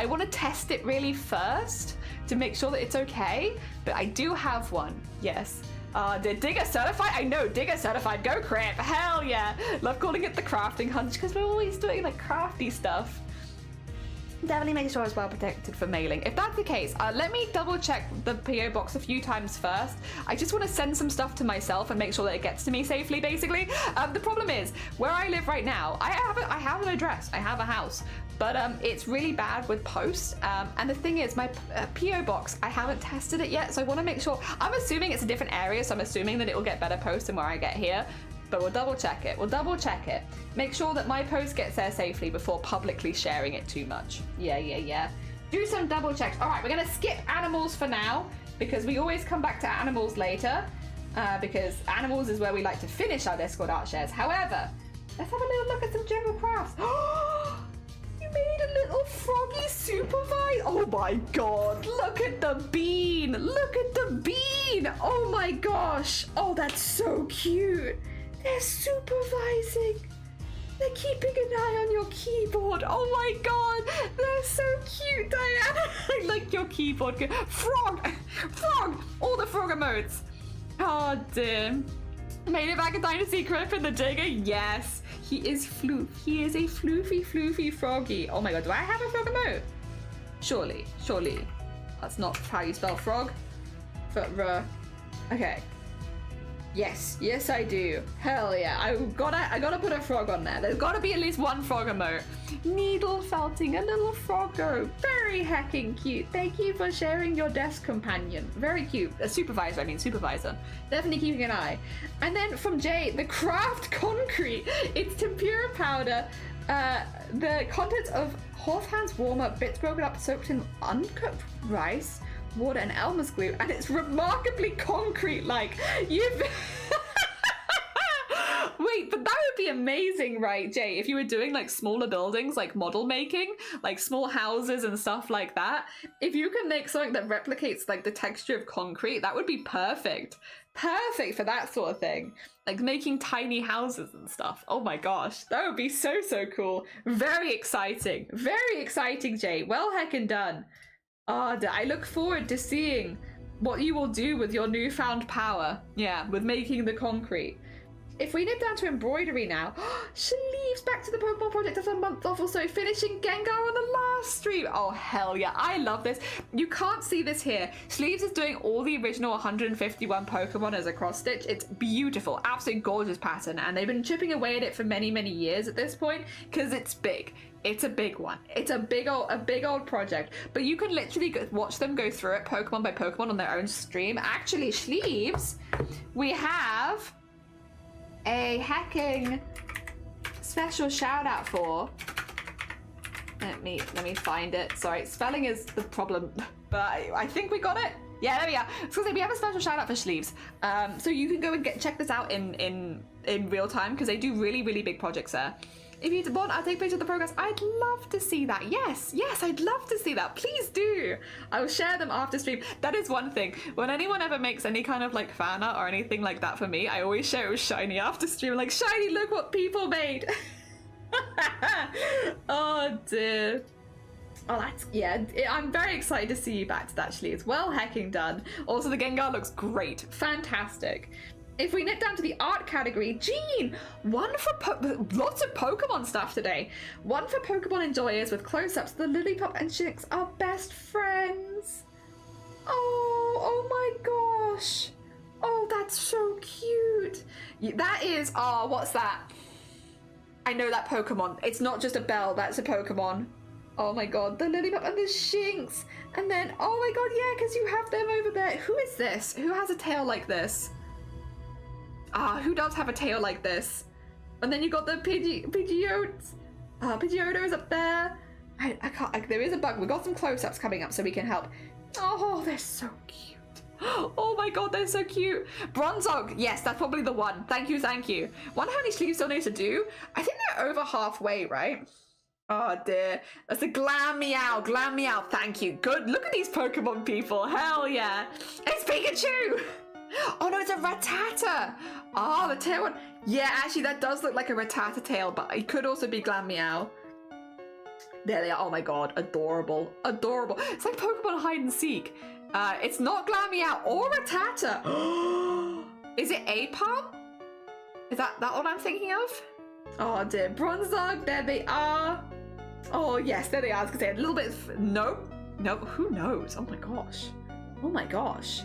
A: want to test it really first to make sure that it's okay. But I do have one. Yes. The digger certified? I know, digger certified. Go Crip. Hell yeah. Love calling it the crafting hunch because we're always doing like crafty stuff. Definitely make sure it's well protected for mailing. If that's the case, let me double check the PO box a few times first. I just want to send some stuff to myself and make sure that it gets to me safely, basically. The problem is, where I live right now, I have an address, I have a house, but it's really bad with posts. And the thing is, my PO box, I haven't tested it yet, so I want to make sure. I'm assuming it's a different area, so I'm assuming that it will get better posts than where I get here. But we'll double check it. Make sure that my post gets there safely before publicly sharing it too much. Yeah. Do some double checks. All right, we're gonna skip animals for now because we always come back to animals later because animals is where we like to finish our Discord art shares. However, let's have a little look at some general crafts. You made a little froggy supervise. Oh my god, look at the bean. Oh my gosh. Oh, that's so cute. They're supervising. They're keeping an eye on your keyboard. Oh my god, they're so cute, Diana. I like your keyboard. Frog, all the frog emotes. Oh dear. Made it back in time to see Crip and the digger. Yes, he is floof. He is a floofy froggy. Oh my god, do I have a frog emote? Surely. That's not how you spell frog. Okay. Yes I do. Hell yeah. I gotta put a frog on there. There's gotta be at least one frog emote. Needle felting, a little froggo. Very hecking cute. Thank you for sharing your desk companion. Very cute. A supervisor. Definitely keeping an eye. And then from Jay, the craft concrete. It's tempura powder. The contents of Horsehand's warmer, bits broken up, soaked in uncooked rice, water and Elmer's glue, and it's remarkably concrete-like. Wait, but that would be amazing, right, Jay? If you were doing like smaller buildings, like model making, like small houses and stuff like that, if you can make something that replicates like the texture of concrete, that would be perfect. Perfect for that sort of thing. Like making tiny houses and stuff. Oh my gosh, that would be so cool. Very exciting, Jay. Well heckin' done. I look forward to seeing what you will do with your newfound power. Yeah, with making the concrete. If we nip down to embroidery now, Sleeves back to the Pokemon project after a month off or so, finishing Gengar on the last stream. Oh hell yeah, I love this. You can't see this here. Sleeves is doing all the original 151 Pokemon as a cross stitch. It's beautiful, absolutely gorgeous pattern, and they've been chipping away at it for many years at this point because it's big. It's a big one. It's a big old project. But you can literally watch them go through it Pokemon by Pokemon on their own stream. Actually, Sleeves, we have a hacking special shout out for. Let me find it. Sorry, spelling is the problem, but I think we got it. Yeah, there we are. I was gonna say we have a special shout out for sleeves. So you can go and check this out in real time because they do really, really big projects there. If you want, I'll take pictures of the progress. I'd love to see that. Yes, I'd love to see that. Please do. I will share them after stream. That is one thing. When anyone ever makes any kind of like fan art or anything like that for me, I always share it with Shiny after stream. Like, Shiny, look what people made. Oh dear. Oh, that's, yeah, I'm very excited to see you back to that, actually. It's well hecking done. Also, the Gengar looks great. Fantastic. If we nip down to the art category, Jean! One for lots of Pokemon stuff today. One for Pokemon enjoyers with close-ups. The Lillipup and Shinx are best friends. Oh my gosh. Oh, that's so cute. That is, oh, what's that? I know that Pokemon. It's not just a bell, that's a Pokemon. Oh my god, the Lillipup and the Shinx. And then, oh my god, yeah, because you have them over there. Who is this? Who has a tail like this? Who does have a tail like this? And then you got the Pidgeotos. Pidgeotto's up there. I can't, there is a bug. We've got some close-ups coming up so we can help. Oh, they're so cute. Oh my god, they're so cute. Bronzog, yes, that's probably the one. Thank you. Wonder how many sleeves still need to do? I think they're over halfway, right? Oh dear, that's a Glam-Meow, thank you. Good, look at these Pokemon people, hell yeah. It's Pikachu! Oh no, it's a Rattata! Oh, the tail one. Yeah, actually that does look like a Rattata tail, but it could also be Glam-Meow. There they are, oh my god, adorable. It's like Pokemon hide and seek. It's not Glam-Meow or Rattata. Is it Apom? Is that what I'm thinking of? Oh dear, Bronzog, there they are. Oh yes, there they are. I was gonna say a little bit. Nope. Who knows? Oh my gosh.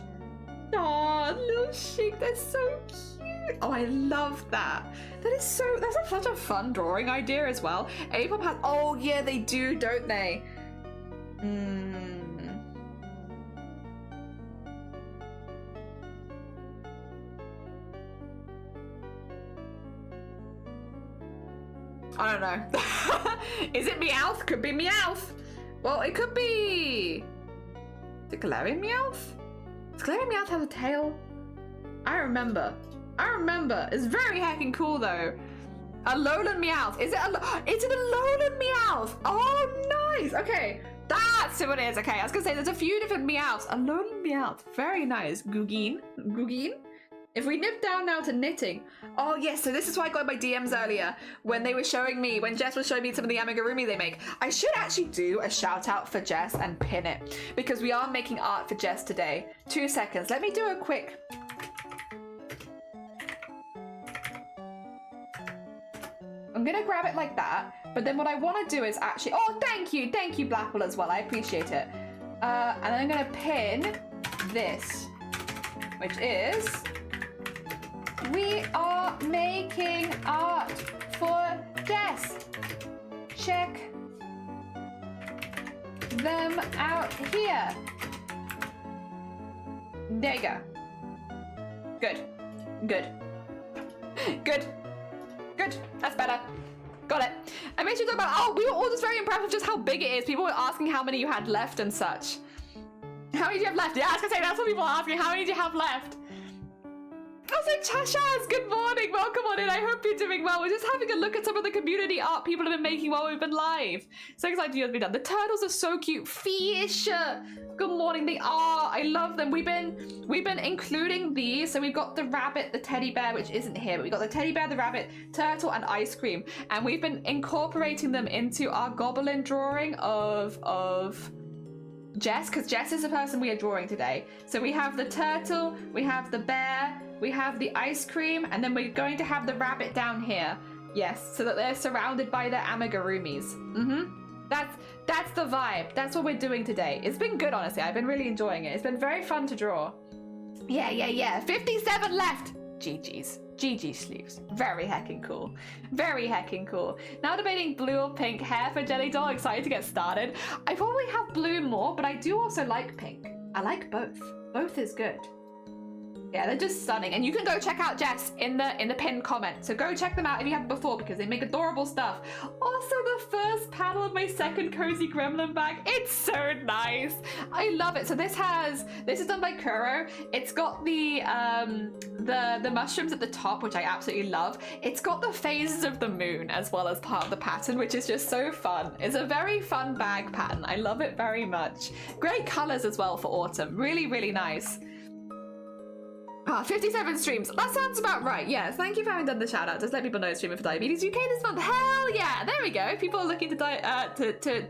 A: Oh, little Sheik, they're so cute. Oh, I love that. That's such a fun drawing idea as well. Apom has. Oh yeah, they do, don't they? I don't know. Is it Meowth? Could be Meowth. Well, it could be... Is it Galarian Meowth? Does Galarian Meowth have a tail? I remember. It's very heckin' cool, though. Alolan Meowth. Is it It's an Alolan Meowth. Oh, nice. Okay. That's what it is. Okay, I was gonna say, there's a few different Meowths. Alolan Meowth. Very nice. Gugeen. If we nip down now to knitting. Oh yes, so this is why I got my DMs earlier when Jess was showing me some of the amigurumi they make. I should actually do a shout out for Jess and pin it because we are making art for Jess today. 2 seconds, let me do a quick. I'm gonna grab it like that, but then what I want to do is actually, oh thank you Blackwell as well, I appreciate it. And then I'm gonna pin this, which is, we are making art for Jess. Check them out here. There you go. Good. That's better. Got it. I made sure to talk about, we were all just very impressed with just how big it is. People were asking how many you had left and such. How many do you have left? Yeah, I was gonna say, that's what people are asking. How many do you have left? Also, Chashaz, good morning. Welcome on in. I hope you're doing well. We're just having a look at some of the community art people have been making while we've been live. So excited to be done. The turtles are so cute. Fish. Good morning. They are. I love them. We've been including these. So we've got the rabbit, the teddy bear, which isn't here, but we've got the teddy bear, the rabbit, turtle, and ice cream. And we've been incorporating them into our goblin drawing of Jess, because Jess is the person we are drawing today. So we have the turtle, we have the bear, we have the ice cream, and then we're going to have the rabbit down here. Yes, so that they're surrounded by their amigurumis. That's the vibe. That's what we're doing today. It's been good, honestly. I've been really enjoying it. It's been very fun to draw. Yeah. 57 left. GG sleeves. Very heckin' cool. Now debating blue or pink hair for Jelly Doll. Excited to get started. I probably have blue more, but I do also like pink. I like both. Both is good. Yeah, they're just stunning. And you can go check out Jess in the pinned comment. So go check them out if you haven't before, because they make adorable stuff. Also, the first panel of my second cozy gremlin bag. It's so nice. I love it. So this is done by Kuro. It's got the mushrooms at the top, which I absolutely love. It's got the phases of the moon as well as part of the pattern, which is just so fun. It's a very fun bag pattern. I love it very much. Great colors as well for autumn. Really, really nice. 57 streams. That sounds about right. Yes, thank you for having done the shout out. Just let people know streaming for Diabetes UK this month. Hell yeah! There we go. People are looking to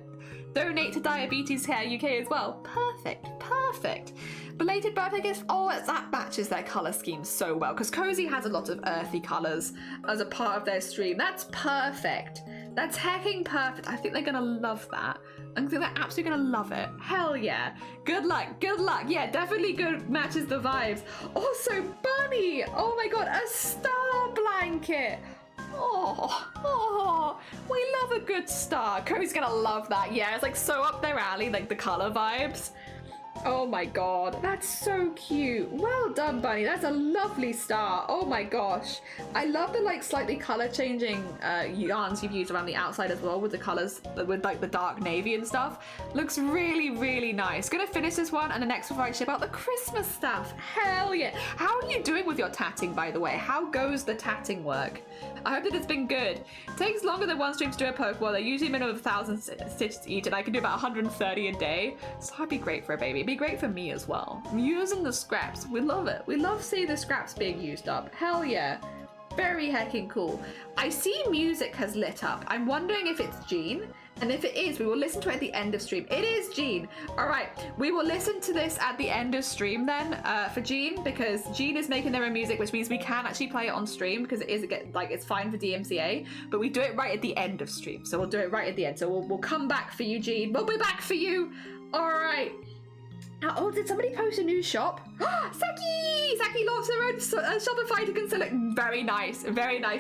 A: donate to Diabetes Care UK as well. Perfect, perfect. Belated birthday gift. Oh, that matches their color scheme so well, because Cozy has a lot of earthy colors as a part of their stream. That's perfect. That's hecking perfect. I think they're gonna love that. I think they're absolutely gonna love it. Hell yeah. Good luck, good luck. Yeah, definitely good, matches the vibes. Also, Bunny. Oh my god, a star blanket. Oh, we love a good star. Cody's gonna love that. Yeah, it's like so up their alley, like the color vibes. Oh my god, that's so cute. Well done, Bunny. That's a lovely star. Oh my gosh. I love the like slightly color changing yarns you've used around the outside as well with the colors, with like the dark navy and stuff. Looks really, really nice. Gonna finish this one, and the next one I ship out the Christmas stuff. Hell yeah. How are you doing with your tatting, by the way? How goes the tatting work? I hope that it's been good. It takes longer than one stream to do a Pokeball. They're usually a minimum of 1,000 stitches each, and I can do about 130 a day. So that'd be great for a baby. It'd be great for me as well. I'm using the scraps. We love it. We love seeing the scraps being used up. Hell yeah. Very hecking cool. I see music has lit up. I'm wondering if it's Jean. And if it is, we will listen to it at the end of stream. It is Jean. All right, we will listen to this at the end of stream then for Jean, because Jean is making their own music, which means we can actually play it on stream because it is like it's fine for DMCA, but we do it right at the end of stream. So we'll do it right at the end. So we'll come back for you, Jean. We'll be back for you. All right. Oh, did somebody post a new shop? Saki! Saki launched their own Shopify to consider. Very nice,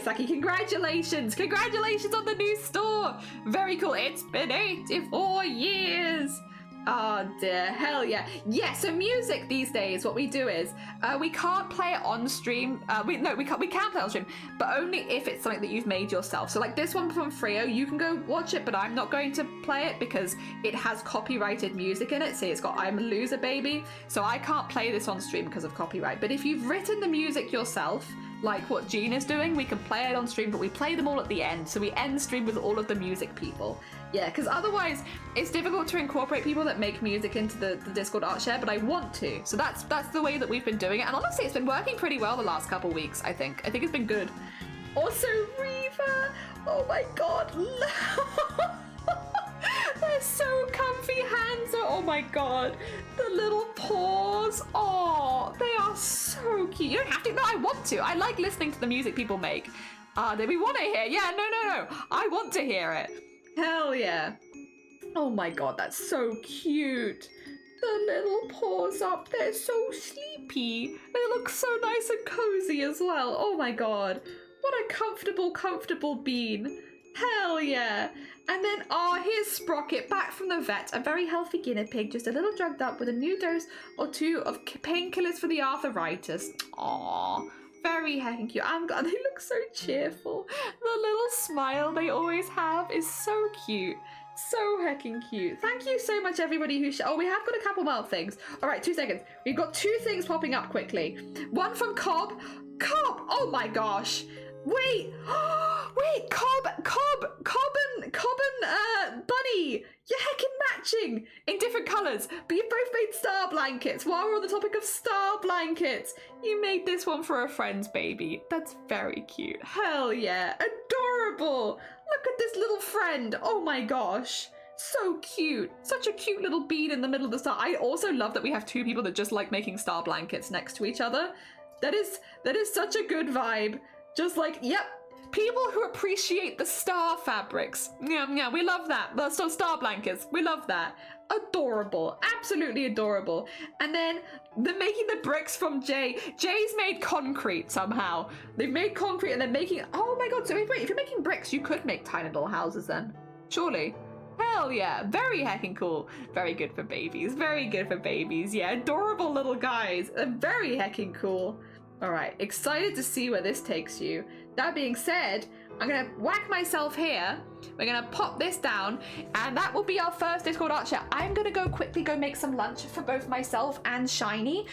A: Saki. Congratulations. Congratulations on the new store. Very cool. It's been 84 years. Oh dear, hell yeah. Yeah, so music these days, what we do is, we can't play it on stream. We can play it on stream, but only if it's something that you've made yourself. So like this one from Frio, you can go watch it, but I'm not going to play it because it has copyrighted music in it. See, it's got I'm a Loser Baby. So I can't play this on stream because of copyright. But if you've written the music yourself, like what Jean is doing, we can play it on stream, but we play them all at the end. So we end stream with all of the music people. Yeah, because otherwise it's difficult to incorporate people that make music into the Discord art share, but I want to. So that's the way that we've been doing it. And honestly, it's been working pretty well the last couple weeks, I think. I think it's been good. Also, Reva, oh my god. They're so comfy hands. Oh my god. The little paws. Oh, they are so cute. You don't have to. No, I want to. I like listening to the music people make. We want to hear. Yeah, no. I want to hear it. Hell yeah. Oh my god, that's so cute. The little paws up. They're so sleepy. They look so nice and cozy as well. Oh my god. What a comfortable bean. Hell yeah. And then, here's Sprocket back from the vet. A very healthy guinea pig, just a little drugged up with a new dose or two of painkillers for the arthritis. Aw, very heckin' cute. I'm glad they look so cheerful. The little smile they always have is so cute. So heckin' cute. Thank you so much, everybody who we have got a couple more things. All right, 2 seconds. We've got 2 things popping up quickly. One from Cobb. Cobb! Oh my gosh. Wait, Cobb and Bunny, you're heckin' matching in different colours, but you both made star blankets. While we're on the topic of star blankets, you made this one for a friend's baby. That's very cute. Hell yeah, adorable. Look at this little friend. Oh my gosh. So cute. Such a cute little bead in the middle of the star. I also love that we have 2 people that just like making star blankets next to each other. That is such a good vibe. Just like, yep, people who appreciate the star fabrics. Yeah, we love that. The star blankets, we love that. Adorable, absolutely adorable. And then they're making the bricks from Jay. Jay's made concrete somehow. They've made concrete and they're making, oh my god, so wait, if you're making bricks, you could make tiny little houses then. Surely. Hell yeah, very heckin' cool. Very good for babies, very good for babies. Yeah, adorable little guys. Very heckin' cool. All right, excited to see where this takes you. That being said, I'm gonna whack myself here. We're gonna pop this down, and that will be our first Discord art share. I'm gonna quickly go make some lunch for both myself and Shiny.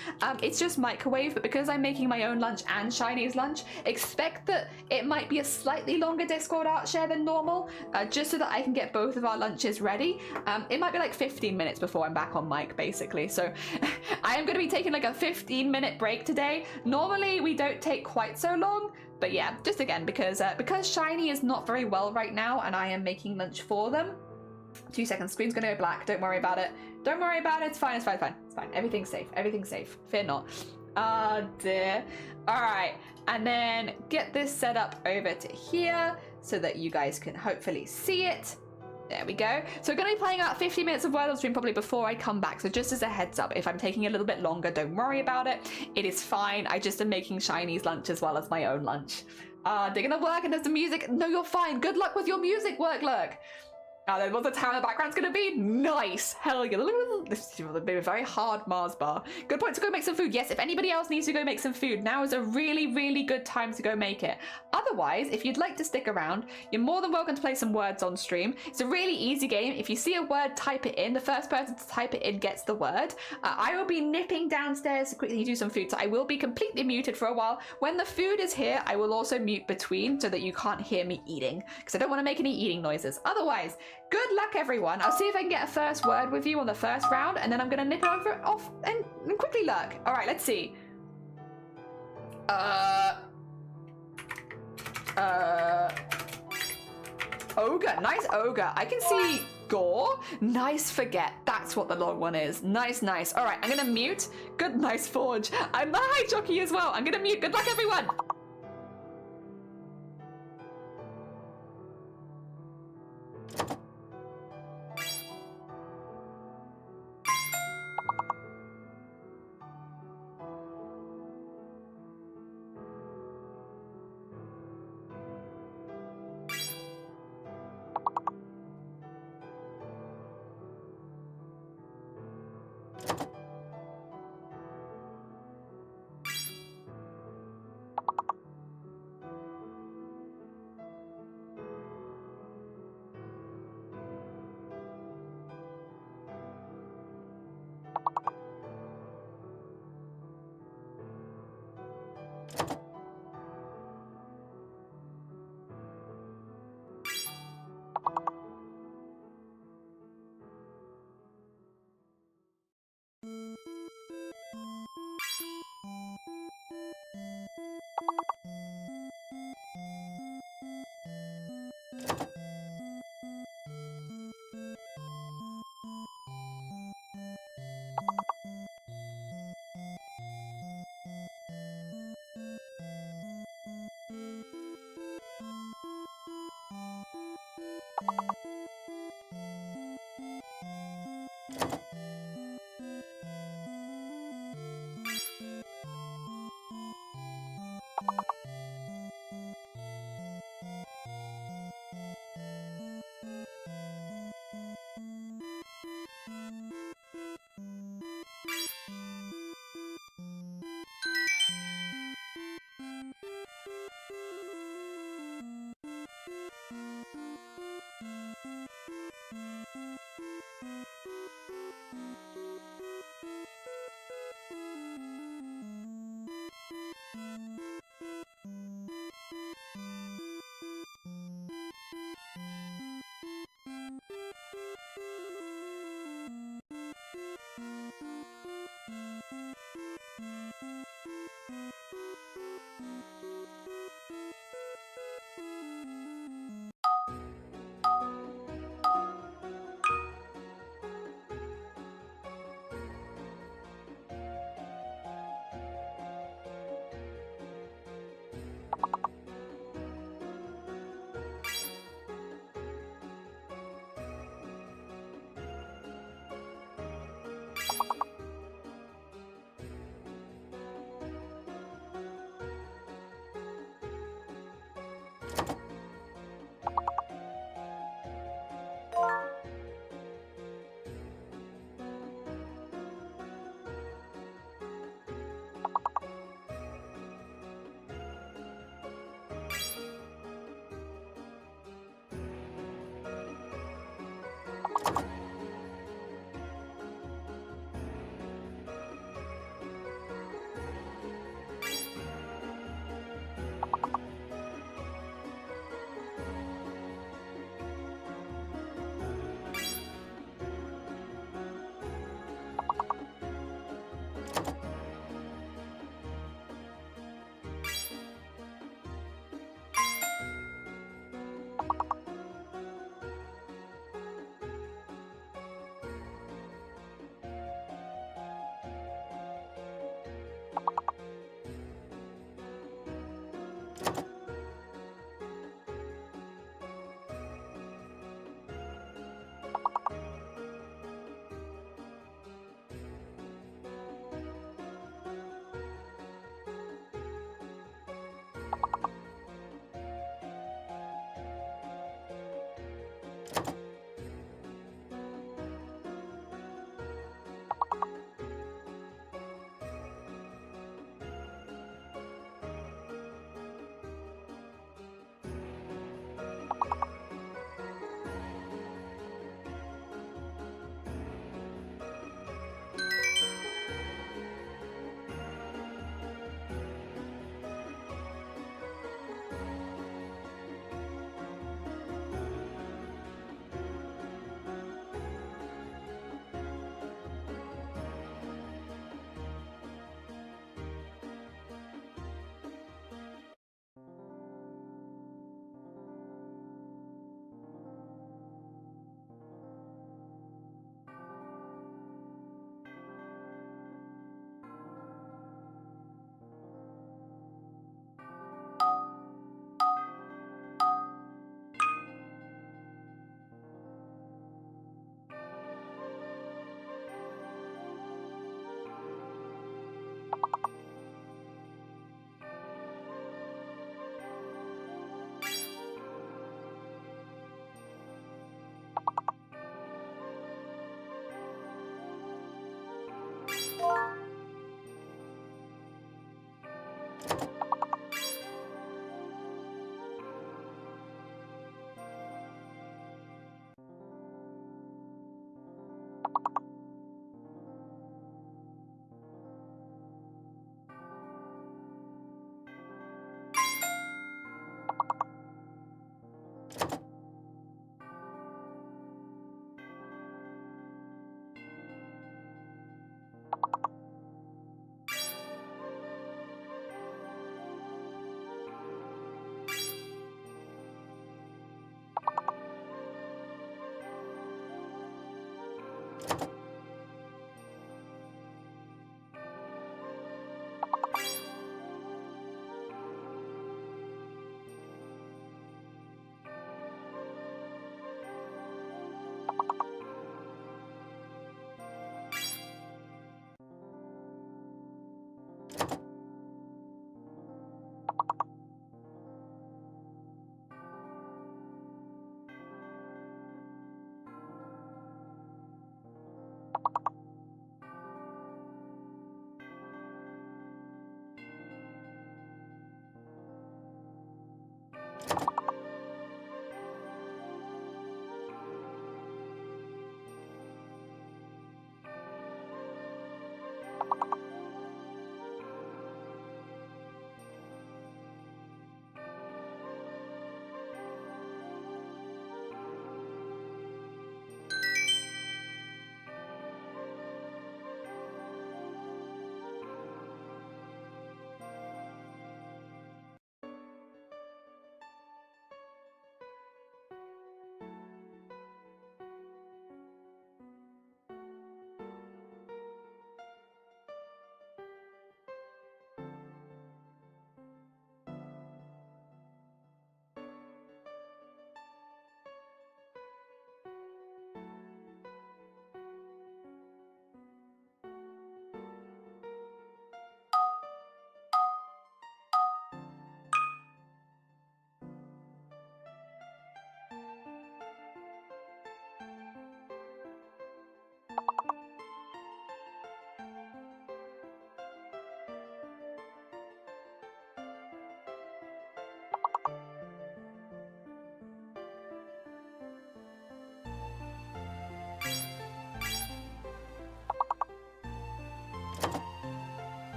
A: It's just microwave, but because I'm making my own lunch and Shiny's lunch, expect that it might be a slightly longer Discord art share than normal, just so that I can get both of our lunches ready. It might be like 15 minutes before I'm back on mic, basically. So I am gonna be taking like a 15-minute break today. Normally we don't take quite so long, but yeah, just again, because Shiny is not very well right now and I am making lunch for them. 2 seconds, screen's gonna go black, don't worry about it. Don't worry about it, it's fine, it's fine, it's fine. Everything's safe, everything's safe, fear not. Oh dear. All right, and then get this set up over to here so that you guys can hopefully see it. There we go. So we're going to be playing out 50 minutes of Word on Stream probably before I come back. So just as a heads up, if I'm taking a little bit longer, don't worry about it. It is fine. I just am making Shiny's lunch as well as my own lunch. They're going to work and there's the music. No, you're fine. Good luck with your music work, look. Then what the town in the background's gonna be? Nice! Hell yeah. This is a very hard Mars bar. Good point to go make some food. Yes, if anybody else needs to go make some food, now is a really, really good time to go make it. Otherwise, if you'd like to stick around, you're more than welcome to play some words on stream. It's a really easy game. If you see a word, type it in. The first person to type it in gets the word. I will be nipping downstairs to quickly do some food, so I will be completely muted for a while. When the food is here, I will also mute between so that you can't hear me eating, because I don't want to make any eating noises. Otherwise, good luck, everyone. I'll see if I can get a first word with you on the first round, and then I'm gonna nip it off and quickly look. All right, let's see. Ogre, nice ogre. I can see gore. Nice forget. That's what the long one is. Nice, nice. All right, I'm gonna mute. Good, nice forge. I'm the high jockey as well. I'm gonna mute. Good luck, everyone.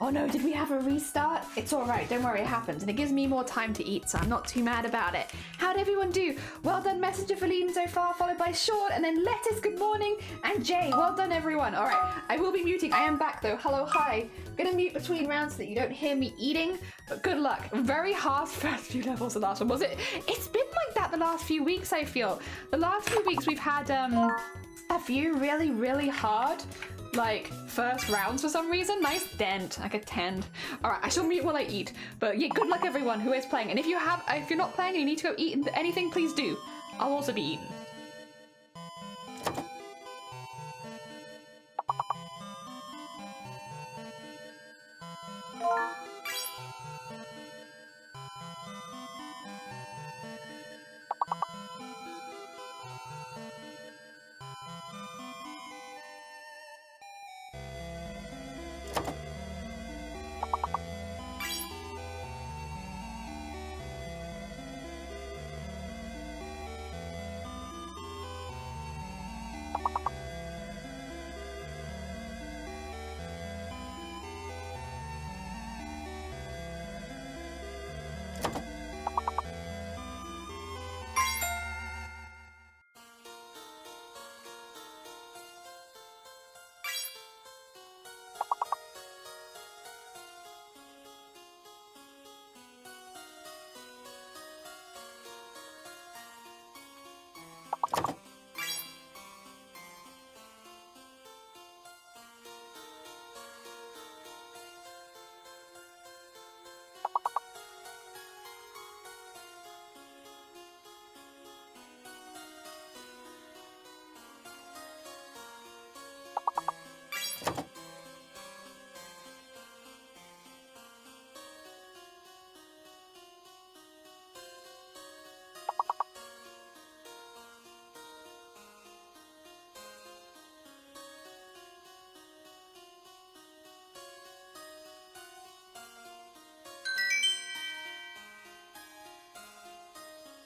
A: Oh no, did we have a restart? It's alright, don't worry, it happens. And it gives me more time to eat, so I'm not too mad about it. How'd everyone do? Well done, Messenger Feline so far, followed by Sean, and then Lettuce, good morning, and Jay. Well done, everyone. Alright, I will be muting. I am back though. Hello, hi. I'm gonna mute between rounds so that you don't hear me eating, but good luck. Very hard first few levels, the last one. Was it? It's been like that the last few weeks, I feel. The last few weeks we've had a few really hard like first rounds for some reason. Nice dent, like a 10. All right, I shall mute while I eat. But yeah, good luck everyone who is playing. And if you're not playing and you need to go eat anything, please do. I'll also be eating.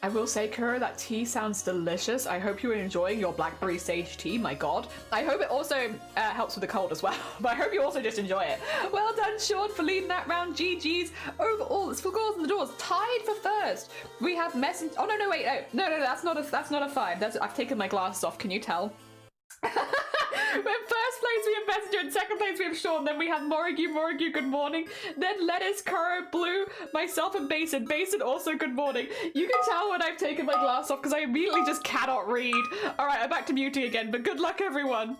A: I will say, Kuro, that tea sounds delicious. I hope you're enjoying your blackberry sage tea, my god. I hope it also helps with the cold as well, but I hope you also just enjoy it. Well done, Sean, for leading that round. GG's. Overall, it's 4 goals in the doors. Tied for first. We have Messenger. Oh, no, wait, no, that's not a 5. I've taken my glasses off. Can you tell? In first place we have Messenger, in second place we have Sean, then we have Morigu, good morning, then Lettuce, Kuro, Blue, myself and Basin also good morning. You can tell when I've taken my glass off because I immediately just cannot read. Alright, I'm back to muting again, but good luck everyone.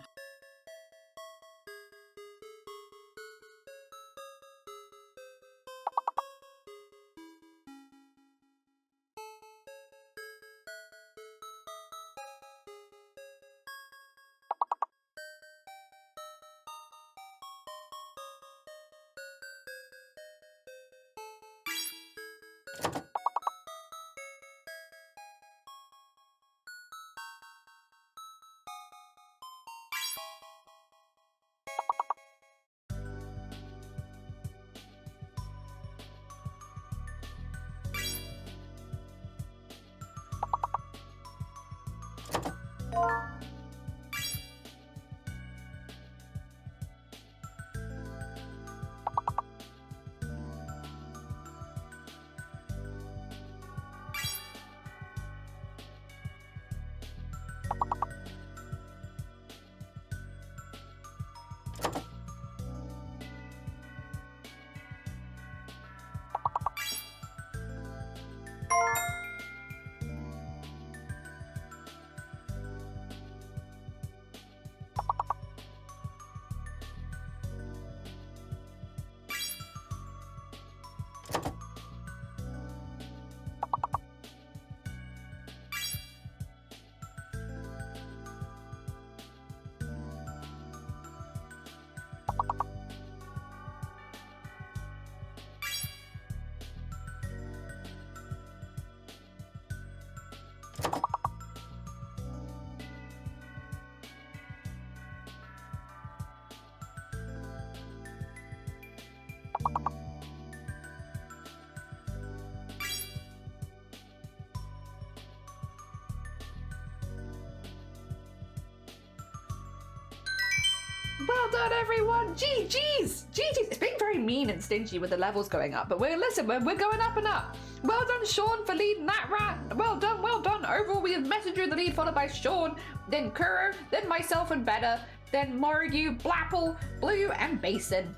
A: Well done, everyone. GG's. It's being very mean and stingy with the levels going up, but we're going up and up. Well done, Sean, for leading that round. Well done, well done. Overall, we have Messenger in the lead, followed by Sean, then Kuro, then myself and Betta, then Morrigue, Blapple, Blue, and Basin.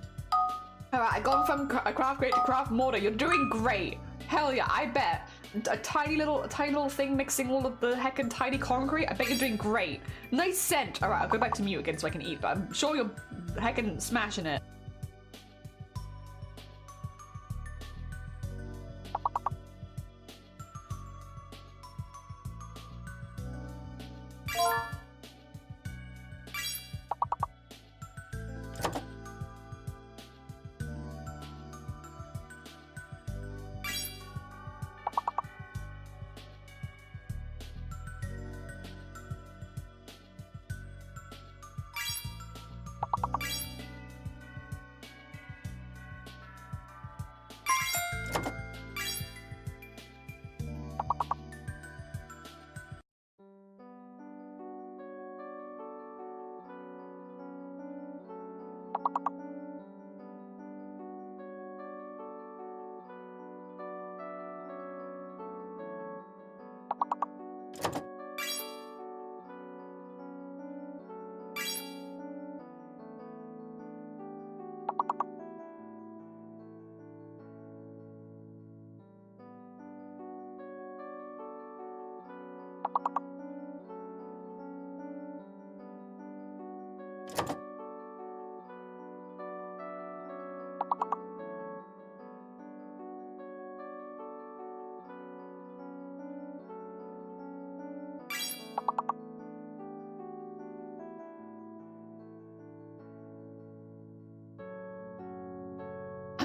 A: All right, I've gone from craft great to craft mortar. You're doing great. Hell yeah, I bet. A tiny little thing mixing all of the heckin' tiny concrete. I bet you're doing great. Nice scent. All right, I'll go back to mute again so I can eat, but I'm sure you're heckin' smashing it.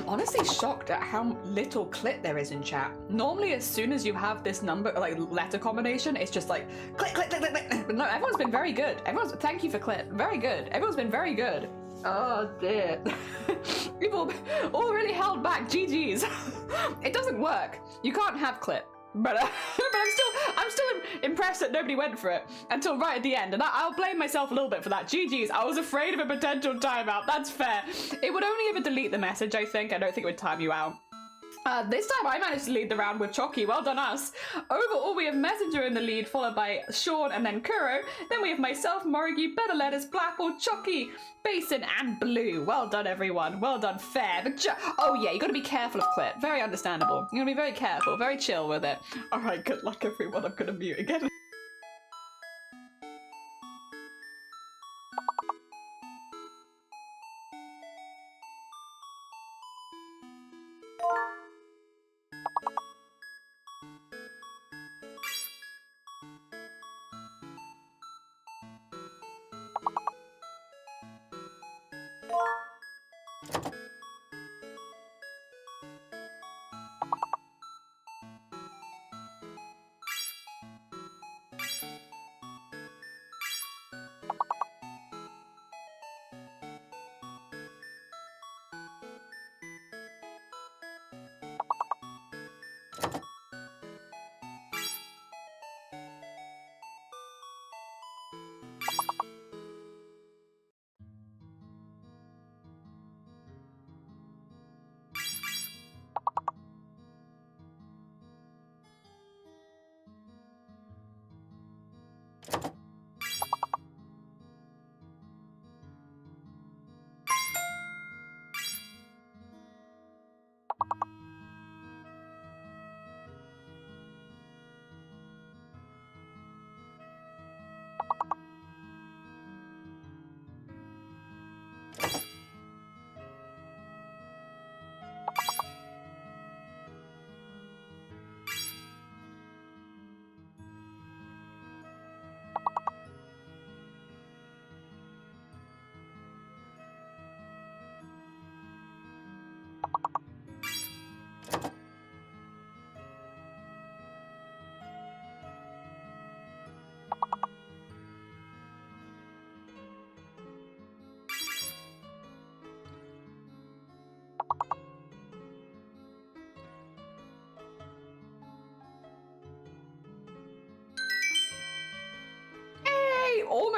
A: Honestly shocked at how little clit there is in chat. Normally, as soon as you have this number, like letter combination, it's just like clit, clit, clit, clit, clit. But no, everyone's been very good. Thank you for clit. Very good. Everyone's been very good. Oh dear. People all really held back. GG's. It doesn't work. You can't have clit. But I'm still impressed that nobody went for it until right at the end, and I'll blame myself a little bit for that. GG's, I was afraid of a potential timeout. That's fair. It would only ever delete the message, I think. I don't think it would time you out. This time I managed to lead the round with Chalky. Well done us. Overall, we have Messenger in the lead, followed by Sean and then Kuro. Then we have myself, Morrigue, Better Letters, Blapple, Chalky, Basin, and Blue. Well done, everyone. Well done. Fair. But oh yeah, you got to be careful of clit. Very understandable. You're going to be very careful, very chill with it. All right, good luck, everyone. I'm going to mute again.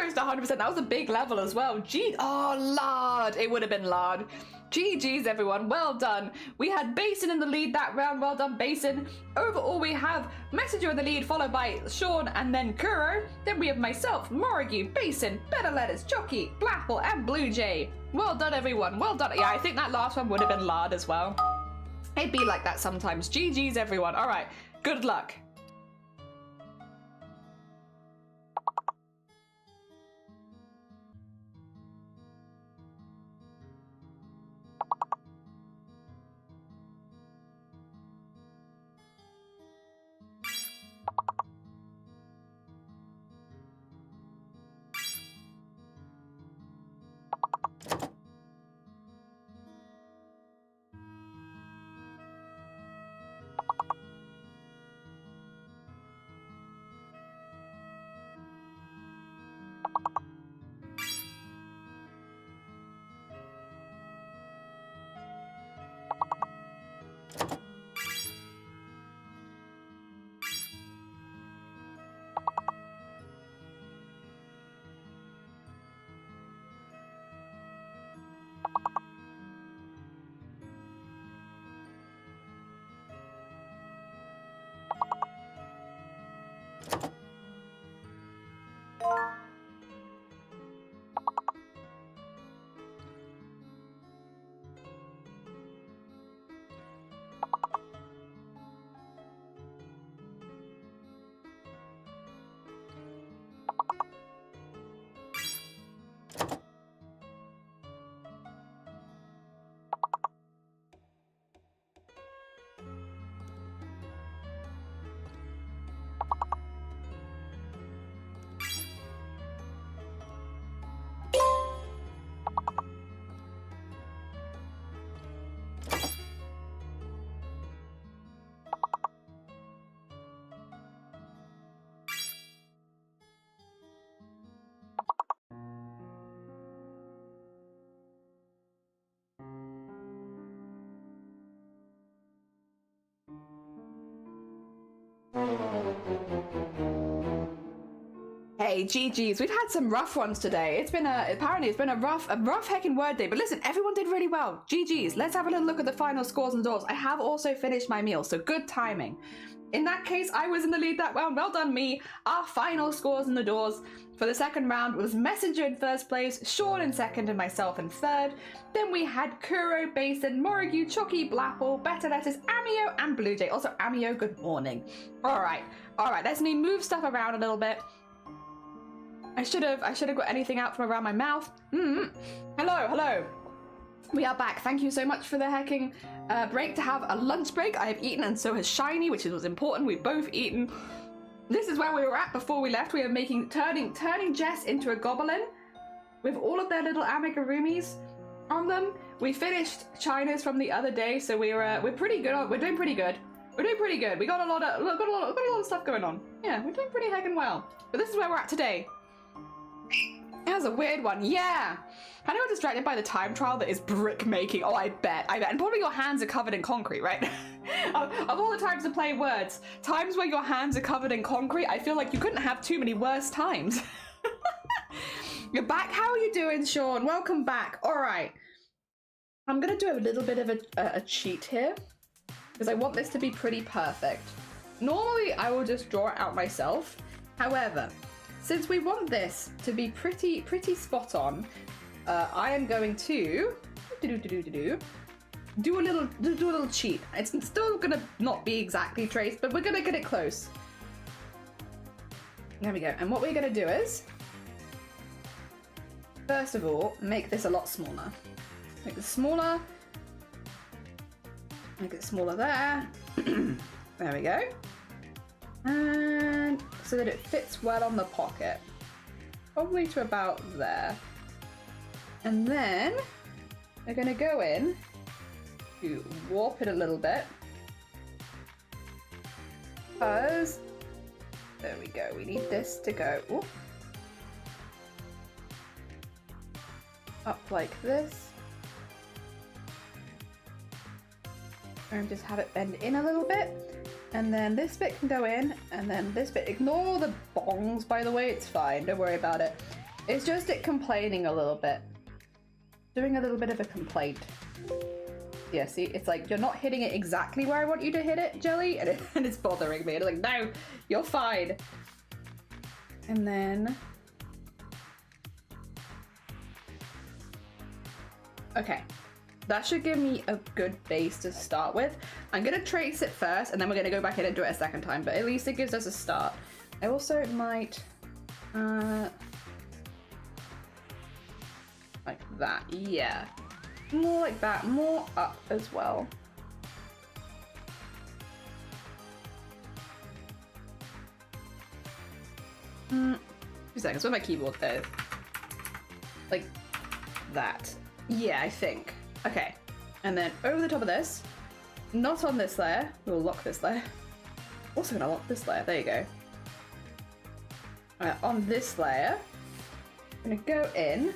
A: almost 100%. That was a big level as well. Oh, lard. It would have been lard. GG's, everyone. Well done. We had Basin in the lead that round. Well done, Basin. Overall, we have Messenger in the lead, followed by Sean and then Kuro. Then we have myself, Morrigue, Basin, Better Letters, Jockey, Blapple, and Blue Jay. Well done, everyone. Well done. Yeah, I think that last one would have been lard as well. It'd be like that sometimes. GG's, everyone. All right. Good luck. Hey, GG's. We've had some rough ones today. Apparently it's been a rough heckin' word day. But listen, everyone did really well. GG's. Let's have a little look at the final scores and doors. I have also finished my meal, so good timing. In that case, I was in the lead that round. Well done, me. Our final scores in the doors for the second round was Messenger in first place, Sean in second, and myself in third. Then we had Kuro, Basin, Morrigue, Chucky, Blapple, Better Letters, Amio, and Blue Jay. Also, Amio, good morning. All right. Let's move stuff around a little bit. I should have got anything out from around my mouth. Hello. We are back. Thank you so much for the hecking break to have a lunch break. I have eaten and so has Shiny, which was important. We've both eaten. This is where we were at before we left. We are turning Jess into a goblin with all of their little amigurumis on them. We finished China's from the other day, so we're pretty good. We're doing pretty good. We got a lot of stuff going on. Yeah, we're doing pretty heckin' well. But this is where we're at today. That was a weird one. Yeah. I know I'm distracted by the time trial that is brick making. Oh, I bet. And probably your hands are covered in concrete, right? Of all the times to play words, times where your hands are covered in concrete, I feel like you couldn't have too many worse times. You're back. How are you doing, Sean? Welcome back. All right. I'm going to do a little bit of a cheat here because I want this to be pretty perfect. Normally, I will just draw it out myself. However, since we want this to be pretty spot on, I am going to do a little cheat. It's still gonna not be exactly traced, but we're gonna get it close. There we go. And what we're gonna do is, first of all, make this a lot smaller. Make this smaller. Make it smaller there. There we go. And so that it fits well on the pocket. Probably to about there. And then we're going to go in to warp it a little bit. Because, there we go, we need this to go up like this. And just have it bend in a little bit. And then this bit can go in, and then this bit, ignore the bongs, by the way, it's fine, don't worry about it. It's just it complaining a little bit. Doing a little bit of a complaint. Yeah, see, it's like, you're not hitting it exactly where I want you to hit it, Jelly, and it's bothering me. It's like, no, you're fine. And then... Okay, that should give me a good base to start with. I'm gonna trace it first, and then we're gonna go back in and do it a second time, but at least it gives us a start. I also might, like that, yeah. More like that, more up as well. Two seconds, where's my keyboard though? Like that. Yeah, I think. Okay, and then over the top of this, not on this layer, we'll lock this layer. Also gonna lock this layer, there you go. On this layer, I'm gonna go in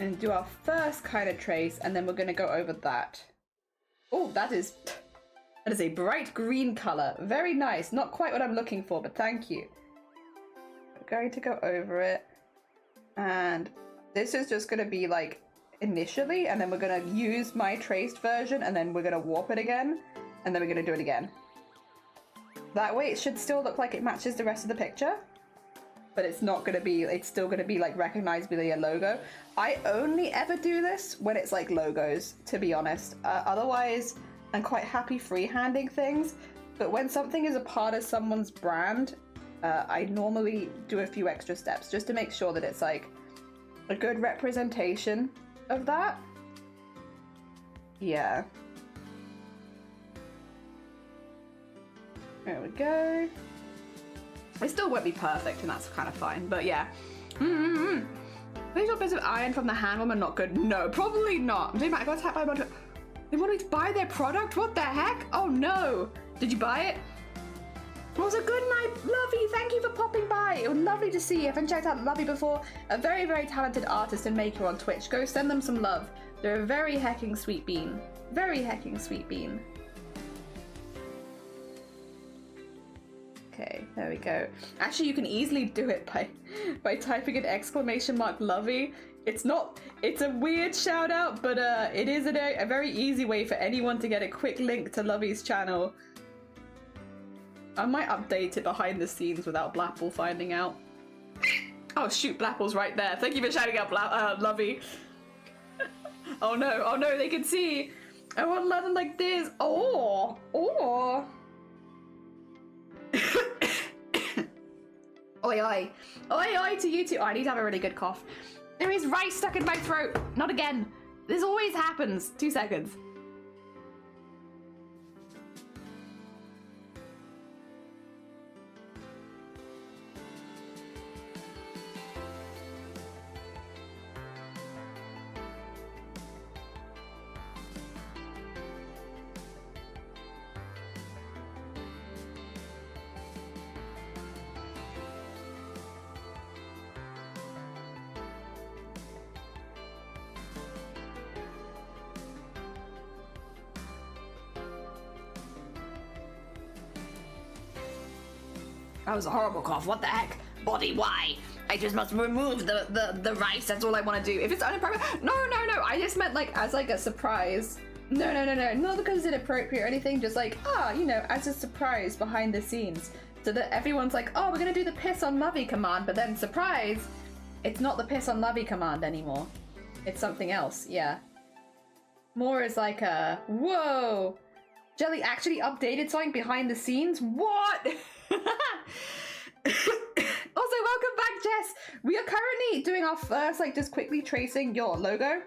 A: and do our first kind of trace, and then we're gonna go over that. Oh, that is a bright green color. Very nice. Not quite what I'm looking for, but thank you. I'm going to go over it, and this is just gonna be like initially, and then we're gonna use my traced version, and then we're gonna warp it again, and then we're gonna do it again. That way it should still look like it matches the rest of the picture, but it's not gonna be, it's still gonna be like recognizably a logo. I only ever do this when it's like logos, to be honest. Otherwise, I'm quite happy freehanding things, but when something is a part of someone's brand, I normally do a few extra steps just to make sure that it's like a good representation of that. Yeah. There we go. It still won't be perfect, and that's kind of fine, but yeah. Little bits of iron from the handwoman not good. No, probably not. I got attacked by a bunch of... They want me to buy their product? What the heck? Oh no. Did you buy it? Also, good night, Lovey. Thank you for popping by. It was lovely to see you. I haven't checked out Lovey before. A very, very talented artist and maker on Twitch. Go send them some love. They're a very hecking sweet bean. Very hecking sweet bean. Okay, there we go. Actually, you can easily do it by typing an exclamation mark Lovey. It's a weird shout out, but it is a very easy way for anyone to get a quick link to Lovey's channel. I might update it behind the scenes without Blapple finding out. Oh shoot, Blapple's right there. Thank you for shouting out Lovey. Oh no, they can see. I want London like this. Oh. Oi oi. Oi oi to you too. Oh, I need to have a really good cough. There is rice stuck in my throat. Not again. This always happens. 2 seconds. That was a horrible cough. What the heck? Body, why? I just must remove the rice. That's all I want to do. If it's inappropriate. No. I just meant like as like a surprise. No. Not because it's inappropriate or anything. Just like, you know, as a surprise behind the scenes. So that everyone's like, oh, we're going to do the piss on Lovey command. But then surprise, it's not the piss on Lovey command anymore. It's something else. Yeah. More is like a, whoa. Jelly actually updated something behind the scenes? What? Also, welcome back, Jess. We are currently doing our first, like, just quickly tracing your logo.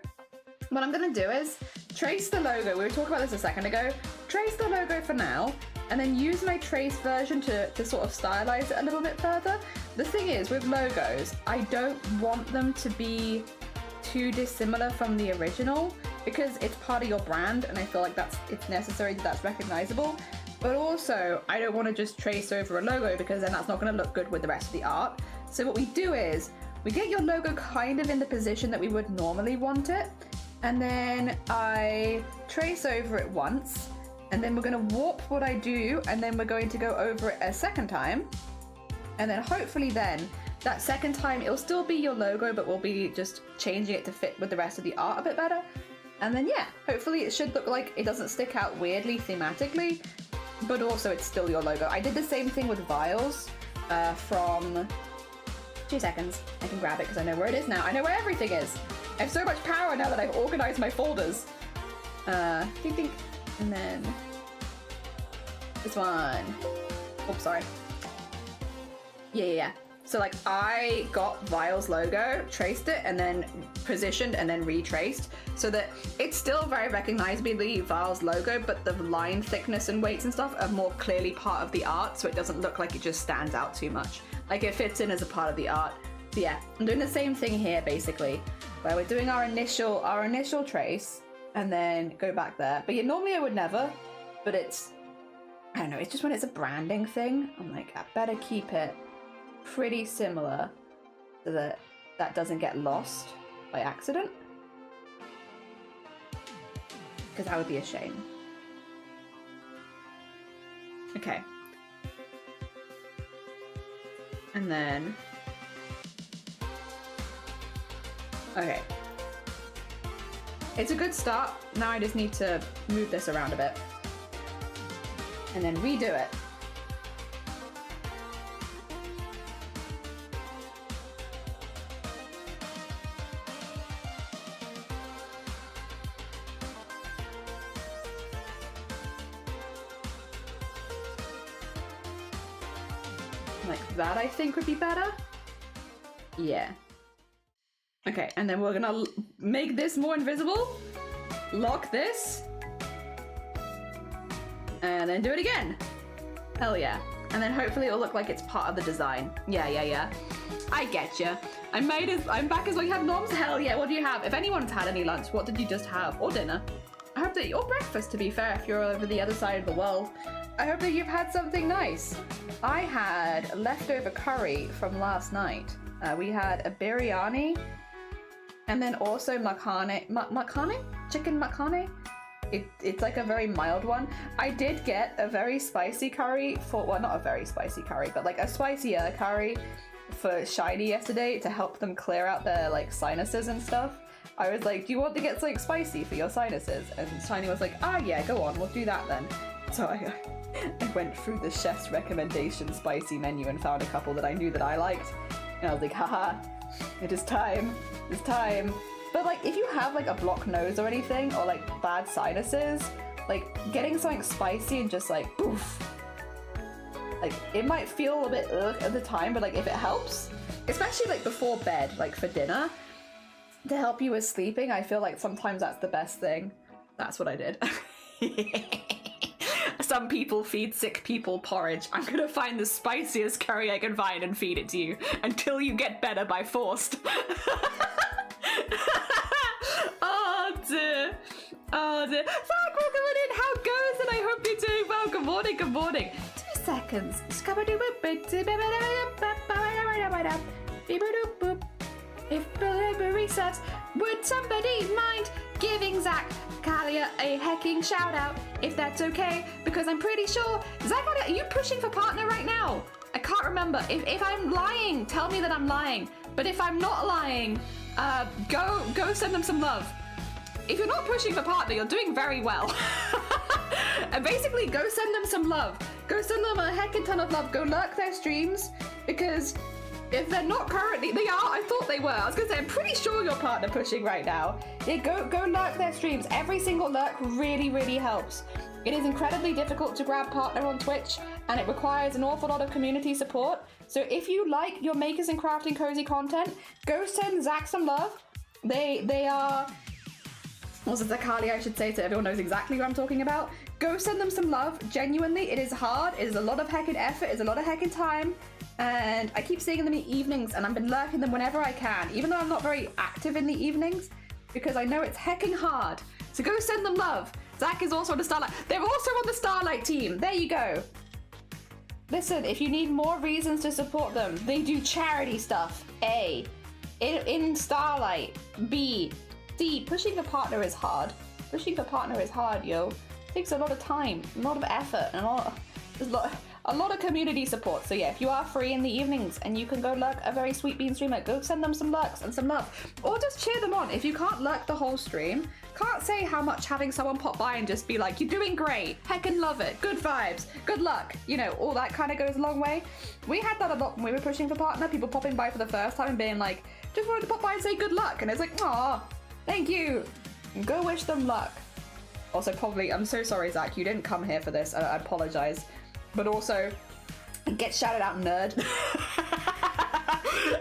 A: What I'm gonna do is trace the logo. We were talking about this a second ago. Trace the logo for now, and then use my trace version to sort of stylize it a little bit further. The thing is, with logos, I don't want them to be too dissimilar from the original because it's part of your brand, and I feel like it's necessary that's recognizable. But also, I don't want to just trace over a logo because then that's not going to look good with the rest of the art. So what we do is, we get your logo kind of in the position that we would normally want it, and then I trace over it once, and then we're going to warp what I do, and then we're going to go over it a second time, and then hopefully then That second time, it'll still be your logo, but we'll be just changing it to fit with the rest of the art a bit better. And then yeah, hopefully it should look like it doesn't stick out weirdly thematically, but also it's still your logo. I did the same thing with vials from 2 seconds. I can grab it because I know where it is now. I know where everything is. I have so much power now that I've organized my folders. Ding ding. And then this one. Oops, sorry. Yeah. So like I got Vial's logo, traced it, and then positioned and then retraced so that it's still very recognizably Vial's logo, but the line thickness and weights and stuff are more clearly part of the art, so it doesn't look like it just stands out too much. Like it fits in as a part of the art. But yeah, I'm doing the same thing here basically, where we're doing our initial trace and then go back there. But yeah, normally I would never, but it's, I don't know, it's just when it's a branding thing, I'm like, I better keep it pretty similar so that that doesn't get lost by accident, because that would be a shame. Okay, and then okay, it's a good start. Now I just need to move this around a bit and then redo it. Like that, I think would be better. Yeah. Okay, and then we're gonna make this more invisible, lock this, and then do it again. Hell yeah. And then hopefully it'll look like it's part of the design. Yeah. I get ya. I'm back as well. You have noms? Hell yeah. What do you have? If anyone's had any lunch, what did you just have? Or dinner? I hope that, or breakfast to be fair, if you're over the other side of the world. I hope that you've had something nice. I had leftover curry from last night. We had a biryani, and then also makhane, chicken makhane. It's like a very mild one. I did get a very spicy curry for, well, not a very spicy curry, but like a spicier curry for Shiny yesterday to help them clear out their like sinuses and stuff. I was like, do you want to get something spicy for your sinuses? And Shiny was like, ah yeah, go on, we'll do that then. So I went through the chef's recommendation spicy menu and found a couple that I knew that I liked. And I was like, haha, it is time, it's time. But like, if you have like a blocked nose or anything, or like bad sinuses, like getting something spicy and just like, oof. Like, it might feel a bit ugh at the time, but like if it helps, especially like before bed, like for dinner, to help you with sleeping, I feel like sometimes that's the best thing. That's what I did. Some people feed sick people porridge. I'm gonna find the spiciest curry I can find and feed it to you until you get better by forced. Oh dear. Oh dear. Zach, welcome in. How goes it? I hope you're doing well. Good morning, good morning. 2 seconds. If delivery says, would somebody mind giving Zach Kalia a hecking shout out, if that's okay? Because I'm pretty sure, Zach, are you pushing for partner right now? I can't remember. If I'm lying, tell me that I'm lying. But if I'm not lying, go send them some love. If you're not pushing for partner, you're doing very well. And basically, go send them some love. Go send them a heckin' ton of love. Go lurk their streams, because if they're not currently, they are, I thought they were. I was gonna say, I'm pretty sure you're partner pushing right now. Yeah, go lurk their streams. Every single lurk really, really helps. It is incredibly difficult to grab partner on Twitch, and it requires an awful lot of community support. So if you like your Makers and Crafting Cozy content, go send Zach some love. They are, also Zakali, I should say, so everyone knows exactly what I'm talking about. Go send them some love. Genuinely, it is hard. It is a lot of heckin' effort. It's a lot of heckin' time. And I keep seeing them in the evenings, and I've been lurking them whenever I can, even though I'm not very active in the evenings, because I know it's hecking hard. So go send them love. Zach is also on the Starlight. They're also on the Starlight team. There you go. Listen, if you need more reasons to support them, they do charity stuff. A. In Starlight. B. C. Pushing a partner is hard. Pushing for partner is hard, yo. It takes a lot of time, a lot of effort, and there's a lot. a lot of community support. So yeah, if you are free in the evenings and you can go lurk a very sweet bean streamer, go send them some lurks and some love. Or just cheer them on. If you can't lurk the whole stream, can't say how much having someone pop by and just be like, you're doing great, heckin' love it, good vibes, good luck, you know, all that kind of goes a long way. We had that a lot when we were pushing for partner, people popping by for the first time and being like, just wanted to pop by and say good luck. And it's like, aw, thank you. Go wish them luck. Also, probably, I'm so sorry, Zach, you didn't come here for this. I apologize. But also, get shouted out, nerd.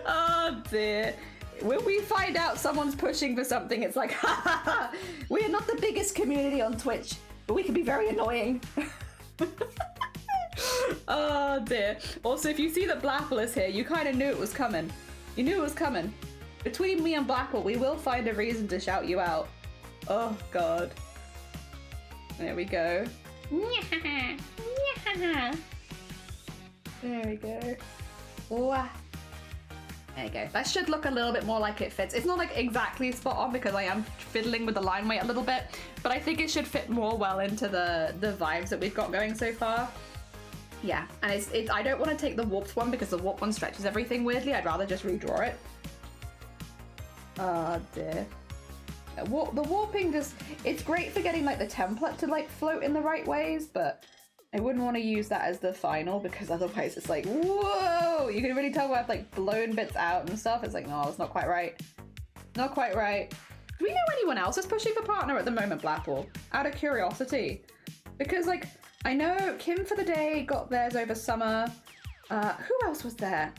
A: Oh dear. When we find out someone's pushing for something, it's like, ha ha ha, we are not the biggest community on Twitch, but we can be very annoying. Oh dear. Also, if you see that Blapple is here, you kind of knew it was coming. You knew it was coming. Between me and Blapple, we will find a reason to shout you out. Oh god. There we go. There we go. Wah. There you go. That should look a little bit more like it fits. It's not like exactly spot on because I am fiddling with the line weight a little bit, but I think it should fit more well into the vibes that we've got going so far. Yeah, and it's I don't want to take the warped one because the warped one stretches everything weirdly. I'd rather just redraw it. Oh dear. The warping just, it's great for getting like the template to like float in the right ways, but I wouldn't want to use that as the final because otherwise it's like, whoa, you can really tell where I've like blown bits out and stuff. It's like, no, it's not quite right. Not quite right. Do we know anyone else is pushing for partner at the moment, Blapple? Out of curiosity. Because like, I know Kim for the Day got theirs over summer. Who else was there?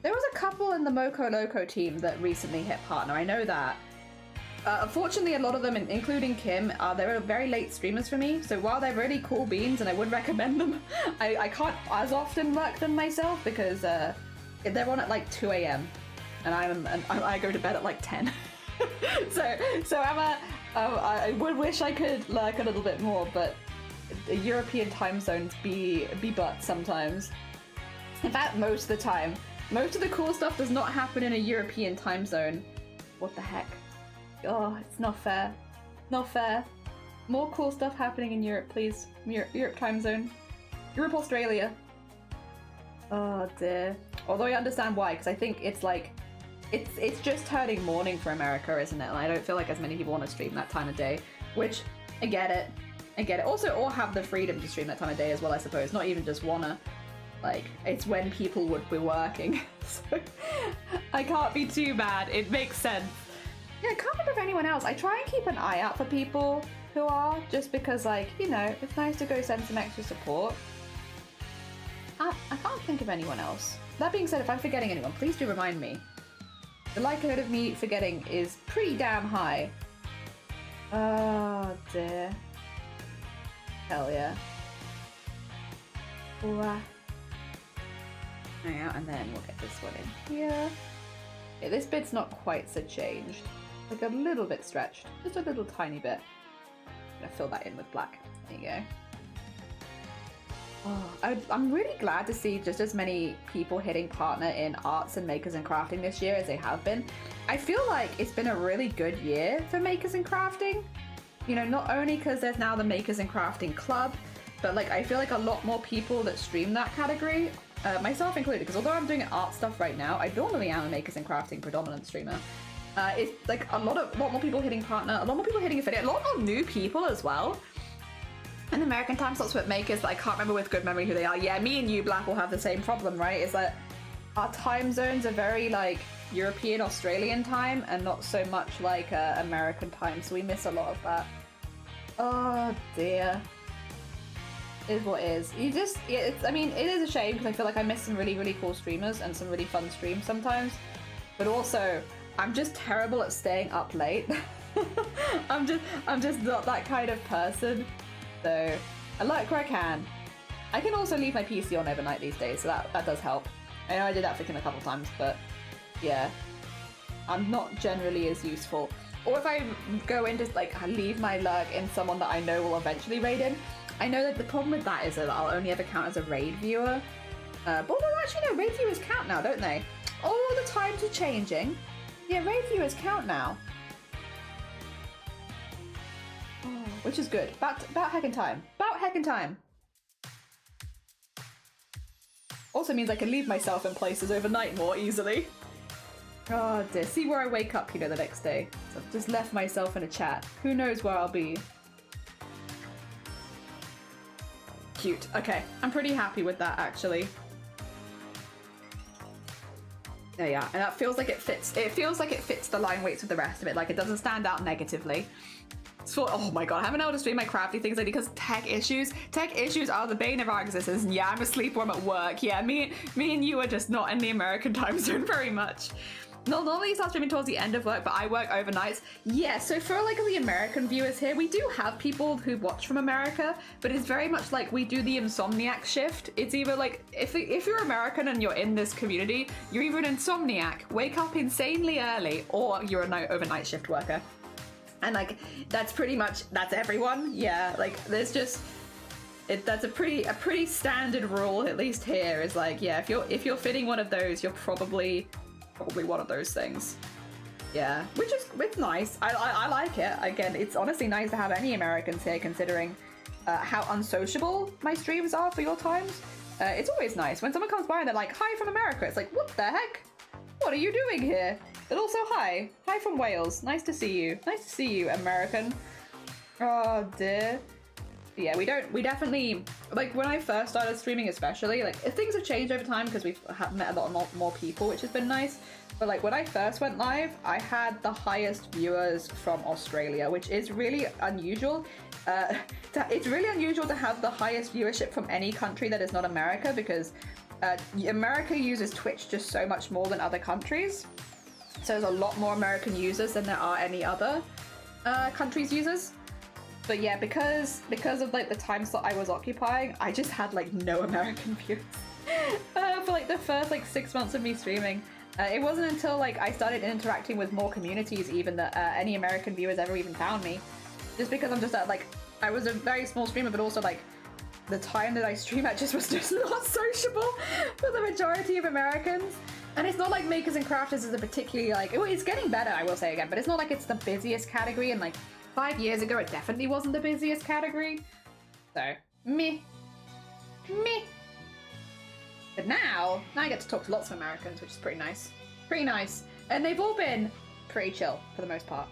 A: There was a couple in the Moco Loco team that recently hit partner, I know that. Unfortunately, a lot of them, including Kim, they're very late streamers for me, so while they're really cool beans and I would recommend them, I can't as often lurk them myself because they're on at like 2 a.m. and I go to bed at like 10. so I would wish I could lurk a little bit more, but the European time zones be butts sometimes. In fact, most of the time. Most of the cool stuff does not happen in a European time zone. What the heck? Oh, it's not fair. Not fair. More cool stuff happening in Europe, please. Europe time zone. Europe, Australia. Oh dear. Although I understand why, because I think it's like, it's just turning morning for America, isn't it? And I don't feel like as many people want to stream that time of day, which, I get it. I get it. Also, or have the freedom to stream that time of day as well, I suppose. Not even just wanna. Like, it's when people would be working. So, I can't be too bad. It makes sense. Yeah, I can't remember of anyone else. I try and keep an eye out for people who are, just because, like, you know, it's nice to go send some extra support. I can't think of anyone else. That being said, if I'm forgetting anyone, please do remind me. The likelihood of me forgetting is pretty damn high. Oh, dear. Hell yeah. Ooh, hang out, and then we'll get this one in here. Okay, this bit's not quite so changed. Like a little bit stretched. Just a little tiny bit. I'm gonna fill that in with black. There you go. Oh, I'm really glad to see just as many people hitting partner in arts and makers and crafting this year as they have been. I feel like it's been a really good year for makers and crafting. You know, not only because there's now the makers and crafting club, but like I feel like a lot more people that stream that category, myself included, because although I'm doing art stuff right now, I normally am a makers and crafting predominant streamer. It's like a lot more people hitting partner, a lot more people hitting affiliate, a lot more new people as well. And American time slots with makers, but I can't remember with good memory who they are. Yeah, me and you, Black, will have the same problem, right? Is that our time zones are very like European, Australian time, and not so much like American time, so we miss a lot of that. Oh dear. Is what is. You just, I mean, it is a shame because I feel like I miss some really, really cool streamers and some really fun streams sometimes. But also, I'm just terrible at staying up late. I'm just not that kind of person. So, I like where I can. I can also leave my PC on overnight these days, so that does help. I know I did that for Kim a couple times, but yeah. I'm not generally as useful. Or if I go into, like, leave my lurk in someone that I know will eventually raid in, I know that the problem with that is that I'll only ever count as a raid viewer. But although actually no, raid viewers count now, don't they? Oh, the times are changing. Yeah, raid viewers count now. Oh, which is good. About heckin' time. About heckin' time. Also means I can leave myself in places overnight more easily. Oh dear, see where I wake up, the next day. So I've just left myself in a chat. Who knows where I'll be? Cute. Okay, I'm pretty happy with that, actually. There you are, and that feels like it fits. It feels like it fits the line weights with the rest of it. Like it doesn't stand out negatively. So, oh my god, I haven't been able to stream my crafty things lately because tech issues are the bane of our existence. And yeah, I'm asleep or I'm at work. Yeah, me and you are just not in the American time zone very much. No, normally you start streaming towards the end of work, but I work overnights. Yeah, so for like the American viewers here, we do have people who watch from America, but it's very much like we do the insomniac shift. It's either like, if you're American and you're in this community, you're either an insomniac, wake up insanely early, or you're an overnight shift worker. And like, that's pretty much, that's everyone. Yeah, like there's just, that's a pretty standard rule, at least here, is like, yeah, if you're fitting one of those, you're probably one of those things. Yeah, which is, it's nice. I like it. Again, it's honestly nice to have any Americans here, considering how unsociable my streams are for your times. It's always nice when someone comes by and they're like, hi from America. It's like, what the heck? What are you doing here? But also, hi from Wales. Nice to see you. Nice to see you, American. Oh dear. Yeah, we definitely, like when I first started streaming especially, like things have changed over time because we've met a lot more people, which has been nice. But like when I first went live, I had the highest viewers from Australia, which is really unusual. It's really unusual to have the highest viewership from any country that is not America, because America uses Twitch just so much more than other countries. So there's a lot more American users than there are any other countries' users. But yeah, because of like the time slot I was occupying, I just had like no American viewers for like the first like 6 months of me streaming. It wasn't until like I started interacting with more communities even that any American viewers ever even found me. Just because I'm just like, I was a very small streamer, but also like the time that I stream at just was just not sociable for the majority of Americans. And it's not like makers and crafters is a particularly like, it's getting better, I will say again, but it's not like it's the busiest category, and like 5 years ago it definitely wasn't the busiest category. So, meh. But now I get to talk to lots of Americans, which is pretty nice. Pretty nice. And they've all been pretty chill for the most part.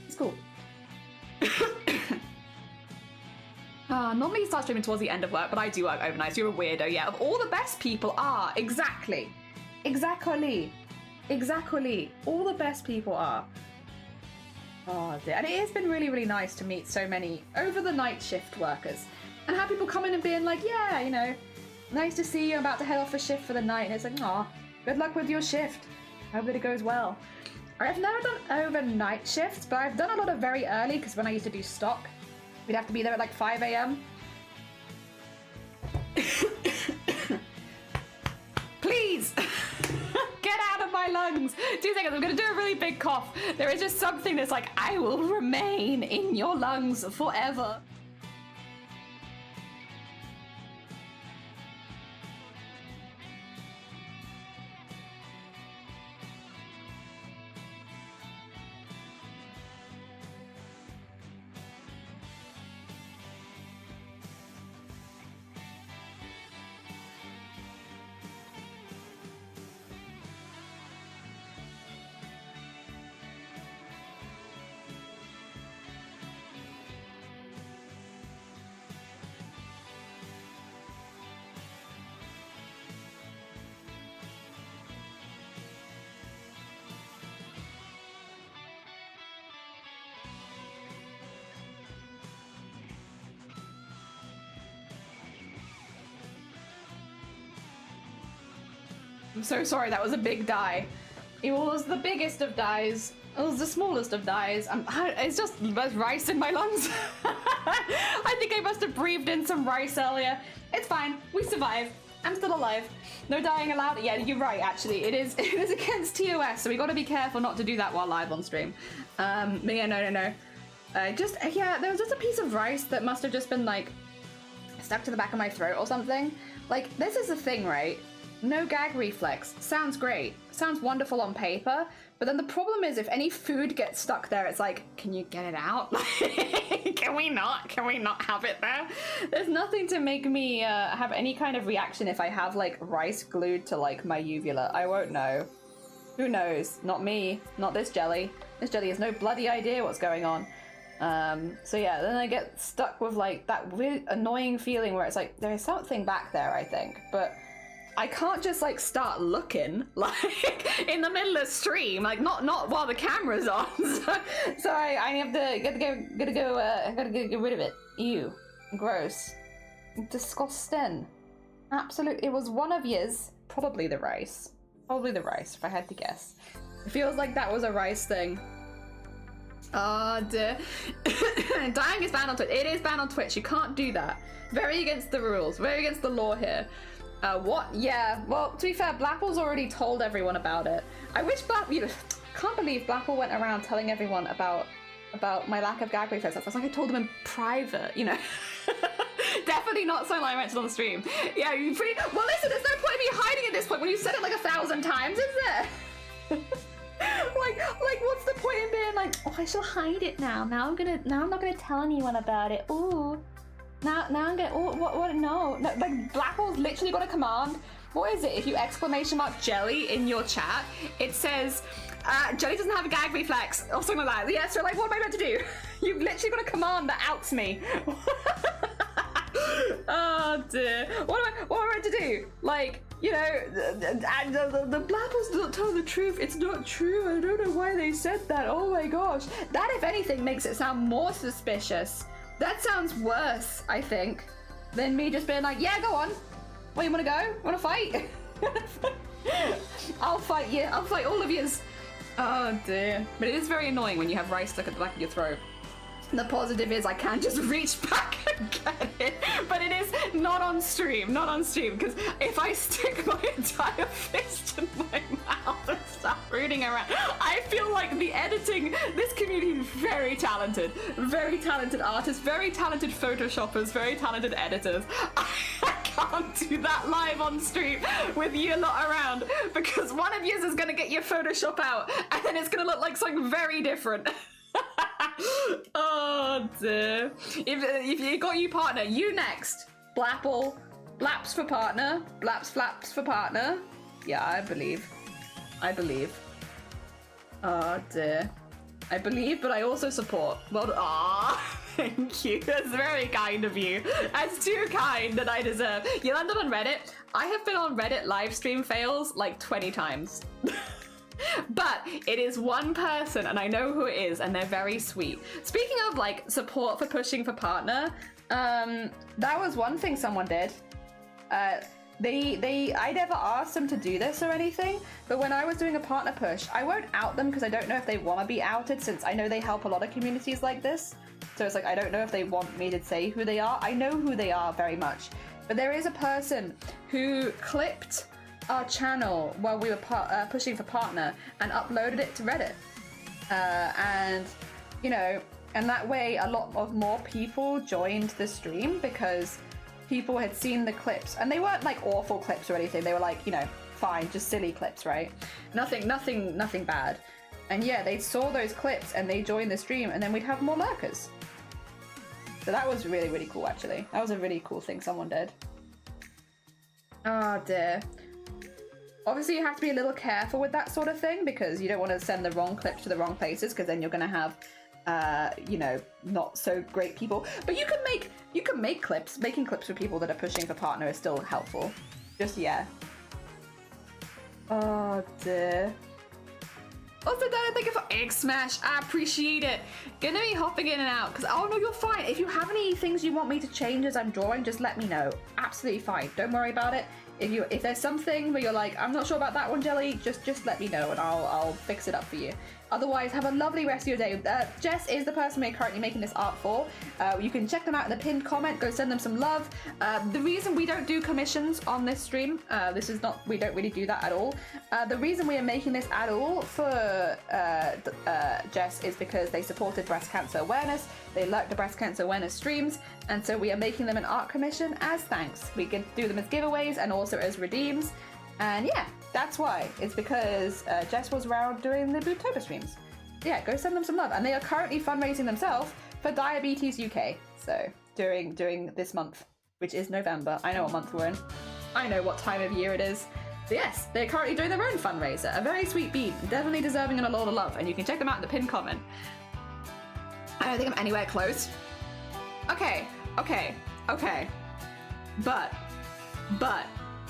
A: It's cool. Normally you start streaming towards the end of work, but I do work overnight, so you're a weirdo. Yeah, of all the best people are. Exactly. All the best people are. Oh dear. And it has been really, really nice to meet so many over the night shift workers and have people come in and being like, yeah, nice to see you, I'm about to head off a shift for the night. And it's like, aw, good luck with your shift. Hope it goes well. I've never done overnight shifts, but I've done a lot of very early, because when I used to do stock, we'd have to be there at like 5 a.m. Please! Get out of my lungs! 2 seconds, I'm gonna do a really big cough. There is just something that's like, I will remain in your lungs forever. I'm so sorry, that was a big die. It was the biggest of dies. It was the smallest of dies. It's just there's rice in my lungs. I think I must have breathed in some rice earlier. It's fine. We survived. I'm still alive. No dying allowed. Yeah, you're right, actually. It is against TOS, so we gotta be careful not to do that while live on stream. But yeah, no. There was just a piece of rice that must have just been like stuck to the back of my throat or something. Like, this is the thing, right? no gag reflex. Sounds great. Sounds wonderful on paper. But then the problem is if any food gets stuck there, it's like, can you get it out? Can we not have it there? There's nothing to make me have any kind of reaction if I have like rice glued to like my uvula. I won't know. Who knows? Not me. Not this jelly. This jelly has no bloody idea what's going on. So yeah, then I get stuck with like that weird annoying feeling where it's like, there is something back there, I think. But I can't just like start looking like in the middle of stream, like not while the camera's on. So I have to gotta get rid of it. Ew, gross, disgusting. Absolute. It was one of yours. Probably the rice. If I had to guess. It feels like that was a rice thing. Oh dear. Dying is banned on Twitch. It is banned on Twitch. You can't do that. Very against the rules. Very against the law here. What? Yeah, well, to be fair, Blapple's already told everyone about it. I wish can't believe Blapple went around telling everyone about my lack of gag reflex. It's like I told them in private, you know. Definitely not something I mentioned on the stream. Yeah, well, listen, there's no point in me hiding at this point when you said it like 1,000 times, is there? like, what's the point in being like, oh, I shall hide it now. Now I'm not gonna tell anyone about it. Ooh. Now I'm gonna, oh, what, no, like, Blackpool's literally got a command. What is it? If you exclamation mark jelly in your chat, it says, jelly doesn't have a gag reflex, or something like that. Yeah, so like, what am I meant to do? You've literally got a command that outs me. Oh dear. What am I meant to do? Like, you know, the Blapples don't tell the truth. It's not true. I don't know why they said that. Oh my gosh. That, if anything, makes it sound more suspicious. That sounds worse, I think, than me just being like, yeah, go on. Where you want to go? You want to fight? I'll fight you. I'll fight all of yous. Oh dear. But it is very annoying when you have rice stuck at the back of your throat. The positive is I can just reach back and get it, but it is not on stream, because if I stick my entire fist in my mouth and start rooting around, I feel like the editing, this community is very talented artists, very talented photoshoppers, very talented editors. I can't do that live on stream with you lot around, because one of yous is going to get your Photoshop out, and then it's going to look like something very different. Oh dear. If you got you partner, you next. Blapple. Blaps for partner. Blaps flaps for partner. Yeah, I believe. Oh dear. I believe, but I also support. Well, thank you. That's very kind of you. That's too kind that I deserve. You landed on Reddit. I have been on Reddit live stream fails like 20 times. But it is one person, and I know who it is, and they're very sweet. Speaking of like support for pushing for partner, that was one thing someone did. I never asked them to do this or anything, but when I was doing a partner push, I won't out them because I don't know if they want to be outed, since I know they help a lot of communities like this. So it's like, I don't know if they want me to say who they are. I know who they are very much, but there is a person who clipped our channel while we were pushing for partner and uploaded it to Reddit, and you know, and that way a lot of more people joined the stream because people had seen the clips, and they weren't like awful clips or anything. They were like, you know, fine, just silly clips, right? Nothing bad. And yeah, they saw those clips and they joined the stream, and then we'd have more lurkers. So that was really, really cool, actually. That was a really cool thing someone did. Oh dear. Obviously, you have to be a little careful with that sort of thing, because you don't want to send the wrong clips to the wrong places, because then you're going to have, you know, not so great people. But you can make clips. Making clips for people that are pushing for partner is still helpful. Just, yeah. Oh, dear. Also, Dana, thank you for Egg Smash. I appreciate it. Gonna be hopping in and out, because, oh no, you're fine. If you have any things you want me to change as I'm drawing, just let me know. Absolutely fine. Don't worry about it. If there's something where you're like, I'm not sure about that one, Jelly, just let me know and I'll fix it up for you. Otherwise, have a lovely rest of your day. Jess is the person we're currently making this art for. You can check them out in the pinned comment. Go send them some love. The reason we don't do commissions on this stream, we don't really do that at all. The reason we are making this at all for Jess is because they supported breast cancer awareness. They liked the breast cancer awareness streams, and so we are making them an art commission as thanks. We can do them as giveaways and also as redeems. And yeah, that's why. It's because Jess was around doing the Boottober streams. Yeah, go send them some love. And they are currently fundraising themselves for Diabetes UK. So during this month, which is November. I know what month we're in. I know what time of year it is. So yes, they're currently doing their own fundraiser. A very sweet bead, definitely deserving a lot of love. And you can check them out in the pinned comment. I don't think I'm anywhere close. Okay. But,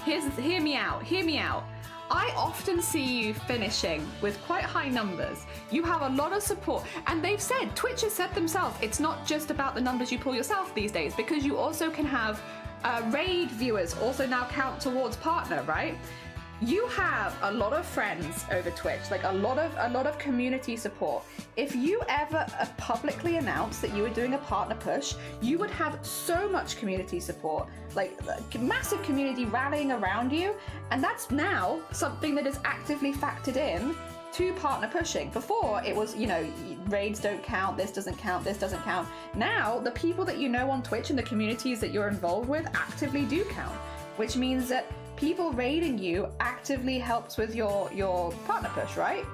A: hear me out. I often see you finishing with quite high numbers. You have a lot of support. And they've said, Twitch has said themselves, it's not just about the numbers you pull yourself these days, because you also can have raid viewers also now count towards partner, right? You have a lot of friends over Twitch, like a lot of community support. If you ever publicly announced that you were doing a partner push, you would have so much community support, like massive community rallying around you, and that's now something that is actively factored in to partner pushing. Before it was, raids don't count, this doesn't count, this doesn't count. Now the people that you know on Twitch and the communities that you're involved with actively do count, which means that people raiding you actively helps with your partner push, right?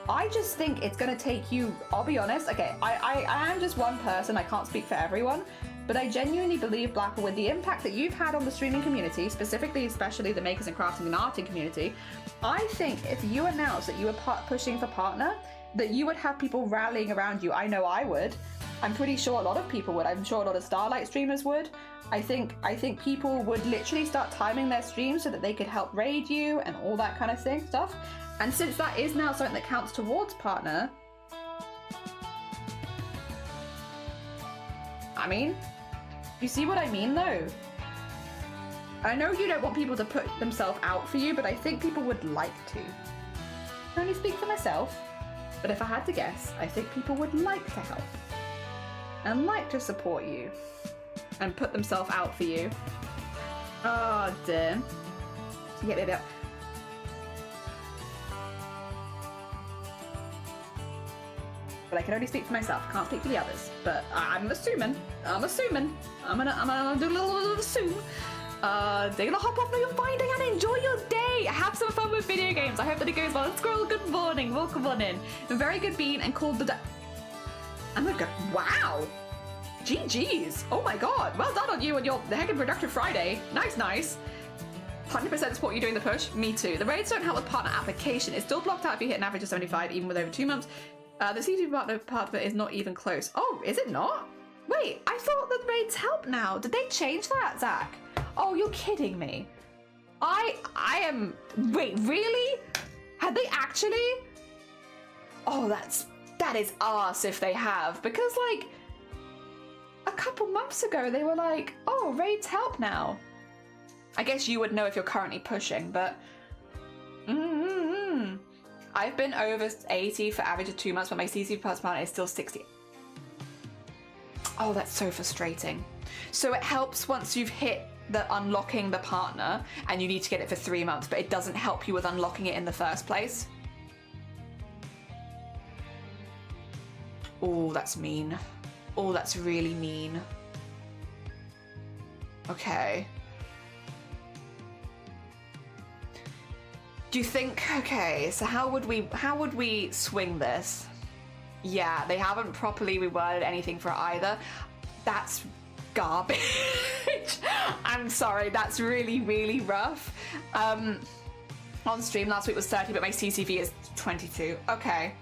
A: I just think it's going to take you, I'll be honest, okay, I am just one person, I can't speak for everyone, but I genuinely believe, Blapple, with the impact that you've had on the streaming community, especially the makers and crafting and arting community, I think if you announced that you were pushing for partner, that you would have people rallying around you. I know I would. I'm pretty sure a lot of people would. I'm sure a lot of Starlight streamers would. I think people would literally start timing their streams so that they could help raid you and all that kind of stuff. And since that is now something that counts towards partner, I mean, you see what I mean though? I know you don't want people to put themselves out for you, but I think people would like to. I can only speak for myself, but if I had to guess, I think people would like to help and like to support you and put themselves out for you. Oh dear. Yeah. But I can only speak for myself, can't speak for the others. But I'm assuming. I'm gonna do a little assume. They're gonna hop off now, you're finding and enjoy your day. Have some fun with video games. I hope that it goes well. Squirrel, good morning. Welcome on in. A very good bean and called the wow. GG's. Oh my god. Well done on you and your heckin' productive Friday. Nice. 100% support you doing the push. Me too. The raids don't help with partner application. It's still blocked out if you hit an average of 75, even with over 2 months. The CC partner part of it is not even close. Oh, is it not? Wait, I thought the raids help now. Did they change that, Zach? Oh, you're kidding me. I am... Wait, really? Had they actually? Oh, that is arse if they have. Because, like, a couple months ago, they were like, oh, raids help now. I guess you would know if you're currently pushing, but... I've been over 80 for average of 2 months, but my CC plus partner is still 60. Oh, that's so frustrating. So it helps once you've hit the unlocking the partner and you need to get it for 3 months, but it doesn't help you with unlocking it in the first place. Oh, that's mean. Oh, that's really mean. Okay. Do you think, okay, so how would we swing this? Yeah, they haven't properly reworded anything for either. That's garbage. I'm sorry, that's really, really rough. On stream last week was 30, but my CCV is 22. Okay.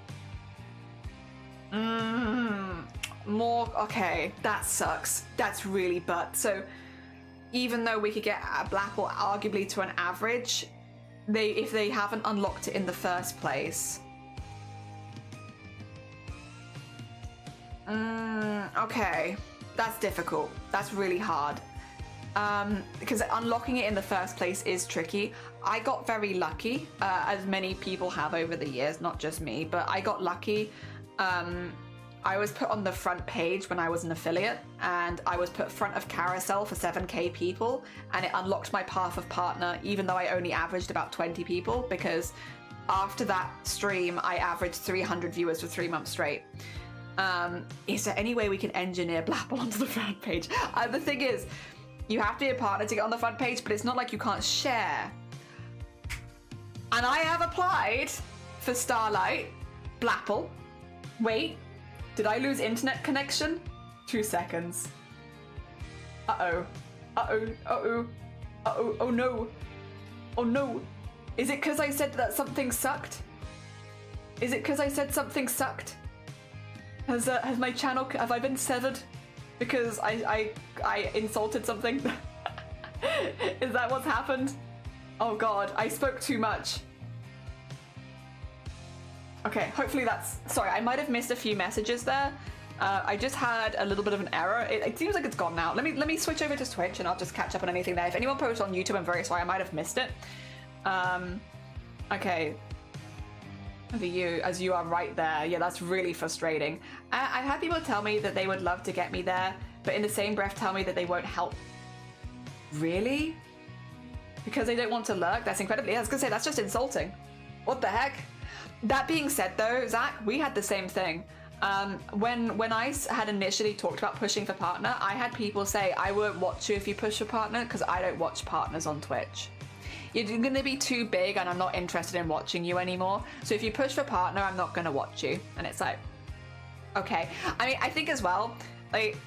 A: More, okay, that sucks. That's really butt. So even though we could get Blapple arguably to an average, if they haven't unlocked it in the first place. Okay, that's difficult. That's really hard. Because unlocking it in the first place is tricky. I got very lucky, as many people have over the years, not just me, but I got lucky. I was put on the front page when I was an affiliate, and I was put front of carousel for 7k people, and it unlocked my path of partner, even though I only averaged about 20 people, because after that stream, I averaged 300 viewers for 3 months straight. Is there any way we can engineer Blapple onto the front page? The thing is, you have to be a partner to get on the front page, but it's not like you can't share. And I have applied for Starlight, Blapple. Wait, did I lose internet connection? 2 seconds. Uh-oh. Uh-oh. Uh-oh. Uh-oh. Oh no. Oh no. Is it because I said that something sucked? Is it because I said something sucked? Has my channel, have I been severed because I insulted something? Is that what's happened? Oh god, I spoke too much. Okay, hopefully that's, sorry, I might have missed a few messages there. I just had a little bit of an error. It seems like it's gone now. Let me switch over to Twitch and I'll just catch up on anything there. If anyone posts on YouTube, I'm very sorry, I might have missed it. Okay. For you, as you are right there. Yeah, that's really frustrating. I've had people tell me that they would love to get me there, but in the same breath tell me that they won't help. Really? Because they don't want to lurk? That's incredibly, I was gonna say, that's just insulting. What the heck? That being said though, Zach, we had the same thing. When I had initially talked about pushing for partner, I had people say, I won't watch you if you push for partner because I don't watch partners on Twitch. You're gonna be too big and I'm not interested in watching you anymore. So if you push for partner, I'm not gonna watch you. And it's like, okay. I mean, I think as well, like,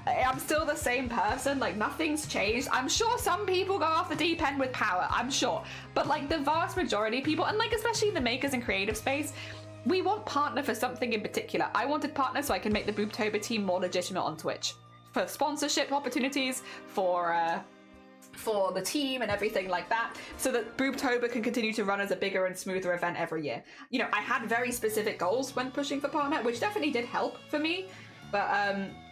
A: I'm still the same person, like nothing's changed. I'm sure some people go off the deep end with power, I'm sure. But like the vast majority of people, and like especially in the makers and creative space, we want partner for something in particular. I wanted partner so I can make the Boobtober team more legitimate on Twitch. For sponsorship opportunities, for the team and everything like that, so that Boobtober can continue to run as a bigger and smoother event every year. You know, I had very specific goals when pushing for partner, which definitely did help for me. But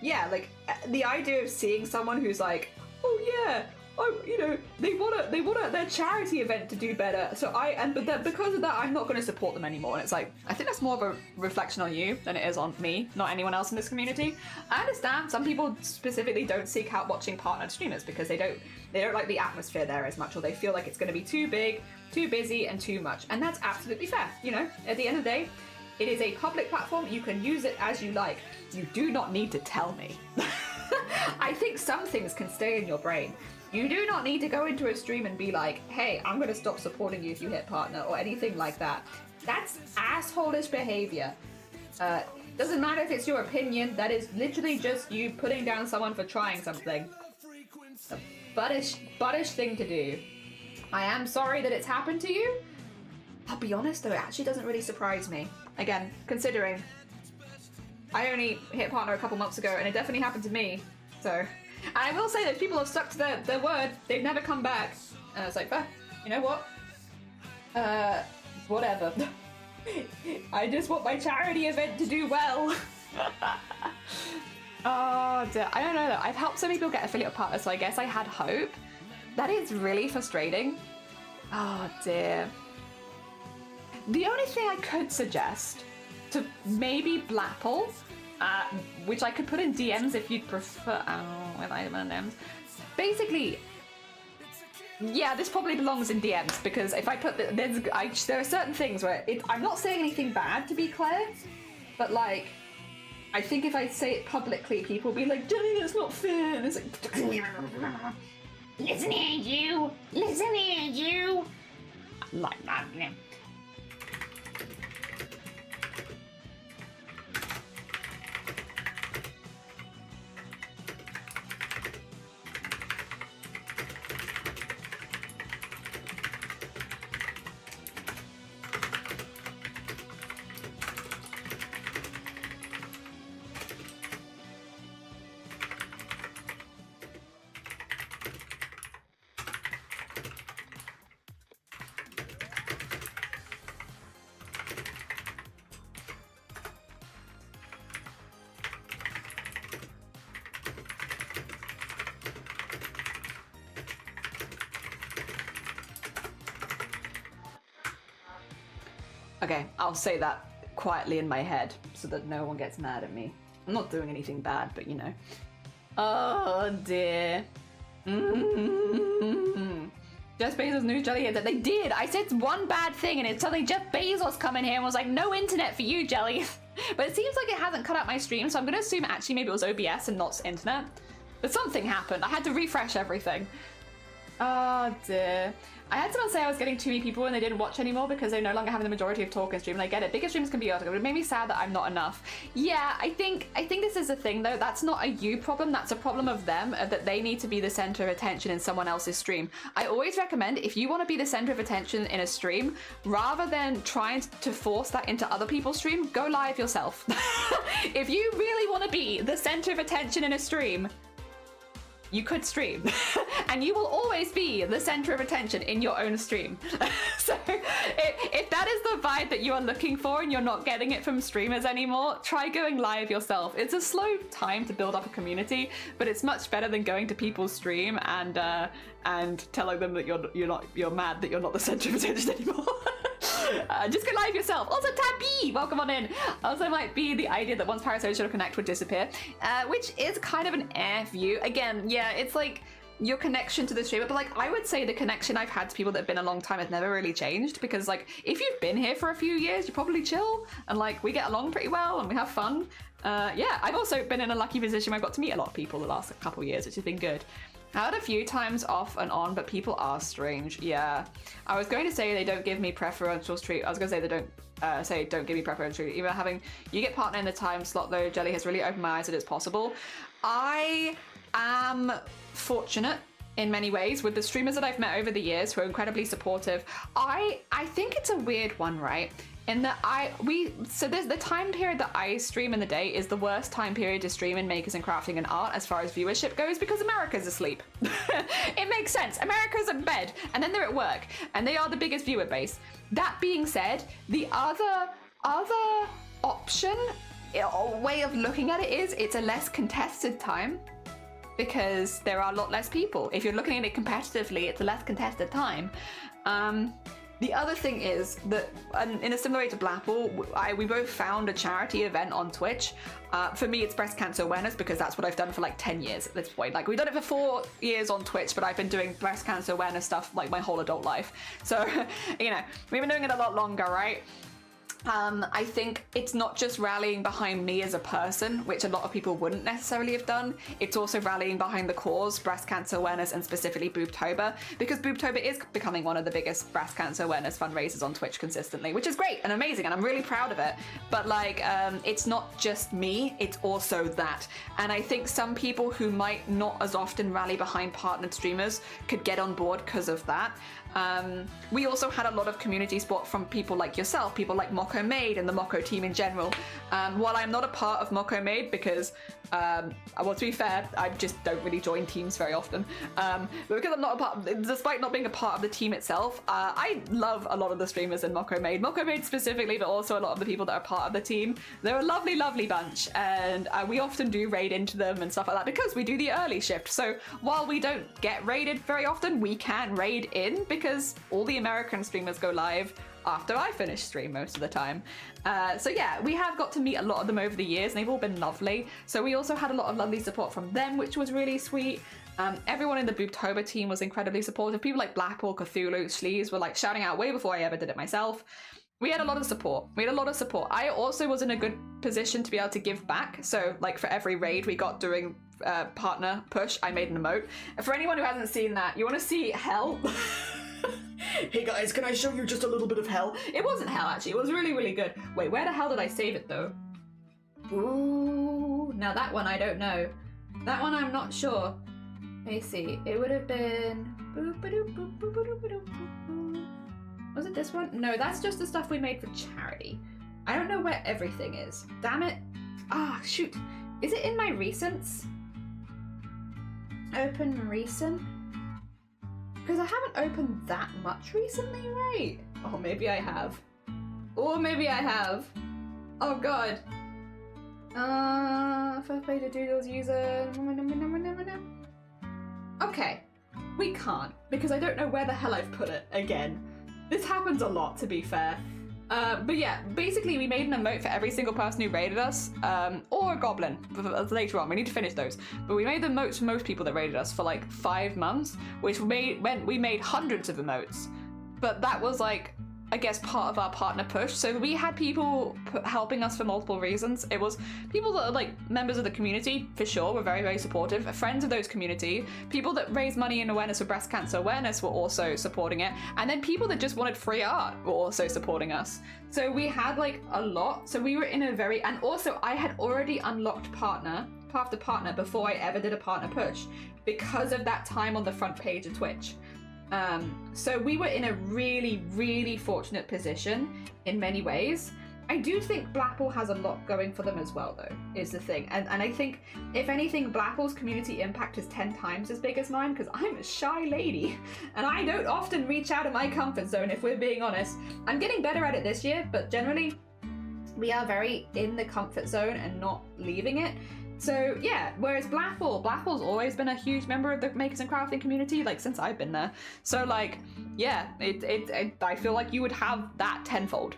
A: yeah, like the idea of seeing someone who's like, oh yeah, oh, you know, they want their charity event to do better. So because of that, I'm not going to support them anymore. And it's like, I think that's more of a reflection on you than it is on me, not anyone else in this community. I understand some people specifically don't seek out watching partnered streamers because they don't like the atmosphere there as much, or they feel like it's going to be too big, too busy, and too much. And that's absolutely fair. You know, at the end of the day, it is a public platform. You can use it as you like. You do not need to tell me. I think some things can stay in your brain. You do not need to go into a stream and be like, hey, I'm going to stop supporting you if you hit partner or anything like that. That's asshole-ish behavior. Doesn't matter if it's your opinion. That is literally just you putting down someone for trying something. A buttish thing to do. I am sorry that it's happened to you. I'll be honest though, it actually doesn't really surprise me. Again, considering I only hit partner a couple months ago and it definitely happened to me. So, and I will say that people have stuck to their word. They've never come back. And I was like, you know what? Whatever. I just want my charity event to do well. Oh dear. I don't know though. I've helped some people get affiliate partners, so I guess I had hope. That is really frustrating. Oh dear. The only thing I could suggest to maybe Blapple, which I could put in DMs if you'd prefer. Oh, with DMs. Basically, yeah, this probably belongs in DMs because if I put there are certain things where I'm not saying anything bad, to be clear, but like I think if I say it publicly, people will be like, Jenny, that's not fair. And it's like, listen here, you. Like that, yeah. Okay, I'll say that quietly in my head so that no one gets mad at me. I'm not doing anything bad, but you know. Oh dear. Jeff Bezos news Jelly that they did. I said one bad thing and it's suddenly Jeff Bezos come in here and was like, no internet for you, Jelly. But it seems like it hasn't cut out my stream, so I'm gonna assume actually maybe it was OBS and not internet. But something happened. I had to refresh everything. Oh dear. I had someone say I was getting too many people and they didn't watch anymore because they no longer have the majority of talk and stream, and I get it. Bigger streams can be chaotic, but it made me sad that I'm not enough. Yeah, I think this is the thing though. That's not a you problem, that's a problem of them, that they need to be the center of attention in someone else's stream. I always recommend, if you want to be the center of attention in a stream, rather than trying to force that into other people's stream, go live yourself. If you really want to be the center of attention in a stream, you could stream and you will always be the center of attention in your own stream. So if that is the vibe that you are looking for and you're not getting it from streamers anymore, try going live yourself. It's a slow time to build up a community, but it's much better than going to people's stream and telling them that you're mad that you're not the center of attention anymore. Just go live yourself. Also, Tabby, welcome on in. Also, might be the idea that once parasocial connect would disappear, which is kind of an view. Again, yeah, it's like your connection to the streamer, but like I would say the connection I've had to people that have been a long time has never really changed, because like if you've been here for a few years, you probably chill and like we get along pretty well and we have fun. Yeah, I've also been in a lucky position where I've got to meet a lot of people the last couple of years, which has been good. I had a few times off and on, but people are strange. Yeah, I was going to say they don't give me preferential treat. I was going to say they don't give me preferential treat. Even you get partner in the time slot though, Jelly has really opened my eyes that it's possible. I am fortunate in many ways with the streamers that I've met over the years who are incredibly supportive. I think it's a weird one, right? In that so there's the time period that I stream in the day is the worst time period to stream in makers and crafting and art as far as viewership goes, because America's asleep. It makes sense. America's in bed and then they're at work and they are the biggest viewer base. That being said, the other option or way of looking at it is it's a less contested time, because there are a lot less people. If you're looking at it competitively, it's a less contested time. The other thing is that, in a similar way to Blackpool, we both found a charity event on Twitch. For me, it's breast cancer awareness, because that's what I've done for like 10 years at this point. Like, we've done it for 4 years on Twitch, but I've been doing breast cancer awareness stuff like my whole adult life. So, you know, we've been doing it a lot longer, right? I think it's not just rallying behind me as a person, which a lot of people wouldn't necessarily have done. It's also rallying behind the cause, breast cancer awareness, and specifically Boobtober, because Boobtober is becoming one of the biggest breast cancer awareness fundraisers on Twitch consistently, which is great and amazing, and I'm really proud of it. But like, it's not just me, it's also that. And I think some people who might not as often rally behind partnered streamers could get on board because of that. We also had a lot of community support from people like yourself, people like Moko Made and the Moko team in general. While I'm not a part of Moko Made because, well, to be fair, I just don't really join teams very often. But because I'm not a part, despite not being a part of the team itself, I love a lot of the streamers in Moko Made. Moko Made specifically, but also a lot of the people that are part of the team. They're a lovely, lovely bunch, and we often do raid into them and stuff like that because we do the early shift. So while we don't get raided very often, we can raid in because all the American streamers go live after I finish stream most of the time. So yeah, we have got to meet a lot of them over the years and they've all been lovely. So we also had a lot of lovely support from them, which was really sweet. Everyone in the Boobtober team was incredibly supportive. People like Blackpool, Cthulhu, Sleeves were like shouting out way before I ever did it myself. We had a lot of support. I also was in a good position to be able to give back. So like for every raid we got during partner push, I made an emote. For anyone who hasn't seen that, you want to see hell? Hey guys, can I show you just a little bit of hell? It wasn't hell actually, it was really, really good. Wait, where the hell did I save it though? Ooh, now that one I don't know. That one I'm not sure. Let me see, it would have been... Was it this one? No, that's just the stuff we made for charity. I don't know where everything is. Damn it. Ah, shoot. Is it in my recents? Open recent? Because I haven't opened that much recently, right? Oh, maybe I have. Or maybe I have. Oh god. First page of Doodles user. Okay. We can't, because I don't know where the hell I've put it again. This happens a lot, to be fair. But yeah, basically we made an emote for every single person who raided us, or a goblin later on. We need to finish those. But we made the emotes for most people that raided us for like 5 months, which meant we made hundreds of emotes. But that was like I guess, part of our partner push. So we had people helping us for multiple reasons. It was people that are like members of the community, for sure, were very, very supportive. Friends of those community, people that raise money in awareness for breast cancer awareness were also supporting it. And then people that just wanted free art were also supporting us. So we had like a lot. So we were in a very, and also I had already unlocked path to partner before I ever did a partner push because of that time on the front page of Twitch. So we were in a really, really fortunate position in many ways. I do think Blackpool has a lot going for them as well, though, is the thing. And I think, if anything, Blackpool's community impact is 10 times as big as mine, because I'm a shy lady, and I don't often reach out of my comfort zone, if we're being honest. I'm getting better at it this year, but generally, we are very in the comfort zone and not leaving it. So yeah, whereas Blackpool's always been a huge member of the makers and crafting community, like since I've been there. So like, yeah, I feel like you would have that tenfold.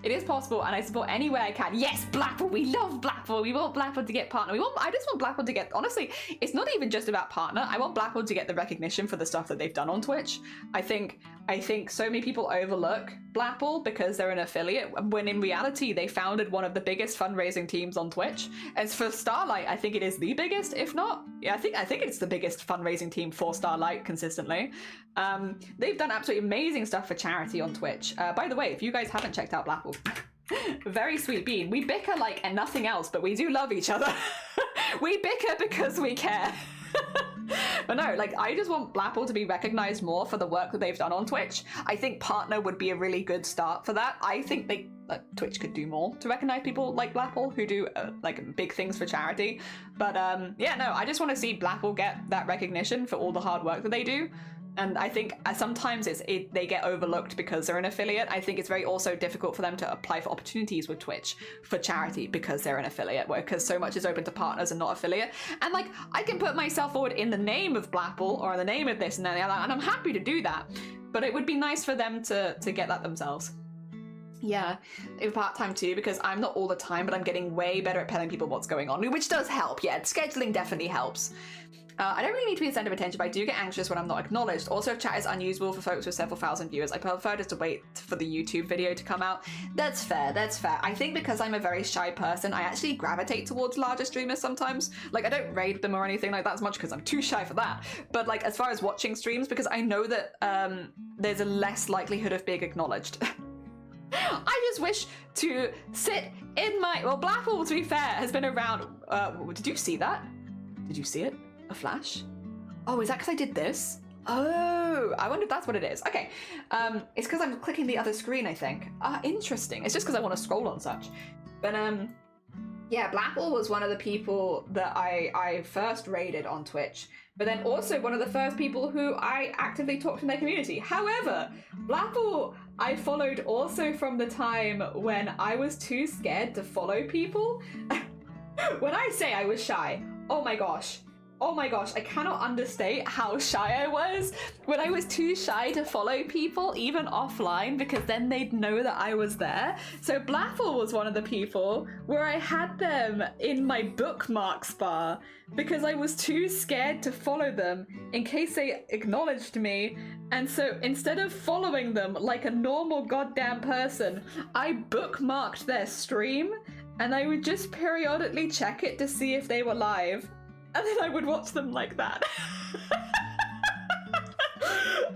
A: It is possible, and I support any way I can. Yes, Blackpool, we love Blackpool. We want Blackpool to get partner. I just want Blackpool to get, honestly, it's not even just about partner. I want Blackpool to get the recognition for the stuff that they've done on Twitch. I think so many people overlook Blackpool because they're an affiliate, when in reality they founded one of the biggest fundraising teams on Twitch. As for Starlight, I think it is the biggest, if not, yeah, I think it's the biggest fundraising team for Starlight consistently. They've done absolutely amazing stuff for charity on Twitch. By the way, if you guys haven't checked out Blackpool, very sweet bean. We bicker like and nothing else, but we do love each other. We bicker because we care. But no, like, I just want Blackpool to be recognized more for the work that they've done on Twitch. I think partner would be a really good start for that. I think Twitch could do more to recognize people like Blackpool who do like big things for charity. But yeah, no, I just want to see Blackpool get that recognition for all the hard work that they do. And I think sometimes they get overlooked because they're an affiliate. I think it's very also difficult for them to apply for opportunities with Twitch for charity because they're an affiliate, because so much is open to partners and not affiliate. And like, I can put myself forward in the name of Blackpool or in the name of this and that, and I'm happy to do that. But it would be nice for them to get that themselves. Yeah, in part-time too, because I'm not all the time, but I'm getting way better at telling people what's going on, which does help. Yeah, scheduling definitely helps. I don't really need to be the center of attention, but I do get anxious when I'm not acknowledged. Also, if chat is unusual for folks with several thousand viewers, I prefer just to wait for the YouTube video to come out. That's fair, that's fair. I think because I'm a very shy person, I actually gravitate towards larger streamers sometimes. Like, I don't raid them or anything like that as much because I'm too shy for that. But like, as far as watching streams, because I know that there's a less likelihood of being acknowledged. I just wish to sit in my... Well, Blackpool, to be fair, has been around... did you see that? Did you see it? A flash? Oh, is that because I did this? Oh, I wonder if that's what it is. Okay, it's because I'm clicking the other screen, I think. Interesting. It's just because I want to scroll on such. But yeah, Blackpool was one of the people that I first raided on Twitch, but then also one of the first people who I actively talked in their community. However, Blackpool I followed also from the time when I was too scared to follow people. When I say I was shy, oh my gosh, I cannot understate how shy I was when I was too shy to follow people, even offline, because then they'd know that I was there. So Blackpool was one of the people where I had them in my bookmarks bar because I was too scared to follow them in case they acknowledged me. And so instead of following them like a normal goddamn person, I bookmarked their stream and I would just periodically check it to see if they were live. And then I would watch them like that.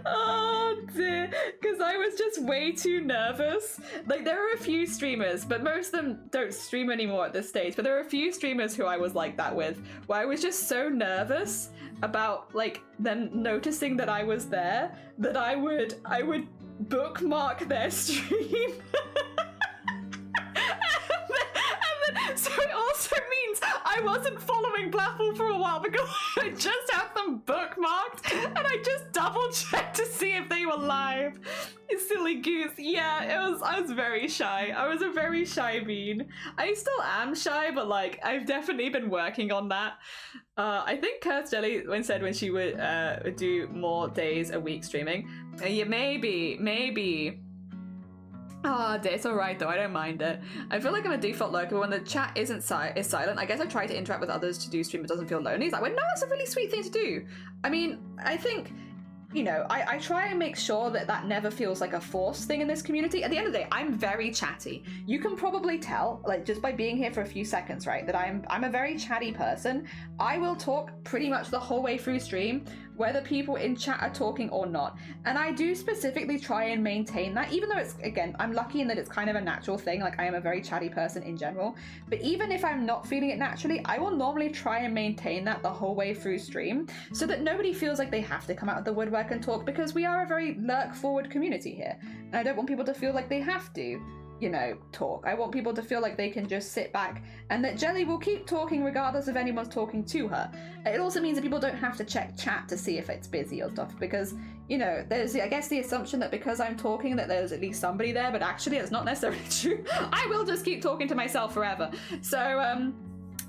A: Oh dear, because I was just way too nervous. Like, there are a few streamers, but most of them don't stream anymore at this stage, but there are a few streamers who I was like that with, where I was just so nervous about like them noticing that I was there that I would bookmark their stream. So it also means I wasn't following Blackpool for a while because I just had them bookmarked and I just double checked to see if they were live. You silly goose. Yeah, I was very shy. I was a very shy bean. I still am shy, but like, I've definitely been working on that. I think Curse Jelly said when she would do more days a week streaming. Yeah, maybe. Oh, it's alright though, I don't mind it. I feel like I'm a default lurker, but when the chat is silent, I guess I try to interact with others to do stream, it doesn't feel lonely. It's like, well, no, it's a really sweet thing to do. I mean, I think you know, I try and make sure that that never feels like a forced thing in this community. At the end of the day, I'm very chatty. You can probably tell, like, just by being here for a few seconds, right, that I'm a very chatty person. I will talk pretty much the whole way through stream, whether people in chat are talking or not. And I do specifically try and maintain that, even though it's, again, I'm lucky in that it's kind of a natural thing. Like, I am a very chatty person in general. But even if I'm not feeling it naturally, I will normally try and maintain that the whole way through stream so that nobody feels like they have to come out of the woodwork and talk, because we are a very lurk-forward community here. And I don't want people to feel like they have to, you know, talk. I want people to feel like they can just sit back and that Jelly will keep talking regardless of anyone's talking to her. It also means that people don't have to check chat to see if it's busy or stuff, because, you know, there's, I guess, the assumption that because I'm talking that there's at least somebody there, but actually it's not necessarily true. I will just keep talking to myself forever. So,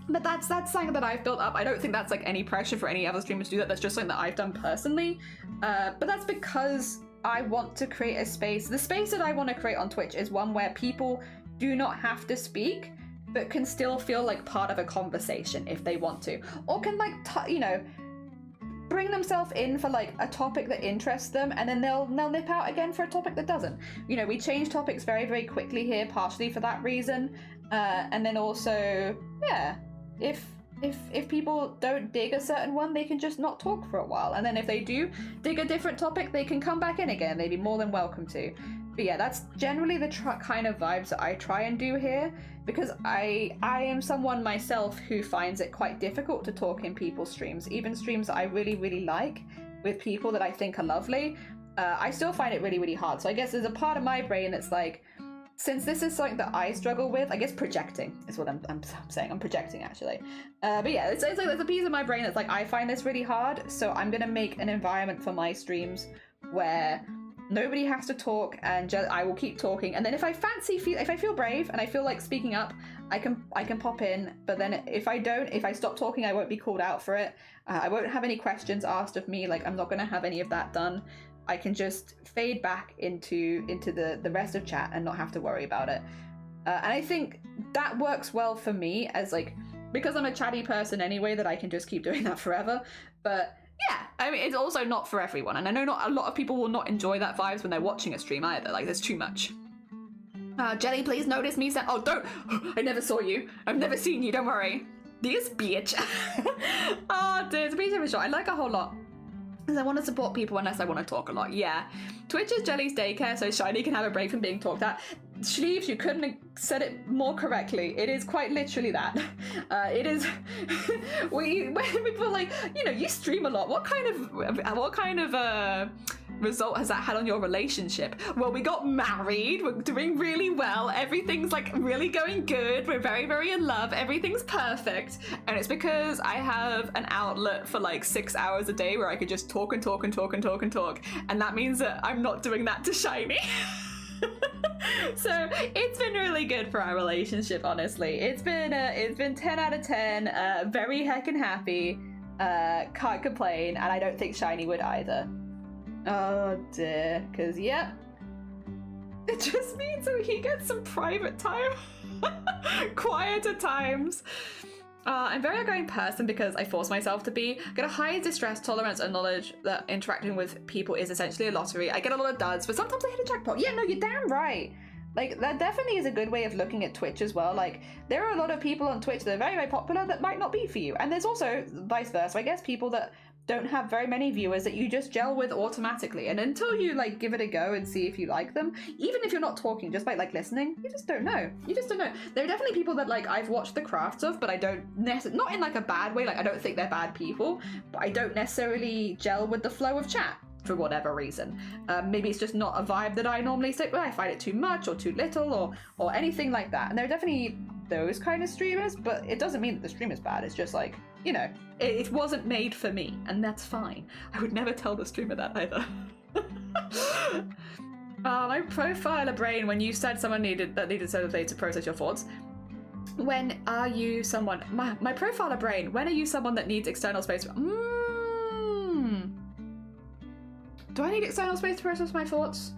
A: but that's something that I've built up. I don't think that's like any pressure for any other streamers to do that. That's just something that I've done personally. But that's because I want to create a space. The space that I want to create on Twitch is one where people do not have to speak, but can still feel like part of a conversation if they want to, or can like, you know, bring themselves in for like a topic that interests them, and then they'll nip out again for a topic that doesn't. You know, we change topics very, very quickly here, partially for that reason. And then also, yeah, if people don't dig a certain one, they can just not talk for a while. And then if they do dig a different topic, they can come back in again. They'd be more than welcome to. But yeah, that's generally the kind of vibes that I try and do here, because I am someone myself who finds it quite difficult to talk in people's streams, even streams that I really, really like with people that I think are lovely. I still find it really, really hard. So I guess there's a part of my brain that's like, since this is something that I struggle with, I guess projecting is what I'm saying. I'm projecting, actually. But yeah, it's like there's a piece of my brain that's like, I find this really hard, so I'm going to make an environment for my streams where nobody has to talk, and I will keep talking. And then if I feel brave and I feel like speaking up, I can pop in. But then if I stop talking, I won't be called out for it. I won't have any questions asked of me. Like, I'm not going to have any of that done. I can just fade back into the rest of chat and not have to worry about it. And I think that works well for me, as like, because I'm a chatty person anyway, that I can just keep doing that forever. But yeah, I mean, it's also not for everyone. And I know not a lot of people will not enjoy that vibes when they're watching a stream either. Like, there's too much. Jelly, please notice me. Oh, don't. I never saw you. I've never seen you. Don't worry. This bitch. Oh, dude, it's a pretty short. I like a whole lot. Because I want to support people unless I want to talk a lot. Yeah. Twitch is Jelly's daycare, so Shiny can have a break from being talked at. Sleeves, you couldn't have said it more correctly. It is quite literally that. It is. When people are like, you know, you stream a lot. What kind of result has that had on your relationship? Well, we got married. We're doing really well. Everything's like really going good. We're very, very in love. Everything's perfect. And it's because I have an outlet for like 6 hours a day where I could just talk and talk and talk and talk and talk. And that means that I'm not doing that to Shiny. So it's been really good for our relationship, honestly. It's been 10 out of 10, very heckin' happy, can't complain, and I don't think Shiny would either. Oh dear, because yep, it just means that he gets some private time, quieter times. I'm a very outgoing person because I force myself to be. I get a high distress tolerance and knowledge that interacting with people is essentially a lottery. I get a lot of duds, but sometimes I hit a jackpot. Yeah, no, you're damn right. Like, that definitely is a good way of looking at Twitch as well. Like, there are a lot of people on Twitch that are very, very popular that might not be for you. And there's also vice versa. I guess people that don't have very many viewers that you just gel with automatically. And until you, like, give it a go and see if you like them, even if you're not talking, just by, like, listening, you just don't know. You just don't know. There are definitely people that, like, I've watched the crafts of, but I don't necessarily, not in, like, a bad way. Like, I don't think they're bad people, but I don't necessarily gel with the flow of chat for whatever reason. Maybe it's just not a vibe that I normally stick with. I find it too much or too little or anything like that. And there are definitely those kind of streamers, but it doesn't mean that the stream is bad. It's just like, you know, it wasn't made for me, and that's fine. I would never tell the streamer that either. My profiler brain, when you said someone needed so that to process your thoughts. When are you someone, my profiler brain, when are you someone that needs external space? Do I need external space to process my thoughts?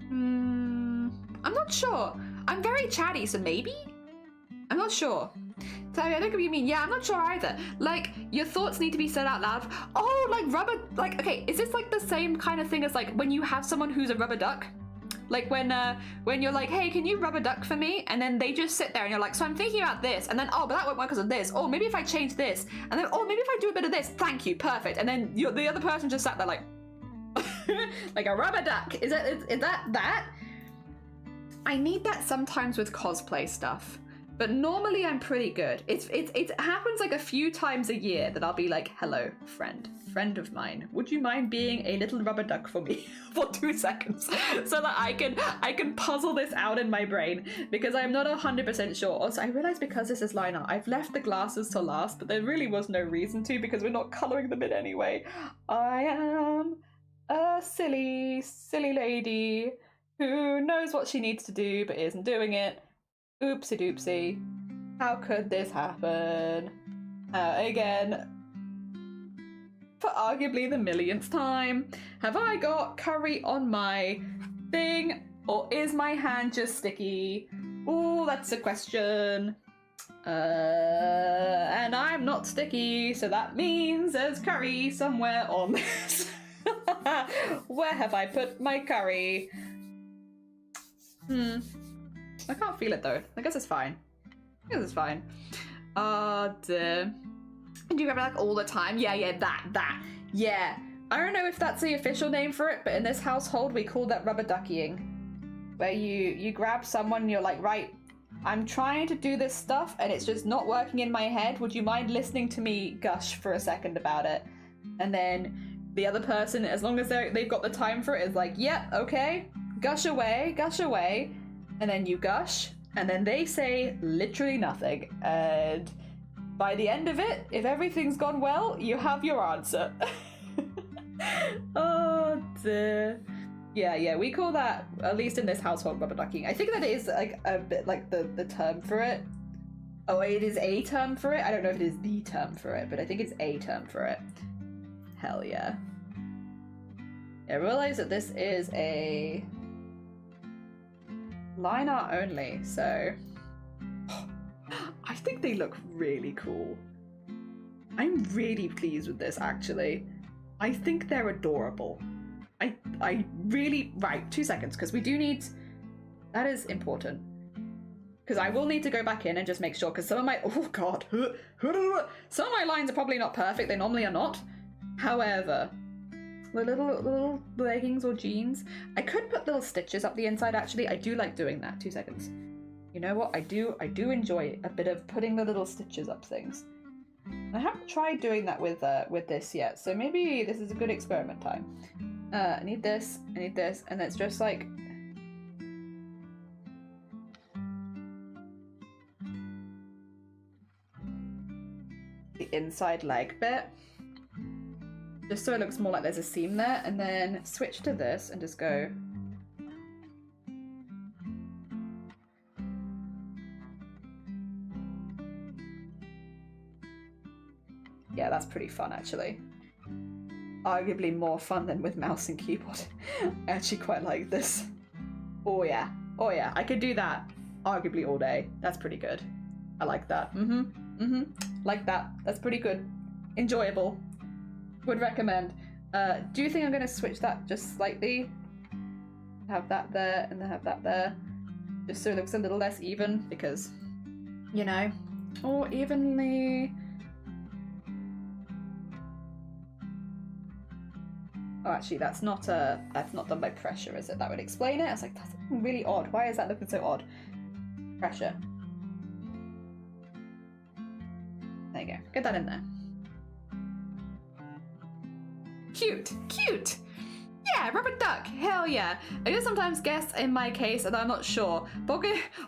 A: I'm not sure. I'm very chatty, so maybe? I'm not sure. Sorry, I don't get what you mean. Yeah, I'm not sure either. Like, your thoughts need to be said out loud. Oh, like rubber, like, okay, is this like the same kind of thing as like when you have someone who's a rubber duck? Like when you're like, hey, can you rubber duck for me? And then they just sit there and you're like, so I'm thinking about this. And then, oh, but that won't work because of this. Oh, maybe if I change this. And then, oh, maybe if I do a bit of this. Thank you, perfect. And then the other person just sat there like, like a rubber duck. Is that? I need that sometimes with cosplay stuff. But normally I'm pretty good. It happens like a few times a year that I'll be like, hello, friend of mine, would you mind being a little rubber duck for me for 2 seconds so that I can puzzle this out in my brain, because I'm not 100% sure. Also, I realized because this is line art, I've left the glasses to last, but there really was no reason to because we're not coloring them in anyway. I am a silly lady who knows what she needs to do but isn't doing it. Oopsie doopsie. How could this happen? Again, for arguably the millionth time, have I got curry on my thing, or is my hand just sticky? Oh, that's a question. And I'm not sticky, so that means there's curry somewhere on this. Where have I put my curry? I can't feel it though. I guess it's fine. Dear. Do you remember like all the time? Yeah, that. Yeah. I don't know if that's the official name for it, but in this household we call that rubber duckying. Where you grab someone and you're like, right, I'm trying to do this stuff and it's just not working in my head. Would you mind listening to me gush for a second about it? And then the other person, as long as they've got the time for it, is like, yep, okay, gush away. And then you gush, and then they say literally nothing. And by the end of it, if everything's gone well, you have your answer. Oh dear. Yeah, we call that, at least in this household, rubber ducking. I think that is like a bit like the term for it. Oh, it is a term for it? I don't know if it is the term for it, but I think it's a term for it. Hell yeah. I realize that this is a line art only, so I think they look really cool. I'm really pleased with this, actually. I think they're adorable. I really, right, 2 seconds, because we do need, that is important. Because I will need to go back in and just make sure, because some of my, oh god, some of my lines are probably not perfect, they normally are not. However, the little leggings or jeans, I could put little stitches up the inside, actually. I do like doing that. 2 seconds. You know what? I do enjoy a bit of putting the little stitches up things. I haven't tried doing that with this yet, so maybe this is a good experiment time. I need this, and it's just like the inside leg bit. Just so it looks more like there's a seam there, and then switch to this and just go. Yeah, that's pretty fun, actually. Arguably more fun than with mouse and keyboard. I actually quite like this. Oh yeah, I could do that arguably all day. That's pretty good. I like that. Like that. That's pretty good. Enjoyable. Would recommend. Do you think I'm going to switch that just slightly? Have that there and then have that there. Just so it looks a little less even, because, you know, or evenly. Oh, actually, that's not done by pressure, is it? That would explain it. I was like, that's really odd. Why is that looking so odd? Pressure. There you go. Get that in there. Cute. Yeah, rubber duck. Hell yeah. I do sometimes guess in my case, and I'm not sure.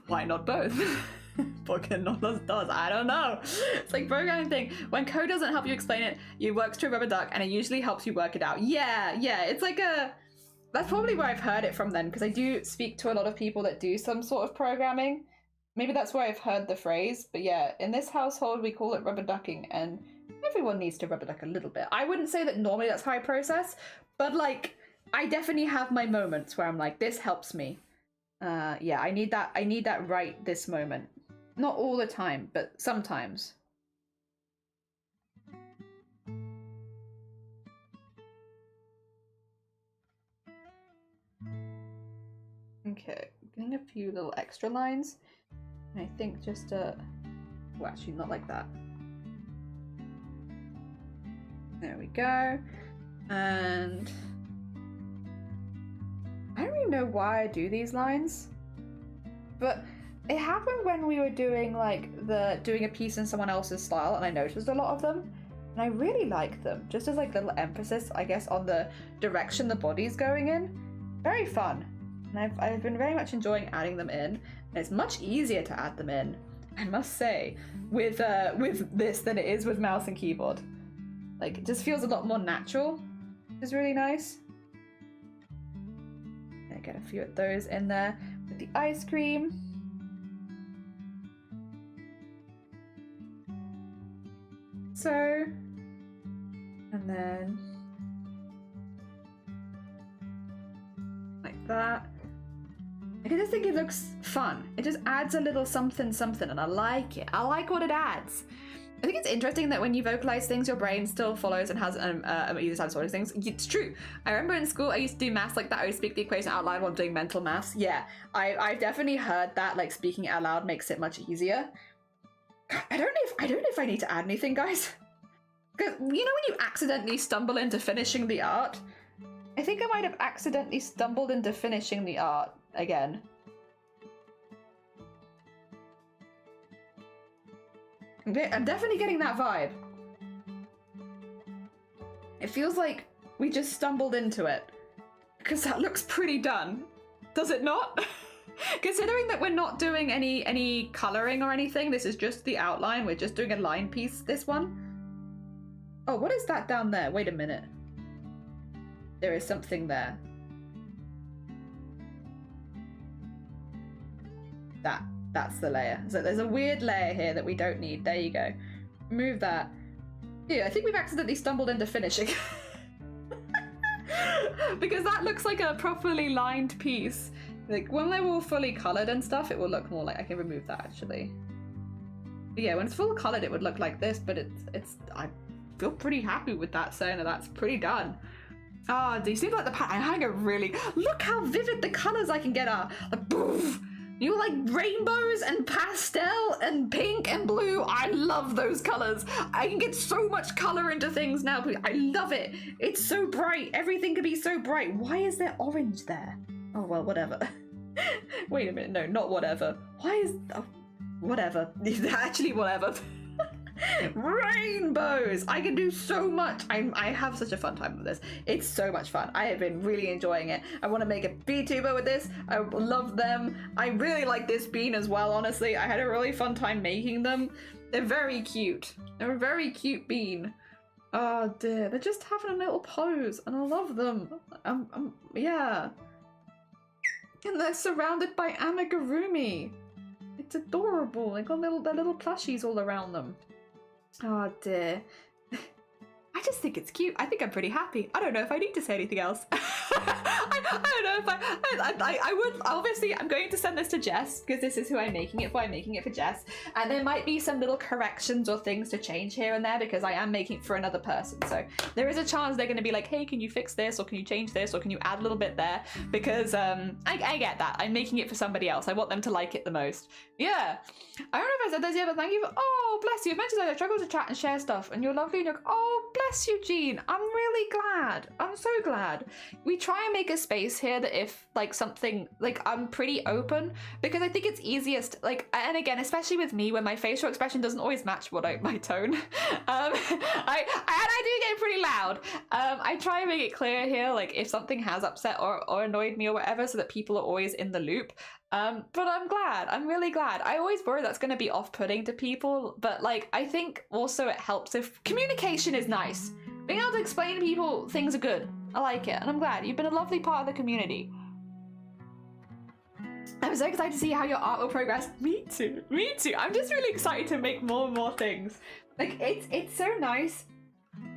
A: Why not both? Porque no los dos. I don't know. It's like programming thing. When code doesn't help you explain it, you work to a rubber duck, and it usually helps you work it out. Yeah. It's like that's probably where I've heard it from then, because I do speak to a lot of people that do some sort of programming. Maybe that's where I've heard the phrase. But yeah, in this household, we call it rubber ducking, and everyone needs to rubber duck a little bit. I wouldn't say that normally that's how I process, but like, I definitely have my moments where I'm like, this helps me. Yeah, I need that right this moment. Not all the time, but sometimes. Okay, getting a few little extra lines. And I think just well, actually not like that. There we go. And I don't really know why I do these lines, but it happened when we were doing like doing a piece in someone else's style, and I noticed a lot of them, and I really like them, just as like little emphasis, I guess, on the direction the body's going in. Very fun, and I've been very much enjoying adding them in, and it's much easier to add them in, I must say, with this than it is with mouse and keyboard. Like, it just feels a lot more natural, which is really nice. Gonna get a few of those in there with the ice cream. So, and then like that. I just think it looks fun. It just adds a little something something, and I like it. I like what it adds. I think it's interesting that when you vocalize things, your brain still follows and has either side sort of things. It's true. I remember in school I used to do maths like that. I would speak the equation out loud while doing mental maths. Yeah, I've definitely heard that, like, speaking out loud makes it much easier. I don't know if I need to add anything, guys. Because you know when you accidentally stumble into finishing the art? I think I might have accidentally stumbled into finishing the art again. I'm definitely getting that vibe. It feels like we just stumbled into it. Because that looks pretty done. Does it not? Considering that we're not doing any colouring or anything, this is just the outline, we're just doing a line piece, this one. Oh, what is that down there? Wait a minute. There is something there. That's the layer. So there's a weird layer here that we don't need. There you go. Move that. Yeah, I think we've accidentally stumbled into finishing. Because that looks like a properly lined piece. Like, when they're all fully coloured and stuff, it will look more like... I can remove that, actually. But yeah, when it's full coloured, it would look like this, but it's... I feel pretty happy with that, saying that that's pretty done. Ah, do you see like the pattern? I'm having a really... Look how vivid the colours I can get are. Like, poof! You like rainbows and pastel and pink and blue. I love those colors. I can get so much color into things now. I love it. It's so bright. Everything can be so bright. Why is there orange there? Oh, well, whatever. Wait a minute. No, not whatever. Why is... Oh, whatever. Actually, whatever. Rainbows! I can do so much. I have such a fun time with this. It's so much fun. I have been really enjoying it. I want to make a VTuber with this. I love them. I really like this bean as well, honestly. I had a really fun time making them. They're very cute. They're a very cute bean. Oh dear, they're just having a little pose and I love them. Yeah. And they're surrounded by amigurumi. It's adorable. They got their little plushies all around them. Oh dear. I just think it's cute. I think I'm pretty happy. I don't know if I need to say anything else. I don't know if I would, obviously I'm going to send this to Jess because this is who I'm making it for. I'm making it for Jess. And there might be some little corrections or things to change here and there because I am making it for another person. So there is a chance they're going to be like, hey, can you fix this? Or can you change this? Or can you add a little bit there? Because I get that. I'm making it for somebody else. I want them to like it the most. Yeah. I don't know if I said this yet, but thank you for, oh, bless you. I've mentioned that I struggle to chat and share stuff and you're lovely and you're, oh, bless you, Jean. I'm really glad. I'm so glad. We try and make a space here that if like something, like I'm pretty open because I think it's easiest, like, and again, especially with me when my facial expression doesn't always match what my tone. I do get pretty loud. I try and make it clear here, like if something has upset or annoyed me or whatever, so that people are always in the loop. But I'm glad. I'm really glad. I always worry that's going to be off-putting to people, but like I think also it helps if communication is nice. Being able to explain to people things are good. I like it, and I'm glad. You've been a lovely part of the community. I'm so excited to see how your art will progress. Me too. Me too. I'm just really excited to make more and more things. Like it's so nice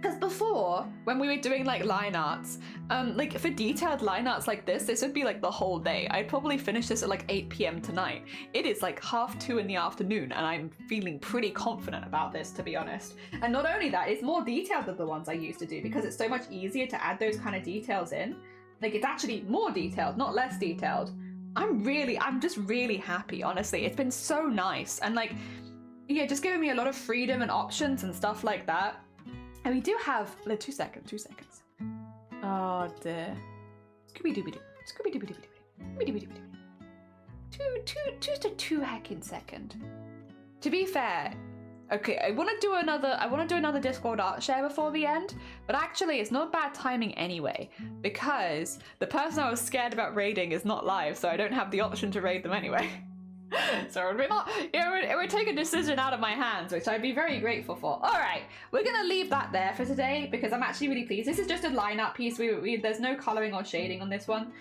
A: Because before, when we were doing like line arts, like for detailed line arts like this would be like the whole day. I'd probably finish this at like 8 p.m. tonight. It is like 2:30 in the afternoon and I'm feeling pretty confident about this, to be honest. And not only that, it's more detailed than the ones I used to do because it's so much easier to add those kind of details in. Like it's actually more detailed, not less detailed. I'm just really happy, honestly. It's been so nice. And like, yeah, just giving me a lot of freedom and options and stuff like that. And we do have, 2 seconds. Oh dear. Scooby-Dooby-Doo. Scooby-Dooby-Dooby-Dooby. Just a 2 heckin' second. To be fair, okay, I want to do another Discord art share before the end, but actually it's not bad timing anyway, because the person I was scared about raiding is not live, so I don't have the option to raid them anyway. So it would take a decision out of my hands, which I'd be very grateful for. All right, we're gonna leave that there for today because I'm actually really pleased. This is just a line art piece. There's no coloring or shading on this one.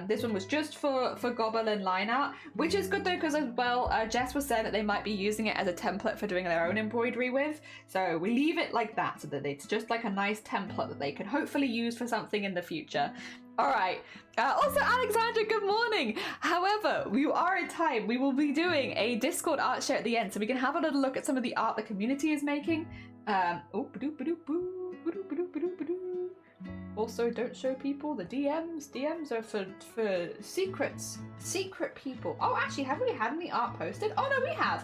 A: This one was just for Goblin line art, which is good though because as well, Jess was saying that they might be using it as a template for doing their own embroidery with. So we leave it like that so that it's just like a nice template that they can hopefully use for something in the future. All right. Also, Alexandra, good morning. However, we are in time. We will be doing a Discord art share at the end, so we can have a little look at some of the art the community is making. Also, don't show people the DMs. DMs are for secrets. Secret people. Oh, actually, have we had any art posted? Oh, no, we have.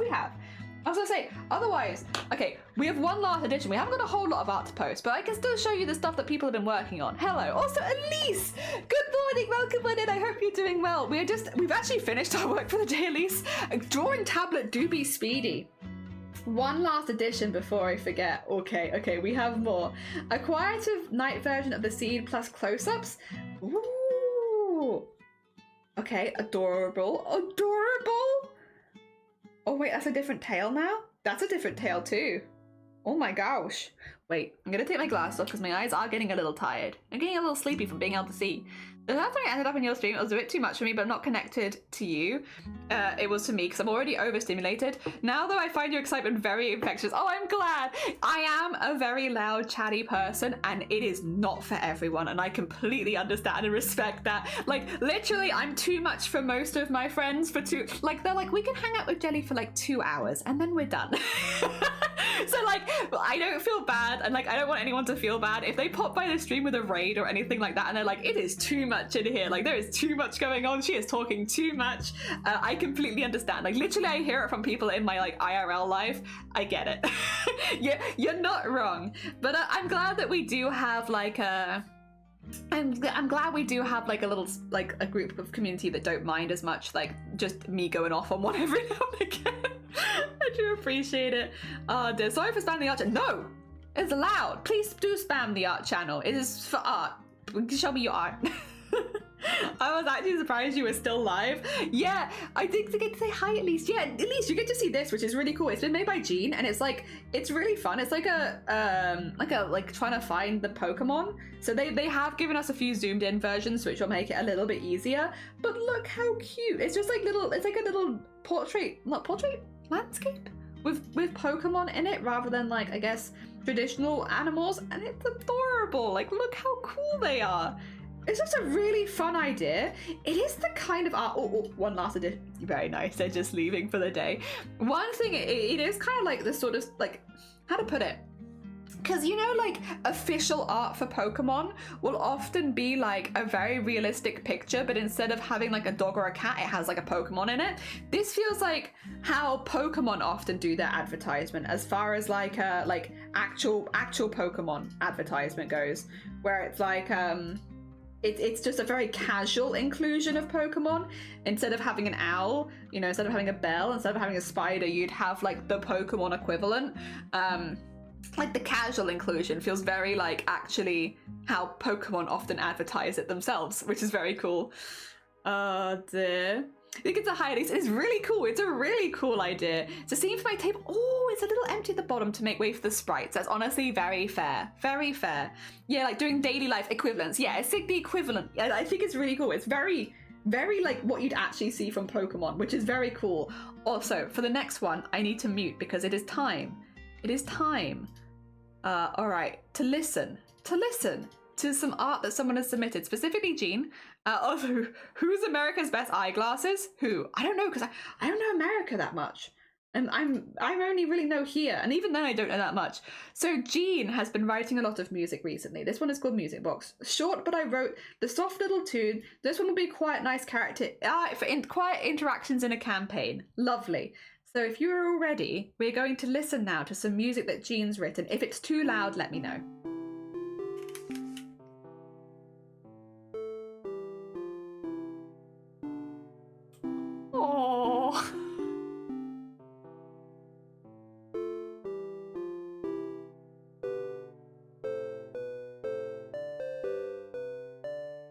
A: I was gonna say, otherwise, okay, we have one last edition. We haven't got a whole lot of art to post, but I can still show you the stuff that people have been working on. Hello. Also, Elise, good morning, welcome on in. I hope you're doing well. We've actually finished our work for the day, Elise. Drawing tablet do be speedy. One last edition before I forget. Okay, we have more. A quietive night version of the seed plus close-ups. Ooh. Okay, adorable. Oh wait, that's a different tail now? That's a different tail too. Oh my gosh. Wait, I'm gonna take my glasses off because my eyes are getting a little tired. I'm getting a little sleepy from being able to see. The last time I ended up in your stream, it was a bit too much for me, but I'm not connected to you. It was to me because I'm already overstimulated. Now though, I find your excitement very infectious. Oh, I'm glad. I am a very loud, chatty person and it is not for everyone. And I completely understand and respect that. Like literally, I'm too much for most of my friends they're like, we can hang out with Jelly for like 2 hours and then we're done. So like, I don't feel bad and like, I don't want anyone to feel bad. If they pop by the stream with a raid or anything like that and they're like, it is too much in here, like there is too much going on, she is talking too much, I completely understand. Like literally I hear it from people in my like IRL life. I get it. You're not wrong, but I'm glad that we do have like I'm glad we do have like a little like a group of community that don't mind as much like just me going off on one every now and again. I do appreciate it. Oh dear, sorry for spamming the art channel. No, it's allowed. Please do spam the art channel. It is for art. Show me your art. I was actually surprised you were still live. Yeah, I think to get to say hi at least. Yeah, at least you get to see this, which is really cool. It's been made by Jean, and it's like it's really fun. It's like a trying to find the Pokemon. So they have given us a few zoomed in versions, which will make it a little bit easier. But look how cute! It's just like it's like a little landscape with Pokemon in it, rather than like I guess traditional animals, and it's adorable. Like look how cool they are. It's just a really fun idea. It is the kind of art. One last edition. Very nice. They're just leaving for the day. One thing, it is kind of like the sort of like, how to put it? Because you know, like official art for Pokemon will often be like a very realistic picture, but instead of having like a dog or a cat, it has like a Pokemon in it. This feels like how Pokemon often do their advertisement, as far as like actual Pokemon advertisement goes, where it's like it's just a very casual inclusion of Pokemon. Instead of having an owl, you know, instead of having a bell, instead of having a spider, you'd have like the Pokemon equivalent. Like the casual inclusion feels very like actually how Pokemon often advertise it themselves, which is very cool. Oh dear. I think it's a highlight. It's really cool. It's a really cool idea. It's a scene for my table. Oh, it's a little empty at the bottom to make way for the sprites. That's honestly very fair. Very fair. Yeah, like doing daily life equivalents. Yeah, it's like the equivalent. I think it's really cool. It's very, very like what you'd actually see from Pokemon, which is very cool. Also, for the next one, I need to mute because it is time. It is time. All right, to listen to some art that someone has submitted, specifically Jean, of who's America's best eyeglasses? Who? I don't know, because I don't know America that much. And I only really know here, and even then I don't know that much. So Jean has been writing a lot of music recently. This one is called Music Box. Short, but I wrote the soft little tune. This one will be quite nice character, quiet interactions in a campaign. Lovely. So if you're all ready, we're going to listen now to some music that Jean's written. If it's too loud, let me know. Oh.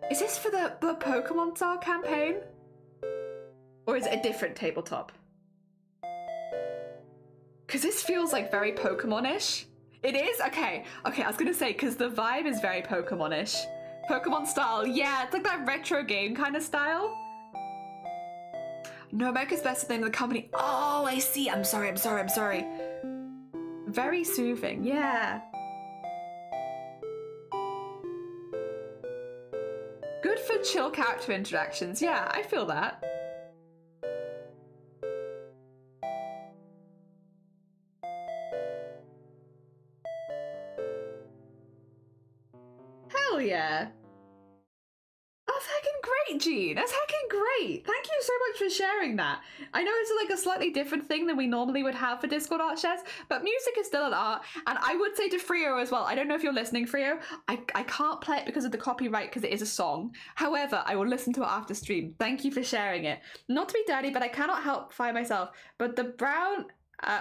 A: Is this for the Pokemon style campaign? Or is it a different tabletop? Because this feels like very Pokemon-ish. It is? Okay, I was gonna say, because the vibe is very Pokemon-ish. Pokemon style, yeah, it's like that retro game kind of style. No, America's Best is the name of the company. Oh, I see. I'm sorry. Very soothing, yeah. Good for chill character interactions. Yeah, I feel that. Hell yeah. That's heckin' great, Jean. That's heckin' great. Thank you so much for sharing that. I know it's like a slightly different thing than we normally would have for Discord art shares, but music is still an art. And I would say to Frio as well, I don't know if you're listening, Frio. I can't play it because of the copyright because it is a song. However, I will listen to it after stream. Thank you for sharing it. Not to be dirty, but I cannot help find myself. But the brown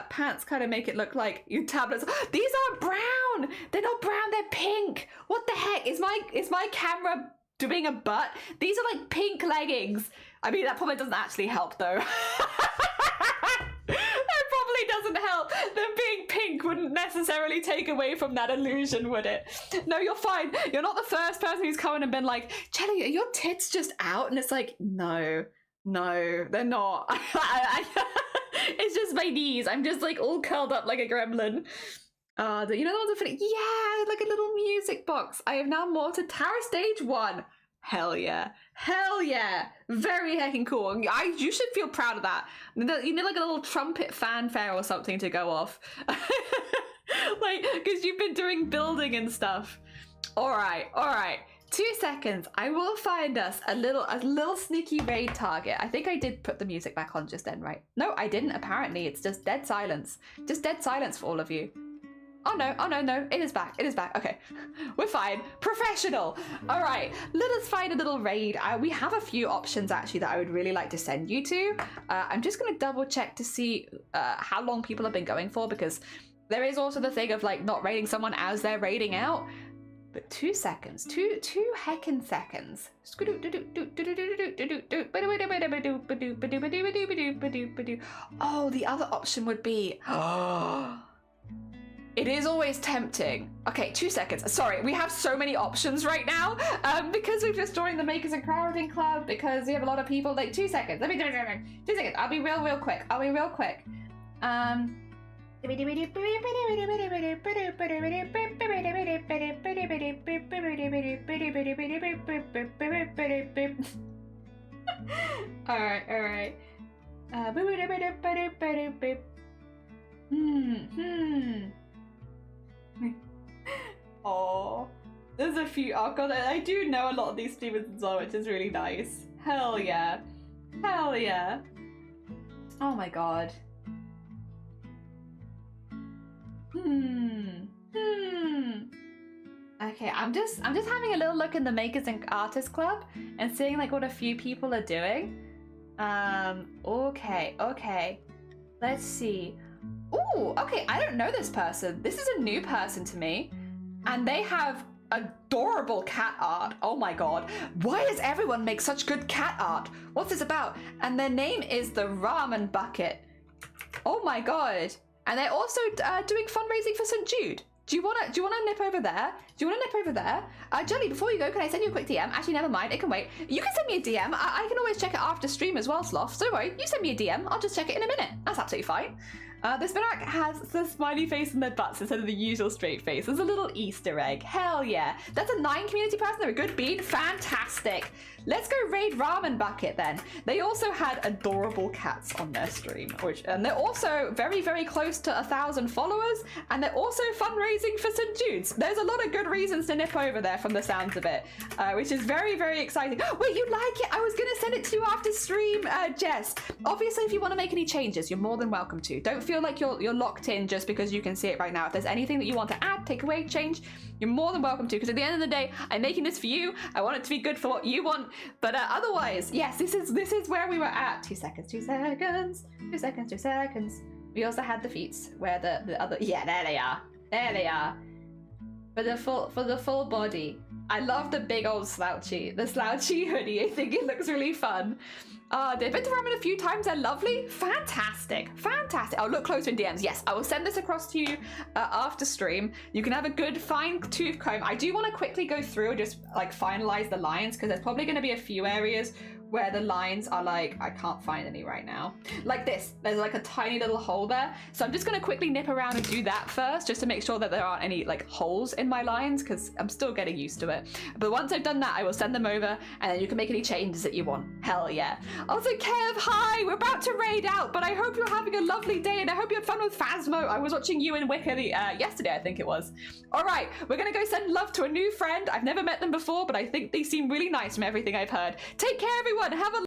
A: pants kind of make it look like your tablets. These aren't brown. They're not brown. They're pink. What the heck? Is my camera doing a butt? These are like pink leggings. I mean, that probably doesn't actually help though. That probably doesn't help. Them being pink wouldn't necessarily take away from that illusion, would it? No, you're fine. You're not the first person who's come in and been like, Chelly, are your tits just out? And it's like, no, they're not. It's just my knees. I'm just like all curled up like a gremlin. You know the ones that funny? Yeah, like a little music box. I have now mortared Tower Stage 1. Hell yeah. Very heckin' cool. You should feel proud of that. You need like a little trumpet fanfare or something to go off. Like, because you've been doing building and stuff. All right. 2 seconds. I will find us a little sneaky raid target. I think I did put the music back on just then, right? No, I didn't. Apparently, it's just dead silence. Just dead silence for all of you. Oh no, it is back. Okay, we're fine. Professional. All right, let us find a little raid. We have a few options actually that I would really like to send you to. I'm just gonna double check to see how long people have been going for, because there is also the thing of like not raiding someone as they're raiding out. But 2 seconds, two heckin' seconds. Oh, the other option would be, it is always tempting. Okay, 2 seconds. Sorry, we have so many options right now because we've just joined the Makers and Crafting Club, because we have a lot of people. Like 2 seconds. Let me do it. 2 seconds. I'll be real quick. All right. Oh, there's a few. Oh god, I do know a lot of these streamers as well, which is really nice. Hell yeah. Oh my god. Okay, I'm just having a little look in the Makers and Artists Club and seeing like what a few people are doing. Okay. Let's see. Ooh, okay, I don't know this person. This is a new person to me. And they have adorable cat art. Oh my god. Why does everyone make such good cat art? What's this about? And their name is the Ramen Bucket. Oh my god. And they're also doing fundraising for St. Jude. Do you wanna nip over there? Jelly, before you go, can I send you a quick DM? Actually, never mind, it can wait. You can send me a DM. I can always check it after stream as well, Sloth. So don't worry, you send me a DM. I'll just check it in a minute. That's absolutely fine. The spinrack has the smiley face and their butts instead of the usual straight face. There's a little Easter egg. Hell yeah. That's a 9 community person. They're a good bean. Fantastic. Let's go raid Ramen Bucket then. They also had adorable cats on their stream, and they're also very, very close to 1,000 followers, and they're also fundraising for St. Jude's. There's a lot of good reasons to nip over there from the sounds of it, which is very, very exciting. Wait, you like it? I was going to send it to you after stream, Jess. Obviously, if you want to make any changes, you're more than welcome to. Don't feel like you're locked in just because you can see it right now. If there's anything that you want to add, take away, change, you're more than welcome to, because at the end of the day, I'm making this for you. I want it to be good for what you want. But otherwise, yes, this is where we were at. 2 seconds, 2 seconds, 2 seconds, 2 seconds. We also had the feats where the other, yeah, there they are, there they are. For the full body. I love the big old slouchy hoodie. I think it looks really fun. They've been to Ramen a few times. They're lovely. Fantastic. Fantastic. I'll look closer in DMs. Yes, I will send this across to you after stream. You can have a good fine tooth comb. I do want to quickly go through and just like finalize the lines, because there's probably going to be a few areas where the lines are like, I can't find any right now. Like this, there's like a tiny little hole there. So I'm just gonna quickly nip around and do that first, just to make sure that there aren't any like holes in my lines, because I'm still getting used to it. But once I've done that, I will send them over, and then you can make any changes that you want. Hell yeah. Also, Kev, hi, we're about to raid out, but I hope you're having a lovely day, and I hope you had fun with Phasmo. I was watching you and Wicker yesterday, I think it was. All right, we're gonna go send love to a new friend. I've never met them before, but I think they seem really nice from everything I've heard. Take care, everyone. Have a